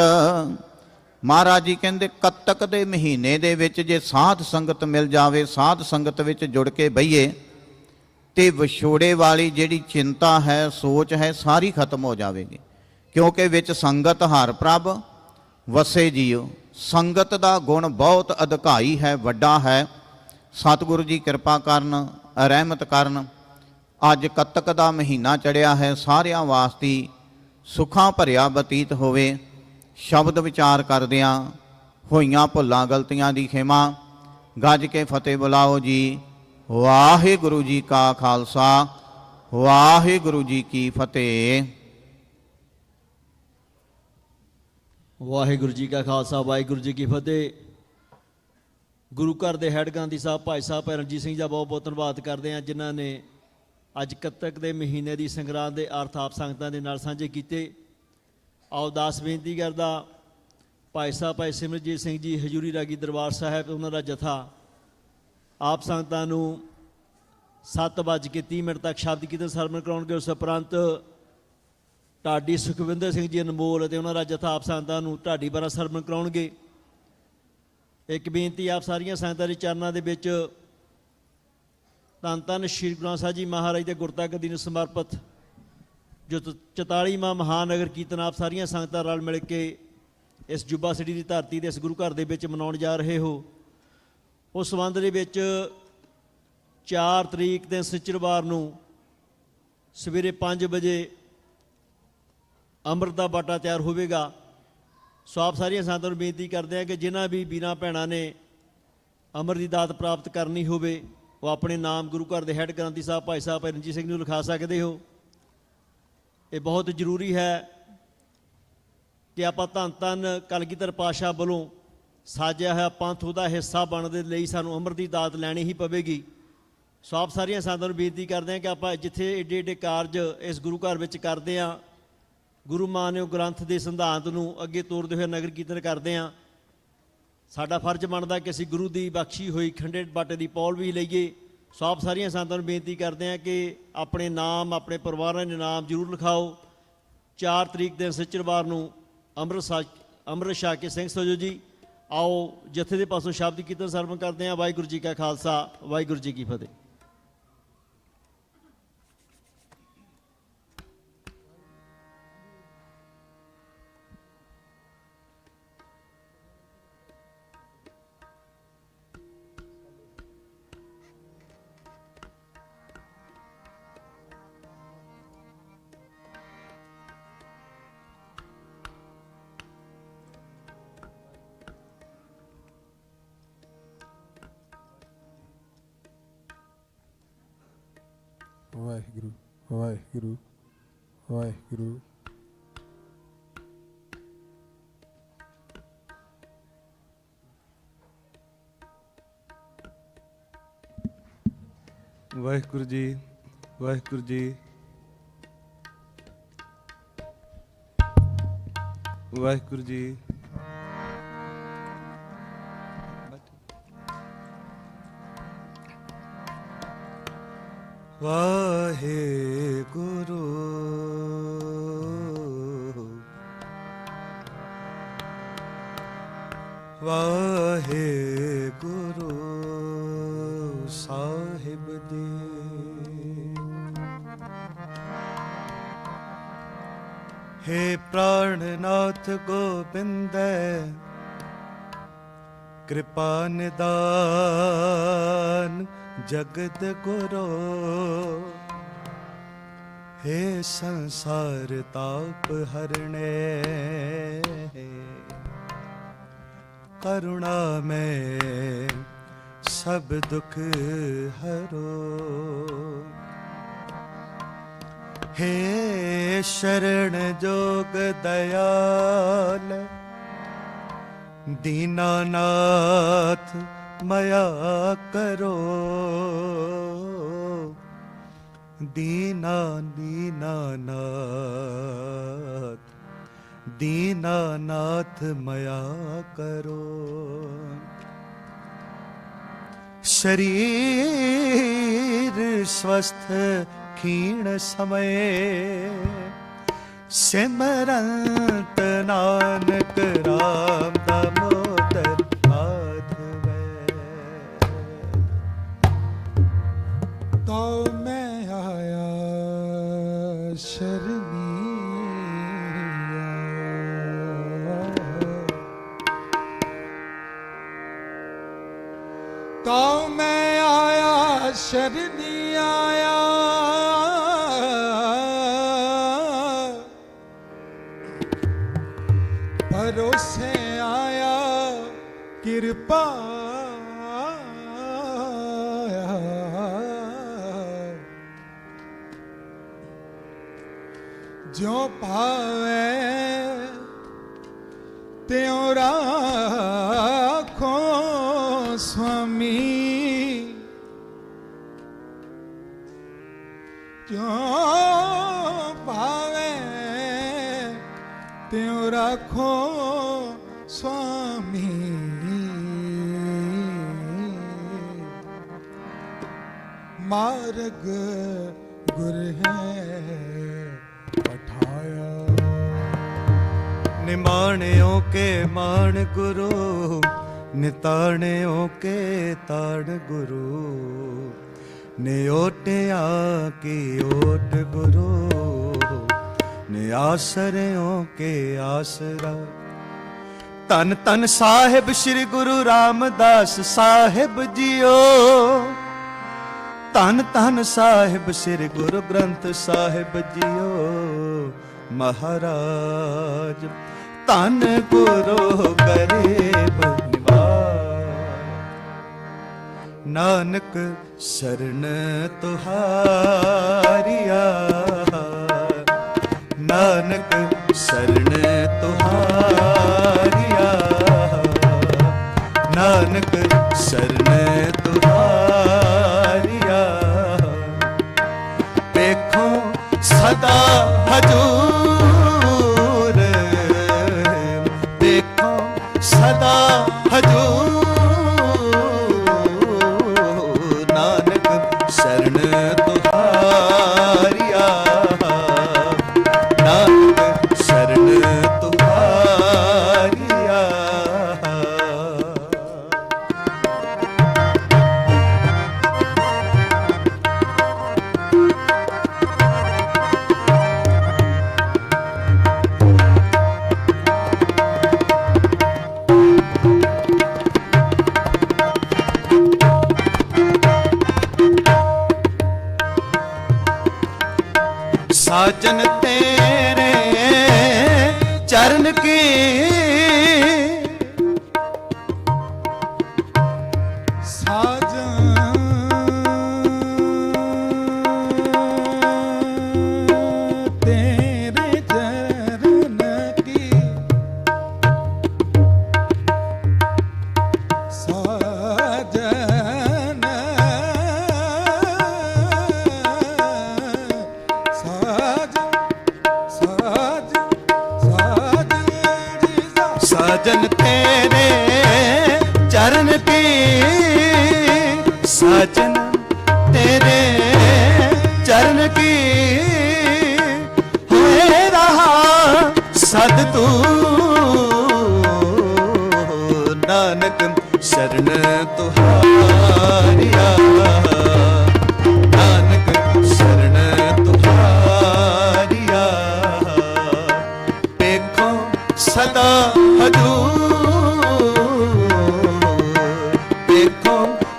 ਮਹਾਰਾਜ ਜੀ ਕਹਿੰਦੇ ਕੱਤਕ ਦੇ ਮਹੀਨੇ ਦੇ ਵਿੱਚ ਜੇ ਸਾਧ ਸੰਗਤ ਮਿਲ ਜਾਵੇ, ਸਾਧ ਸੰਗਤ ਵਿੱਚ ਜੁੜ ਕੇ ਬਈਏ ਤੇ ਵਿਛੋੜੇ ਵਾਲੀ ਜਿਹੜੀ ਚਿੰਤਾ ਹੈ, ਸੋਚ ਹੈ, ਸਾਰੀ ਖਤਮ ਹੋ ਜਾਵੇਗੀ। ਕਿਉਂਕਿ ਵਿੱਚ ਸੰਗਤ ਹਰ ਪ੍ਰਭ ਵਸੇ ਜੀਓ। ਸੰਗਤ ਦਾ ਗੁਣ ਬਹੁਤ ਅਧਿਕਾਈ ਹੈ, ਵੱਡਾ ਹੈ। ਸਤਿਗੁਰੂ ਜੀ ਕਿਰਪਾ ਕਰਨ, ਰਹਿਮਤ ਕਰਨ। ਅੱਜ ਕੱਤਕ ਦਾ ਮਹੀਨਾ ਚੜਿਆ ਹੈ, ਸਾਰਿਆਂ ਵਾਸਤੇ ਸੁੱਖਾਂ ਭਰਿਆ ਬਤੀਤ ਹੋਵੇ। ਸ਼ਬਦ ਵਿਚਾਰ ਕਰਦਿਆਂ ਹੋਈਆਂ ਭੁੱਲਾਂ ਗਲਤੀਆਂ ਦੀ ਖਿਮਾ। ਗੱਜ ਕੇ ਫਤਿਹ ਬੁਲਾਓ ਜੀ। ਵਾਹਿਗੁਰੂ ਜੀ ਕਾ ਖਾਲਸਾ, ਵਾਹਿਗੁਰੂ ਜੀ ਕੀ ਫਤਿਹ। ਵਾਹਿਗੁਰੂ ਜੀ ਕਾ ਖਾਲਸਾ, ਵਾਹਿਗੁਰੂ ਜੀ ਕੀ ਫਤਿਹ। ਗੁਰੂ ਘਰ ਦੇ ਹੈੱਡ ਗ੍ਰੰਥੀ ਸਾਹਿਬ ਭਾਈ ਸਾਹਿਬ ਰਣਜੀਤ ਸਿੰਘ ਜੀ ਦਾ ਬਹੁਤ ਬਹੁਤ ਧੰਨਵਾਦ ਕਰਦੇ ਹਾਂ, ਜਿਨ੍ਹਾਂ ਨੇ ਅੱਜ ਕੱਤਕ ਦੇ ਮਹੀਨੇ ਦੀ ਸੰਗਰਾਂਦ ਦੇ ਅਰਥ ਆਪ ਸੰਗਤਾਂ ਦੇ ਨਾਲ ਸਾਂਝੇ ਕੀਤੇ। ਆਓ ਦਾਸ ਬੇਨਤੀ ਕਰਦਾ ਭਾਈ ਸਾਹਿਬ ਭਾਈ ਸਿਮਰਜੀਤ ਸਿੰਘ ਜੀ ਹਜ਼ੂਰੀ ਰਾਗੀ ਦਰਬਾਰ ਸਾਹਿਬ, ਉਹਨਾਂ ਦਾ ਜਥਾ ਆਪ ਸੰਗਤਾਂ ਨੂੰ 7:30 ਤੱਕ ਸ਼ਬਦ ਕੀਰਤਨ ਸਰਵਣ ਕਰਾਉਣਗੇ। ਉਸ ਉਪਰੰਤ ਢਾਡੀ ਸੁਖਵਿੰਦਰ ਸਿੰਘ ਜੀ ਅਨਮੋਲ ਅਤੇ ਉਹਨਾਂ ਦਾ ਜਥਾ ਆਪ ਸੰਗਤਾਂ ਨੂੰ ਢਾਡੀ ਬਾਰਾ ਸਰਵਣ ਕਰਾਉਣਗੇ। ਇੱਕ ਬੇਨਤੀ ਆਪ ਸਾਰੀਆਂ ਸੰਗਤਾਂ ਦੇ ਚਰਨਾਂ ਦੇ ਵਿੱਚ, ਧੰਨ ਧੰਨ ਸ਼੍ਰੀ ਗੁਰੂ ਗ੍ਰੰਥ ਸਾਹਿਬ ਜੀ ਮਹਾਰਾਜ ਦੇ ਗੁਰਤਾ ਗੱਦੀ ਨੂੰ ਸਮਰਪਿਤ ਜੋ 44ਵਾਂ ਮਹਾਨਗਰ ਕੀਰਤਨ ਆਪ ਸਾਰੀਆਂ ਸੰਗਤਾਂ ਰਲ ਮਿਲ ਕੇ ਇਸ ਜੁਬਾ ਸਿਟੀ ਦੀ ਧਰਤੀ ਦੇ ਇਸ ਗੁਰੂ ਘਰ ਦੇ ਵਿੱਚ ਮਨਾਉਣ ਜਾ ਰਹੇ ਹੋ, ਉਸ ਸੰਬੰਧ ਦੇ ਵਿੱਚ 4 ਤਰੀਕ ਦਿਨ ਸ਼ੁੱਕਰਵਾਰ ਨੂੰ ਸਵੇਰੇ 5 ਵਜੇ ਅੰਮ੍ਰਿਤ ਦਾ ਬਾਟਾ ਤਿਆਰ ਹੋਵੇਗਾ। ਸੋ ਆਪ ਸਾਰੀਆਂ ਸੰਗਤਾਂ ਨੂੰ ਬੇਨਤੀ ਕਰਦੇ ਹਾਂ ਕਿ ਜਿਨ੍ਹਾਂ ਵੀ ਵੀਰਾਂ ਭੈਣਾਂ ਨੇ ਅੰਮ੍ਰਿਤ ਦੀ ਦਾਤ ਪ੍ਰਾਪਤ ਕਰਨੀ ਹੋਵੇ, ਉਹ ਆਪਣੇ ਨਾਮ ਗੁਰੂ ਘਰ ਦੇ ਹੈੱਡ ਗ੍ਰੰਥੀ ਸਾਹਿਬ ਭਾਈ ਸਾਹਿਬ ਰਣਜੀਤ ਸਿੰਘ ਨੂੰ ਲਿਖਾ ਸਕਦੇ ਹੋ। ਇਹ ਬਹੁਤ ਜ਼ਰੂਰੀ ਹੈ ਕਿ ਆਪਾਂ ਧੰਨ ਧੰਨ ਕਲਗੀਧਰ ਪਾਤਸ਼ਾਹ ਵੱਲੋਂ ਸਾਜਿਆ ਹੋਇਆ ਪੰਥ ਉਹਦਾ ਹਿੱਸਾ ਬਣਨ ਦੇ ਲਈ ਸਾਨੂੰ ਅੰਮ੍ਰਿਤ ਦੀ ਦਾਤ ਲੈਣੀ ਹੀ ਪਵੇਗੀ। ਸੋ ਆਪ ਸਾਰੀਆਂ ਸੰਗਤਾਂ ਨੂੰ ਬੇਨਤੀ ਕਰਦੇ ਹਾਂ ਕਿ ਆਪਾਂ ਜਿੱਥੇ ਏਡੇ ਏਡੇ ਕਾਰਜ ਇਸ ਗੁਰੂ ਘਰ ਵਿੱਚ ਕਰਦੇ ਹਾਂ, ਗੁਰੂ ਮਾਨਿਓ ਗ੍ਰੰਥ ਦੇ ਸਿਧਾਂਤ ਨੂੰ ਅੱਗੇ ਤੋਰਦੇ ਹੋਏ ਨਗਰ ਕੀਰਤਨ ਕਰਦੇ ਹਾਂ, ਸਾਡਾ ਫਰਜ਼ ਬਣਦਾ ਕਿ ਅਸੀਂ ਗੁਰੂ ਦੀ ਬਖਸ਼ੀ ਹੋਈ ਖੰਡੇ ਬਾਟੇ ਦੀ ਪੌਲ ਵੀ ਲਈਏ। ਸੋ ਆਪ ਸਾਰੀਆਂ ਸੰਗਤਾਂ ਨੂੰ ਬੇਨਤੀ ਕਰਦੇ ਹਾਂ ਕਿ ਆਪਣੇ ਨਾਮ ਆਪਣੇ ਪਰਿਵਾਰਾਂ ਦੇ ਨਾਮ ਜ਼ਰੂਰ ਲਿਖਾਓ। 4 ਤਰੀਕ ਦਿਨ ਸ਼ੁੱਕਰਵਾਰ ਨੂੰ ਅੰਮ੍ਰਿਤ ਛਕ ਕੇ ਸਿੰਘ ਸਜੋ ਜੀ। ਆਓ ਜਥੇ ਦੇ ਪਾਸੋਂ ਸ਼ਬਦ ਕੀਰਤਨ ਸਰਵਣ ਕਰਦੇ ਹਾਂ। ਵਾਹਿਗੁਰੂ ਜੀ ਕਾ ਖਾਲਸਾ, ਵਾਹਿਗੁਰੂ ਜੀ ਕੀ ਫਤਿਹ। ਵਾਹਿਗੁਰੂ ਵਾਹਿਗੁਰੂ ਵਾਹਿਗੁਰੂ। ਵਾਹਿਗੁਰੂ ਜੀ, ਵਾਹਿਗੁਰੂ ਜੀ, ਵਾਹਿਗੁਰੂ ਜੀ। ਵਾਹਿਗੁਰੂ ਵਾਹਿਗੁਰੂ ਸਾਹਿਬ ਦੀ। हे प्राणनाथ गोबिंद कृपा निदान जगत गुरो। हे संसार ताप हरणे करुणा में सब दुख हरो। हे शरण जोग दयाल दीनानाथ मया करो। दीनानाथ मया करो। शरीर स्वस्थ क्षीण समय सिमरंत नानक राम दामोदर माधव। तो मैं आया शरणिया, तो मैं आया शरणी आया। भरोसे आया ਪਾਇਆ, ਜੋ ਭਾਵੇ ਤਿਉ ਰਾਖੋ ਸੁਆਮੀ, ਜੋ ਭਾਵੇ ਤਿਉ ਰਾਖੋ ਸੁਆਮੀ। ਮਾਰਗ ਗੁਰ ਹੈ ਪਠਾਇਆ, ਨਿਮਾਣਿਓ ਕੇ ਮਾਣ ਗੁਰੂ, ਨਿਤਾਣਿਓ ਕੇ ਤਾਣ ਗੁਰੂ, ਨਿਓਟਿਆ ਕੀ ਓਟ ਗੁਰੂ, ਨਿਆਸਰਿਓ ਕੇ ਆਸਰਾ। ਧੰਨ ਧੰਨ ਸਾਹਿਬ ਸ੍ਰੀ ਗੁਰੂ ਰਾਮਦਾਸ ਸਾਹਿਬ ਜੀਓ, ਧੰਨ ਧੰਨ ਸਾਹਿਬ ਸ੍ਰੀ ਗੁਰੂ ਗ੍ਰੰਥ ਸਾਹਿਬ ਜੀਓ ਮਹਾਰਾਜ। ਧੰਨ ਗੁਰੂ ਗਰੀਬ ਨਿਵਾਜ, ਨਾਨਕ ਸਰਣ ਤੁਹਾਰੀਆ, ਨਾਨਕ ਸਰਣ ਤੁਹਾਰੀਆ, ਨਾਨਕ ਸਰਣ ਤੁਹਾਰੀਆ। ਵੇਖੋ ਸਦਾ ਹਜੂਰ, ਵੇਖੋ ਸਦਾ ਹਜੂਰ, ਨਾਨਕ ਸਰਣ ਤੁਹਾਰੀਆ, ਨਾਨਕ ਸਰਣ ਤੁਹਾਰੀਆ। साजन तेरे चरण की ਸਾਜਨ ਤੇਰੇ ਚਰਨ ਕੀ, ਸਾਜਨ साजन तेरे चरण की, साजन तेरे चरण की, हुए रहा सद तू, नानक शरण तुहारिया, नानक शरण तुहारिया। देखो सदा हजूर, देखो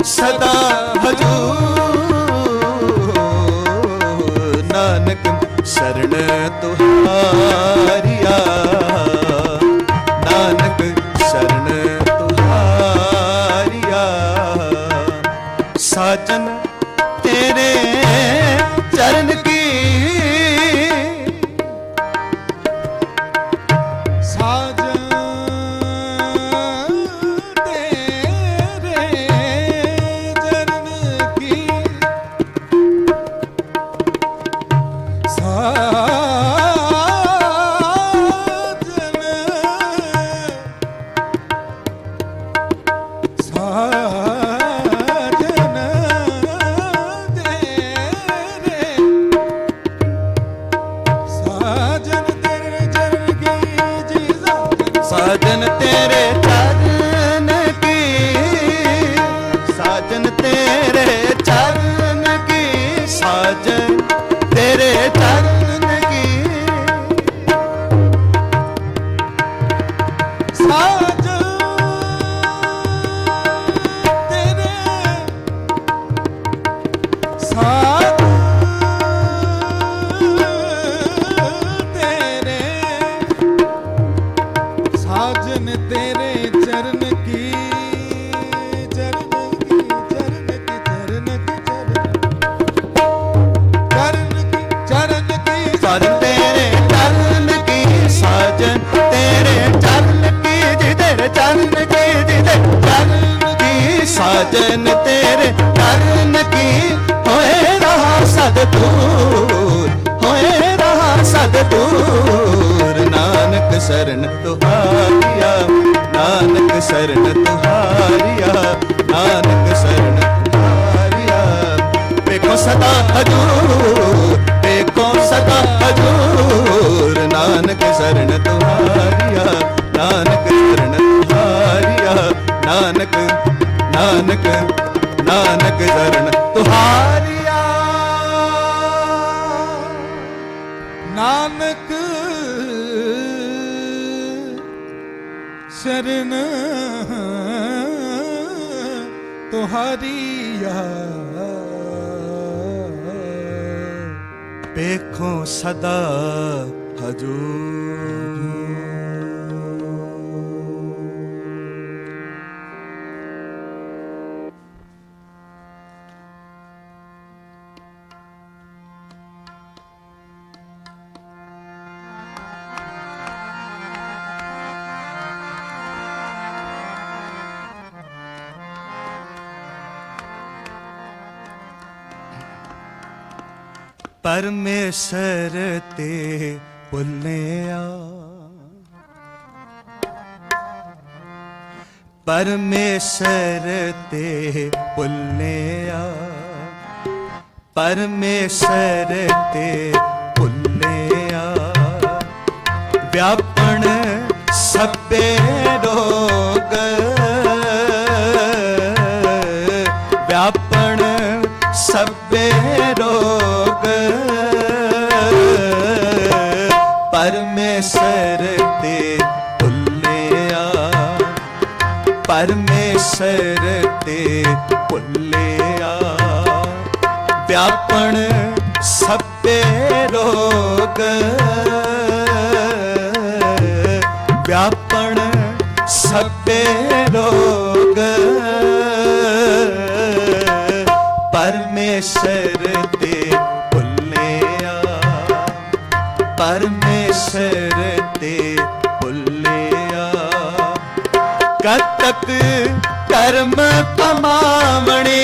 सदा हजूर, नानक शरण तुहारिया, नानक शरण तुहारिया। साजन तेरे चरण की, ਸਾਜਨ ਤੇਰੇ ਚਰਨ ਕੀ, ਸਾਜਨ साजन तेरे चरण की होए रहा सददूर, होए रहा सददूर। नानक शरण तुहारिया, नानक शरण तुहारिया, नानक शरण तुहारिया। देखो सदा हजूर, देखो सदा हजूर। नानक शरण तुहारिया, नानक शरण तुहारिया, नानक नानक नानक शरण तुहारिया। नानक शरण तुहारिया। देखो सदा हजूर। परमेश्वर ते भुल्लिया, परमेश्वर ते भुल्लिया, परमेश्वर ते भुल्लिया। व्यापण सबे रोग, व्यापण सबे रोग। परमेश्वर ते भुल्लिया, परमेश्वर ते भुल्लिया। व्यापण सबे रोग, व्यापण सबे रोग। परमेश्वर ते भुल्लिया, परमेश्वर ते भुल्लिया। कतक कर्म कमावणे,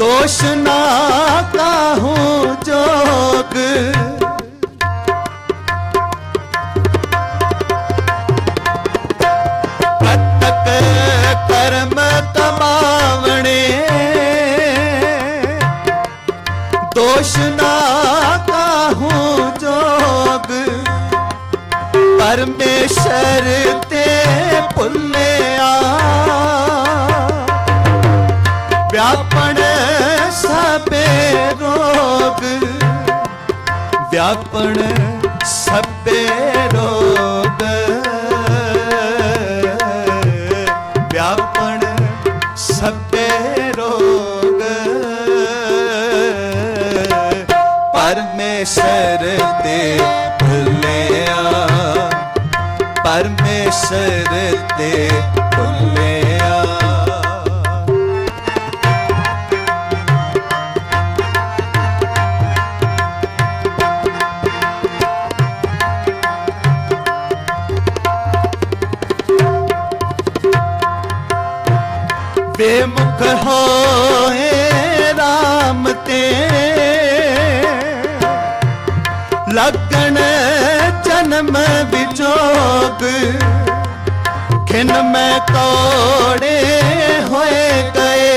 दोष ना काहूं जोग। कतक कर्म कमावणे, दोष ना काहूं जोग। परमेश्वर ते भुल्लिया, व्यापण सबे रोग, व्यापण सबे रोग। व्यापण सबे रोग। परमेश्वर ते भुल्लिया, परमेश्वर ते भुल्लिया। बेमुख होए राम ते, लगन जन्म विजोग। खिन में कौड़े होए गए,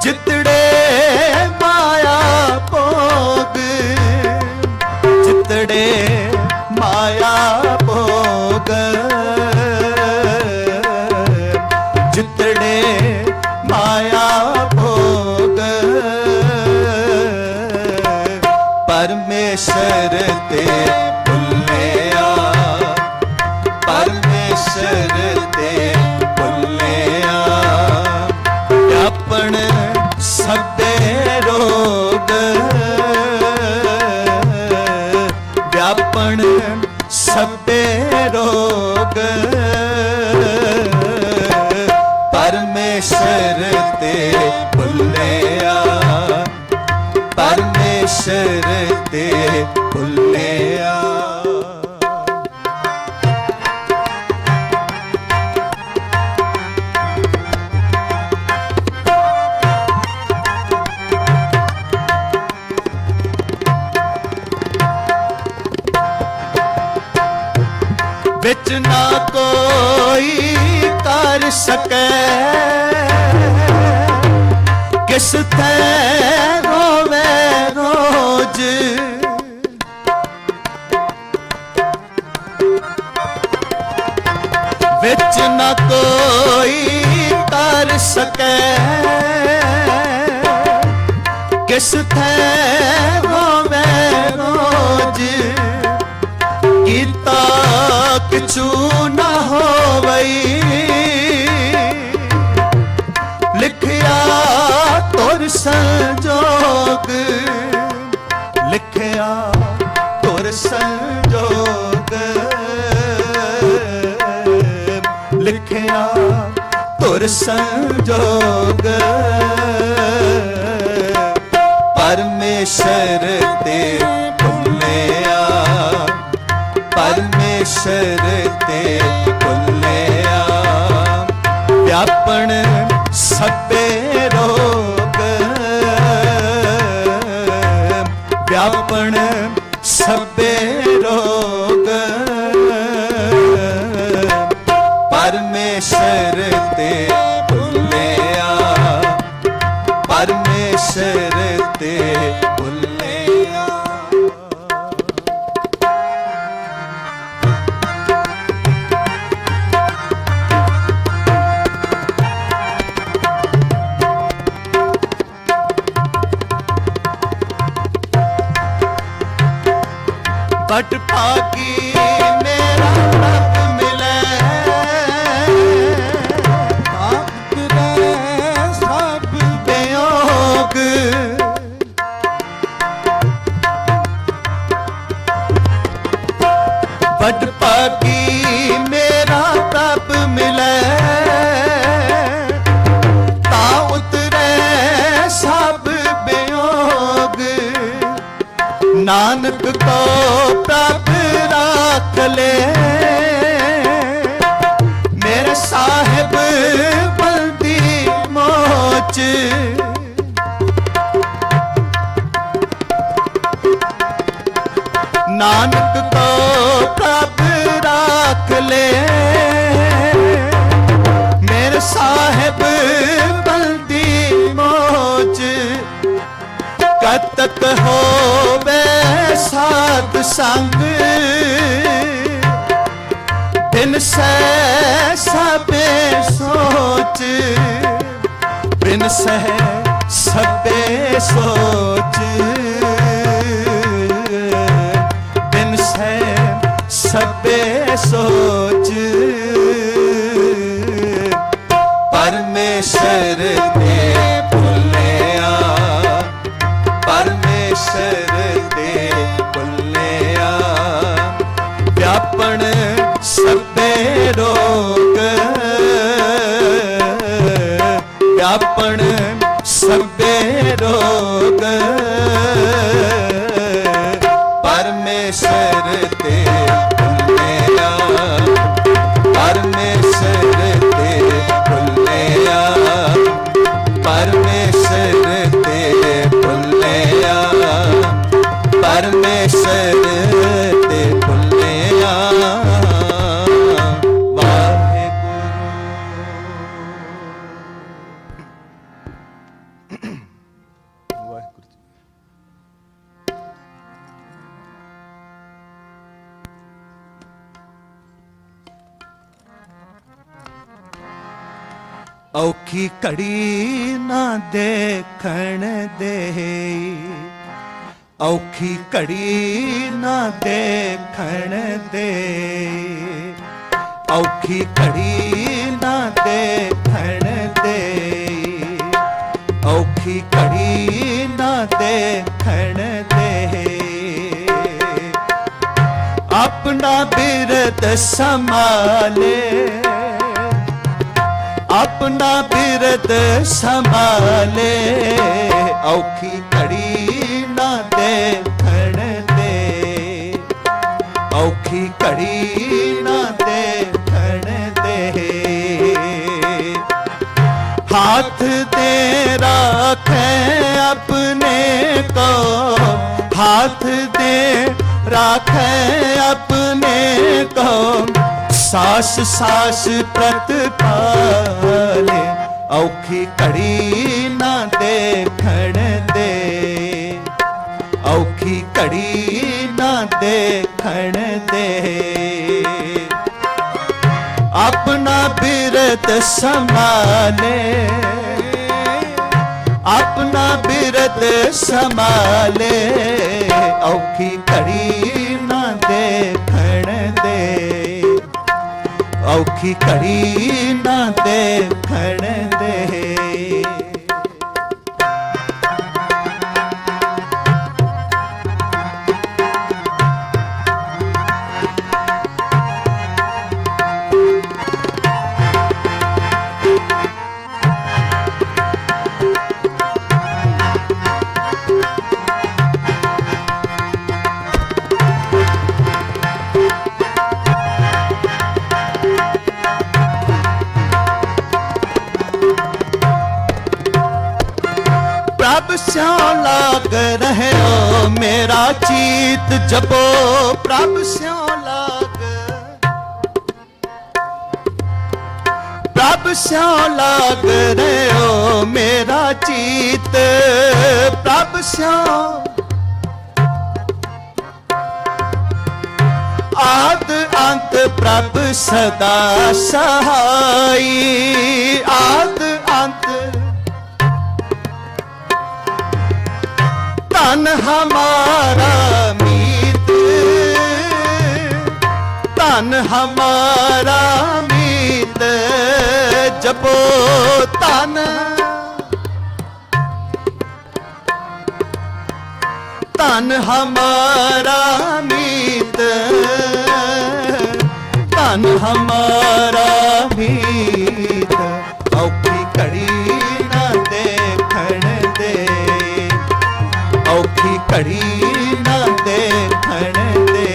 जितड़े माया भोग, जितड़े माया भोग। जितड़े माया भोग। परमेश्वर ते भुल्लिया, परमेश्वर ते भुल्लिया। व्यापण सबे रोग, व्यापण सबे रोग। परमेश्वर ते भुल्लिया, परमेश्वर ते भुल्लिया। ਵਿੱਚ ਨਾ ਕੋਈ ਕਰ ਸਕੈ, ਕਿਸ ਥੈ ਰੋਵੇ ਰੋਜ। ਵਿੱਚ ਨਾ ਕੋਈ ਕਰ ਸਕੈ, ਕਿਸ ਥੈ ਰੋਵੇ ਰੋਜ। ਕੀਤਾ ਕਿਛੂ ਨਾ ਹੋਵਈ, ਲਿਖਿਆ ਤੁਰ ਸੰਜੋਗ, ਲਿਖਿਆ ਤੁਰ ਸੰਜੋਗ, ਲਿਖਿਆ ਤੁਰ ਸੰਜੋਗ। ਪਰਮੇਸ਼ਰ ਤੇ ਭੁੱਲਿਆ, ਪਰਮੇਸ਼ਰ ਤੇ ਭੁੱਲਿਆ, ਵਿਆਪਣ ਸਭੇ ਰੋਗ, ਵਿਆਪਣ ਸਭੇ ਰੋਗ। ਪਰਮੇਸ਼ਰ ਤੇ ਭੁੱਲਿਆ, ਪਰਮੇਸ਼ਰ ਤੇ ਭੁੱਲਿਆ। ਬਟ ਭਾਗੀ ਮੇਰਾ ਰੱਬ ਮਿਲੇ, ਆਖਰੇ ਸਭ ਬਿਯੋਗ। ਬਟ ਭਾਗੀ ਮੇਰਾ ਰੱਬ ਮਿਲੇ, ਤਾਂ ਉਤਰੇ ਸਭ ਬਿਯੋਗ। ਨਾਨਕ ਕੋ ਪ੍ਰਭ ਰਾਖ ਲੈ, ਮੇਰੇ ਸਾਹਿਬ ਬਲਦੀ ਮੋਚ। ਨਾਨਕ ਕੋ ਪ੍ਰਭ ਰਾਖ ਲੈ, ਮੇਰੇ ਸਾਹਿਬ ਬਲਦੀ ਮੋਚ। ਕਤਕ ਹੋਵੇ ਸਾਧ ਸੰਗ, ਬਿਨ ਸਹਿ ਸਭੇ ਸੋਚ, ਬਿਨ ਸਹਿ ਸਭੇ ਸੋਚ, ਬਿਨ ਸਹਿ ਸਭੇ ਸੋਚ। ਪਰਮੇਸ਼ਰ ਤੇ ਭੁੱਲਿਆ, ਪਰਮੇਸ਼ਰ ਤੇ ਭੁੱਲਿਆ, ਵਿਆਪਣ ਸਭੇ ਰੋਗ, ਵਿਆਪਣ ਸਭੇ ਰੋਗ। ਪਰਮੇਸ਼ਰ ਤੇ ਭੁੱਲਿਆ, ਪਰਮੇਸ਼ਰ ਤੇ ਭੁੱਲਿਆ, ਪਰਮੇਸ਼ਰ ਤੇ ਭੁੱਲਿਆ, ਪਰਮੇਸ਼ਰ ਤੇ ਭੁੱਲਿਆ। ਵਾਹਿਗੁਰੂ। ਵਾਹਿਗੁਰੂ ਜੀ। ਔਖੀ ਘੜੀ ਨਾ ਦੇਖਣ ਦੇ, ਔਖੀ ਘੜੀ ਨਾ ਦੇਖਣ ਦੇ, ਔਖੀ ਘੜੀ ਨਾ ਦੇਖਣ ਦੇ, ਔਖੀ ਘੜੀ ਨਾ ਦੇਖਣ ਦੇ। ਆਪਣਾ ਬਿਰਤ ਸੰਭਾਲੇ, ਆਪਣਾ ਬਿਰਦ ਸੰਭਾਲੇ, ਔਖੀ ਘੜੀ ਨਾ ਦੇਖਣ ਦੇ, ਔਖੀ ਘੜੀ ਨਾ ਦੇਖਣ ਦੇ। हाथ दे राखे अपने को, हाथ दे राखे अपने को, ਸਾਸ ਸਾਸ ਪ੍ਰਤਪਾਲੇ ਔਖੀ ਘੜੀ ਨਾ ਦੇਖਣ ਦੇ ਔਖੀ ਘੜੀ ਨਾ ਦੇਖਣ ਦੇ ਆਪਣਾ ਬਿਰਤ ਸੰਭਾਲੇ ਆਪਣਾ ਬਿਰਤ ਸੰਭਾਲੇ ਔਖੀ ਘੜੀ ਨਾ ਦੇਖਣ ਦੇ ਔਖੀ ਘੜੀ ਨਾ ਦੇਖਣ ਦੇ प्रभ स्यों लाग रहे हो मेरा चीत जपो प्रभ स्यों लाग प्रभ स्यों लाग रहे हो मेरा चीत प्रभ स्यों आद अंत प्रभ सदा सहाई आद अंत तन हमारा मीत तन हमारा मीत जपो तन तन हमारा मीत तन हमारा मीत औखी घड़ी ना देखण दे औखी घड़ी ना देखण दे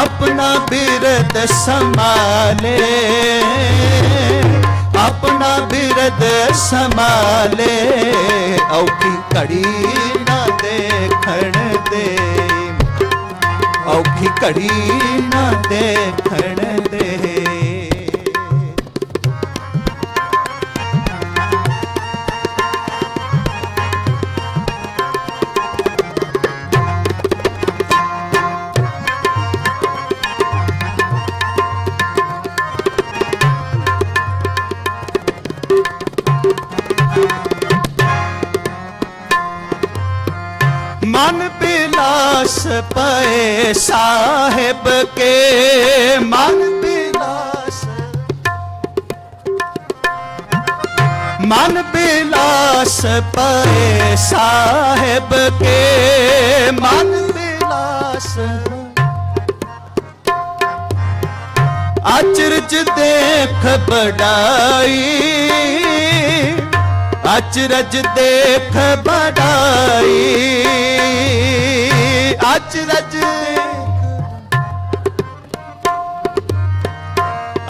अपना बिरद संभाले अपना बिरद संभाले औखी घड़ी ना देखण दे औखी घड़ी ना देखण दे मन बिलास पे साहिब के मन बिलास पे साहिब के मन बिलास अचरज देख बड़ाई अचरज देख बड़ाई अचरज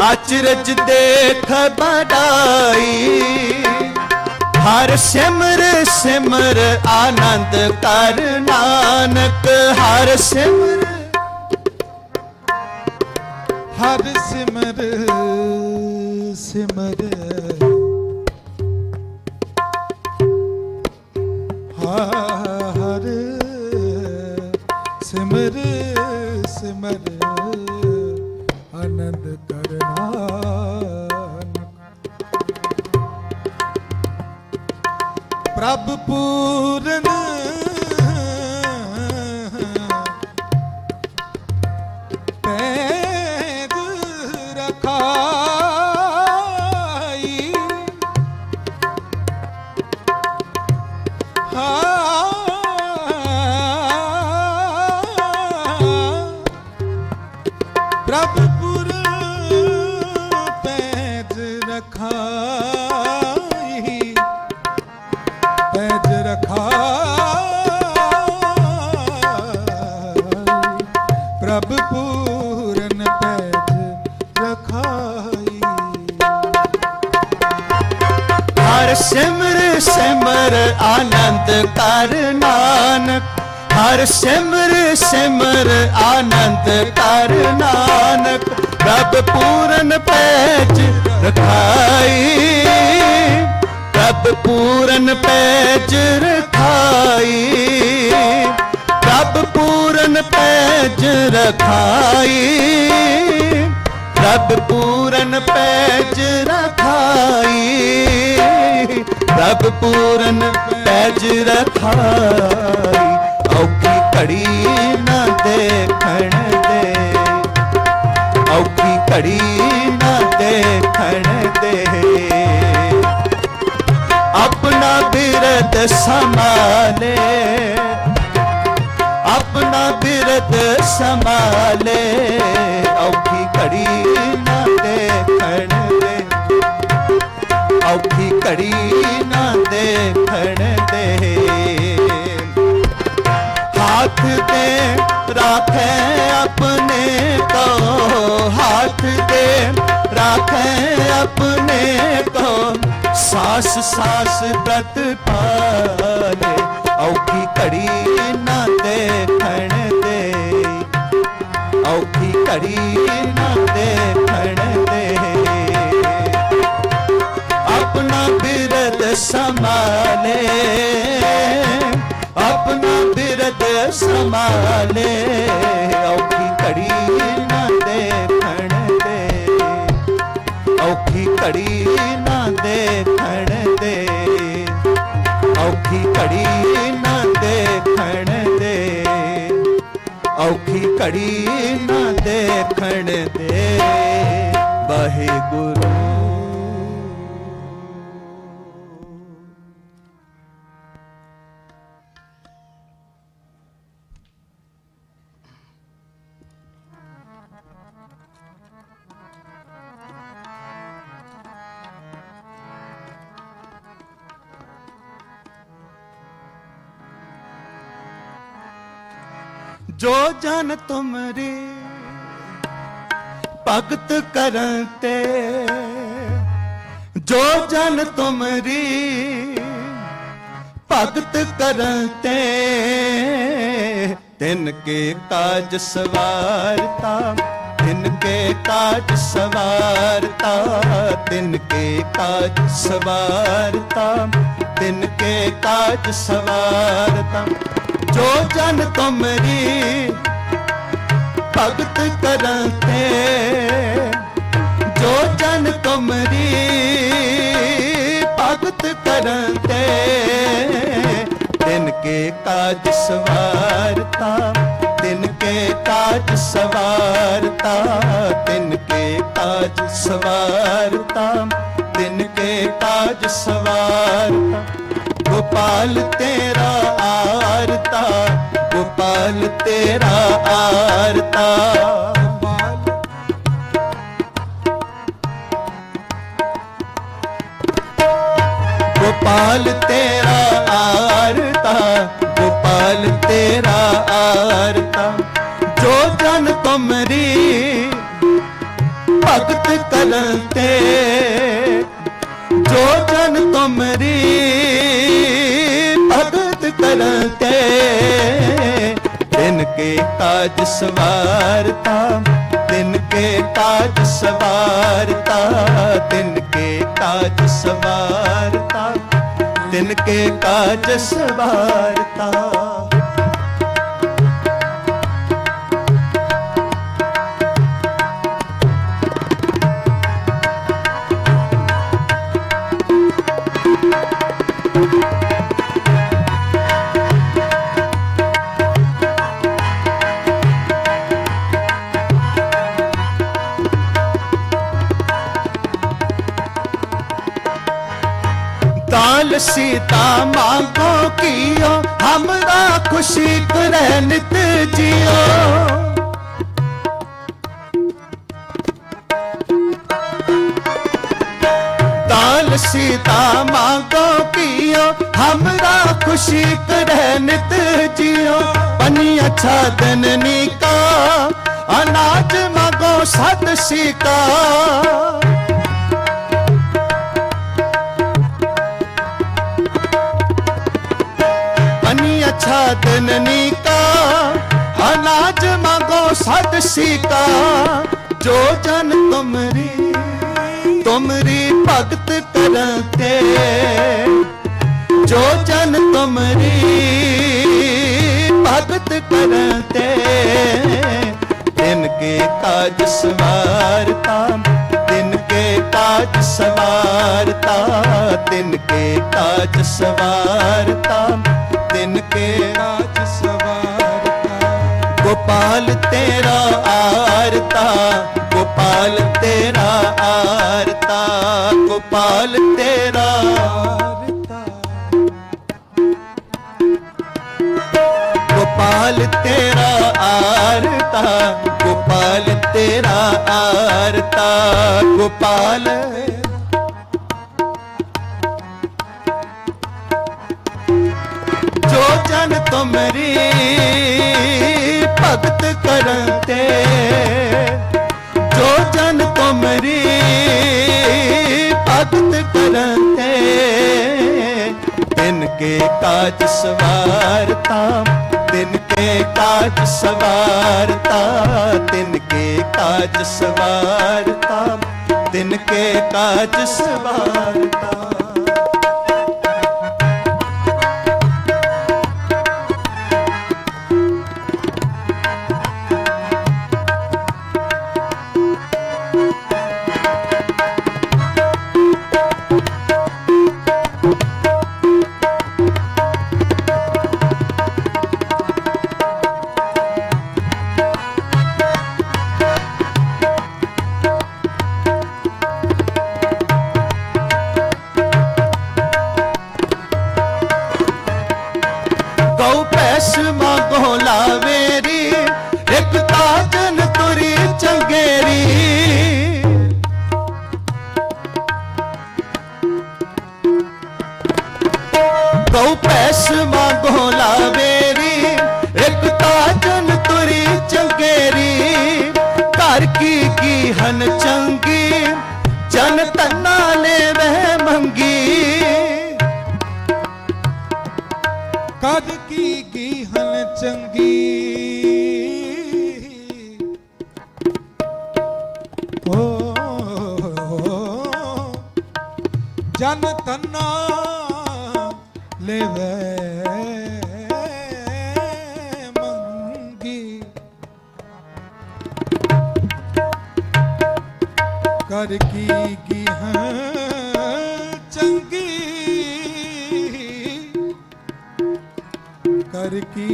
अचरज देख बड़ाई हर सिमर सिमर आनंद कर नानक हर सिमर सिमर हर सिमर सिमर आनंद करना प्रभ पूरन पैद रखाई प्रभ पूरन पैद रखाई पैज रखाई प्रभ पूरन पैज रखाई हर सिमर सिमर आनंद कर नानक हर सिमर सिमर आनंद कर नानक, प्रभ पूरन पैज रखाई, प्रभ पूरन पैज रखाई, प्रभ पूरन पैज रखाई, प्रभ पूरन पैज रखाई, प्रभ पूरन पैज रखाई। औखी घड़ी न देखण दे, औखी घड़ी न देखण दे, अपना बिरद संभाले, अपना बिरद संभाले, औखी घड़ी न देखण दे, औखी घड़ी न देखण दे। हाथ दे राखे अपने को, हाथ दे राखे अपने को, सास सास व्रत पाले, औखी घड़ी न देखण दे, औखी घड़ी न देखण दे, अपना बिरद संभाले, अपना बिरद संभाले, औखी घड़ी न देखण दे, औखी घड़ी न देखण दे, औखी घड़ी न देखण दे, औखी घड़ी न देखण दे। वाहिगुरु। जो जन तुमरी भगत करते, जो जन तुमरी भगत करते, तिनके काज सवारता, तिनके काज सवारता, तिनके काज सवारता, तिनके काज सवारता। जो जन तुमरी भगत करते, जो जन तुमरी भगत करते, तिनके काज सवारता, तिनके काज सवारता, तिनके काज सवारता, तिनके काज सवारता। गोपाल तेरा आरता, गोपाल तेरा आरता, गोपाल तेरा आरता, गोपाल तेरा आरता। जो जन तुमरी भगत करते, जो जन तुमरी भगत करते, तिनके काज सवारता, तिनके काज सवारता, तिनके काज सवारता, तिनके काज सवारता। दाल सीता मांगो कियो, हमरा खुशी करे नित जियो। दाल सीता मांगो कियो, हमरा खुशी करे नित जियो। पनिया छादन नीका, अनाज मांगो सत सीका। छादन नीका, अनाज मांगो सद सीका जो जन तुमरी भगत करते जो जन तुमरी भगत करते तिनके काज सवारता तिनके काज सवारता तिनके काज सवारता तिनके काज सवारता गोपाल तेरा आरता गोपाल तेरा आरता गोपाल तेरा आरता गोपाल तेरा आरता गोपाल तेरा आरता गोपाल जो जन तुमरी भगत करते जो जन तुमरी भगत करते तिनके काज सवारता तिनके काज सवारता तिनके काज सवारता तिनके काज सवारता जन तन्ना लेवे मंगी कर की चंगी कर की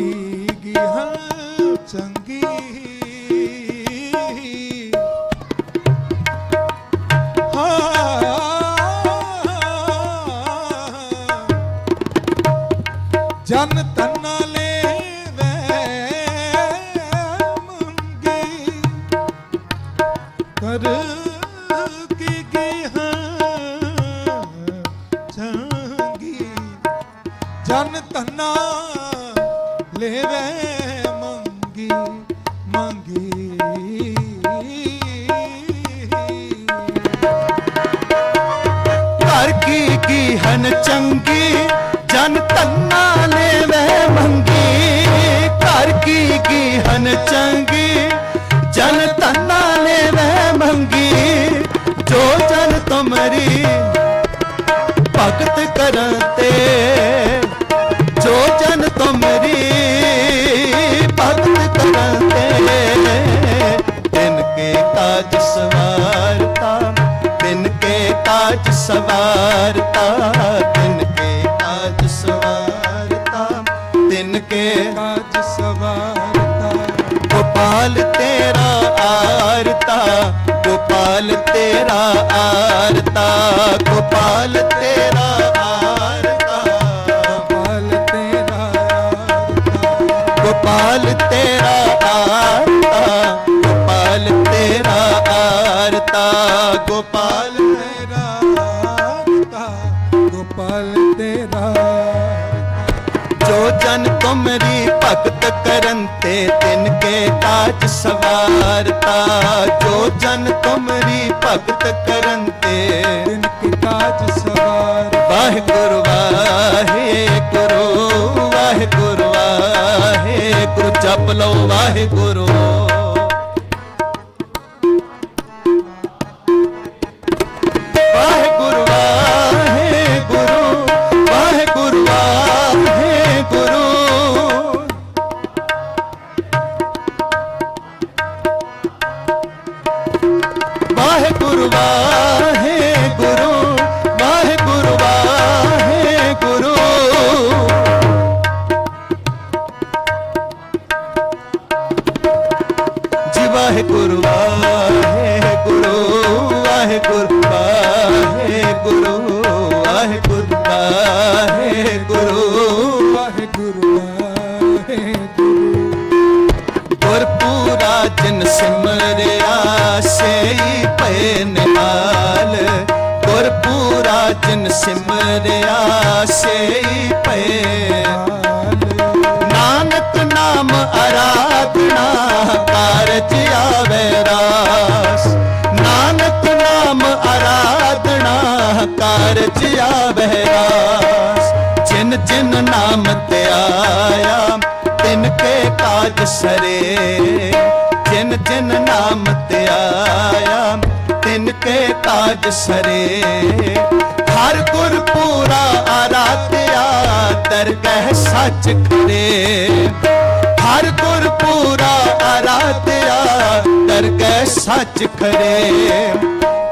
चंगी जन तन्ना लेवे मंगी कर की चंगी जन तन्ना लेवे मंगी मंगी कर की हन चंगी जन तन्ना लेवे मंगी कर की हन चंगी जन तन्ना लेवे मंगी जो जन तुमरी भगत करते जो जन तुमरी भगत करते तिनके काज सवारता तिनके काज सवारता तिनके काज सवारता तिनके काज सवारता गोपाल तेरा आरता गोपाल तेरा आरता गोपाल तेरा आरता गोपाल तेरा गोपाल तेरा आरता गोपाल तेरा आरता गोपाल तेरा गोपाल तेरा जो जन तुमरी भगत करते तिनके काज सवारता जो जन तुमरी भगत करते तिनके काज सवार वाहिगुरु वाहिगुरु वाहिगुरु वाहिगुरु ਜਪ ਲਓ ਵਾਹਿਗੁਰੂ। ਵਾਹਿਗੁਰੂ ਵਾਹਿਗੁਰੂ ਵਾਹਿਗੁਰੂ ਵਾਹਿਗੁਰੂ। ਵਾਹਿਗੁਰੂ ਵਾਹਿਗੁਰੂ ਵਾਹਿਗੁਰੂ ਵਾਹਿਗੁਰੂ। ਜੀ ਵਾਹਿਗੁਰੂ ਵਾਹਿਗੁਰੂ ਵਾਹਿਗੁਰੂ ਵਾਹਿਗੁਰੂ ਵਾਹਿਗੁਰੂ ਵਾਹਿਗੁਰੂ ਵਾਹਿਗੁਰੂ ਵਾਹਿਗੁਰੂ। ਗੁਰਪੂਰਾ ਜਿਨ ਸਿਮਰਿਆ ਸਈ ਭੈ ਨਿਹਾਲ। ਗੁਰਪੂਰਾ ਜਿਨ ਸਿਮਰਿਆ ਸਈ ਭੈ। ਨਾਨਕ ਨਾਮ ਆਰਾਧਨਾ ਕਾਰਜ ਆਵੇ ਰਾਸ। ਨਾਨਕ ਨਾਮ ਆਰਾਧਨਾ ਕਾਰਜ ਆਵੇ ਰਾਸ। ਜਿਨ ਜਿਨ ਨਾਮ ਤੇ ਆਇਆ ਤਿਨ ਕੇ ਕਾਜ ਸਰੇ। ਜਿਨ ਜਿਨ ਨਾਮ ਤੇ ਆਇਆ ਤਿਨ ਕੇ ਕਾਜ ਸਰੇ। ਹਰ ਗੁਰ ਪੂਰਾ ਆਰਾਧਿਆ ਦਰਗਹਿ ਸੱਚ ਖਰੇ। ਹਰ ਗੁਰ ਪੂਰਾ ਆਰਾਧਿਆ ਦਰਗਹਿ ਸੱਚ ਖਰੇ।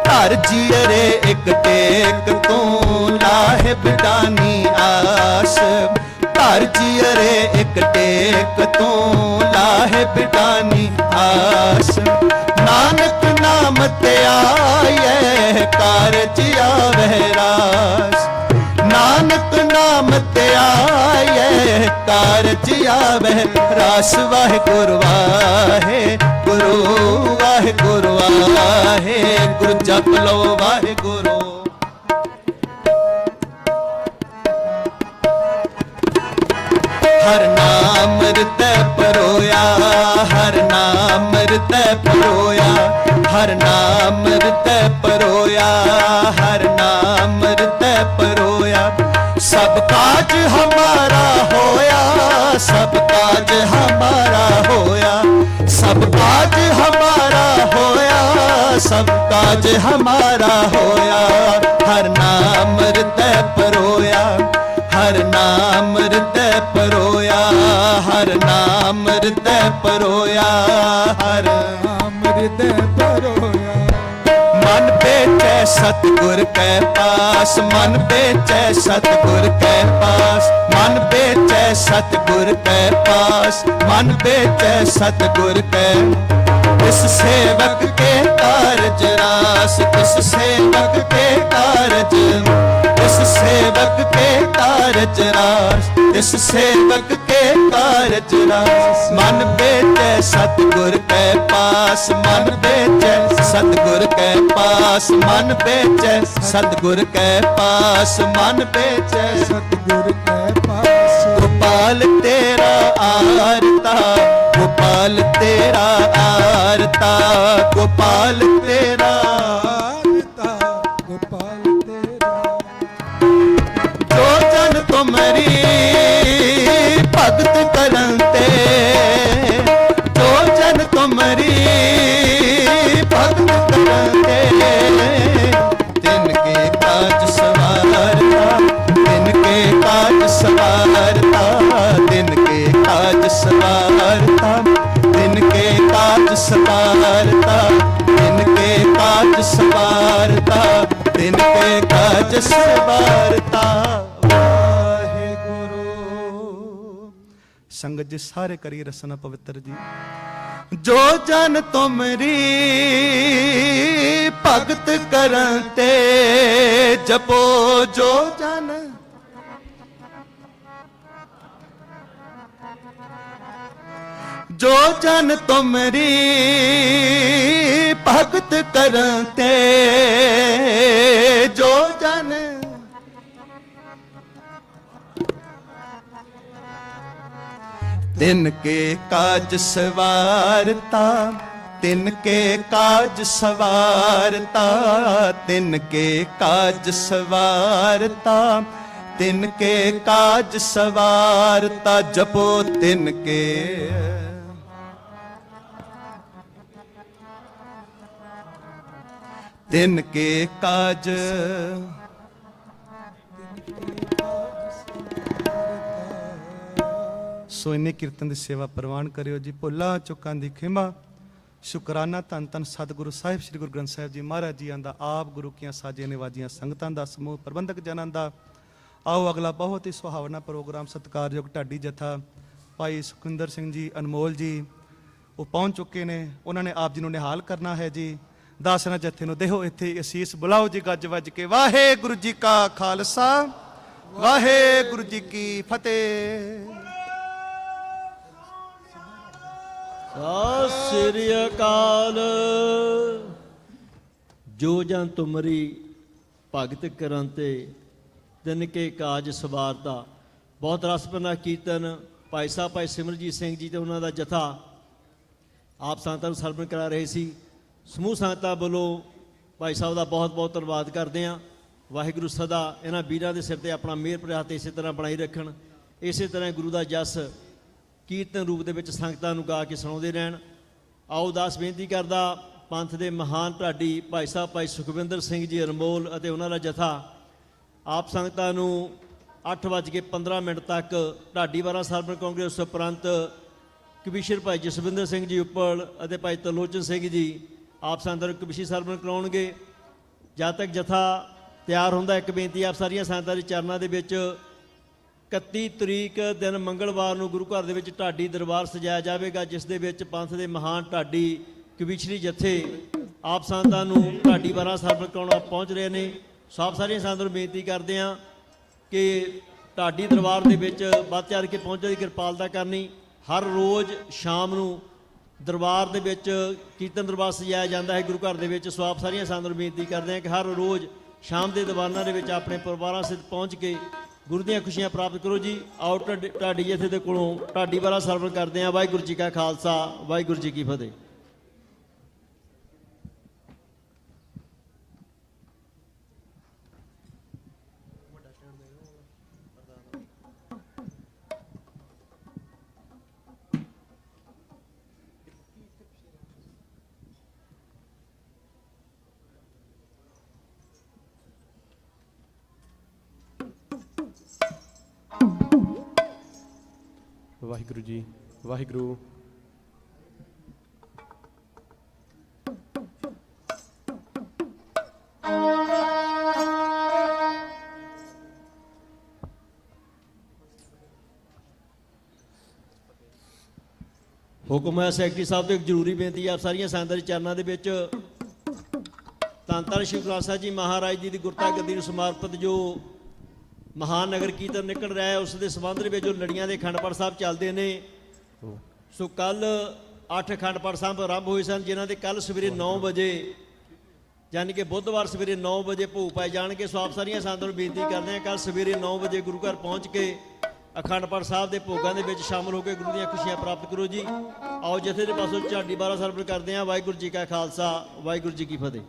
ਧਰ ਜੀਰੇ ਇੱਕ ਟੇਕ ਤੂੰ ਲਾਹੇ ਬਿਡਾਨੀ ਆਸ। ਧਰ ਜੀਰੇ ਇੱਕ ਟੇਕ ਤੂੰ ਲਾਹੇ ਬਿਡਾਨੀ ਆਸ। ਨਾਨਕ ਨਾਮ ਤੇ ਆਏ ਕਾਰਜ ਆਵੇ ਰਾਸ। ਨਾਨਕ ਨਾਮ ਤੇ ਆਏ ਕਾਰਜ ਆਵੇ ਰਾਸ। ਵਾਹਿਗੁਰੂ ਵਾਹਿਗੁਰੂ ਵਾਹਿਗੁਰੂ ਵਾਹਿਗੁਰੂ। ਜਪ ਲਓ ਵਾਹਿਗੁਰੂ। ਹਰ ਨਾਮ ਹਿਰਦੈ ਪਰੋਇਆ। ਹਰ ਨਾਮ ਹਿਰਦੈ ਪਰੋਇਆ। ਹਰ ਨਾਮ ਹਿਰਦੈ ਪਰੋਇਆ। ਹਰ ਨਾਮ ਹਿਰਦੈ ਪਰੋਇਆ। ਸਭ ਕਾਜ ਹਮਾਰਾ ਹੋਇਆ। ਸਭ ਕਾਜ ਹਮਾਰਾ ਹੋਇਆ। ਸਭ ਕਾਜ ਹਮਾਰਾ ਹੋਇਆ। ਸਭ ਕਾਜ ਹਮਾਰਾ ਹੋਇਆ। ਹਰ ਨਾਮ ਹਿਰਦੈ ਪਰੋਇਆ। ਹਰ ਨਾਮ ਹਿਰਦੈ ਪਰੋਇਆ। ਹਰ ਨਾਮ ਹਿਰਦੈ ਪਰੋਇਆ। ਹਰ ਨਾਮ ਹਿਰਦੈ ਪਰੋਇਆ। ਮਨ ਬੇਚੈ ਸਤਿਗੁਰ ਕੈ ਪਾਸ। ਮਨ ਬੇਚੈ ਸਤਿਗੁਰ ਕੈ ਪਾਸ। ਮਨ ਬੇਚੈ ਸਤਿਗੁਰ ਕੈ ਪਾਸ। ਮਨ ਬੇਚੈ ਸਤਿਗੁਰ ਕੈ। ਇਸ ਸੇਵਕ ਕੇ ਕਾਰਜ ਰਾਸ। ਇਸ ਸੇਵਕ ਕੇ ਕਾਰਜ। ਇਸ ਸੇਵਕ ਕੇ ਕਾਰਜ ਰਾਸ। ਇਸ ਸੇਵਕ ਕੇ ਕਾਰਜ ਰਾਸ। ਮਨ ਬੇਚੈ ਸਤਿਗੁਰ ਕੈ ਪਾਸ। ਮਨ ਬੇਚੈ ਸਤਿਗੁਰ ਕੈ ਪਾਸ। ਮਨ ਬੇਚੈ ਸਤਿਗੁਰ ਕੈ ਪਾਸ। ਮਨ ਬੇਚੈ ਸਤਿਗੁਰ ਕੈ ਪਾਸ। ਗੋਪਾਲ ਤੇਰਾ ਆਰਤਾ। ਗੋਪਾਲ ਤੇਰਾ ਆਰਤਾ। ਗੋਪਾਲ ਤੇਰਾ ਆਰਤਾ। ਗੋਪਾਲ ਤੇਰਾ। ਜੋ ਜਨ ਤੁਮਰੀ ਭਗਤ ਕਰਨ ਤੇ। ਜੋ ਜਨ ਤੁਮਰੀ ਭਗਤ ਕਰਨ ਤੇ। ਤਿਨ ਕੇ ਕਾਜ ਸਵਾਰਤਾ। ਤਿਨ ਕੇ ਕਾਜ ਸਵਾਰਤਾ। ਤਿਨ ਕੇ ਕਾਜ ਸਵਾਰਤਾ। ਤਿਨ ਕੇ ਕਾਜ ਸਵਾਰਤਾ। ਤਿਨ ਕੇ ਕਾਜ ਸਵਾਰਤਾ। ਤਿਨ ਕੇ ਕਾਜ ਸਵਾਰਤਾ। ਵਾਹਿਗੁਰੂ। ਸੰਗਤ ਜੀ ਸਾਰੇ ਕਰੀ ਰਸਨਾ ਪਵਿੱਤਰ ਜੀ। ਜੋ ਜਨ ਤੁਮਰੀ ਭਗਤ ਕਰਨ ਤੇ। ਜਪੋ ਜੋ ਜਨ। ਜੋ ਜਨ ਤੁਮਰੀ ਭਗਤ ਕਰਨ ਤੇ। ਜੋ ਜਨ ਤਿਨ ਕੇ ਕਾਜ ਸਵਾਰਤਾ। ਤਿਨ ਕੇ ਕਾਜ ਸਵਾਰਤਾ। ਤਿਨ ਕੇ ਕਾਜ ਸਵਾਰਤਾ। ਤਿਨ ਕੇ ਕਾਜ ਸਵਾਰਤਾ। ਜਪੋ ਤਿਨ ਕੇ ਤਿਨ ਕੇ ਕਾਜ। ਸੋ ਇਹਨੇ ਕੀਰਤਨ ਦੀ ਸੇਵਾ ਪ੍ਰਵਾਨ ਕਰਿਓ ਜੀ। ਭੁੱਲਾਂ ਚੁੱਕਾਂ ਦੀ ਖਿਮਾ। ਸ਼ੁਕਰਾਨਾ ਧੰਨ ਧੰਨ ਸਤਿਗੁਰੂ ਸਾਹਿਬ ਸ੍ਰੀ ਗੁਰੂ ਗ੍ਰੰਥ ਸਾਹਿਬ ਜੀ ਮਹਾਰਾਜ ਜੀਆਂ ਦਾ, ਆਪ ਗੁਰੂ ਕੀਆਂ ਸਾਜੀਆਂ ਨਿਵਾਜੀਆਂ ਸੰਗਤਾਂ ਦਾ ਸਮੂਹ, ਪ੍ਰਬੰਧਕ ਜਨਾਂ ਦਾ। ਆਓ ਅਗਲਾ ਬਹੁਤ ਹੀ ਸੁਹਾਵਣਾ ਪ੍ਰੋਗਰਾਮ ਸਤਿਕਾਰਯੋਗ ਢਾਡੀ ਜਥਾ ਭਾਈ ਸੁਖਿੰਦਰ ਸਿੰਘ ਜੀ ਅਨਮੋਲ ਜੀ ਉਹ ਪਹੁੰਚ ਚੁੱਕੇ ਨੇ। ਉਹਨਾਂ ਨੇ ਆਪ ਜੀ ਨੂੰ ਨਿਹਾਲ ਕਰਨਾ ਹੈ ਜੀ। ਦਾਸਨਾ ਜਥੇ ਨੂੰ ਦੇਹੋ ਇੱਥੇ ਅਸੀਸ ਬੁਲਾਓ ਜੀ ਗੱਜ ਵੱਜ ਕੇ। ਵਾਹਿਗੁਰੂ ਜੀ ਕਾ ਖਾਲਸਾ ਵਾਹਿਗੁਰੂ ਜੀ ਕੀ ਫਤਿਹ। ਸਤਿ ਸ੍ਰੀ ਅਕਾਲ। ਜੋ ਜਨ ਤੁਮਰੀ ਭਗਤ ਕਰਨ ਤੇ ਤਿਨ ਕੇ ਕਾਜ ਸਵਾਰਤਾ। ਬਹੁਤ ਰਸਪਨਾ ਕੀਰਤਨ ਭਾਈ ਸਾਹਿਬ ਭਾਈ ਸਿਮਰਜੀਤ ਸਿੰਘ ਜੀ ਤੇ ਉਹਨਾਂ ਦਾ ਜਥਾ ਆਪ ਸੰਗਤਾਂ ਨੂੰ ਸਰਵਣ ਕਰਾ ਰਹੇ ਸੀ। ਸਮੂਹ ਸੰਗਤਾਂ ਵੱਲੋਂ ਭਾਈ ਸਾਹਿਬ ਦਾ ਬਹੁਤ ਬਹੁਤ ਧੰਨਵਾਦ ਕਰਦੇ ਹਾਂ। ਵਾਹਿਗੁਰੂ ਸਦਾ ਇਹਨਾਂ ਵੀਰਾਂ ਦੇ ਸਿਰ ਤੇ ਆਪਣਾ ਮਿਹਰ ਭਰਿਆ ਹੱਥ ਇਸੇ ਤਰ੍ਹਾਂ ਬਣਾਈ ਰੱਖਣ। ਇਸੇ ਤਰ੍ਹਾਂ ਗੁਰੂ ਦਾ ਜਸ ਕੀਰਤਨ ਰੂਪ ਦੇ ਵਿੱਚ ਸੰਗਤਾਂ ਨੂੰ ਗਾ ਕੇ ਸੁਣਾਉਂਦੇ ਰਹਿਣ। ਆਓ ਦਾਸ ਬੇਨਤੀ ਕਰਦਾ ਪੰਥ ਦੇ ਮਹਾਨ ਢਾਡੀ ਭਾਈ ਸਾਹਿਬ ਭਾਈ ਸੁਖਵਿੰਦਰ ਸਿੰਘ ਜੀ ਅਨਮੋਲ ਅਤੇ ਉਹਨਾਂ ਦਾ ਜਥਾ ਆਪ ਸੰਗਤਾਂ ਨੂੰ 8:15 ਤੱਕ ਢਾਡੀ ਵਾਰਾਂ ਸਰਬਨ ਕਾਂਗਰਸ ਉਪਰੰਤ ਕਮਿਸ਼ਨਰ ਭਾਈ ਜਸਵਿੰਦਰ ਸਿੰਘ ਜੀ ਉੱਪਲ ਅਤੇ ਭਾਈ ਤਰਲੋਚਨ ਸਿੰਘ ਜੀ ਆਪ ਸੰਗਤਾਂ ਨੂੰ ਕਮਿਸ਼ਨਰ ਸਰਬਨ ਕਰਾਉਣਗੇ। ਜਦ ਤੱਕ ਜਥਾ ਤਿਆਰ ਹੁੰਦਾ, ਇੱਕ ਬੇਨਤੀ ਆਪ ਸਾਰੀਆਂ ਸੰਗਤਾਂ ਦੇ ਚਰਨਾਂ ਦੇ ਵਿੱਚ 31 ਤਰੀਕ ਦਿਨ ਮੰਗਲਵਾਰ ਨੂੰ ਗੁਰੂ ਘਰ ਦੇ ਵਿੱਚ ਢਾਡੀ ਦਰਬਾਰ ਸਜਾਇਆ ਜਾਵੇਗਾ, ਜਿਸ ਦੇ ਵਿੱਚ ਪੰਥ ਦੇ ਮਹਾਨ ਢਾਡੀ ਕਵੀਸ਼ਰੀ ਜਥੇ ਆਪ ਸੰਗਤਾਂ ਨੂੰ ਢਾਡੀ ਵਾਰਾਂ ਸਰਬਨ ਕਰਾਉਣਾ ਪਹੁੰਚ ਰਹੇ ਨੇ। ਸਭ ਸਾਰੀਆਂ ਸੰਗਤਾਂ ਨੂੰ ਬੇਨਤੀ ਕਰਦੇ ਹਾਂ ਕਿ ਢਾਡੀ ਦਰਬਾਰ ਦੇ ਵਿੱਚ ਵੱਧ ਚੜ੍ਹ ਕੇ ਪਹੁੰਚਣ ਦੀ ਕਿਰਪਾਲਤਾ ਕਰਨੀ। ਹਰ ਰੋਜ਼ ਸ਼ਾਮ ਨੂੰ ਦਰਬਾਰ ਦੇ ਵਿੱਚ ਕੀਰਤਨ ਦਰਬਾਰ ਸਜਾਇਆ ਜਾਂਦਾ ਹੈ ਗੁਰੂ ਘਰ ਦੇ ਵਿੱਚ। ਸੋ ਆਪ ਸਾਰੀਆਂ ਸੰਗਤਾਂ ਨੂੰ ਬੇਨਤੀ ਕਰਦੇ ਹਾਂ ਕਿ ਹਰ ਰੋਜ਼ ਸ਼ਾਮ ਦੇ ਦੀਵਾਨਾਂ ਦੇ ਵਿੱਚ ਆਪਣੇ ਪਰਿਵਾਰਾਂ ਸਹਿਤ ਪਹੁੰਚ ਕੇ ਗੁਰੂ ਦੀਆਂ ਖੁਸ਼ੀਆਂ ਪ੍ਰਾਪਤ ਕਰੋ ਜੀ। ਆਓ ਢਾਡੀ ਜਥੇ ਦੇ ਕੋਲੋਂ ਢਾਡੀ ਵਾਰਾਂ ਸਰਵਣ ਕਰਦੇ ਹਾਂ। ਵਾਹਿਗੁਰੂ ਜੀ ਕਾ ਖਾਲਸਾ ਵਾਹਿਗੁਰੂ ਜੀ ਕੀ ਫਤਿਹ। ਵਾਹਿਗੁਰੂ ਜੀ ਵਾਹਿਗੁਰੂ। ਹੁਕਮ ਹੈ ਸੈਕਟਰੀ ਸਾਹਿਬ ਤੋਂ ਇੱਕ ਜ਼ਰੂਰੀ ਬੇਨਤੀ ਆਪ ਸਾਰੀਆਂ ਸੰਗਤਾਂ ਦੇ ਚਰਨਾਂ ਦੇ ਵਿੱਚ। ਧੰਨ ਧੰਨ ਸ਼੍ਰੀ ਗੁਰੂ ਗ੍ਰੰਥ ਸਾਹਿਬ ਜੀ ਮਹਾਰਾਜ ਜੀ ਦੀ ਗੁਰਤਾ ਗੱਦੀ ਨੂੰ ਸਮਰਪਿਤ ਜੋ ਮਹਾਨ ਨਗਰ ਕੀਰਤਨ ਨਿਕਲ ਰਿਹਾ ਹੈ, ਉਸ ਦੇ ਸੰਬੰਧ ਦੇ ਵਿੱਚ ਜੋ ਲੜੀਆਂ ਦੇ ਅਖੰਡ ਪਾਠ ਸਾਹਿਬ ਚੱਲਦੇ ਨੇ। ਸੋ ਕੱਲ 8 ਅਖੰਡ ਪਾਠ ਸਾਹਿਬ ਆਰੰਭ ਹੋਏ ਸਨ, ਜਿਨ੍ਹਾਂ ਦੇ ਕੱਲ ਸਵੇਰੇ 9 ਵਜੇ ਯਾਨੀ ਕਿ ਬੁੱਧਵਾਰ ਸਵੇਰੇ 9 ਵਜੇ ਭੋਗ ਪਾਏ ਜਾਣਗੇ। ਸੋ ਆਪ ਸਾਰੀਆਂ ਸੰਗਤਾਂ ਨੂੰ ਬੇਨਤੀ ਕਰਦੇ ਹਾਂ ਕੱਲ ਸਵੇਰੇ 9 ਵਜੇ ਗੁਰੂ ਘਰ ਪਹੁੰਚ ਕੇ ਅਖੰਡ ਪਾਠ ਸਾਹਿਬ ਦੇ ਭੋਗਾਂ ਦੇ ਵਿੱਚ ਸ਼ਾਮਲ ਹੋ ਕੇ ਗੁਰੂ ਦੀਆਂ ਖੁਸ਼ੀਆਂ ਪ੍ਰਾਪਤ ਕਰੋ ਜੀ। ਆਓ ਜਥੇ ਦੇ ਪਾਸੋਂ ਢਾਡੀ ਵਾਰਾਂ ਸਰਵਣ ਕਰਦੇ ਹਾਂ। ਵਾਹਿਗੁਰੂ ਜੀ ਕਾ ਖਾਲਸਾ ਵਾਹਿਗੁਰੂ ਜੀ ਕੀ ਫਤਿਹ।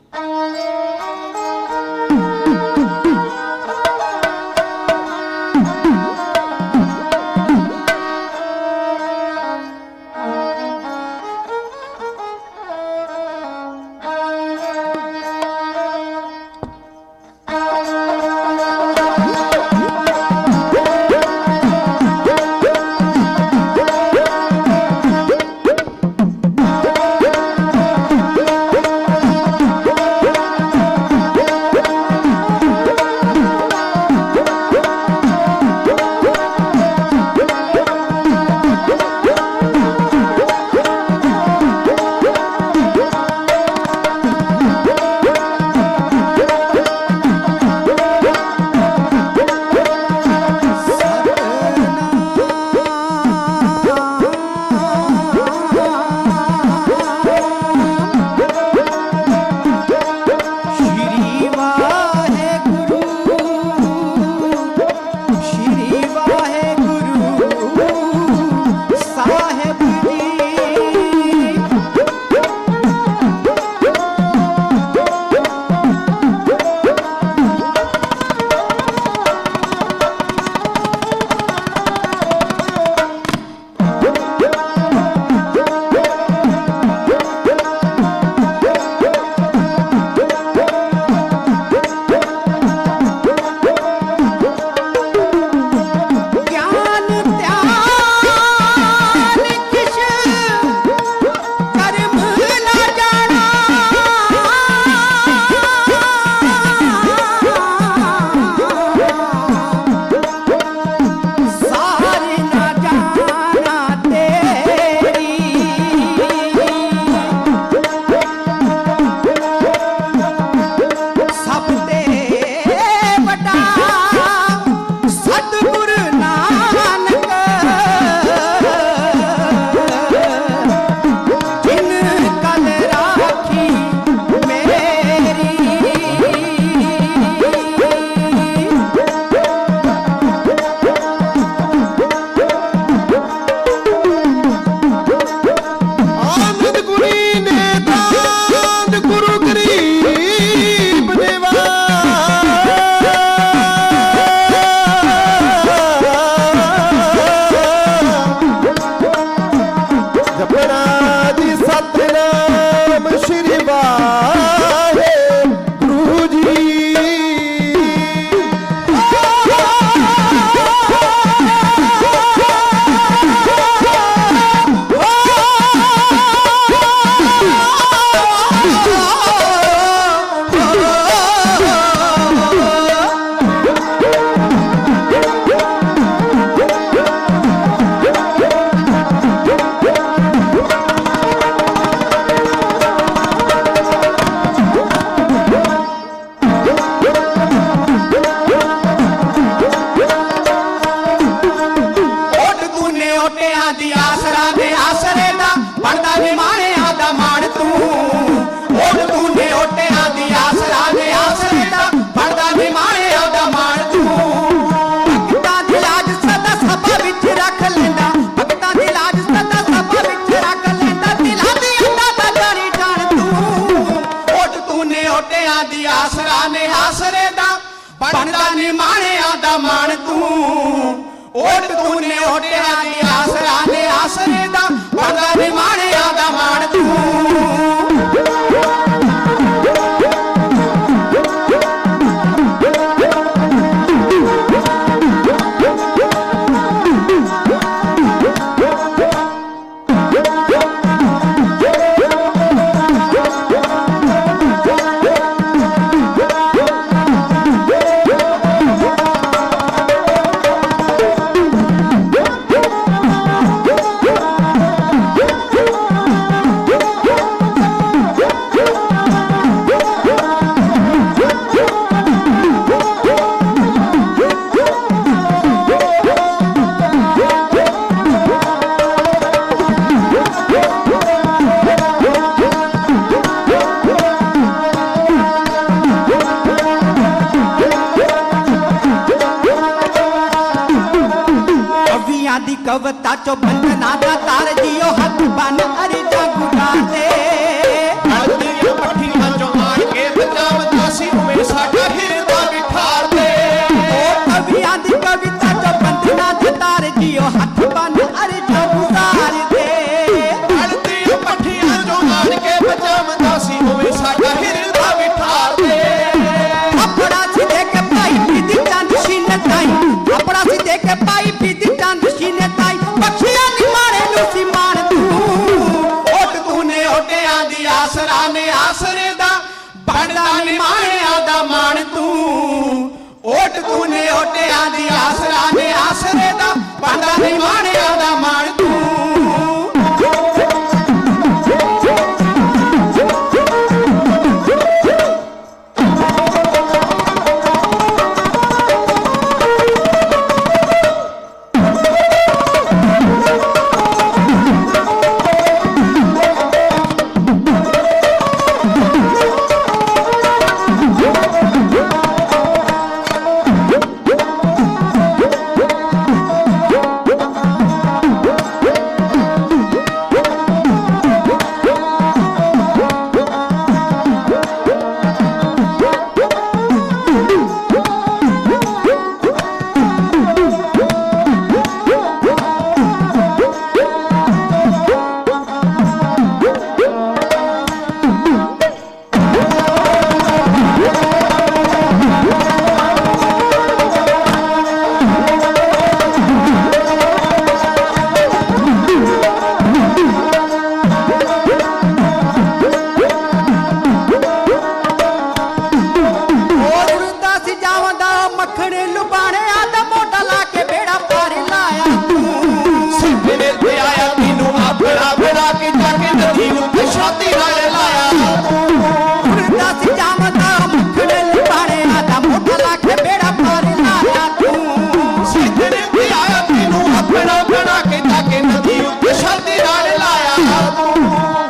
ਓਟਿਆਂ ਦੀ ਆਸਰਾ ਨੇ ਆਸਰੇ ਦਾ ਬਣਦਾ ਨੀ ਮਾਣਿਆਂ ਦਾ ਮਾਣ ਤੂੰ ਓਟ ਤੂੰ ਨੇ ਓਟਿਆਂ ਦੀ ਆਸਰਾ ਨੇ ਆਸਰੇ ਦਾ ਬਣਦਾ ਨੀ ਮਾਣਿਆਂ ਦਾ ਮਾਣ ਤੂੰ ਦੀ ਕਵਤਾ ਚੋ ਬੰਦਨਾ ਦਾ ਤਾਰ ਜਿਓ ਹੱਥ ਬਨ ਅਰੇ ਜਾਗੂ ਗਾਤੇ ਹਲਦੀਆਂ ਪੱਠੀਆਂ ਚੋਂ ਆਣ ਕੇ ਬਚਾਵਦਾ ਸੀ ਉਵੇਂ ਸਾਡਾ ਹਿਰਦਾ ਵਿਠਾਰ ਦੇ ਉਹ ਕਵੀਆਂ ਦੀ ਕਵਿਤਾ ਚੋ ਬੰਦਨਾ ਦਾ ਤਾਰ ਜਿਓ ਹੱਥ ਬਨ ਅਰੇ ਜਾਗੂ ਗਾਤੇ ਹਲਦੀਆਂ ਪੱਠੀਆਂ ਚੋਂ ਆਣ ਕੇ ਬਚਾਵਦਾ ਸੀ ਉਵੇਂ ਸਾਡਾ ਹਿਰਦਾ ਵਿਠਾਰ ਦੇ ਆਪਣਾ ਸੀ ਦੇ ਕੇ ਭਾਈ ਪੀਦੀ ਚੰਦ ਸੀਨੇ ਤਾਈ ਆਪਣਾ ਸੀ ਦੇ ਕੇ ਭਾਈ ਪੀਦੀ ਚੰਦ ਸੀਨੇ ਤਾਈ ਬਖਸ਼ਿਆ ਨੀ ਮਾਰੇ ਨੂੰ ਸੀ ਮਾਣ ਤੂੰ ਓਟ ਤੂੰ ਨੇ ਓਟਿਆਂ ਦੀ ਆਸਰਾ ਨੇ ਆਸਰੇ ਦਾ ਬਣਦਾ ਨੀ ਮਾਣਿਆਂ ਦਾ ਮਾਣ ਤੂੰ ਓਟ ਤੂੰ ਨੇ ਓਟਿਆਂ ਦੀ ਆਸਰਾ ਨੇ ਆਸਰੇ ਦਾ ਬਣਦਾ ਨੀ ਮਾਣਿਆਂ ਦਾ ਮਾਣ ਤੂੰ ਮੱਖਣੇ ਲੁਬਾਣਿਆ ਦਾ ਮੋਢਾ ਲਾ ਕੇ ਬੇੜਾ ਪਾਰ ਲਾਇਆ ਮੇਰੇ ਤੇ ਆਇਆ ਤੈਨੂੰ ਆਪਣਾ ਬਣਾ ਕੇ ਜਾ ਕੇ ਨਦੀ ਉੱਤੇ ਛਾਤੀ ਨਾਲ ਲਾਇਆ ਉੜਦਾ ਸੀ ਜਾਵਦਾ ਮੱਖਣੇ ਲੁਬਾਣਿਆ ਦਾ ਮੋਢਾ ਲਾ ਕੇ ਬੇੜਾ ਪਾਰ ਲਾਇਆ ਤੂੰ ਮੇਰੇ ਤੇ ਆਇਆ ਤੈਨੂੰ ਆਪਣਾ ਬਣਾ ਕੇ ਜਾ ਕੇ ਨਦੀ ਉੱਤੇ ਛਾਤੀ ਨਾਲ ਲਾਇਆ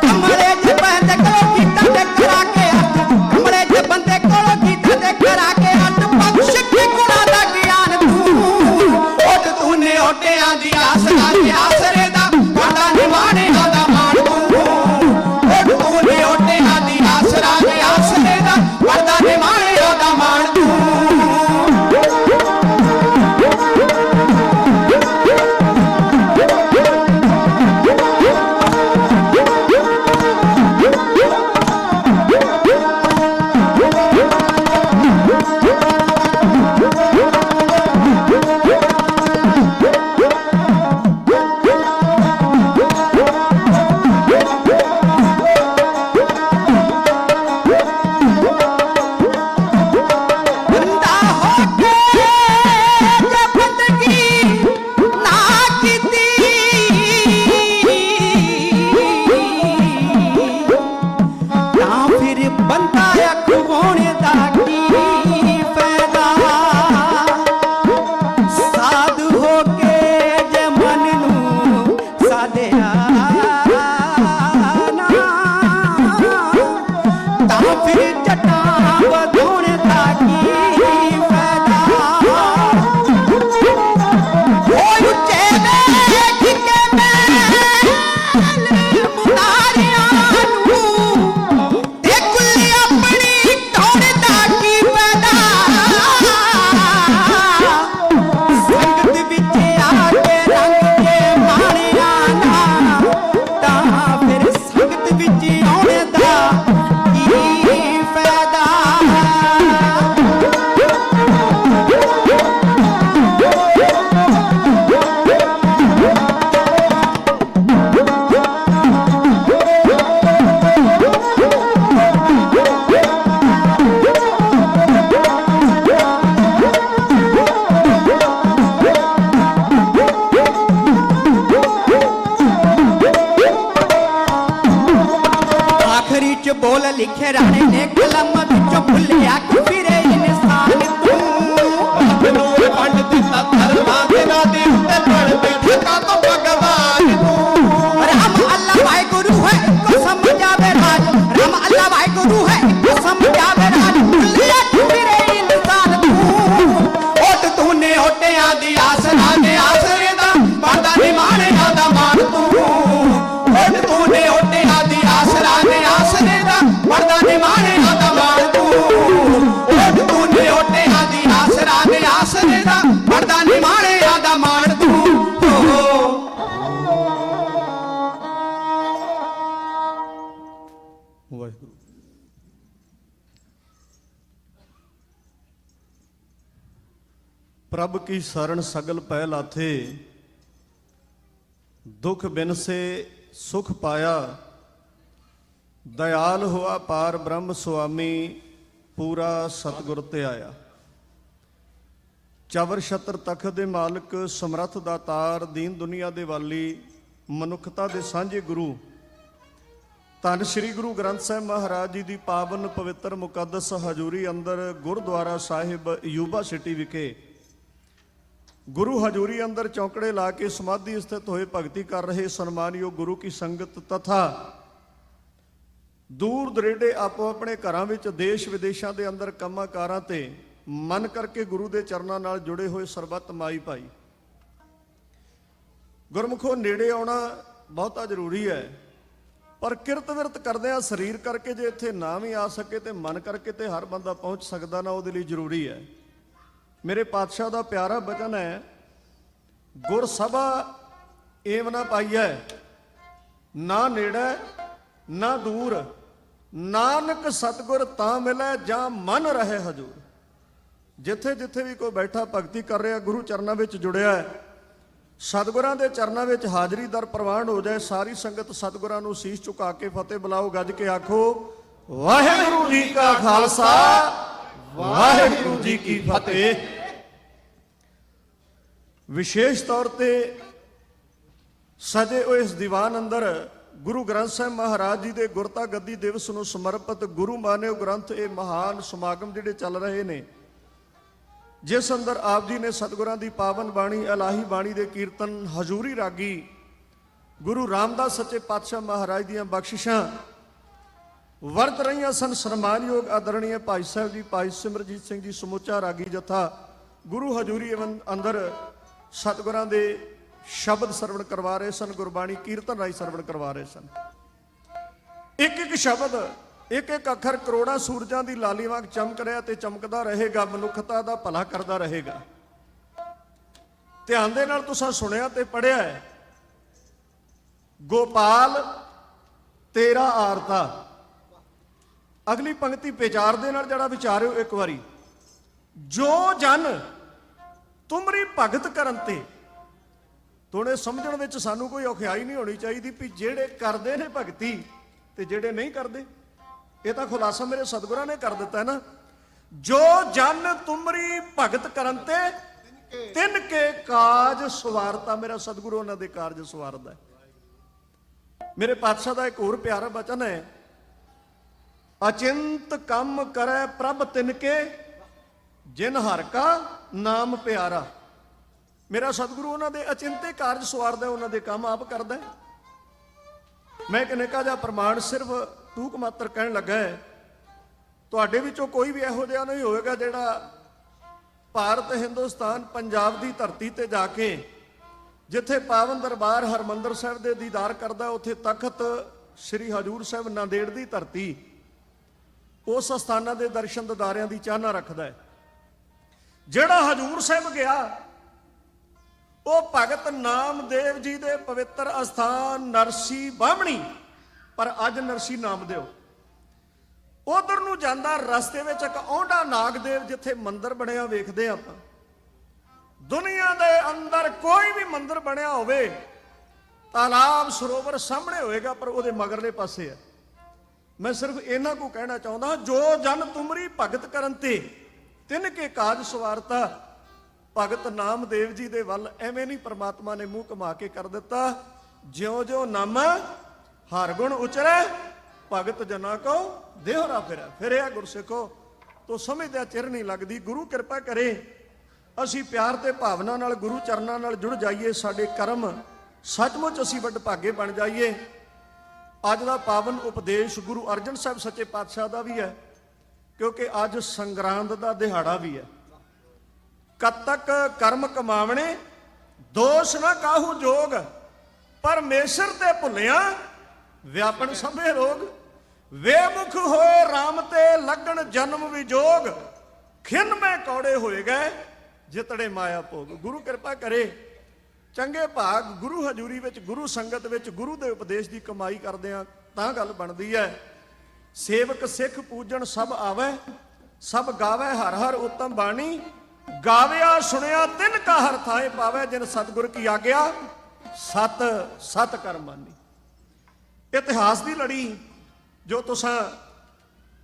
ਕਮਰੇ 'ਚ ਬੰਦੇ ਕੋਲੋਂ ਕੀਤਾ ਤੇ ਕਰਾ ਕੇ ਹੱਥ ਕਮਰੇ 'ਚ ਬੰਦੇ ਕੋਲੋਂ ਕੀਤਾ ਤੇ ਕਰਾ ਕੇ ਹੱਥ ਬਖਸ਼ ਕੇ ਗੁਣਾ ਦਾ ਗਿਆਨ ਤੂੰ ਓਟ ਤੂੰ ਨੇ ਓਟਿਆਂ ਦੀ ਆਸਰਾ ਦੇ ਆਸਰੇ ਦਾ ਬਣਦਾ ਨੀ ਮਾਣਿਆਂ ਦਾ ਮਾਣ ਤੂੰ ਓਟ ਤੂੰ ਨੇ ਓਟਿਆਂ ਦੀ ਆਸਰਾ ਦੇ ਆਸਰੇ ਦਾ ਬਣਦਾ ਨੀ ਮਾਣਿਆਂ ਦਾ ਮਾਣ ਤੂੰ ਖਿਰਾਣੇ ਨੇ ਕਲਮ ਵਿੱਚੋਂ ਭੁੱਲਿਆ ਕਿ ਫਿਰੇ ਇਨਸਾਨ ਤੂੰ ਮੈਨੂੰ ਵੰਡ ਦਿੱਤਾ ਧਰਮਾਂ ਦੇ ਨਾਂ ਦੇ ਉੱਤੇ ਪੜ ਬੈਠਾ ਕਾ ਤੋਂ ਭਗਵਾਨ ਤੂੰ ਰਾਮ ਅੱਲਾ ਵਾਹਿਗੁਰੂ ਹੈ ਇੱਕੋ ਸਮਝਾਵੇ ਰਾਜ ਰਾਮ ਅੱਲਾ ਵਾਹਿਗੁਰੂ ਹੈ ਇੱਕੋ ਸਮਝਾਵੇ ਰਾਜ ਭੁੱਲਿਆ ਕਿ ਫਿਰੇ ਇਨਸਾਨ ਤੂੰ ਓਟ ਤੂੰ ਨੇ ਓਟਿਆਂ ਦੀ ਆਸਰਾ ਨੇ ਆਸਰੇ ਦਾ ਬਣਦਾ ਨੀ ਮਾਣਿਆਂ ਦਾ ਮਾਣ ਤੂੰ ਓਟ ਤੂੰ ਨੇ ਓਟਿਆਂ ਦੀ ਆਸਰਾ ਨੇ ਆਸਰੇ ਦਾ ਬਣਦਾ ਨੀ ਮਾਣਿਆਂ ਦਾ ਮਾਣ ਤੂੰ ਓਟ ਤੂੰ ਨੇ ਓਟਿਆਂ ਦੀ ਆਸਰਾ ਨੇ ਆਸਰੇ ਦਾ ਬਣਦਾ ਨੀ ਮਾਣਿਆਂ ਦਾ ਮਾਣ ਤੂੰ ਵਾਹਿਗੁਰੂ। प्रभ की शरण सगल पै लाथे, दुख बिन से सुख पाया, दयाल हुआ पार ब्रह्म स्वामी, पूरा सतगुर ते आया। चवर छत्र तख्त दे मालिक, समरथ दातार, दीन दुनिया दे वाली, मनुखता दे सांझे गुरु, ਧੰਨ ਸ਼੍ਰੀ ਗੁਰੂ ਗ੍ਰੰਥ ਸਾਹਿਬ ਮਹਾਰਾਜ ਜੀ ਦੀ ਪਾਵਨ ਪਵਿੱਤਰ ਮੁਕੱਦਸ ਹਜ਼ੂਰੀ ਅੰਦਰ ਗੁਰਦੁਆਰਾ ਸਾਹਿਬ ਯੂਬਾ ਸਿਟੀ ਵਿਖੇ ਗੁਰੂ ਹਜ਼ੂਰੀ ਅੰਦਰ ਚੌਂਕੜੇ ਲਾ ਕੇ ਸਮਾਧੀ ਸਥਿਤ ਹੋਏ ਭਗਤੀ ਕਰ ਰਹੇ ਸਨਮਾਨਯੋਗ ਗੁਰੂ ਕੀ ਸੰਗਤ ਤਥਾ ਦੂਰ ਦਰੇਡੇ ਆਪੋ ਆਪਣੇ ਘਰਾਂ ਵਿੱਚ ਦੇਸ਼ ਵਿਦੇਸ਼ਾਂ ਦੇ ਅੰਦਰ ਕੰਮਾਂ ਕਾਰਾਂ ਤੇ ਮਨ ਕਰਕੇ ਗੁਰੂ ਦੇ ਚਰਨਾਂ ਨਾਲ ਜੁੜੇ ਹੋਏ ਸਰਬੱਤ ਮਾਈ ਭਾਈ, ਗੁਰਮੁਖੋ ਨੇੜੇ ਆਉਣਾ ਬਹੁਤਾ ਜ਼ਰੂਰੀ ਹੈ, ਪਰ ਕਿਰਤ ਵਿਰਤ ਕਰਦਿਆਂ ਸਰੀਰ ਕਰਕੇ ਜੇ ਇੱਥੇ ਨਾ ਵੀ ਆ ਸਕੇ ਤੇ ਮਨ ਕਰਕੇ ਤੇ ਹਰ ਬੰਦਾ ਪਹੁੰਚ ਸਕਦਾ ਨਾ, ਉਹਦੇ ਲਈ ਜ਼ਰੂਰੀ ਹੈ। ਮੇਰੇ ਪਾਤਸ਼ਾਹ ਦਾ ਪਿਆਰਾ ਬਚਨ ਹੈ, ਗੁਰ ਸਭਾ ਏਵ ਨਾ ਪਾਈਐ, ਨਾ ਨੇੜੇ ਨਾ ਦੂਰ, ਨਾਨਕ ਸਤਿਗੁਰ ਤਾਂ ਮਿਲੈ ਜਾਂ ਮਨ ਰਹੇ ਹਜੂਰ। ਜਿੱਥੇ ਜਿੱਥੇ ਵੀ ਕੋਈ ਬੈਠਾ ਭਗਤੀ ਕਰ ਰਿਹਾ, ਗੁਰੂ ਚਰਨਾਂ ਵਿੱਚ ਜੁੜਿਆ ਹੈ, ਸਤਿਗੁਰਾਂ ਦੇ ਚਰਨਾਂ ਵਿੱਚ ਹਾਜ਼ਰੀ ਦਰ ਪ੍ਰਵਾਨ ਹੋ ਜਾਏ। ਸਾਰੀ ਸੰਗਤ ਸਤਿਗੁਰਾਂ ਨੂੰ ਸੀਸ ਝੁਕਾ ਕੇ ਫਤਿਹ ਬੁਲਾਓ, ਗੱਜ ਕੇ ਆਖੋ ਵਾਹਿਗੁਰੂ ਜੀ ਕਾ ਖਾਲਸਾ ਵਾਹਿਗੁਰੂ ਜੀ ਕੀ ਫਤਿਹ। ਵਿਸ਼ੇਸ਼ ਤੌਰ ਤੇ ਸਜੇ ਹੋਏ ਇਸ ਦੀਵਾਨ ਅੰਦਰ ਗੁਰੂ ਗ੍ਰੰਥ ਸਾਹਿਬ ਮਹਾਰਾਜ ਜੀ ਦੇ ਗੁਰਤਾ ਗੱਦੀ ਦਿਵਸ ਨੂੰ ਸਮਰਪਿਤ ਗੁਰੂ ਮਾਨਿਓ ਗ੍ਰੰਥ, ਇਹ ਮਹਾਨ ਸਮਾਗਮ ਜਿਹੜੇ ਚੱਲ ਰਹੇ ਨੇ, ਜਿਸ ਅੰਦਰ ਆਪ ਜੀ ਨੇ ਸਤਿਗੁਰਾਂ ਦੀ ਪਾਵਨ ਬਾਣੀ ਇਲਾਹੀ ਬਾਣੀ ਦੇ ਕੀਰਤਨ ਹਜ਼ੂਰੀ ਰਾਗੀ ਗੁਰੂ ਰਾਮਦਾਸ ਸੱਚੇ ਪਾਤਸ਼ਾਹ ਮਹਾਰਾਜ ਦੀਆਂ ਬਖਸ਼ਿਸ਼ਾਂ ਵਰਤ ਰਹੀਆਂ ਸਨ। ਸਨਮਾਨਯੋਗ ਆਦਰਣੀय ਭਾਈ ਸਾਹਿਬ ਜੀ, ਭਾਈ ਸਿਮਰਜੀਤ ਸਿੰਘ ਜੀ, ਸਮੁੱਚਾ ਰਾਗੀ ਜਥਾ ਗੁਰੂ ਹਜ਼ੂਰੀ ਅੰਦਰ ਸਤਿਗੁਰਾਂ ਦੇ ਸ਼ਬਦ ਸਰਵਣ ਕਰਵਾ ਰਹੇ ਸਨ, ਗੁਰਬਾਣੀ ਕੀਰਤਨ ਰਾਹੀਂ ਸਰਵਣ ਕਰਵਾ ਰਹੇ ਸਨ। ਇੱਕ ਇੱਕ ਸ਼ਬਦ, ਇੱਕ ਇੱਕ ਅੱਖਰ ਕਰੋੜਾਂ ਸੂਰਜਾਂ ਦੀ ਲਾਲੀ ਵਾਂਗ ਚਮਕ ਰਿਹਾ ਤੇ ਚਮਕਦਾ ਰਹੇਗਾ, ਮਨੁੱਖਤਾ ਦਾ ਭਲਾ ਕਰਦਾ ਰਹੇਗਾ। ਧਿਆਨ ਦੇ ਨਾਲ ਤੁਸੀਂ ਸੁਣਿਆ ਤੇ ਪੜਿਆ ਹੈ, ਗੋਪਾਲ ਤੇਰਾ ਆਰਤਾ। ਅਗਲੀ ਪੰਕਤੀ ਵਿਚਾਰ ਦੇ ਨਾਲ ਜਿਹੜਾ ਵਿਚਾਰਿਓ ਇੱਕ ਵਾਰੀ, ਜੋ ਜਨ ਤੁਮਰੀ ਭਗਤ ਕਰਨ ਤੇ। ਥੋੜੇ ਸਮਝਣ ਵਿੱਚ ਸਾਨੂੰ ਕੋਈ ਔਖਿਆਈ ਨਹੀਂ ਹੋਣੀ ਚਾਹੀਦੀ ਵੀ ਜਿਹੜੇ ਕਰਦੇ ਨੇ ਭਗਤੀ ਤੇ ਜਿਹੜੇ ਨਹੀਂ ਕਰਦੇ। ਇਹ ਤਾਂ ਖੁਲਾਸਾ ਮੇਰੇ ਸਤਿਗੁਰਾਂ ਨੇ ਕਰ ਦਿੱਤਾ ਹੈ ਨਾ, ਜੋ ਜਨ ਤੁਮਰੀ ਭਗਤ ਕਰਨ ਤੇ ਤਿੰਨ ਕੇ ਕਾਜ ਸਵਾਰਤਾ। ਮੇਰਾ ਸਤਿਗੁਰੂ ਉਹਨਾਂ ਦੇ ਕਾਰਜ ਸਵਾਰਦਾ ਹੈ। ਮੇਰੇ ਪਾਤਸ਼ਾਹ ਦਾ ਇੱਕ ਹੋਰ ਪਿਆਰਾ ਬਚਨ ਹੈ, ਅਚਿੰਤ ਕੰਮ ਕਰੈ ਪ੍ਰਭ ਤਿਨਕੇ, ਜਿਨ ਹਰਿ ਕਾ ਨਾਮ ਪਿਆਰਾ। ਮੇਰਾ ਸਤਿਗੁਰੂ ਉਹਨਾਂ ਦੇ ਅਚਿੰਤੇ ਕਾਰਜ ਸਵਾਰਦਾ, ਉਹਨਾਂ ਦੇ ਕੰਮ ਆਪ ਕਰਦਾ। ਮੈਂ ਇੱਕ ਨਿੱਕਾ ਜਿਹਾ ਪ੍ਰਮਾਣ ਸਿਰਫ ਟੂਕ ਮਾਤਰ ਕਹਿਣ ਲੱਗਾ ਹੈ। ਤੁਹਾਡੇ ਵਿੱਚੋਂ ਕੋਈ ਵੀ ਇਹੋ ਜਿਹਾ ਨਹੀਂ ਹੋਵੇਗਾ ਜਿਹੜਾ ਭਾਰਤ, ਹਿੰਦੁਸਤਾਨ, ਪੰਜਾਬ ਦੀ ਧਰਤੀ ਤੇ ਜਾ ਕੇ ਜਿੱਥੇ ਪਾਵਨ ਦਰਬਾਰ ਹਰਮੰਦਰ ਸਾਹਿਬ ਦੇ ਦੀਦਾਰ ਕਰਦਾ, ਉੱਥੇ ਤਖਤ ਸ੍ਰੀ ਹਜ਼ੂਰ ਸਾਹਿਬ ਨਾਂਦੇੜ ਦੀ ਧਰਤੀ, ਉਸ ਅਸਥਾਨਾਂ ਦੇ ਦਰਸ਼ਨ ਦਿਦਾਰਿਆਂ ਦੀ ਚਾਹਨਾ ਰੱਖਦਾ ਹੈ। ਜਿਹੜਾ ਹਜ਼ੂਰ ਸਾਹਿਬ ਗਿਆ ਉਹ ਭਗਤ ਨਾਮਦੇਵ ਜੀ ਦੇ ਪਵਿੱਤਰ ਅਸਥਾਨ ਨਰਸੀ ਬਾਹਮਣੀ, ਪਰ ਅੱਜ ਨਰਸੀ ਨਾਮਦੇਵ, ਉਧਰ ਨੂੰ ਜਾਂਦਾ ਰਸਤੇ ਵਿੱਚ ਇੱਕ ਔਂਡਾ ਨਾਗਦੇਵ ਜਿੱਥੇ ਮੰਦਿਰ ਬਣਿਆ ਵੇਖਦੇ ਆਪਾਂ। ਦੁਨੀਆ ਦੇ ਅੰਦਰ ਕੋਈ ਵੀ ਮੰਦਿਰ ਬਣਿਆ ਹੋਵੇ, ਤਾਲਾਬ ਸਰੋਵਰ ਸਾਹਮਣੇ ਹੋਏਗਾ, ਪਰ ਉਹਦੇ ਮਗਰਲੇ ਪਾਸੇ ਹੈ। ਮੈਂ ਸਿਰਫ ਇਹਨਾਂ ਕੋ ਕਹਿਣਾ ਚਾਹੁੰਦਾ, ਜੋ ਜਨ ਤੁਮਰੀ ਭਗਤ ਕਰਨ ਤੇ ਤਿੰਨ ਕੇ ਕਾਜ ਸਵਾਰਤਾ। ਭਗਤ ਨਾਮਦੇਵ ਜੀ ਦੇ ਵੱਲ ਐਵੇਂ ਨਹੀਂ ਪ੍ਰਮਾਤਮਾ ਨੇ ਮੂੰਹ ਘੁਮਾ ਕੇ ਕਰ ਦਿੱਤਾ, ਜਿਉਂ ਜਿਉਂ ਨਾਮਾ ਹਰ ਗੁਣ ਉਚਰੈ ਭਗਤ ਜਨਾ ਕੋ ਦੇਹਰਾ ਫਿਰਿਆ ਗੁਰਸਿੱਖੋ। ਤੋ ਸਮਝਦਿਆਂ ਚਿਰ ਨਹੀਂ ਲੱਗਦੀ। ਗੁਰੂ ਕਿਰਪਾ ਕਰੇ ਅਸੀਂ ਪਿਆਰ ਤੇ ਭਾਵਨਾ ਨਾਲ ਗੁਰੂ ਚਰਨਾਂ ਨਾਲ ਜੁੜ ਜਾਈਏ, ਸਾਡੇ ਕਰਮ ਸੱਚਮੁੱਚ ਅਸੀਂ ਵੱਡ ਭਾਗੇ ਬਣ ਜਾਈਏ। ਅੱਜ ਦਾ ਪਾਵਨ ਉਪਦੇਸ਼ ਗੁਰੂ ਅਰਜਨ ਸਾਹਿਬ ਸੱਚੇ ਪਾਤਸ਼ਾਹ ਦਾ ਵੀ ਹੈ, ਕਿਉਂਕਿ ਅੱਜ ਸੰਗਰਾਂਦ ਦਾ ਦਿਹਾੜਾ ਵੀ ਹੈ। ਕਦ ਤੱਕ ਕਰਮ ਕਮਾਵਣੇ ਦੋਸ਼ ਨਾ ਕਾਹੂ ਜੋਗ, ਪਰਮੇਸ਼ਰ ਤੇ ਭੁੱਲਿਆ ਵਿਆਪਨ ਸਭੇ ਰੋਗ। ਵੇਮੁਖ ਹੋਏ RAM ਤੇ ਲੱਗਣ ਜਨਮ ਵਿਜੋਗ, ਖਿੰਨ ਮੈਂ ਕੌੜੇ ਹੋਏ ਗਏ ਜਿਤੜੇ ਮਾਇਆ ਭੋਗ। ਗੁਰੂ ਕਿਰਪਾ ਕਰੇ ਚੰਗੇ ਭਾਗ ਗੁਰੂ ਹਜ਼ੂਰੀ ਵਿੱਚ, ਗੁਰੂ ਸੰਗਤ ਵਿੱਚ ਗੁਰੂ ਦੇ ਉਪਦੇਸ਼ ਦੀ ਕਮਾਈ ਕਰਦੇ ਆ ਤਾਂ ਗੱਲ ਬਣਦੀ ਹੈ। ਸੇਵਕ ਸਿੱਖ ਪੂਜਣ ਸਭ ਆਵੇ, ਸਭ ਗਾਵੇ ਹਰ ਹਰ ਉੱਤਮ ਬਾਣੀ। ਗਾਵਿਆ ਸੁਣਿਆ ਤਿਨ ਕਾ ਹਰ ਥਾਏ ਪਾਵੇ, ਜਿਨ ਸਤਿਗੁਰ ਕੀ ਆਗਿਆ ਸਤ ਸਤ ਕਰ ਮਾਨੀ। ਇਤਿਹਾਸ ਦੀ ਲੜੀ ਜੋ ਤੁਸਾਂ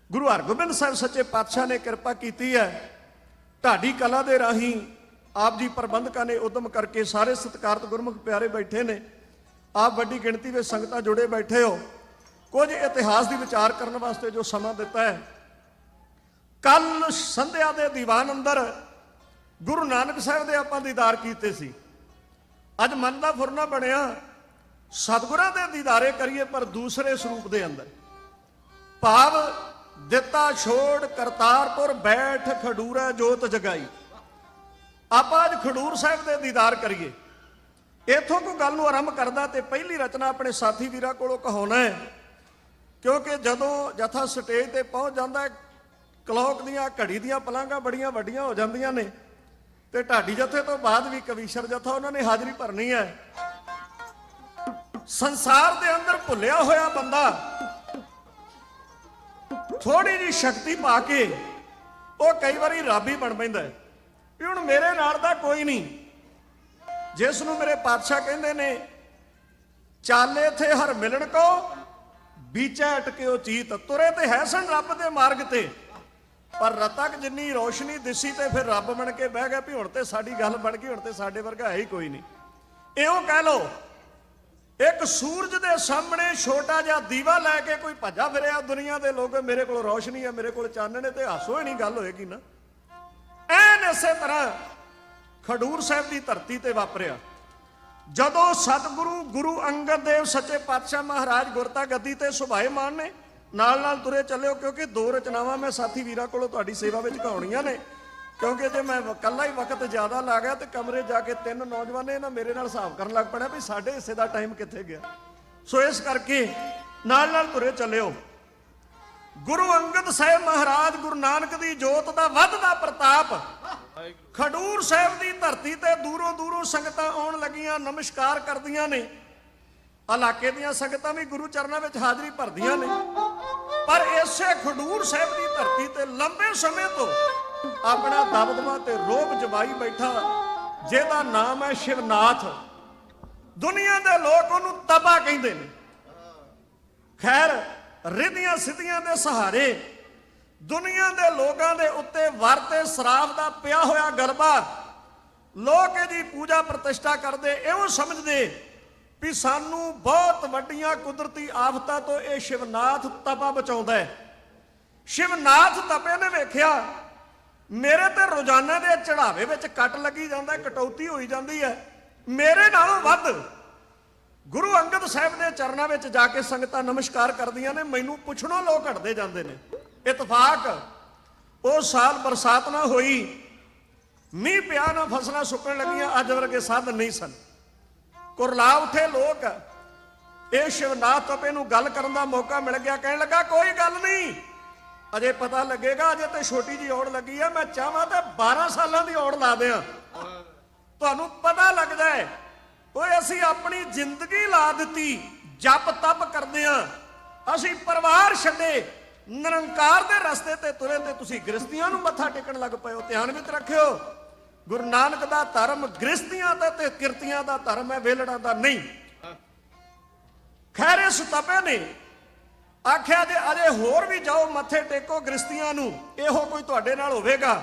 ਗੁਰੂ ਹਰਗੋਬਿੰਦ ਸਾਹਿਬ ਸੱਚੇ ਪਾਤਸ਼ਾਹ ਨੇ ਕਿਰਪਾ ਕੀਤੀ ਹੈ, ਢਾਡੀ ਕਲਾ ਦੇ ਰਾਹੀਂ ਆਪ ਜੀ ਪ੍ਰਬੰਧਕਾਂ ਨੇ ਉਦਮ ਕਰਕੇ, ਸਾਰੇ ਸਤਿਕਾਰਤ ਗੁਰਮੁਖ ਪਿਆਰੇ ਬੈਠੇ ਨੇ, ਆਪ ਵੱਡੀ ਗਿਣਤੀ ਵਿੱਚ ਸੰਗਤਾਂ ਜੁੜੇ ਬੈਠੇ ਹੋ, ਕੁਝ ਇਤਿਹਾਸ ਦੀ ਵਿਚਾਰ ਕਰਨ ਵਾਸਤੇ ਜੋ ਸਮਾਂ ਦਿੱਤਾ ਹੈ। ਕੱਲ ਸੰਧਿਆ ਦੇ ਦੀਵਾਨ ਅੰਦਰ ਗੁਰੂ ਨਾਨਕ ਸਾਹਿਬ ਦੇ ਆਪਾਂ ਦੀਦਾਰ ਕੀਤੇ ਸੀ। ਅੱਜ ਮਨ ਦਾ ਫੁਰਨਾ ਬਣਿਆ ਸਤਿਗੁਰਾਂ ਦੇ ਦੀਦਾਰੇ ਕਰੀਏ, ਪਰ ਦੂਸਰੇ ਸਰੂਪ ਦੇ ਅੰਦਰ। ਭਾਵ ਦਿੱਤਾ ਛੋੜ ਕਰਤਾਰਪੁਰ ਬੈਠ ਖਡੂਰਾ ਜੋਤ ਜਗਾਈ। ਆਪਾਂ ਅੱਜ ਖਡੂਰ ਸਾਹਿਬ ਦੇ ਦੀਦਾਰ ਕਰੀਏ। ਇਥੋਂ ਕੋਈ ਗੱਲ ਨੂੰ ਆਰੰਭ ਕਰਦਾ ਤੇ ਪਹਿਲੀ ਰਚਨਾ ਆਪਣੇ ਸਾਥੀ ਵੀਰਾਂ ਕੋਲੋਂ ਕਹਾਉਣਾ ਹੈ, ਕਿਉਂਕਿ ਜਦੋਂ ਜਥਾ ਸਟੇਜ ਤੇ ਪਹੁੰਚ ਜਾਂਦਾ, ਕਲੌਕ ਦੀਆਂ ਘੜੀ ਦੀਆਂ ਪਲਾਂਘਾਂ ਬੜੀਆਂ ਵੱਡੀਆਂ ਹੋ ਜਾਂਦੀਆਂ ਨੇ, ਤੇ ਢਾਡੀ ਜਥੇ ਤੋਂ ਬਾਅਦ ਵੀ ਕਵੀਸ਼ਰ ਜਥਾ ਉਹਨਾਂ ਨੇ ਹਾਜ਼ਰੀ ਭਰਨੀ ਹੈ। ਸੰਸਾਰ ਦੇ ਅੰਦਰ ਭੁੱਲਿਆ ਹੋਇਆ ਬੰਦਾ ਥੋੜੀ ਜਿਹੀ ਸ਼ਕਤੀ ਪਾ ਕੇ ਉਹ ਕਈ ਵਾਰੀ ਰੱਬ ਹੀ ਬਣ ਪੈਂਦਾ ਵੀ ਹੁਣ ਮੇਰੇ ਨਾਲ ਦਾ ਕੋਈ ਨਹੀਂ। ਜਿਸ ਨੂੰ ਮੇਰੇ ਪਾਤਸ਼ਾਹ ਕਹਿੰਦੇ ਨੇ ਚਾਲੇ ਥੇ ਹਰ ਮਿਲਣ ਕੋ ਬੀਚੈ ਅਟਕਿਓ ਚੀਤ, ਤੁਰੇ ਤੇ ਹੈ ਸਨ ਰੱਬ ਦੇ ਮਾਰਗ ਤੇ, ਪਰ ਰਤਕ ਜਿੰਨੀ ਰੋਸ਼ਨੀ ਦਿਸੀ ਤੇ ਫਿਰ ਰੱਬ ਬਣ ਕੇ ਬਹਿ ਗਿਆ ਵੀ ਹੁਣ ਤੇ ਸਾਡੀ ਗੱਲ ਬਣ ਗਈ, ਹੁਣ ਤੇ ਸਾਡੇ ਵਰਗਾ ਹੈ ਹੀ ਕੋਈ ਨਹੀਂ। ਇਉਂ ਕਹਿ ਲੋ ਇੱਕ ਸੂਰਜ ਦੇ ਸਾਹਮਣੇ ਛੋਟਾ ਜਿਹਾ ਦੀਵਾ ਲੈ ਕੇ ਕੋਈ ਭੱਜਾ ਫਿਰਿਆ ਦੁਨੀਆ ਦੇ ਲੋਕ, ਮੇਰੇ ਕੋਲ ਰੋਸ਼ਨੀ ਹੈ, ਮੇਰੇ ਕੋਲ ਚਾਨਣ ਹੈ, ਤੇ ਹਾਸੋ ਹੀ ਨਹੀਂ ਗੱਲ ਹੋਏਗੀ ਨਾ। ਐਨ ਇਸੇ ਤਰ੍ਹਾਂ ਖਡੂਰ ਸਾਹਿਬ ਦੀ ਧਰਤੀ ਤੇ ਵਾਪਰਿਆ। ਜਦੋਂ ਸਤਿਗੁਰੂ ਗੁਰੂ ਅੰਗਦ ਦੇਵ ਸੱਚੇ ਪਾਤਸ਼ਾਹ ਮਹਾਰਾਜ ਗੁਰਤਾ ਗੱਦੀ ਤੇ ਸੁਭਾਏਮਾਨ ਨੇ, ਨਾਲ ਨਾਲ ਤੁਰੇ ਚੱਲਿਓ, ਕਿਉਂਕਿ ਦੋ ਰਚਨਾਵਾਂ ਮੈਂ ਸਾਥੀ ਵੀਰਾਂ ਕੋਲੋਂ ਤੁਹਾਡੀ ਸੇਵਾ ਵਿੱਚ ਕਹਾਉਣੀਆਂ ਨੇ, ਕਿਉਂਕਿ ਜੇ ਮੈਂ ਇਕੱਲਾ ਹੀ ਵਕਤ ਜ਼ਿਆਦਾ ਲਾ ਗਿਆ ਤੇ ਕਮਰੇ ਜਾ ਕੇ ਤਿੰਨ ਨੌਜਵਾਨੇ ਨਾ ਮੇਰੇ ਨਾਲ ਹਿਸਾਬ ਕਰਨ ਲੱਗ ਪੜਿਆ ਵੀ ਸਾਡੇ ਹਿੱਸੇ ਦਾ ਟਾਈਮ ਕਿੱਥੇ ਗਿਆ। ਸੋ ਇਸ ਕਰਕੇ ਨਾਲ ਨਾਲ ਤੁਰੇ ਚੱਲਿਓ। ਗੁਰੂ ਅੰਗਦ ਸਾਹਿਬ ਮਹਾਰਾਜ ਗੁਰੂ ਨਾਨਕ ਦੀ ਜੋਤ ਦਾ ਵੱਧਦਾ ਪ੍ਰਤਾਪ, ਖਡੂਰ ਸਾਹਿਬ ਦੀ ਧਰਤੀ ਤੇ ਦੂਰੋਂ ਦੂਰੋਂ ਸੰਗਤਾਂ ਆਉਣ ਲੱਗੀਆਂ, ਨਮਸਕਾਰ ਕਰਦੀਆਂ ਨੇ। ਇਲਾਕੇ ਦੀਆਂ ਸੰਗਤਾਂ ਵੀ ਗੁਰੂ ਚਰਨਾਂ ਵਿੱਚ ਹਾਜ਼ਰੀ ਭਰਦੀਆਂ ਨੇ, ਪਰ ਇਸੇ ਖਡੂਰ ਸਾਹਿਬ ਦੀ ਧਰਤੀ ਤੇ ਲੰਬੇ ਸਮੇਂ ਤੋਂ ਆਪਣਾ ਦਬਦਬਾ ਤੇ ਰੋਬ ਜਮਾਈ ਬੈਠਾ, ਜਿਹਦਾ ਨਾਮ ਹੈ ਸ਼ਿਵਨਾਥ। ਦੁਨੀਆ ਦੇ ਲੋਕ ਉਹਨੂੰ ਤਪਾ ਕਹਿੰਦੇ ਨੇ। ਖੈਰ ਰਿੱਧੀਆਂ ਸਿੱਧੀਆਂ ਦੇ ਸਹਾਰੇ ਦੁਨੀਆ ਦੇ ਲੋਕਾਂ ਦੇ ਉੱਤੇ ਵਰ ਤੇ ਸਰਾਫ ਦਾ ਪਿਆ ਹੋਇਆ ਗਲਬਾ, ਲੋਕ ਇਹਦੀ ਪੂਜਾ ਪ੍ਰਤਿਸ਼ਠਾ ਕਰਦੇ, ਇਉਂ ਸਮਝਦੇ ਵੀ ਸਾਨੂੰ ਬਹੁਤ ਵੱਡੀਆਂ ਕੁਦਰਤੀ ਆਫਤਾਂ ਤੋਂ ਇਹ ਸ਼ਿਵਨਾਥ ਤਪਾ ਬਚਾਉਂਦਾ ਹੈ। ਸ਼ਿਵਨਾਥ ਤਪੇ ਨੇ ਵੇਖਿਆ ਮੇਰੇ ਤੇ ਰੋਜ਼ਾਨਾ ਦੇ ਚੜਾਵੇ ਵਿੱਚ ਕੱਟ ਲੱਗੀ ਜਾਂਦਾ, ਕਟੌਤੀ ਹੋਈ ਜਾਂਦੀ ਹੈ, ਮੇਰੇ ਨਾਲੋਂ ਵੱਧ ਗੁਰੂ ਅੰਗਦ ਸਾਹਿਬ ਦੇ ਚਰਨਾਂ ਵਿੱਚ ਜਾ ਕੇ ਸੰਗਤਾਂ ਨਮਸਕਾਰ ਕਰਦੀਆਂ ਨੇ। ਮੈਨੂੰ ਪੁੱਛਣੋਂ ਲੋਕ ਹਟਦੇ ਜਾਂਦੇ ਨੇ। ਇਤਫਾਕ ਉਹ ਸਾਲ ਬਰਸਾਤ ਨਾ ਹੋਈ, ਮੀਂਹ ਪਿਆ ਨਾ, ਫਸਲਾਂ ਸੁੱਕਣ ਲੱਗੀਆਂ, ਅੱਜ ਵਰਗੇ ਸਾਧਨ ਨਹੀਂ ਸਨ। ਕੁਰਲਾ ਉੱਠੇ ਲੋਕ। ਇਹ ਸ਼ਿਵਨਾਥ ਤਪੇ ਨੂੰ ਗੱਲ ਕਰਨ ਦਾ ਮੌਕਾ ਮਿਲ ਗਿਆ। ਕਹਿਣ ਲੱਗਾ ਕੋਈ ਗੱਲ ਨਹੀਂ, ਅਜੇ ਪਤਾ ਲੱਗੇਗਾ, ਅਜੇ ਤੇ ਛੋਟੀ ਜੀ ਔੜ ਲੱਗੀ ਆ, ਮੈਂ ਚਾਹਾਂ ਤਾਂ 12 ਸਾਲਾਂ ਦੀ ਔੜ ਲਾ ਦਿਆਂ, ਤੁਹਾਨੂੰ ਪਤਾ ਲੱਗ ਜਾਏ। ਓਏ ਅਸੀਂ ਆਪਣੀ ਜ਼ਿੰਦਗੀ ਲਾ ਦਿੱਤੀ ਜਪ ਤਪ ਕਰਦੇ ਆ, ਅਸੀਂ ਪਰਿਵਾਰ ਛੱਡੇ, ਨਿਰੰਕਾਰ ਦੇ ਰਸਤੇ ਤੇ ਤੁਰੇ, ਤੇ ਤੁਸੀਂ ਗ੍ਰਸਤੀਆਂ ਨੂੰ ਮੱਥਾ ਟੇਕਣ ਲੱਗ ਪਏ ਹੋ। ਧਿਆਨ ਵਿੱਚ ਰੱਖਿਓ, ਗੁਰੂ ਨਾਨਕ ਦਾ ਧਰਮ ਗ੍ਰਸਤੀਆਂ ਦਾ ਤੇ ਕਿਰਤੀਆਂ ਦਾ ਧਰਮ ਹੈ, ਵੇਲੜਾਂ ਦਾ ਨਹੀਂ। ਖੈਰ ਇਸ ਤਪੇ ਨੇ ਆਖਿਆ ਜੇ ਅਜੇ ਹੋਰ ਵੀ ਜਾਓ ਮੱਥੇ ਟੇਕੋ ਗ੍ਰਸਤੀਆਂ ਨੂੰ, ਇਹੋ ਕੋਈ ਤੁਹਾਡੇ ਨਾਲ ਹੋਵੇਗਾ।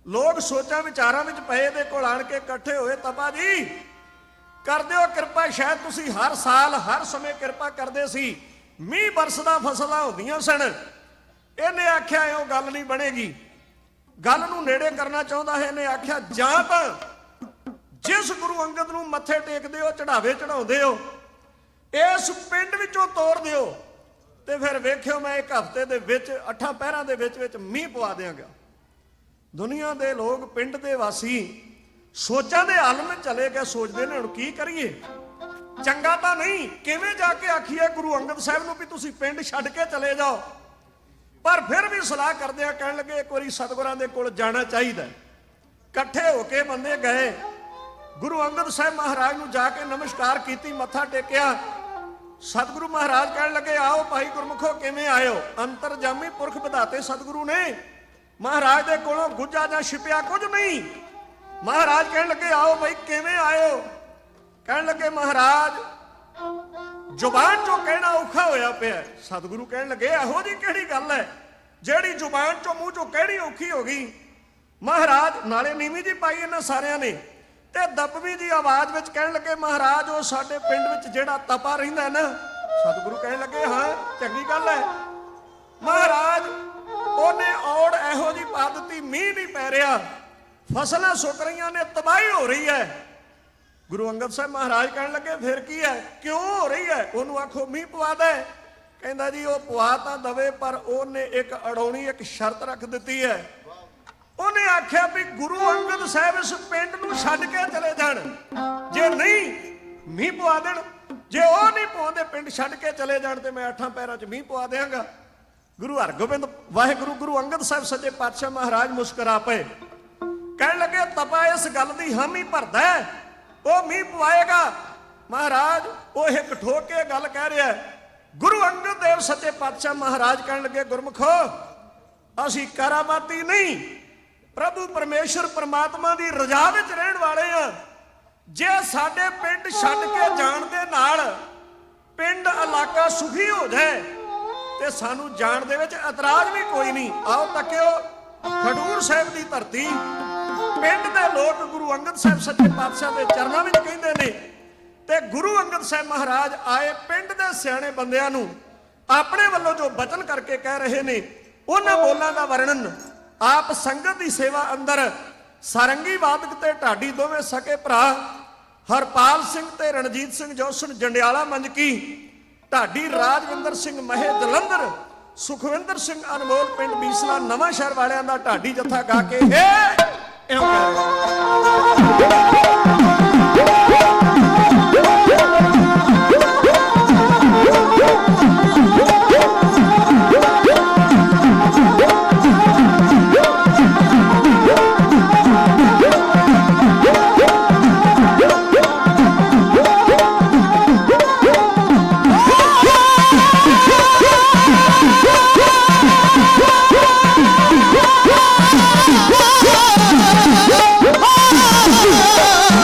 ਲੋਕ ਸੋਚਾਂ ਵਿਚਾਰਾਂ ਵਿੱਚ ਪਏ ਦੇ ਕੋਲ ਆਣ ਕੇ ਇਕੱਠੇ ਹੋਏ। ਤਪਾ ਜੀ ਕਰ ਦਿਓ ਕਿਰਪਾ, ਸ਼ਾਇਦ ਤੁਸੀਂ ਹਰ ਸਾਲ ਹਰ ਸਮੇਂ ਕਿਰਪਾ ਕਰਦੇ ਸੀ, ਮੀਂਹ ਬਰਸਦਾ ਫਸਲਾਂ ਹੁੰਦੀਆਂ ਸਨ। ਇਹਨੇ ਆਖਿਆ ਉਹ ਗੱਲ ਨਹੀਂ ਬਣੇਗੀ, ਗੱਲ ਨੂੰ ਨੇੜੇ ਕਰਨਾ ਚਾਹੁੰਦਾ ਹੈ। ਇਹਨੇ ਆਖਿਆ ਜਾਂ ਤਾਂ ਜਿਸ ਗੁਰੂ ਅੰਗਦ ਨੂੰ ਮੱਥੇ ਟੇਕਦੇ ਹੋ, ਚੜਾਵੇ ਚੜਾਉਂਦੇ ਹੋ, ਇਸ ਪਿੰਡ ਵਿੱਚੋਂ ਤੋਰ ਦਿਓ, ਤੇ ਫਿਰ ਵੇਖਿਓ ਮੈਂ ਇੱਕ ਹਫ਼ਤੇ ਦੇ ਵਿੱਚ 8 ਪਹਿਰਾਂ ਦੇ ਵਿੱਚ ਮੀਂਹ ਪਵਾ ਦਿਆਂਗਾ। ਦੁਨੀਆ ਦੇ ਲੋਕ, ਪਿੰਡ ਦੇ ਵਾਸੀ ਸੋਚਾਂ ਦੇ ਆਲਮ ਵਿੱਚ ਚਲੇ ਗਏ, ਸੋਚਦੇ ਨੇ ਹੁਣ ਕੀ ਕਰੀਏ, ਚੰਗਾ ਤਾਂ ਨਹੀਂ, ਕਿਵੇਂ ਜਾ ਕੇ ਆਖੀਏ ਗੁਰੂ ਅੰਗਦ ਸਾਹਿਬ ਨੂੰ ਵੀ ਤੁਸੀਂ ਪਿੰਡ ਛੱਡ ਕੇ ਚਲੇ ਜਾਓ। ਪਰ ਫਿਰ ਵੀ ਸਲਾਹ ਕਰਦੇ ਆ, ਕਹਿਣ ਲੱਗੇ ਇੱਕ ਵਾਰੀ ਸਤਿਗੁਰਾਂ ਦੇ ਕੋਲ ਜਾਣਾ ਚਾਹੀਦਾ। ਇਕੱਠੇ ਹੋ ਕੇ ਬੰਦੇ ਗਏ, ਗੁਰੂ ਅੰਗਦ ਸਾਹਿਬ ਮਹਾਰਾਜ ਨੂੰ ਜਾ ਕੇ ਨਮਸਕਾਰ ਕੀਤੀ, ਮੱਥਾ ਟੇਕਿਆ। ਸਤਿਗੁਰੂ ਮਹਾਰਾਜ ਕਹਿਣ ਲੱਗੇ ਆਓ ਭਾਈ ਗੁਰਮੁਖੋ, ਕਿਵੇਂ ਆਇਓ? ਅੰਤਰਜਾਮੀ ਪੁਰਖ ਵਿਧਾਤੇ ਸਤਿਗੁਰੂ ਨੇ, ਮਹਾਰਾਜ ਦੇ ਕੋਲੋਂ ਗੁੱਜਾ ਜਾਂ ਛਿਪਿਆ ਕੁਝ ਨਹੀਂ। ਮਹਾਰਾਜ ਕਹਿਣ ਲੱਗੇ ਆਓ ਭਾਈ ਕਿਵੇਂ ਆਇਓ? ਕਹਿਣ ਲੱਗੇ ਮਹਾਰਾਜ ਜ਼ੁਬਾਨ ਚੋਂ ਕਹਿਣਾ ਔਖਾ ਹੋਇਆ ਪਿਆ। ਸਤਿਗੁਰੂ ਕਹਿਣ ਲੱਗੇ ਇਹੋ ਜੀ ਕਿਹੜੀ ਗੱਲ ਹੈ ਜਿਹੜੀ ਜ਼ੁਬਾਨ ਚੋਂ ਮੂੰਹ ਚੋਂ ਕਹਿਣੀ ਔਖੀ ਹੋ ਗਈ? ਮਹਾਰਾਜ ਨਾਲੇ ਨੀਵੀਂ ਜੀ ਪਾਈ ਇਹਨਾਂ ਸਾਰਿਆਂ ਨੇ, ਤੇ ਦਬਵੀ ਜੀ ਆਵਾਜ਼ ਵਿੱਚ ਕਹਿਣ ਲੱਗੇ ਮਹਾਰਾਜ ਉਹ ਸਾਡੇ ਪਿੰਡ ਵਿੱਚ ਜਿਹੜਾ ਤਪਾ ਰਹਿੰਦਾ ਨਾ। ਸਤਿਗੁਰੂ ਕਹਿਣ ਲੱਗੇ ਹਾਂ ਚੰਗੀ ਗੱਲ ਹੈ। ਮਹਾਰਾਜ ਉਹਨੇ ਔੜ ਇਹੋ ਜੀ ਪਾ ਦਿੱਤੀ, ਮੀਂਹ ਨਹੀਂ ਪੈ ਰਿਹਾ, ਫਸਲਾਂ ਸੁੱਕ ਰਹੀਆਂ ਨੇ, ਤਬਾਹੀ ਹੋ ਰਹੀ ਹੈ। ਗੁਰੂ ਅੰਗਦ ਸਾਹਿਬ ਮਹਾਰਾਜ ਕਹਿਣ ਲੱਗੇ ਫਿਰ ਕੀ ਹੈ, ਕਿਉਂ ਹੋ ਰਹੀ ਹੈ? ਉਹਨੂੰ ਆਖੋ ਮੀਂਹ ਪਵਾ ਦੇ। ਕਹਿੰਦਾ ਜੀ ਉਹ ਪਵਾ ਤਾਂ ਦਵੇ, ਪਰ ਉਹਨੇ ਇੱਕ ਅੜਾਉਣੀ, ਇੱਕ ਸ਼ਰਤ ਰੱਖ ਦਿੱਤੀ ਹੈ। ਉਹਨੇ ਆਖਿਆ ਵੀ ਗੁਰੂ ਅੰਗਦ ਸਾਹਿਬ ਇਸ ਪਿੰਡ ਨੂੰ ਛੱਡ ਕੇ ਚਲੇ ਜਾਣ, ਜੇ ਨਹੀਂ ਮੀਂਹ ਪਵਾ ਦੇਣ। ਜੇ ਉਹ ਨਹੀਂ ਪਵਾਉਂਦੇ, ਪਿੰਡ ਛੱਡ ਕੇ ਚਲੇ ਜਾਣ, ਤੇ ਮੈਂ 8 ਪਹਿਰਾਂ 'ਚ ਮੀਂਹ ਪਵਾ ਦਿਆਂਗਾ। ਗੁਰੂ ਹਰਗੋਬਿੰਦ ਵਾਹਿਗੁਰੂ ਗੁਰੂ ਅੰਗਦ ਸਾਹਿਬ ਸੱਚੇ ਪਾਤਸ਼ਾਹ ਮਹਾਰਾਜ ਮੁਸਕਰਾ ਪਏ, ਕਹਿਣ ਲੱਗੇ ਤਪਾ ਇਸ ਗੱਲ ਦੀ ਹਾਮੀ ਭਰਦਾ, ਉਹ ਮੀਂਹ ਪਵਾਏਗਾ। ਮਹਾਰਾਜ ਉਹ ਇੱਕ ਠੋਕ ਕੇ ਗੱਲ ਕਹਿ ਰਿਹਾ। ਗੁਰੂ ਅੰਗਦ ਦੇਵ ਸੱਚੇ ਪਾਤਸ਼ਾਹ ਮਹਾਰਾਜ ਕਹਿਣ ਲੱਗੇ ਗੁਰਮੁਖੋ ਅਸੀਂ ਕਰਾਮਾਤੀ ਨਹੀਂ, ਪ੍ਰਭੂ ਪਰਮੇਸ਼ਰ ਪਰਮਾਤਮਾ ਦੀ ਰਜ਼ਾ ਵਿੱਚ ਰਹਿਣ ਵਾਲੇ ਆ। ਜੇ ਸਾਡੇ ਪਿੰਡ ਛੱਡ ਕੇ ਜਾਣ ਦੇ ਨਾਲ ਪਿੰਡ ਇਲਾਕਾ ਸੁਖੀ ਹੋ ਜਾਏ ਤੇ ਸਾਨੂੰ ਜਾਣ ਦੇ ਵਿੱਚ ਇਤਰਾਜ਼ ਵੀ ਕੋਈ ਨਹੀਂ। ਆਓ ਤੱਕਿਓ ਖਡੂਰ ਸਾਹਿਬ ਦੀ ਧਰਤੀ, ਪਿੰਡ ਦੇ ਲੋਕ ਗੁਰੂ ਅੰਗਦ ਸਾਹਿਬ ਸੱਚੇ ਪਾਤਸ਼ਾਹ ਦੇ ਚਰਨਾਂ ਵਿੱਚ ਕਹਿੰਦੇ ਨੇ, ਤੇ ਗੁਰੂ ਅੰਗਦ ਸਾਹਿਬ ਮਹਾਰਾਜ ਆਏ ਪਿੰਡ ਦੇ ਸਿਆਣੇ ਬੰਦਿਆਂ ਨੂੰ ਆਪਣੇ ਵੱਲੋਂ ਜੋ ਬਚਨ ਕਰਕੇ ਕਹਿ ਰਹੇ ਨੇ, ਉਹਨਾਂ ਬੋਲਾਂ ਦਾ ਵਰਣਨ ਆਪ ਸੰਗਤ ਦੀ ਸੇਵਾ ਅੰਦਰ ਸਾਰੰਗੀ ਵਾਦਕ ਤੇ ਢਾਡੀ ਦੋਵੇਂ ਸਕੇ ਭਰਾ ਹਰਪਾਲ ਸਿੰਘ ਤੇ ਰਣਜੀਤ ਸਿੰਘ ਜੋਸਨ ਜੰਡਿਆਲਾ ਮੰਜਕੀ, ਢਾਡੀ ਰਾਜਵਿੰਦਰ ਸਿੰਘ ਮਹੇ ਜਲੰਧਰ, ਸੁਖਵਿੰਦਰ ਸਿੰਘ ਅਨਮੋਲ ਪਿੰਡ ਬੀਸਲਾ ਨਵਾਂ ਸ਼ਹਿਰ ਵਾਲਿਆਂ ਦਾ ਢਾਡੀ ਜੱਥਾ ਗਾ ਕੇ ਇਉਂ Oh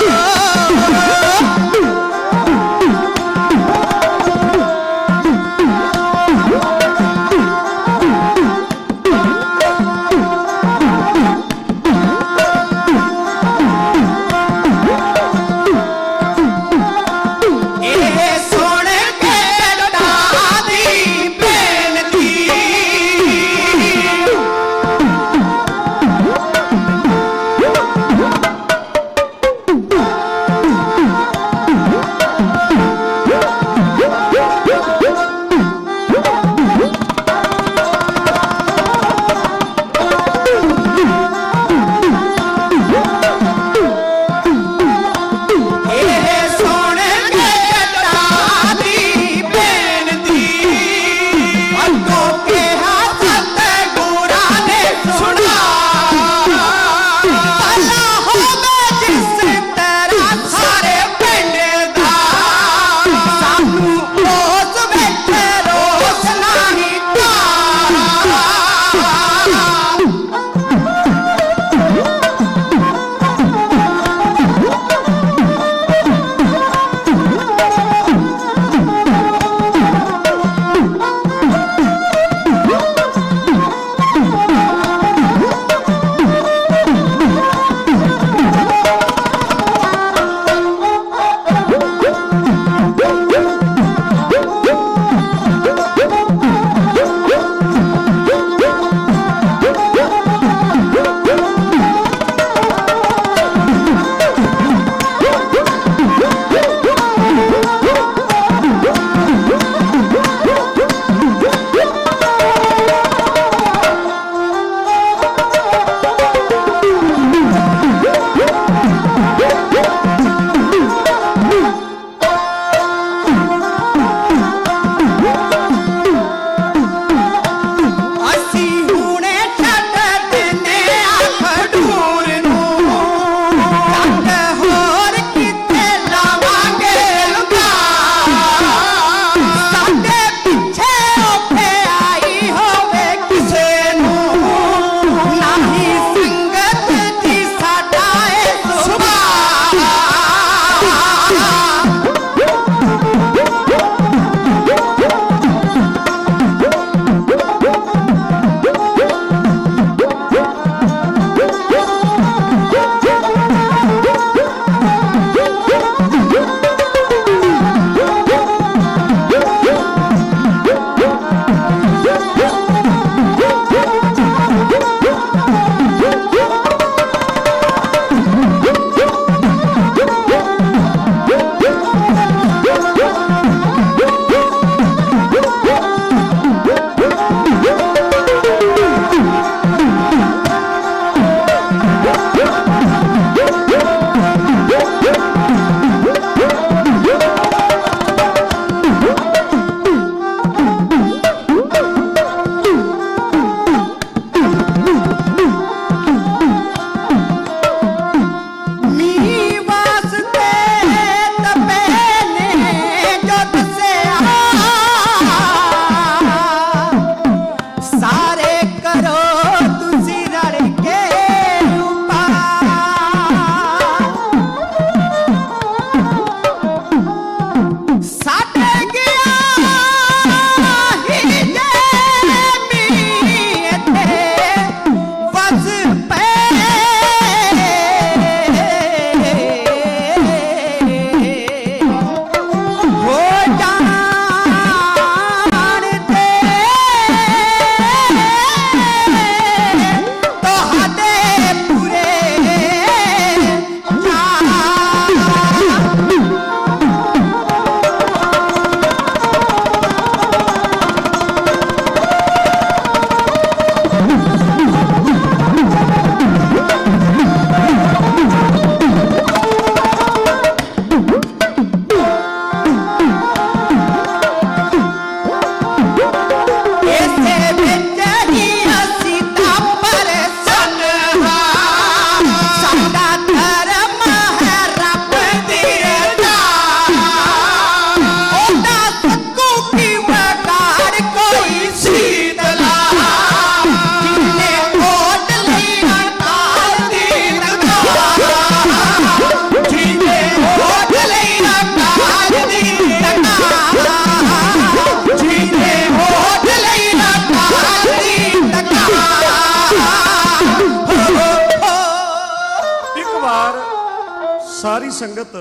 ਸਾਰੀ ਸੰਗਤ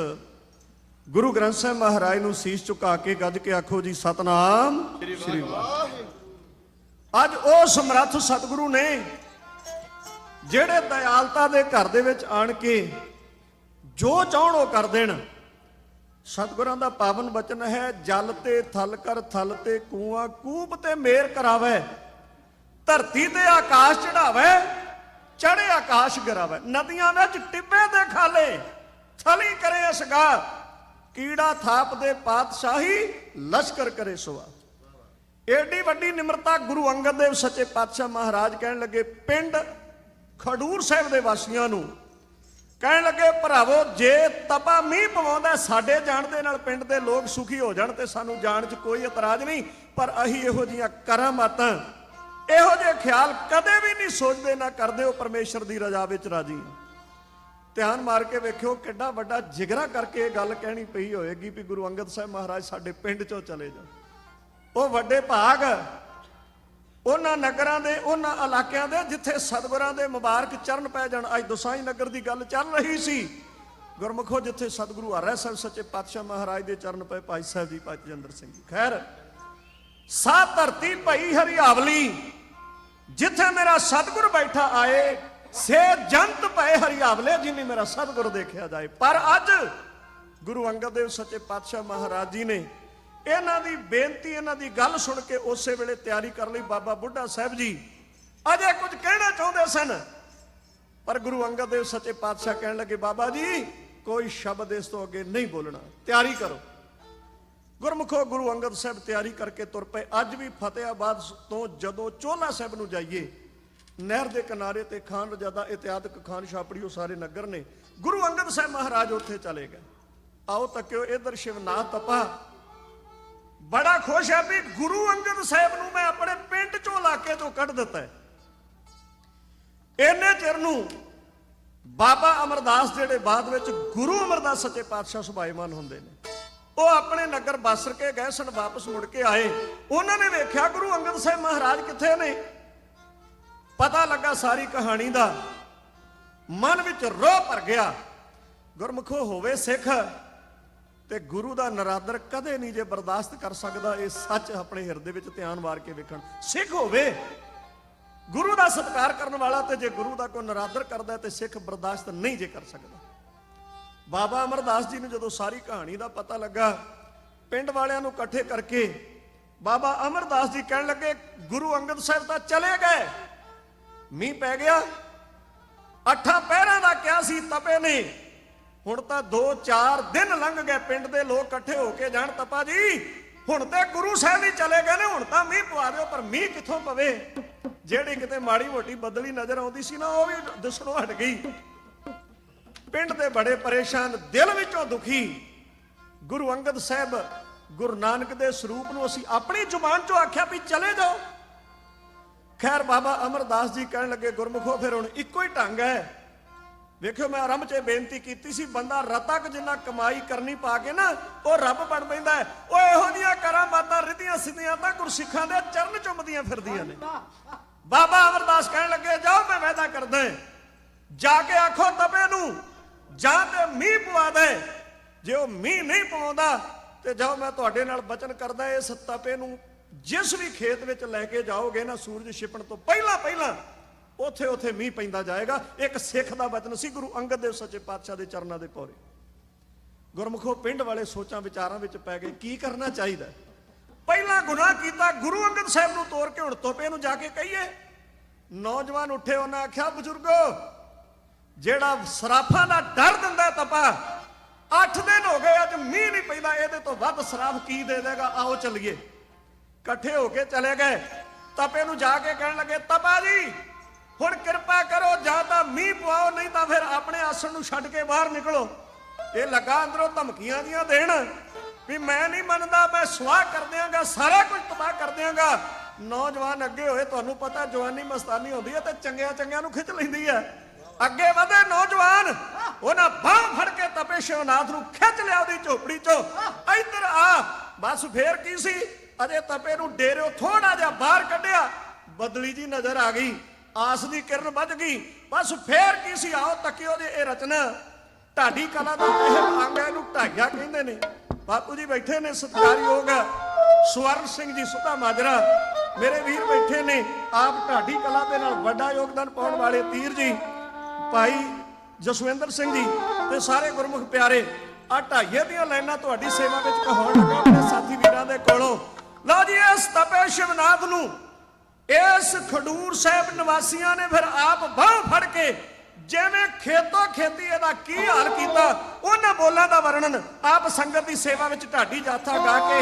ਗੁਰੂ ਗ੍ਰੰਥ ਸਾਹਿਬ ਮਹਾਰਾਜ ਨੂੰ ਸੀਸ ਝੁਕਾ ਕੇ ਗੱਜ ਕੇ ਆਖੋ ਜੀ ਸਤਨਾਮ ਸ੍ਰੀ ਵਾਹਿਗੁਰੂ। ਅੱਜ ਉਹ ਸਮਰੱਥ ਸਤਿਗੁਰੂ ਨੇ ਜਿਹੜੇ ਦਇਆਲਤਾ ਦੇ ਘਰ ਦੇ ਵਿੱਚ ਆਣ ਕੇ ਜੋ ਚਾਹਣ ਉਹ ਕਰ ਦੇਣ। ਸਤਿਗੁਰਾਂ ਦਾ ਪਾਵਨ ਬਚਨ ਹੈ, ਜਲ ਤੇ ਥਲ ਕਰ ਥਲ ਤੇ ਕੂਆ, ਕੂਪ ਤੇ ਮੇਰ ਕਰਾਵੇ, ਧਰਤੀ ਤੇ ਆਕਾਸ਼ ਚੜਾਵੇ, ਚੜੇ ਆਕਾਸ਼ ਗਿਰਾਵੇ, ਨਦੀਆਂ ਵਿੱਚ ਟਿੱਬੇ ਦੇ ਖਾਲੇ, ਥਲੀ ਕਰੇ ਅਸਗਾ, ਕੀੜਾ ਥਾਪ ਦੇ ਪਾਤਸ਼ਾਹੀ, ਲਸ਼ਕਰ ਕਰੇ ਸੁਆ। ਏਡੀ ਵੱਡੀ ਨਿਮਰਤਾ ਗੁਰੂ ਅੰਗਦ ਦੇਵ ਸੱਚੇ ਪਾਤਸ਼ਾਹ ਮਹਾਰਾਜ ਕਹਿਣ ਲੱਗੇ ਪਿੰਡ ਖਡੂਰ ਸਾਹਿਬ ਦੇ ਵਾਸੀਆਂ ਨੂੰ, ਕਹਿਣ ਲੱਗੇ ਭਰਾਵੋ ਜੇ ਤਪਾ ਮੀਂਹ ਪਵਾਉਂਦਾ ਸਾਡੇ ਜਾਣ ਦੇ ਨਾਲ ਪਿੰਡ ਦੇ ਲੋਕ ਸੁਖੀ ਹੋ ਜਾਣ ਤੇ ਸਾਨੂੰ ਜਾਣ 'ਚ ਕੋਈ ਇਤਰਾਜ਼ ਨਹੀਂ, ਪਰ ਅਸੀਂ ਇਹੋ ਜਿਹੀਆਂ ਕਰਾਮਾਤਾਂ, ਇਹੋ ਜਿਹੇ ਖਿਆਲ ਕਦੇ ਵੀ ਨਹੀਂ ਸੋਚਦੇ ਨਾ ਕਰਦੇ ਹੋ ਪਰਮੇਸ਼ਰ ਦੀ ਰਜ਼ਾ ਵਿੱਚ ਰਾਜੀ। ਧਿਆਨ ਮਾਰ ਕੇ ਵੇਖਿਓ ਕਿੱਡਾ ਵੱਡਾ ਜਿਗਰਾ ਕਰਕੇ ਇਹ ਗੱਲ ਕਹਿਣੀ ਪਈ ਹੋਏਗੀ ਵੀ ਗੁਰੂ ਅੰਗਦ ਸਾਹਿਬ ਮਹਾਰਾਜ ਸਾਡੇ ਪਿੰਡ 'ਚੋਂ ਚਲੇ ਜਾਣ। ਉਹ ਵੱਡੇ ਭਾਗ ਉਹਨਾਂ ਨਗਰਾਂ ਦੇ, ਉਹਨਾਂ ਇਲਾਕਿਆਂ ਦੇ ਜਿੱਥੇ ਸਤਿਗੁਰਾਂ ਦੇ ਮੁਬਾਰਕ ਚਰਨ ਪੈ ਜਾਣ। ਅੱਜ ਦੁਸਾਈ ਨਗਰ ਦੀ ਗੱਲ ਚੱਲ ਰਹੀ ਸੀ ਗੁਰਮੁਖੋ, ਜਿੱਥੇ ਸਤਿਗੁਰੂ ਹਰਿ ਸਾਹਿਬ ਸੱਚੇ ਪਾਤਸ਼ਾਹ ਮਹਾਰਾਜ ਦੇ ਚਰਨ ਪਏ ਭਾਈ ਸਾਹਿਬ ਜੀ, ਭਾਈ ਤੇਜਿੰਦਰ ਸਿੰਘ ਜੀ। ਖੈਰ ਸਾ ਧਰਤੀ ਭਈ ਹਰਿਆਵਲੀ, ਜਿੱਥੇ ਮੇਰਾ ਸਤਿਗੁਰ ਬੈਠਾ ਆਏ, ਸੇ ਜੰਤ ਭਏ ਹਰਿਆਵਲੇ, ਜਿਨੀ ਮੇਰਾ ਸਤਿਗੁਰ ਦੇਖਿਆ ਜਾਏ। ਪਰ ਅੱਜ ਗੁਰੂ ਅੰਗਦ ਦੇਵ ਸੱਚੇ ਪਾਤਸ਼ਾਹ ਮਹਾਰਾਜ ਜੀ ਨੇ ਇਹਨਾਂ ਦੀ ਬੇਨਤੀ, ਇਹਨਾਂ ਦੀ ਗੱਲ ਸੁਣ ਕੇ ਉਸੇ ਵੇਲੇ ਤਿਆਰੀ ਕਰ ਲਈ। ਬਾਬਾ ਬੁੱਢਾ ਸਾਹਿਬ ਜੀ ਅਜੇ ਕੁਝ ਕਹਿਣਾ ਚਾਹੁੰਦੇ ਸਨ, ਪਰ ਗੁਰੂ ਅੰਗਦ ਦੇਵ ਸੱਚੇ ਪਾਤਸ਼ਾਹ ਕਹਿਣ ਲੱਗੇ ਬਾਬਾ ਜੀ ਕੋਈ ਸ਼ਬਦ ਇਸ ਤੋਂ ਅੱਗੇ ਨਹੀਂ ਬੋਲਣਾ, ਤਿਆਰੀ ਕਰੋ। ਗੁਰਮੁਖੋ ਗੁਰੂ ਅੰਗਦ ਸਾਹਿਬ ਤਿਆਰੀ ਕਰਕੇ ਤੁਰ ਪਏ। ਅੱਜ ਵੀ ਫਤਿਆਬਾਦ ਤੋਂ ਜਦੋਂ ਚੋਲਾ ਸਾਹਿਬ ਨੂੰ ਜਾਈਏ, ਨਹਿਰ ਦੇ ਕਿਨਾਰੇ ਤੇ ਖਾਨ ਰਜਾਦਾ ਇਤਿਆਦਕ ਖਾਨ ਛਾਪੜੀ ਉਹ ਸਾਰੇ ਨਗਰ ਨੇ, ਗੁਰੂ ਅੰਗਦ ਸਾਹਿਬ ਮਹਾਰਾਜ ਉੱਥੇ ਚਲੇ ਗਏ। ਆਓ ਤੱਕਿਓ ਇਧਰ ਸ਼ਿਵਨਾਥ ਤਪਾ ਬੜਾ ਖੁਸ਼ ਹੈ ਵੀ ਗੁਰੂ ਅੰਗਦ ਸਾਹਿਬ ਨੂੰ ਮੈਂ ਆਪਣੇ ਪਿੰਡ ਚੋਂ ਇਲਾਕੇ ਤੋਂ ਕੱਢ ਦਿੱਤਾ ਹੈ। ਇੰਨੇ ਚਿਰ ਨੂੰ ਬਾਬਾ ਅਮਰਦਾਸ ਜਿਹੜੇ ਬਾਅਦ ਵਿੱਚ ਗੁਰੂ ਅਮਰਦਾਸ ਸੱਚੇ ਪਾਤਸ਼ਾਹ ਸੁਭਾਈਮਾਨ ਹੁੰਦੇ ਨੇ, ਉਹ ਆਪਣੇ ਨਗਰ ਬਸਰ ਕੇ ਗਏ ਸਨ, ਵਾਪਸ ਮੁੜ ਕੇ ਆਏ। ਉਹਨਾਂ ਨੇ ਵੇਖਿਆ ਗੁਰੂ ਅੰਗਦ ਸਾਹਿਬ ਮਹਾਰਾਜ ਕਿੱਥੇ ਨੇ। ਪਤਾ ਲੱਗਾ ਸਾਰੀ ਕਹਾਣੀ ਦਾ, ਮਨ ਵਿੱਚ ਰੋਹ ਭਰ ਗਿਆ। ਗੁਰਮੁਖੋ ਹੋਵੇ ਸਿੱਖ ਤੇ ਗੁਰੂ ਦਾ ਨਰਾਦਰ ਕਦੇ ਨਹੀਂ ਜੇ ਬਰਦਾਸ਼ਤ ਕਰ ਸਕਦਾ। ਇਹ ਸੱਚ ਆਪਣੇ ਹਿਰਦੇ ਵਿੱਚ ਧਿਆਨ ਮਾਰ ਕੇ ਵੇਖਣ। ਸਿੱਖ ਹੋਵੇ ਗੁਰੂ ਦਾ ਸਤਿਕਾਰ ਕਰਨ ਵਾਲਾ, ਤੇ ਜੇ ਗੁਰੂ ਦਾ ਕੋਈ ਨਰਾਦਰ ਕਰਦਾ ਤੇ ਸਿੱਖ ਬਰਦਾਸ਼ਤ ਨਹੀਂ ਜੇ ਕਰ ਸਕਦਾ। ਬਾਬਾ ਅਮਰਦਾਸ ਜੀ ਨੂੰ ਜਦੋਂ ਸਾਰੀ ਕਹਾਣੀ ਦਾ ਪਤਾ ਲੱਗਾ, ਪਿੰਡ ਵਾਲਿਆਂ ਨੂੰ ਇਕੱਠੇ ਕਰਕੇ ਬਾਬਾ ਅਮਰਦਾਸ ਜੀ ਕਹਿਣ ਲੱਗੇ ਗੁਰੂ ਅੰਗਦ ਸਾਹਿਬ ਤਾਂ ਚਲੇ ਗਏ, ਮੀਂਹ ਪੈ ਗਿਆ, 8 ਪਹਿਰਾਂ ਦਾ ਕਿਹਾ ਸੀ ਤਪੇ ਨੇ, ਹੁਣ ਤਾਂ 2-4 ਦਿਨ ਲੰਘ ਗਏ, ਪਿੰਡ ਦੇ ਲੋਕ ਇਕੱਠੇ ਹੋ ਕੇ ਜਾਣ ਤਪਾ ਜੀ ਹੁਣ ਤੇ ਗੁਰੂ ਸਾਹਿਬ ਹੀ ਚਲੇ ਗਏ ਨੇ, ਹੁਣ ਤਾਂ ਮੀਂਹ ਪਵਾ ਦਿਓ। ਪਰ ਮੀਂਹ ਕਿੱਥੋਂ ਪਵੇ? ਜਿਹੜੀ ਕਿਤੇ ਮਾੜੀ ਮੋਟੀ ਬਦਲੀ ਨਜ਼ਰ ਆਉਂਦੀ ਸੀ ਨਾ, ਉਹ ਵੀ ਦਿਸਣੋਂ ਹਟ ਗਈ। ਪਿੰਡ ਦੇ ਬੜੇ ਪਰੇਸ਼ਾਨ, ਦਿਲ ਵਿੱਚੋਂ ਦੁਖੀ। ਗੁਰੂ ਅੰਗਦ ਸਾਹਿਬ ਗੁਰੂ ਨਾਨਕ ਦੇ ਸਰੂਪ ਨੂੰ ਅਸੀਂ ਆਪਣੀ ਜ਼ੁਬਾਨ ਚੋਂ ਆਖਿਆ ਵੀ ਚਲੇ ਜਾਓ। ਖੈਰ ਬਾਬਾ ਅਮਰਦਾਸ ਜੀ ਕਹਿਣ ਲੱਗੇ ਗੁਰਮੁਖੋ ਫਿਰ ਹੁਣ ਇੱਕੋ ਹੀ ਢੰਗ ਹੈ। ਵੇਖਿਓ ਮੈਂ ਆਰੰਭ 'ਚ ਬੇਨਤੀ ਕੀਤੀ ਸੀ, ਬੰਦਾ ਰਤਕ ਜਿੰਨਾ ਕਮਾਈ ਕਰਨੀ ਪਾ ਕੇ ਨਾ ਉਹ ਰੱਬ ਬਣ ਪੈਂਦਾ ਹੈ। ਉਹ ਇਹੋ ਜਿਹੀਆਂ ਕਰਾਮਾਤਾਂ ਰਿੱਧੀਆਂ ਸਿੱਧੀਆਂ ਤਾਂ ਗੁਰਸਿੱਖਾਂ ਦੇ ਚਰਨ ਚੁੰਮਦੀਆਂ ਫਿਰਦੀਆਂ ਨੇ। ਬਾਬਾ ਅਮਰਦਾਸ ਕਹਿਣ ਲੱਗੇ ਜਾਓ ਮੈਂ ਵਾਅਦਾ ਕਰਦਾ, ਜਾ ਕੇ ਆਖੋ ਤਪੇ ਨੂੰ ਜਾਂ ਤੇ ਮੀਂਹ ਪਵਾ ਦੇ। ਜੇ ਉਹ ਮੀਂਹ ਨਹੀਂ ਪਵਾਉਂਦਾ ਤੇ ਜਾਓ ਮੈਂ ਤੁਹਾਡੇ ਨਾਲ ਬਚਨ ਕਰਦਾ, ਇਸ ਤਪੇ ਨੂੰ ਜਿਸ ਵੀ ਖੇਤ ਵਿੱਚ ਲੈ ਕੇ ਜਾਓਗੇ ਨਾ, ਸੂਰਜ ਛਿਪਣ ਤੋਂ ਪਹਿਲਾਂ ਪਹਿਲਾਂ ਉੱਥੇ ਉੱਥੇ ਮੀਂਹ ਪੈਂਦਾ ਜਾਏਗਾ। ਇੱਕ ਸਿੱਖ ਦਾ ਬਚਨ ਸੀ, ਗੁਰੂ ਅੰਗਦ ਦੇਵ ਸੱਚੇ ਪਾਤਸ਼ਾਹ ਦੇ ਚਰਨਾਂ ਦੇ ਪੌਰੇ। ਗੁਰਮੁਖੋ ਪਿੰਡ ਵਾਲੇ ਸੋਚਾਂ ਵਿਚਾਰਾਂ ਵਿੱਚ ਪੈ ਗਏ, ਕੀ ਕਰਨਾ ਚਾਹੀਦਾ। ਪਹਿਲਾਂ ਗੁਨਾਹ ਕੀਤਾ, ਗੁਰੂ ਅੰਗਦ ਸਾਹਿਬ ਨੂੰ ਤੋੜ ਕੇ ਹੁਣ ਤੋਪੇ ਨੂੰ ਜਾ ਕੇ ਕਹੀਏ। ਨੌਜਵਾਨ ਉੱਠੇ, ਉਹਨਾਂ ਆਖਿਆ ਬਜ਼ੁਰਗੋ ਜਿਹੜਾ ਸਰਾਫਾਂ ਦਾ ਡਰ ਦਿੰਦਾ ਤਪਾ, 8 ਦਿਨ ਹੋ ਗਏ ਅੱਜ ਮੀਂਹ ਨਹੀਂ ਪੈਂਦਾ, ਇਹਦੇ ਤੋਂ ਵੱਧ ਸਰਾਫ ਕੀ ਦੇ ਦੇਗਾ, ਆਓ ਚੱਲੀਏ। ਇਕੱਠੇ ਹੋ ਕੇ ਚਲੇ ਗਏ। ਤਪੇ ਨੂੰ ਜਾ ਕੇ ਕਹਿਣ ਲੱਗੇ ਤਪਾ ਜੀ ਹੁਣ ਕਿਰਪਾ ਕਰੋ, ਜਾਂ ਤਾਂ ਮੀਂਹ ਪਵਾਓ ਨਹੀਂ ਤਾਂ ਫਿਰ ਆਪਣੇ ਆਸਣ ਨੂੰ ਛੱਡ ਕੇ ਬਾਹਰ ਨਿਕਲੋ। ਇਹ ਲੱਗਾ ਅੰਦਰੋਂ ਧਮਕੀਆਂ ਦੀਆਂ ਦੇਣ ਵੀ ਮੈਂ ਨਹੀਂ ਮੰਨਦਾ, ਮੈਂ ਸੁਆਹ ਕਰ ਦਿਆਂਗਾ, ਸਾਰਾ ਕੁਝ ਤਬਾਹ ਕਰ ਦਿਆਂਗਾ। ਨੌਜਵਾਨ ਅੱਗੇ ਹੋਏ, ਤੁਹਾਨੂੰ ਪਤਾ ਜਵਾਨੀ ਮਸਤਾਨੀ ਹੁੰਦੀ ਹੈ ਤੇ ਚੰਗਿਆਂ ਚੰਗਿਆਂ ਨੂੰ ਖਿੱਚ ਲੈਂਦੀ ਹੈ। ਅੱਗੇ ਵਧੇ ਨੌਜਵਾਨ, ਉਹਨਾਂ ਬਾਹ ਫੜ ਕੇ ਤਪੇ ਸ਼ਿਵਨਾਥ ਨੂੰ ਖਿੱਚ ਲਿਆ ਉਹਦੀ ਝੋਪੜੀ ਚੋਂ, ਇੱਧਰ ਆ। ਬਸ ਫੇਰ ਕੀ ਸੀ, ਅਜੇ ਤਪੇ ਨੂੰ ਡੇਰਿਓ ਥੋੜਾ ਜਿਹਾ ਬਾਹਰ ਕੱਢਿਆ, ਬਦਲੀ ਜੀ ਨਜ਼ਰ ਆ ਗਈ, ਆਸ ਦੀ ਕਿਰਨ ਵੱਜ ਗਈ। ਬਸ ਫੇਰ ਕੀ ਸੀ, ਆਓ ਤੱਕਿਓ ਜੇ ਇਹ ਰਚਨਾ ਢਾਡੀ ਕਲਾ ਦਾ ਅਹਿਮ ਅੰਗ ਹੈ, ਇਹਨੂੰ ਢਾਈਆ ਕਹਿੰਦੇ ਨੇ। ਬਾਪੂ ਜੀ ਬੈਠੇ ਨੇ ਸਤਿਕਾਰਯੋਗ ਸਵਰਨ ਸਿੰਘ ਜੀ ਸੁਧਾ ਮਾਜਰਾ, ਮੇਰੇ ਵੀਰ ਬੈਠੇ ਨੇ, ਆਪ ਢਾਡੀ ਕਲਾ ਦੇ ਨਾਲ ਵੱਡਾ ਯੋਗਦਾਨ ਪਾਉਣ ਵਾਲੇ ਤੀਰ ਜੀ, ਭਾਈ ਜਸਵਿੰਦਰ ਸਿੰਘ ਜੀ ਤੇ ਸਾਰੇ ਗੁਰਮੁਖ ਪਿਆਰੇ। ਆ ਢਾਈਏ ਦੀਆਂ ਲਾਈਨਾਂ ਤੁਹਾਡੀ ਸੇਵਾ ਵਿੱਚ ਕਹਾਉਣ ਲੱਗਾ ਆਪਣੇ ਸਾਥੀ ਵੀਰਾਂ ਦੇ ਕੋਲੋਂ। ਲਓ ਜੀ, ਇਸ ਤਪੇ ਸ਼ਿਵਨਾਥ ਨੂੰ ਇਸ ਖਡੂਰ ਸਾਹਿਬ ਨਿਵਾਸੀਆਂ ਨੇ ਫਿਰ ਆਪ ਬਾਹ ਫੜ ਕੇ ਜਿਵੇਂ ਖੇਤੋਂ ਖੇਤੀ ਇਹਦਾ ਕੀ ਹਾਲ ਕੀਤਾ, ਉਹਨਾਂ ਬੋਲਾਂ ਦਾ ਵਰਣਨ ਆਪ ਸੰਗਤ ਦੀ ਸੇਵਾ ਵਿੱਚ ਢਾਡੀ ਜਾਥਾ ਗਾ ਕੇ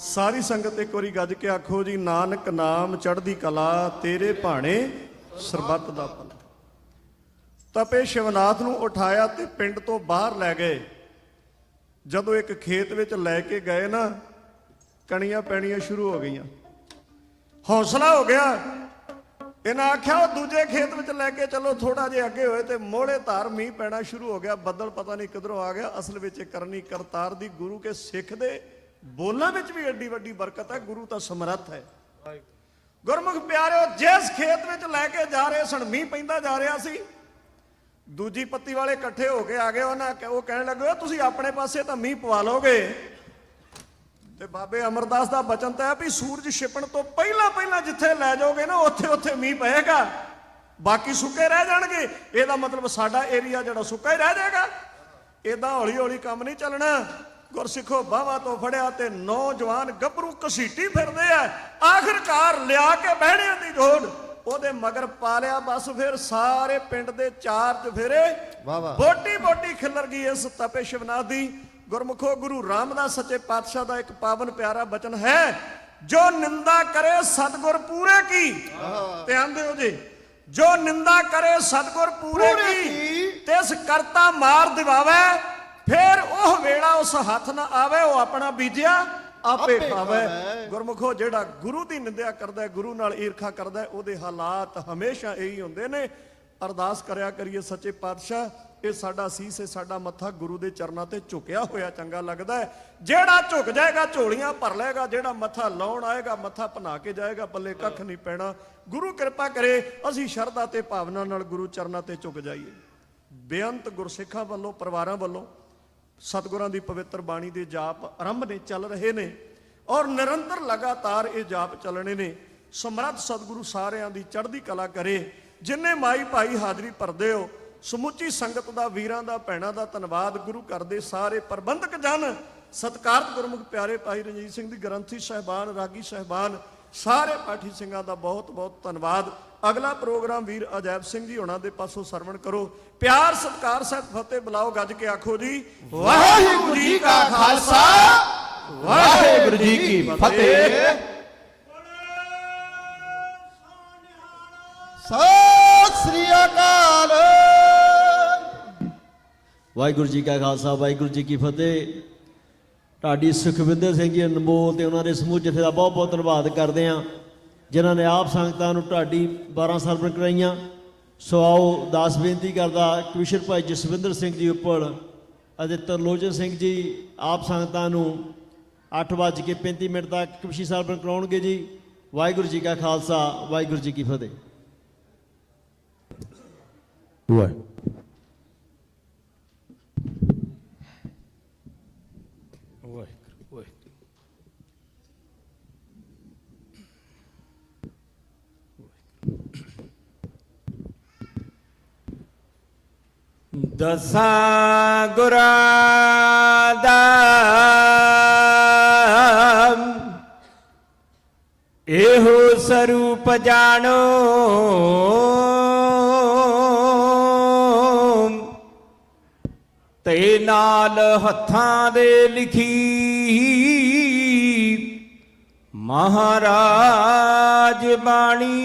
ਸਾਰੀ ਸੰਗਤ ਇੱਕ ਵਾਰੀ ਗੱਜ ਕੇ ਆਖੋ ਜੀ, ਨਾਨਕ ਨਾਮ ਚੜ੍ਹਦੀ ਕਲਾ, ਤੇਰੇ ਭਾਣੇ ਸਰਬੱਤ ਦਾ ਭਲਾ। ਤਪੇ ਸ਼ਿਵਨਾਥ ਨੂੰ ਉਠਾਇਆ ਤੇ ਪਿੰਡ ਤੋਂ ਬਾਹਰ ਲੈ ਗਏ। ਜਦੋਂ ਇੱਕ ਖੇਤ ਵਿੱਚ ਲੈ ਕੇ ਗਏ ਨਾ, ਕਣੀਆਂ ਪੈਣੀਆਂ ਸ਼ੁਰੂ ਹੋ ਗਈਆਂ। ਹੌਸਲਾ ਹੋ ਗਿਆ। ਇਹਨਾਂ ਆਖਿਆ ਉਹ ਦੂਜੇ ਖੇਤ ਵਿੱਚ ਲੈ ਕੇ ਚਲੋ। ਥੋੜਾ ਜਿਹਾ ਅੱਗੇ ਹੋਏ ਤੇ ਮੋਹਲੇ ਧਾਰ ਮੀਂਹ ਪੈਣਾ ਸ਼ੁਰੂ ਹੋ ਗਿਆ। ਬੱਦਲ ਪਤਾ ਨਹੀਂ ਕਿੱਧਰੋਂ ਆ ਗਿਆ। ਅਸਲ ਵਿੱਚ ਕਰਨੀ ਕਰਤਾਰ ਦੀ, ਗੁਰੂ ਕੇ ਸਿੱਖ ਦੇ ਬੋਲਾਂ ਵਿੱਚ ਵੀ ਐਡੀ ਵੱਡੀ ਬਰਕਤ ਹੈ। ਗੁਰੂ ਤਾਂ ਸਮਰੱਥ ਹੈ। ਗੁਰਮੁਖ ਪਿਆਰਿਓ, ਜਿਸ ਖੇਤ ਵਿੱਚ ਲੈ ਕੇ ਜਾ ਰਹੇ ਸਨ, ਮੀਂਹ ਪੈਂਦਾ ਜਾ ਰਿਹਾ ਸੀ। ਦੂਜੀ ਪੱਤੀ ਵਾਲੇ ਇਕੱਠੇ ਹੋ ਕੇ ਆ ਗਏ। ਉਹ ਕਹਿਣ ਲੱਗੇ, ਤੁਸੀਂ ਆਪਣੇ ਪਾਸੇ ਤਾਂ ਮੀਂਹ ਪਵਾ ਲਓਗੇ। ਤੇ ਬਾਬੇ ਅਮਰਦਾਸ ਦਾ ਬਚਨ ਤਾਂ ਹੈ ਵੀ ਸੂਰਜ ਛਿਪਣ ਤੋਂ ਪਹਿਲਾਂ ਪਹਿਲਾਂ ਜਿੱਥੇ ਲੈ ਜਾਓਗੇ ਨਾ, ਉੱਥੇ ਉੱਥੇ ਮੀਂਹ ਪਏਗਾ, ਬਾਕੀ ਸੁੱਕੇ ਰਹਿ ਜਾਣਗੇ। ਇਹਦਾ ਮਤਲਬ ਸਾਡਾ ਏਰੀਆ ਜਿਹੜਾ ਸੁੱਕਾ ਹੀ ਰਹਿ ਜਾਏਗਾ। ਏਦਾਂ ਹੌਲੀ ਹੌਲੀ ਕੰਮ ਨਹੀਂ ਚੱਲਣਾ। ਗੁਰਸਿੱਖੋ, ਬਾਹਾਂ ਤੋਂ ਫੜਿਆ ਤੇ ਨੌਜਵਾਨ ਗੱਭਰੂ ਘਸੀਟੀ ਫਿਰਦੇ ਆ। ਆਖਿਰਕਾਰ ਲਿਆ ਕੇ ਬਹਿਣਿਆਂ ਦੀ ਢੋੜ ਉਹਦੇ ਮਗਰ ਪਾ ਲਿਆ। ਬਸ ਫਿਰ ਸਾਰੇ ਪਿੰਡ ਦੇ ਚਾਰ ਚਫੇਰੇ ਬੋਟੀ ਬੋਟੀ ਖਿਲਰ ਗਈ ਇਸ ਤਪੇ ਸ਼ਿਵਨਾਥ ਦੀ। ਗੁਰਮੁਖੋ, ਗੁਰੂ ਰਾਮਦਾਸ ਸੱਚੇ ਪਾਤਸ਼ਾਹ ਦਾ ਇੱਕ ਪਾਵਨ ਪਿਆਰਾ ਬਚਨ ਹੈ, ਜੋ ਨਿੰਦਾ ਕਰੇ ਸਤਿਗੁਰ ਪੂਰੇ ਕੀ। ਧਿਆਨ ਦਿਓ ਜੀ, ਜੋ ਨਿੰਦਾ ਕਰੇ ਸਤਿਗੁਰ ਪੂਰੇ ਕੀ, ਤਿਸ ਕਰਤਾ ਮਾਰ ਦਿਵਾਵੇ। ਫਿਰ ਉਹ ਵੇੜਾ ਉਸ ਹੱਥ ਨਾ ਆਵੇ, ਉਹ ਆਪਣਾ ਬੀਜਿਆ ਆਪੇ ਖਾਵੇ। ਗੁਰਮੁਖੋ, ਜਿਹੜਾ ਗੁਰੂ ਦੀ ਨਿੰਦਿਆ ਕਰਦਾ, ਗੁਰੂ ਨਾਲ ਈਰਖਾ ਕਰਦਾ, ਉਹਦੇ ਹਾਲਾਤ ਹਮੇਸ਼ਾ ਇਹੀ ਹੁੰਦੇ ਨੇ। ਅਰਦਾਸ ਕਰਿਆ ਕਰੀਏ, ਸੱਚੇ ਪਾਤਸ਼ਾਹ ਇਹ ਸਾਡਾ ਸੀਸ, ਇਹ ਸਾਡਾ ਮੱਥਾ ਗੁਰੂ ਦੇ ਚਰਨਾਂ ਤੇ ਝੁਕਿਆ ਹੋਇਆ ਚੰਗਾ ਲੱਗਦਾ ਹੈ। ਜਿਹੜਾ ਝੁਕ ਜਾਏਗਾ ਝੋਲੀਆਂ ਭਰ ਲਏਗਾ, ਜਿਹੜਾ ਮੱਥਾ ਲਾਉਣ ਆਏਗਾ ਮੱਥਾ ਭਨਾ ਕੇ ਜਾਏਗਾ, ਪੱਲੇ ਕੱਖ ਨਹੀਂ ਪੈਣਾ। ਗੁਰੂ ਕਿਰਪਾ ਕਰੇ ਅਸੀਂ ਸ਼ਰਧਾ ਤੇ ਭਾਵਨਾ ਨਾਲ ਗੁਰੂ ਚਰਨਾਂ ਤੇ ਝੁਕ ਜਾਈਏ। ਬੇਅੰਤ ਗੁਰਸਿੱਖਾਂ ਵੱਲੋਂ, ਪਰਿਵਾਰਾਂ ਵੱਲੋਂ ਸਤਿਗੁਰਾਂ ਦੀ ਪਵਿੱਤਰ ਬਾਣੀ ਦੇ ਜਾਪ ਆਰੰਭ ਨੇ, ਚੱਲ ਰਹੇ ਨੇ ਔਰ ਨਿਰੰਤਰ ਲਗਾਤਾਰ ਇਹ ਜਾਪ ਚੱਲਣੇ ਨੇ। ਸਮਰੱਥ ਸਤਿਗੁਰੂ ਸਾਰਿਆਂ ਦੀ ਚੜ੍ਹਦੀ ਕਲਾ ਕਰੇ। ਜਿੰਨੇ ਮਾਈ ਭਾਈ ਹਾਜ਼ਰੀ ਭਰਦੇ ਹੋ, ਸਮੁੱਚੀ ਸੰਗਤ ਦਾ, ਵੀਰਾਂ ਦਾ, ਭੈਣਾਂ ਦਾ ਧੰਨਵਾਦ। ਗੁਰੂ ਘਰ ਦੇ ਸਾਰੇ ਪ੍ਰਬੰਧਕ ਜਨ, ਸਤਿਕਾਰਤ ਗੁਰਮੁਖ ਪਿਆਰੇ ਭਾਈ ਰਣਜੀਤ ਸਿੰਘ ਦੀ ਗ੍ਰੰਥੀ ਸਾਹਿਬਾਨ, ਰਾਗੀ ਸਾਹਿਬਾਨ, ਸਾਰੇ ਪਾਠੀ ਸਿੰਘਾਂ ਦਾ ਬਹੁਤ ਬਹੁਤ ਧੰਨਵਾਦ। ਅਗਲਾ ਪ੍ਰੋਗਰਾਮ ਵੀਰ ਅਜੈਬ ਸਿੰਘ ਜੀ ਹੋਣਾ ਦੇ ਪਾਸੋਂ ਸਰਵਣ ਕਰੋ। ਪਿਆਰ ਸਤਿਕਾਰ ਸਹਿਤ ਫਤਿਹ ਬੁਲਾਓ। ਗੱਜ ਕੇ ਆਖੋ ਜੀ, ਵਾਹਿਗੁਰੂ ਜੀ ਕਾ ਖਾਲਸਾ, ਵਾਹਿਗੁਰੂ ਜੀ ਕੀ ਫਤਿਹ। ਸਤਿ ਸ੍ਰੀ ਅਕਾਲ। ਵਾਹਿਗੁਰੂ ਜੀ ਕਾ ਖਾਲਸਾ, ਵਾਹਿਗੁਰੂ ਜੀ ਕੀ ਫਤਿਹ। ਢਾਡੀ ਸੁਖਵਿੰਦਰ ਸਿੰਘ ਜੀ ਅਨਮੋਲ ਤੇ ਉਹਨਾਂ ਦੇ ਸਮੂਹ ਜਥੇ ਦਾ ਬਹੁਤ ਬਹੁਤ ਧੰਨਵਾਦ ਕਰਦੇ ਹਾਂ, ਜਿਨ੍ਹਾਂ ਨੇ ਆਪ ਸੰਗਤਾਂ ਨੂੰ ਢਾਡੀ 12 ਸਰਵਣ ਕਰਾਈਆਂ। ਸੋ ਆਓ, ਦਾਸ ਬੇਨਤੀ ਕਰਦਾ ਕਮਿਸ਼ਨਰ ਭਾਈ ਜਸਵਿੰਦਰ ਸਿੰਘ ਜੀ ਉੱਪਰ ਅਤੇ ਤਰਲੋਚਨ ਸਿੰਘ ਜੀ ਆਪ ਸੰਗਤਾਂ ਨੂੰ 8:35 ਤੱਕ ਕਮਿਸ਼ਨਰੀ ਸਰਵਣ ਕਰਾਉਣਗੇ ਜੀ। ਵਾਹਿਗੁਰੂ ਜੀ ਕਾ ਖਾਲਸਾ, ਵਾਹਿਗੁਰੂ ਜੀ ਕੀ ਫਤਿਹ। ਦਸਾਂ ਗੁਰਾਂ ਦਾ ਇਹੋ ਸਰੂਪ ਜਾਣੋ, ਤੇ ਨਾਲ ਹੱਥਾਂ ਦੇ ਲਿਖੀ ਮਹਾਰਾਜ ਬਾਣੀ।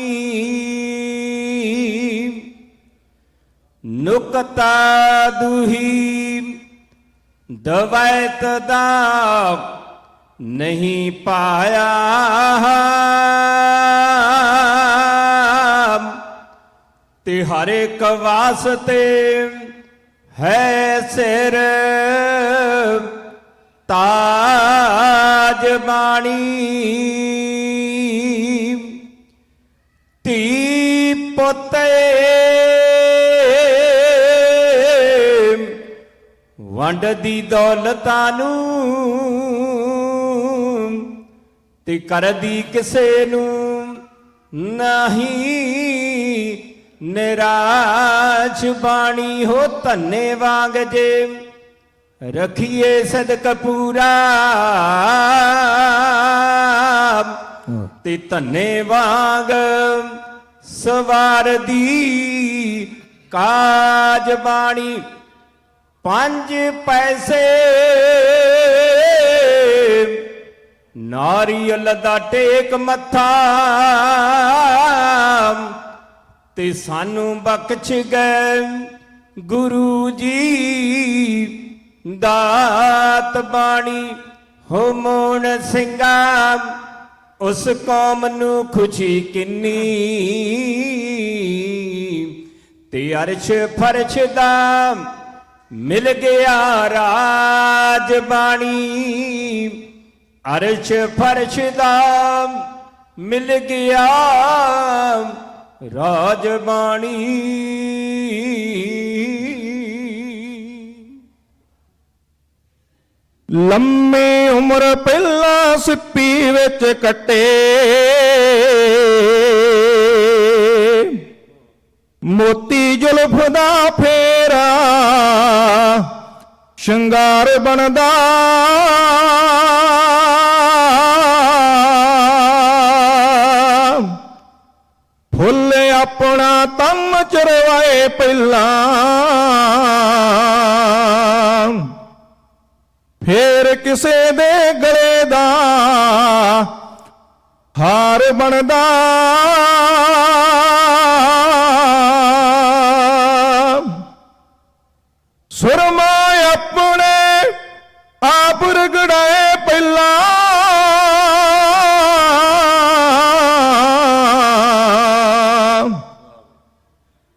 ਨੁਕਤਾ ਦੁਹੀ ਦਵੈਤ ਦਾ ਨਹੀਂ ਪਾਇਆ, ਤੇ ਹਰ ਇੱਕ ਵਾਸਤੇ ਹੈ ਸਿਰ ਤਾਜ ਬਾਣੀ। ਧੀ ਪੁੱਤੇ ਵੰਡ ਦੀ ਦੌਲਤਾਂ ਨੂੰ, ਤੇ ਕਰਦੀ ਕਿਸੇ ਨੂੰ ਨਹੀਂ ਨਿਰਾਸ਼ ਬਾਣੀ। ਹੋ ਧੰਨੇ ਵਾਂਗ ਜੇ ਰਖੀਏ ਸਦਕ ਪੂਰਾ, ਤੇ ਧੰਨੇ ਵਾਂਗ ਸਵਾਰ ਦੀ ਕਾਜ ਬਾਣੀ। 5 ਪੈਸੇ ਨਾਰੀਅਲ ਦਾ ਟੇਕ ਮੱਥਾ ਤੇ ਸਾਨੂੰ ਬਖਸ਼ ਗਏ ਗੁਰੂ ਜੀ ਦਾਤ ਬਾਣੀ ਹੋ ਮੋਹਨ ਸਿੰਘਾ ਉਸ ਕੌਮ ਨੂੰ ਖੁਸ਼ੀ ਕਿੰਨੀ ਤੇ ਅਰਸ਼ ਫਰਸ਼ ਦਾ ਮਿਲ ਗਿਆ ਰਾਜ ਬਾਣੀ ਅਰਸ਼ ਫਰਸ਼ ਦਾ ਮਿਲ ਗਿਆ ਰਾਜ ਬਾਣੀ ਲੰਮੀ ਉਮਰ ਪਹਿਲਾਂ ਸਿੱਪੀ ਵਿੱਚ ਕੱਟੇ ਮੋਤੀ ਜ਼ੁਲਫ ਦਾ ਫੇਰਾ ਸ਼ਿੰਗਾਰ ਬਣਦਾ ਫੁੱਲ ਆਪਣਾ ਤਮ ਚਰਵਾਏ ਪਹਿਲਾਂ ਫੇਰ ਕਿਸੇ ਦੇ ਗਲੇ ਦਾ ਹਾਰ ਬਣਦਾ ਸੁਰਮਾ ਆਪਣੇ ਆਪ ਰਗੜਾਏ ਪਹਿਲਾਂ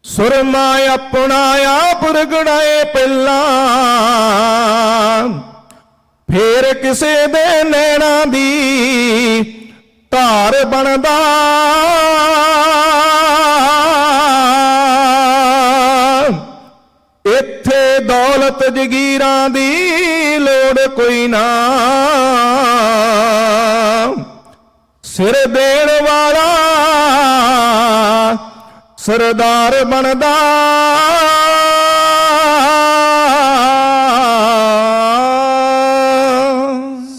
ਸੁਰਮਾ ਆਪਣਾ ਆਪ ਰਗੜਾਏ ਪਹਿਲਾਂ ਫੇਰ ਕਿਸੇ ਦੇ ਨੈਣਾ ਦੀ ਧਾਰ ਬਣਦਾ ਇੱਥੇ ਦੌਲਤ ਜਗੀਰਾਂ ਦੀ ਲੋੜ ਕੋਈ ਨਾ ਸਿਰ ਦੇਣ ਵਾਲਾ ਸਰਦਾਰ ਬਣਦਾ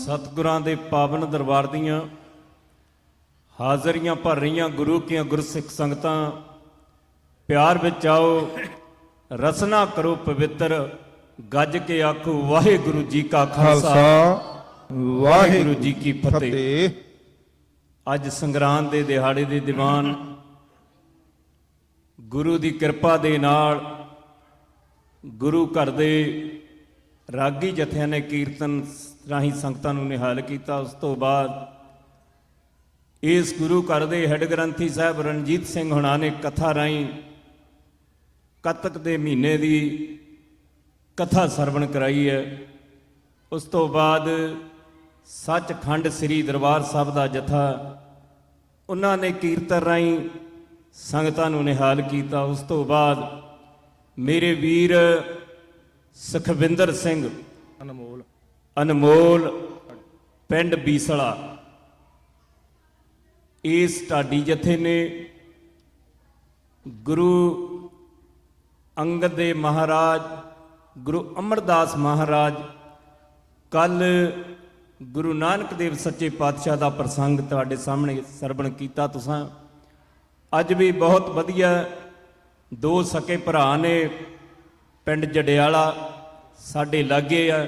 ਸਤਿਗੁਰਾਂ ਦੇ ਪਾਵਨ ਦਰਬਾਰ ਦੀਆਂ ਹਾਜ਼ਰੀਆਂ ਭਰ ਰਹੀਆਂ ਗੁਰੂ ਕੀਆਂ ਗੁਰਸਿੱਖ ਸੰਗਤਾਂ ਪਿਆਰ ਵਿੱਚ ਆਓ ਰਸਨਾ ਕਰੋ ਪਵਿੱਤਰ ਗੱਜ ਕੇ ਆਖੋ ਵਾਹਿਗੁਰੂ ਜੀ ਕਾ ਖਾਲਸਾ ਵਾਹਿਗੁਰੂ ਜੀ ਕੀ ਫਤਿਹ। ਅੱਜ ਸੰਗਰਾਂਦ ਦੇ ਦਿਹਾੜੇ ਦੇ ਦੀਵਾਨ ਗੁਰੂ ਦੀ ਕਿਰਪਾ ਦੇ ਨਾਲ ਗੁਰੂ ਘਰ ਦੇ ਰਾਗੀ ਜਥਿਆਂ ਨੇ ਕੀਰਤਨ ਰਾਹੀਂ ਸੰਗਤਾਂ ਨੂੰ ਨਿਹਾਲ ਕੀਤਾ। ਉਸ ਤੋਂ ਬਾਅਦ ਇਸ ਗੁਰੂ ਘਰ ਦੇ ਹੈੱਡ ਗ੍ਰੰਥੀ ਸਾਹਿਬ ਰਣਜੀਤ ਸਿੰਘ ਹੁਣਾਂ ਨੇ ਕਥਾ ਰਾਹੀਂ ਕੱਤਕ ਦੇ ਮਹੀਨੇ ਦੀ ਕਥਾ ਸਰਵਣ ਕਰਾਈ ਹੈ। ਉਸ ਤੋਂ ਬਾਅਦ ਸੱਚਖੰਡ ਸ੍ਰੀ ਦਰਬਾਰ ਸਾਹਿਬ ਦਾ ਜਥਾ ਉਹਨਾਂ ਨੇ ਕੀਰਤਨ ਰਾਹੀਂ ਸੰਗਤਾਂ ਨੂੰ ਨਿਹਾਲ ਕੀਤਾ। ਉਸ ਤੋਂ ਬਾਅਦ ਮੇਰੇ ਵੀਰ ਸੁਖਵਿੰਦਰ ਸਿੰਘ ਅਨਮੋਲ ਪਿੰਡ ਬੀਸਲਾ ਇਸ ਢਾਡੀ ਜਥੇ ਨੇ ਗੁਰੂ ਅੰਗਦ ਦੇ ਮਹਾਰਾਜ ਗੁਰੂ ਅਮਰਦਾਸ ਮਹਾਰਾਜ ਕੱਲ ਗੁਰੂ ਨਾਨਕ ਦੇਵ ਸੱਚੇ ਪਾਤਸ਼ਾਹ ਦਾ ਪ੍ਰਸੰਗ ਤੁਹਾਡੇ ਸਾਹਮਣੇ ਸਰਵਣ ਕੀਤਾ। ਤੁਸੀਂ ਅੱਜ ਵੀ ਬਹੁਤ ਵਧੀਆ ਦੋ ਸਕੇ ਭਰਾ ਨੇ ਪਿੰਡ ਜੜਿਆਲਾ ਸਾਡੇ ਲਾਗੇ ਆ,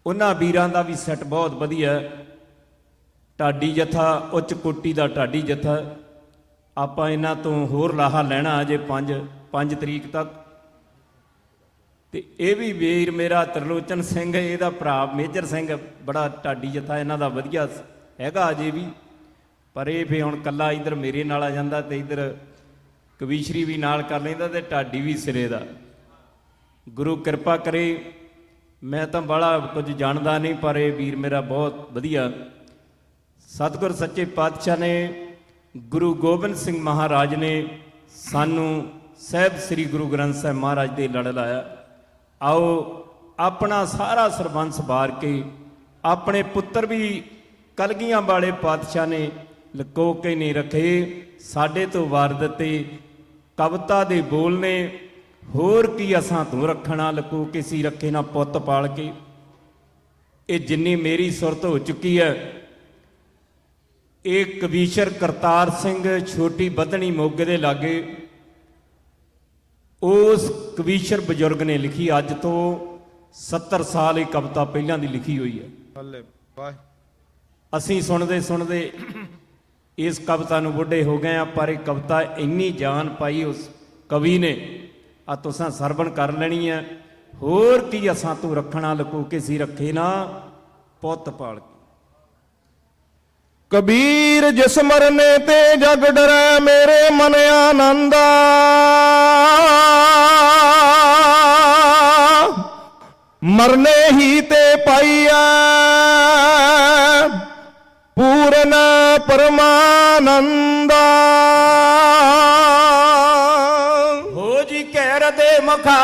ਉਹਨਾਂ ਵੀਰਾਂ ਦਾ ਵੀ ਸੈੱਟ ਬਹੁਤ ਵਧੀਆ। ਢਾਡੀ ਜਥਾ ਉੱਚ ਕੋਟੀ ਦਾ ਢਾਡੀ ਜਥਾ ਆਪਾਂ ਇਹਨਾਂ ਤੋਂ ਹੋਰ ਲਾਹਾ ਲੈਣਾ ਅਜੇ 5 ਤਰੀਕ ਤੱਕ। ਤੇ ਇਹ ਵੀ ਵੀਰ ਮੇਰਾ ਤਰਲੋਚਨ ਸਿੰਘ ਇਹਦਾ ਭਰਾ ਮੇਜਰ ਸਿੰਘ ਬੜਾ ਢਾਡੀ ਜਥਾ ਇਹਨਾਂ ਦਾ ਵਧੀਆ ਹੈਗਾ ਅਜੇ ਵੀ, ਪਰ ਇਹ ਫੇ ਹੁਣ ਕੱਲਾ ਇੱਧਰ ਮੇਰੇ ਨਾਲ ਆ ਜਾਂਦਾ ਤੇ ਇੱਧਰ ਕਵੀਸ਼ਰੀ ਵੀ ਨਾਲ ਕਰ ਲੈਂਦਾ ਤੇ ਢਾਡੀ ਵੀ ਸਿਰੇ ਦਾ। ਗੁਰੂ ਕਿਰਪਾ ਕਰੇ। ਮੈਂ ਤਾਂ ਬੜਾ ਕੁਝ ਜਾਣਦਾ ਨਹੀਂ, ਪਰ ਇਹ ਵੀਰ ਮੇਰਾ ਬਹੁਤ ਵਧੀਆ। ਸਤਿਗੁਰ ਸੱਚੇ ਪਾਤਸ਼ਾਹ ਨੇ ਗੁਰੂ ਗੋਬਿੰਦ ਸਿੰਘ ਮਹਾਰਾਜ ਨੇ ਸਾਨੂੰ ਸਾਹਿਬ ਸ੍ਰੀ ਗੁਰੂ ਗ੍ਰੰਥ ਸਾਹਿਬ ਮਹਾਰਾਜ ਦੇ ਲੜ ਲਾਇਆ। ਆਓ ਆਪਣਾ ਸਾਰਾ ਸਰਬੰਸ ਵਾਰ ਕੇ ਆਪਣੇ ਪੁੱਤਰ ਵੀ ਕਲਗੀਆਂ ਵਾਲੇ ਪਾਤਸ਼ਾਹ ਨੇ ਲੁਕੋ ਕੇ ਨਹੀਂ ਰੱਖੇ, ਸਾਡੇ ਤੋਂ ਵਾਰ ਦਿੱਤੇ। ਕਵਿਤਾ ਦੇ ਬੋਲ ਨੇ ਹੋਰ ਕੀ ਅਸਾਂ ਤੂੰ ਰੱਖਣਾ, ਲੁਕੋ ਕੇ ਸੀ ਰੱਖੇ ਨਾ ਪੁੱਤ ਪਾਲ ਕੇ। ਇਹ ਜਿੰਨੀ ਮੇਰੀ ਸੁਰਤ ਹੋ ਚੁੱਕੀ ਹੈ, ਇਹ ਕਵੀਸ਼ਰ ਕਰਤਾਰ ਸਿੰਘ ਛੋਟੀ ਬੱਧਣੀ ਮੋਗੇ ਦੇ ਲਾਗੇ ਉਸ ਕਵੀਸ਼ਰ ਬਜ਼ੁਰਗ ਨੇ ਲਿਖੀ। ਅੱਜ ਤੋਂ 70 ਸਾਲ ਇਹ ਕਵਿਤਾ ਪਹਿਲਾਂ ਦੀ ਲਿਖੀ ਹੋਈ ਹੈ। ਅਸੀਂ ਸੁਣਦੇ ਸੁਣਦੇ ਇਸ ਕਵਿਤਾ ਨੂੰ ਬੁੱਢੇ ਹੋ ਗਏ ਆ, ਪਰ ਇਹ ਕਵਿਤਾ ਇੰਨੀ ਜਾਨ ਪਾਈ ਉਸ ਕਵੀ ਨੇ, ਆ ਤੁਸਾਂ ਸਰਵਣ ਕਰ ਲੈਣੀ ਆ। ਹੋਰ ਕੀ ਅਸਾਂ ਤੂੰ ਰੱਖਣਾ ਲਕੋ ਕਿਸੇ ਰੱਖੇ ਨਾ ਪੁੱਤ ਪਾਲ। ਕਬੀਰ ਜਿਸ ਮਰਨੇ ਤੇ ਜਗ ਡਰੈ, ਮੇਰੇ ਮਨ ਆਨੰਦਾ। ਮਰਨੇ ਹੀ ਤੇ ਪਾਈਐ ਪੂਰਨ ਪਰਮਾਨੰਦਾ। ਹੋ ਜੀ ਕਹਿਰ ਦੇ ਮਖਾ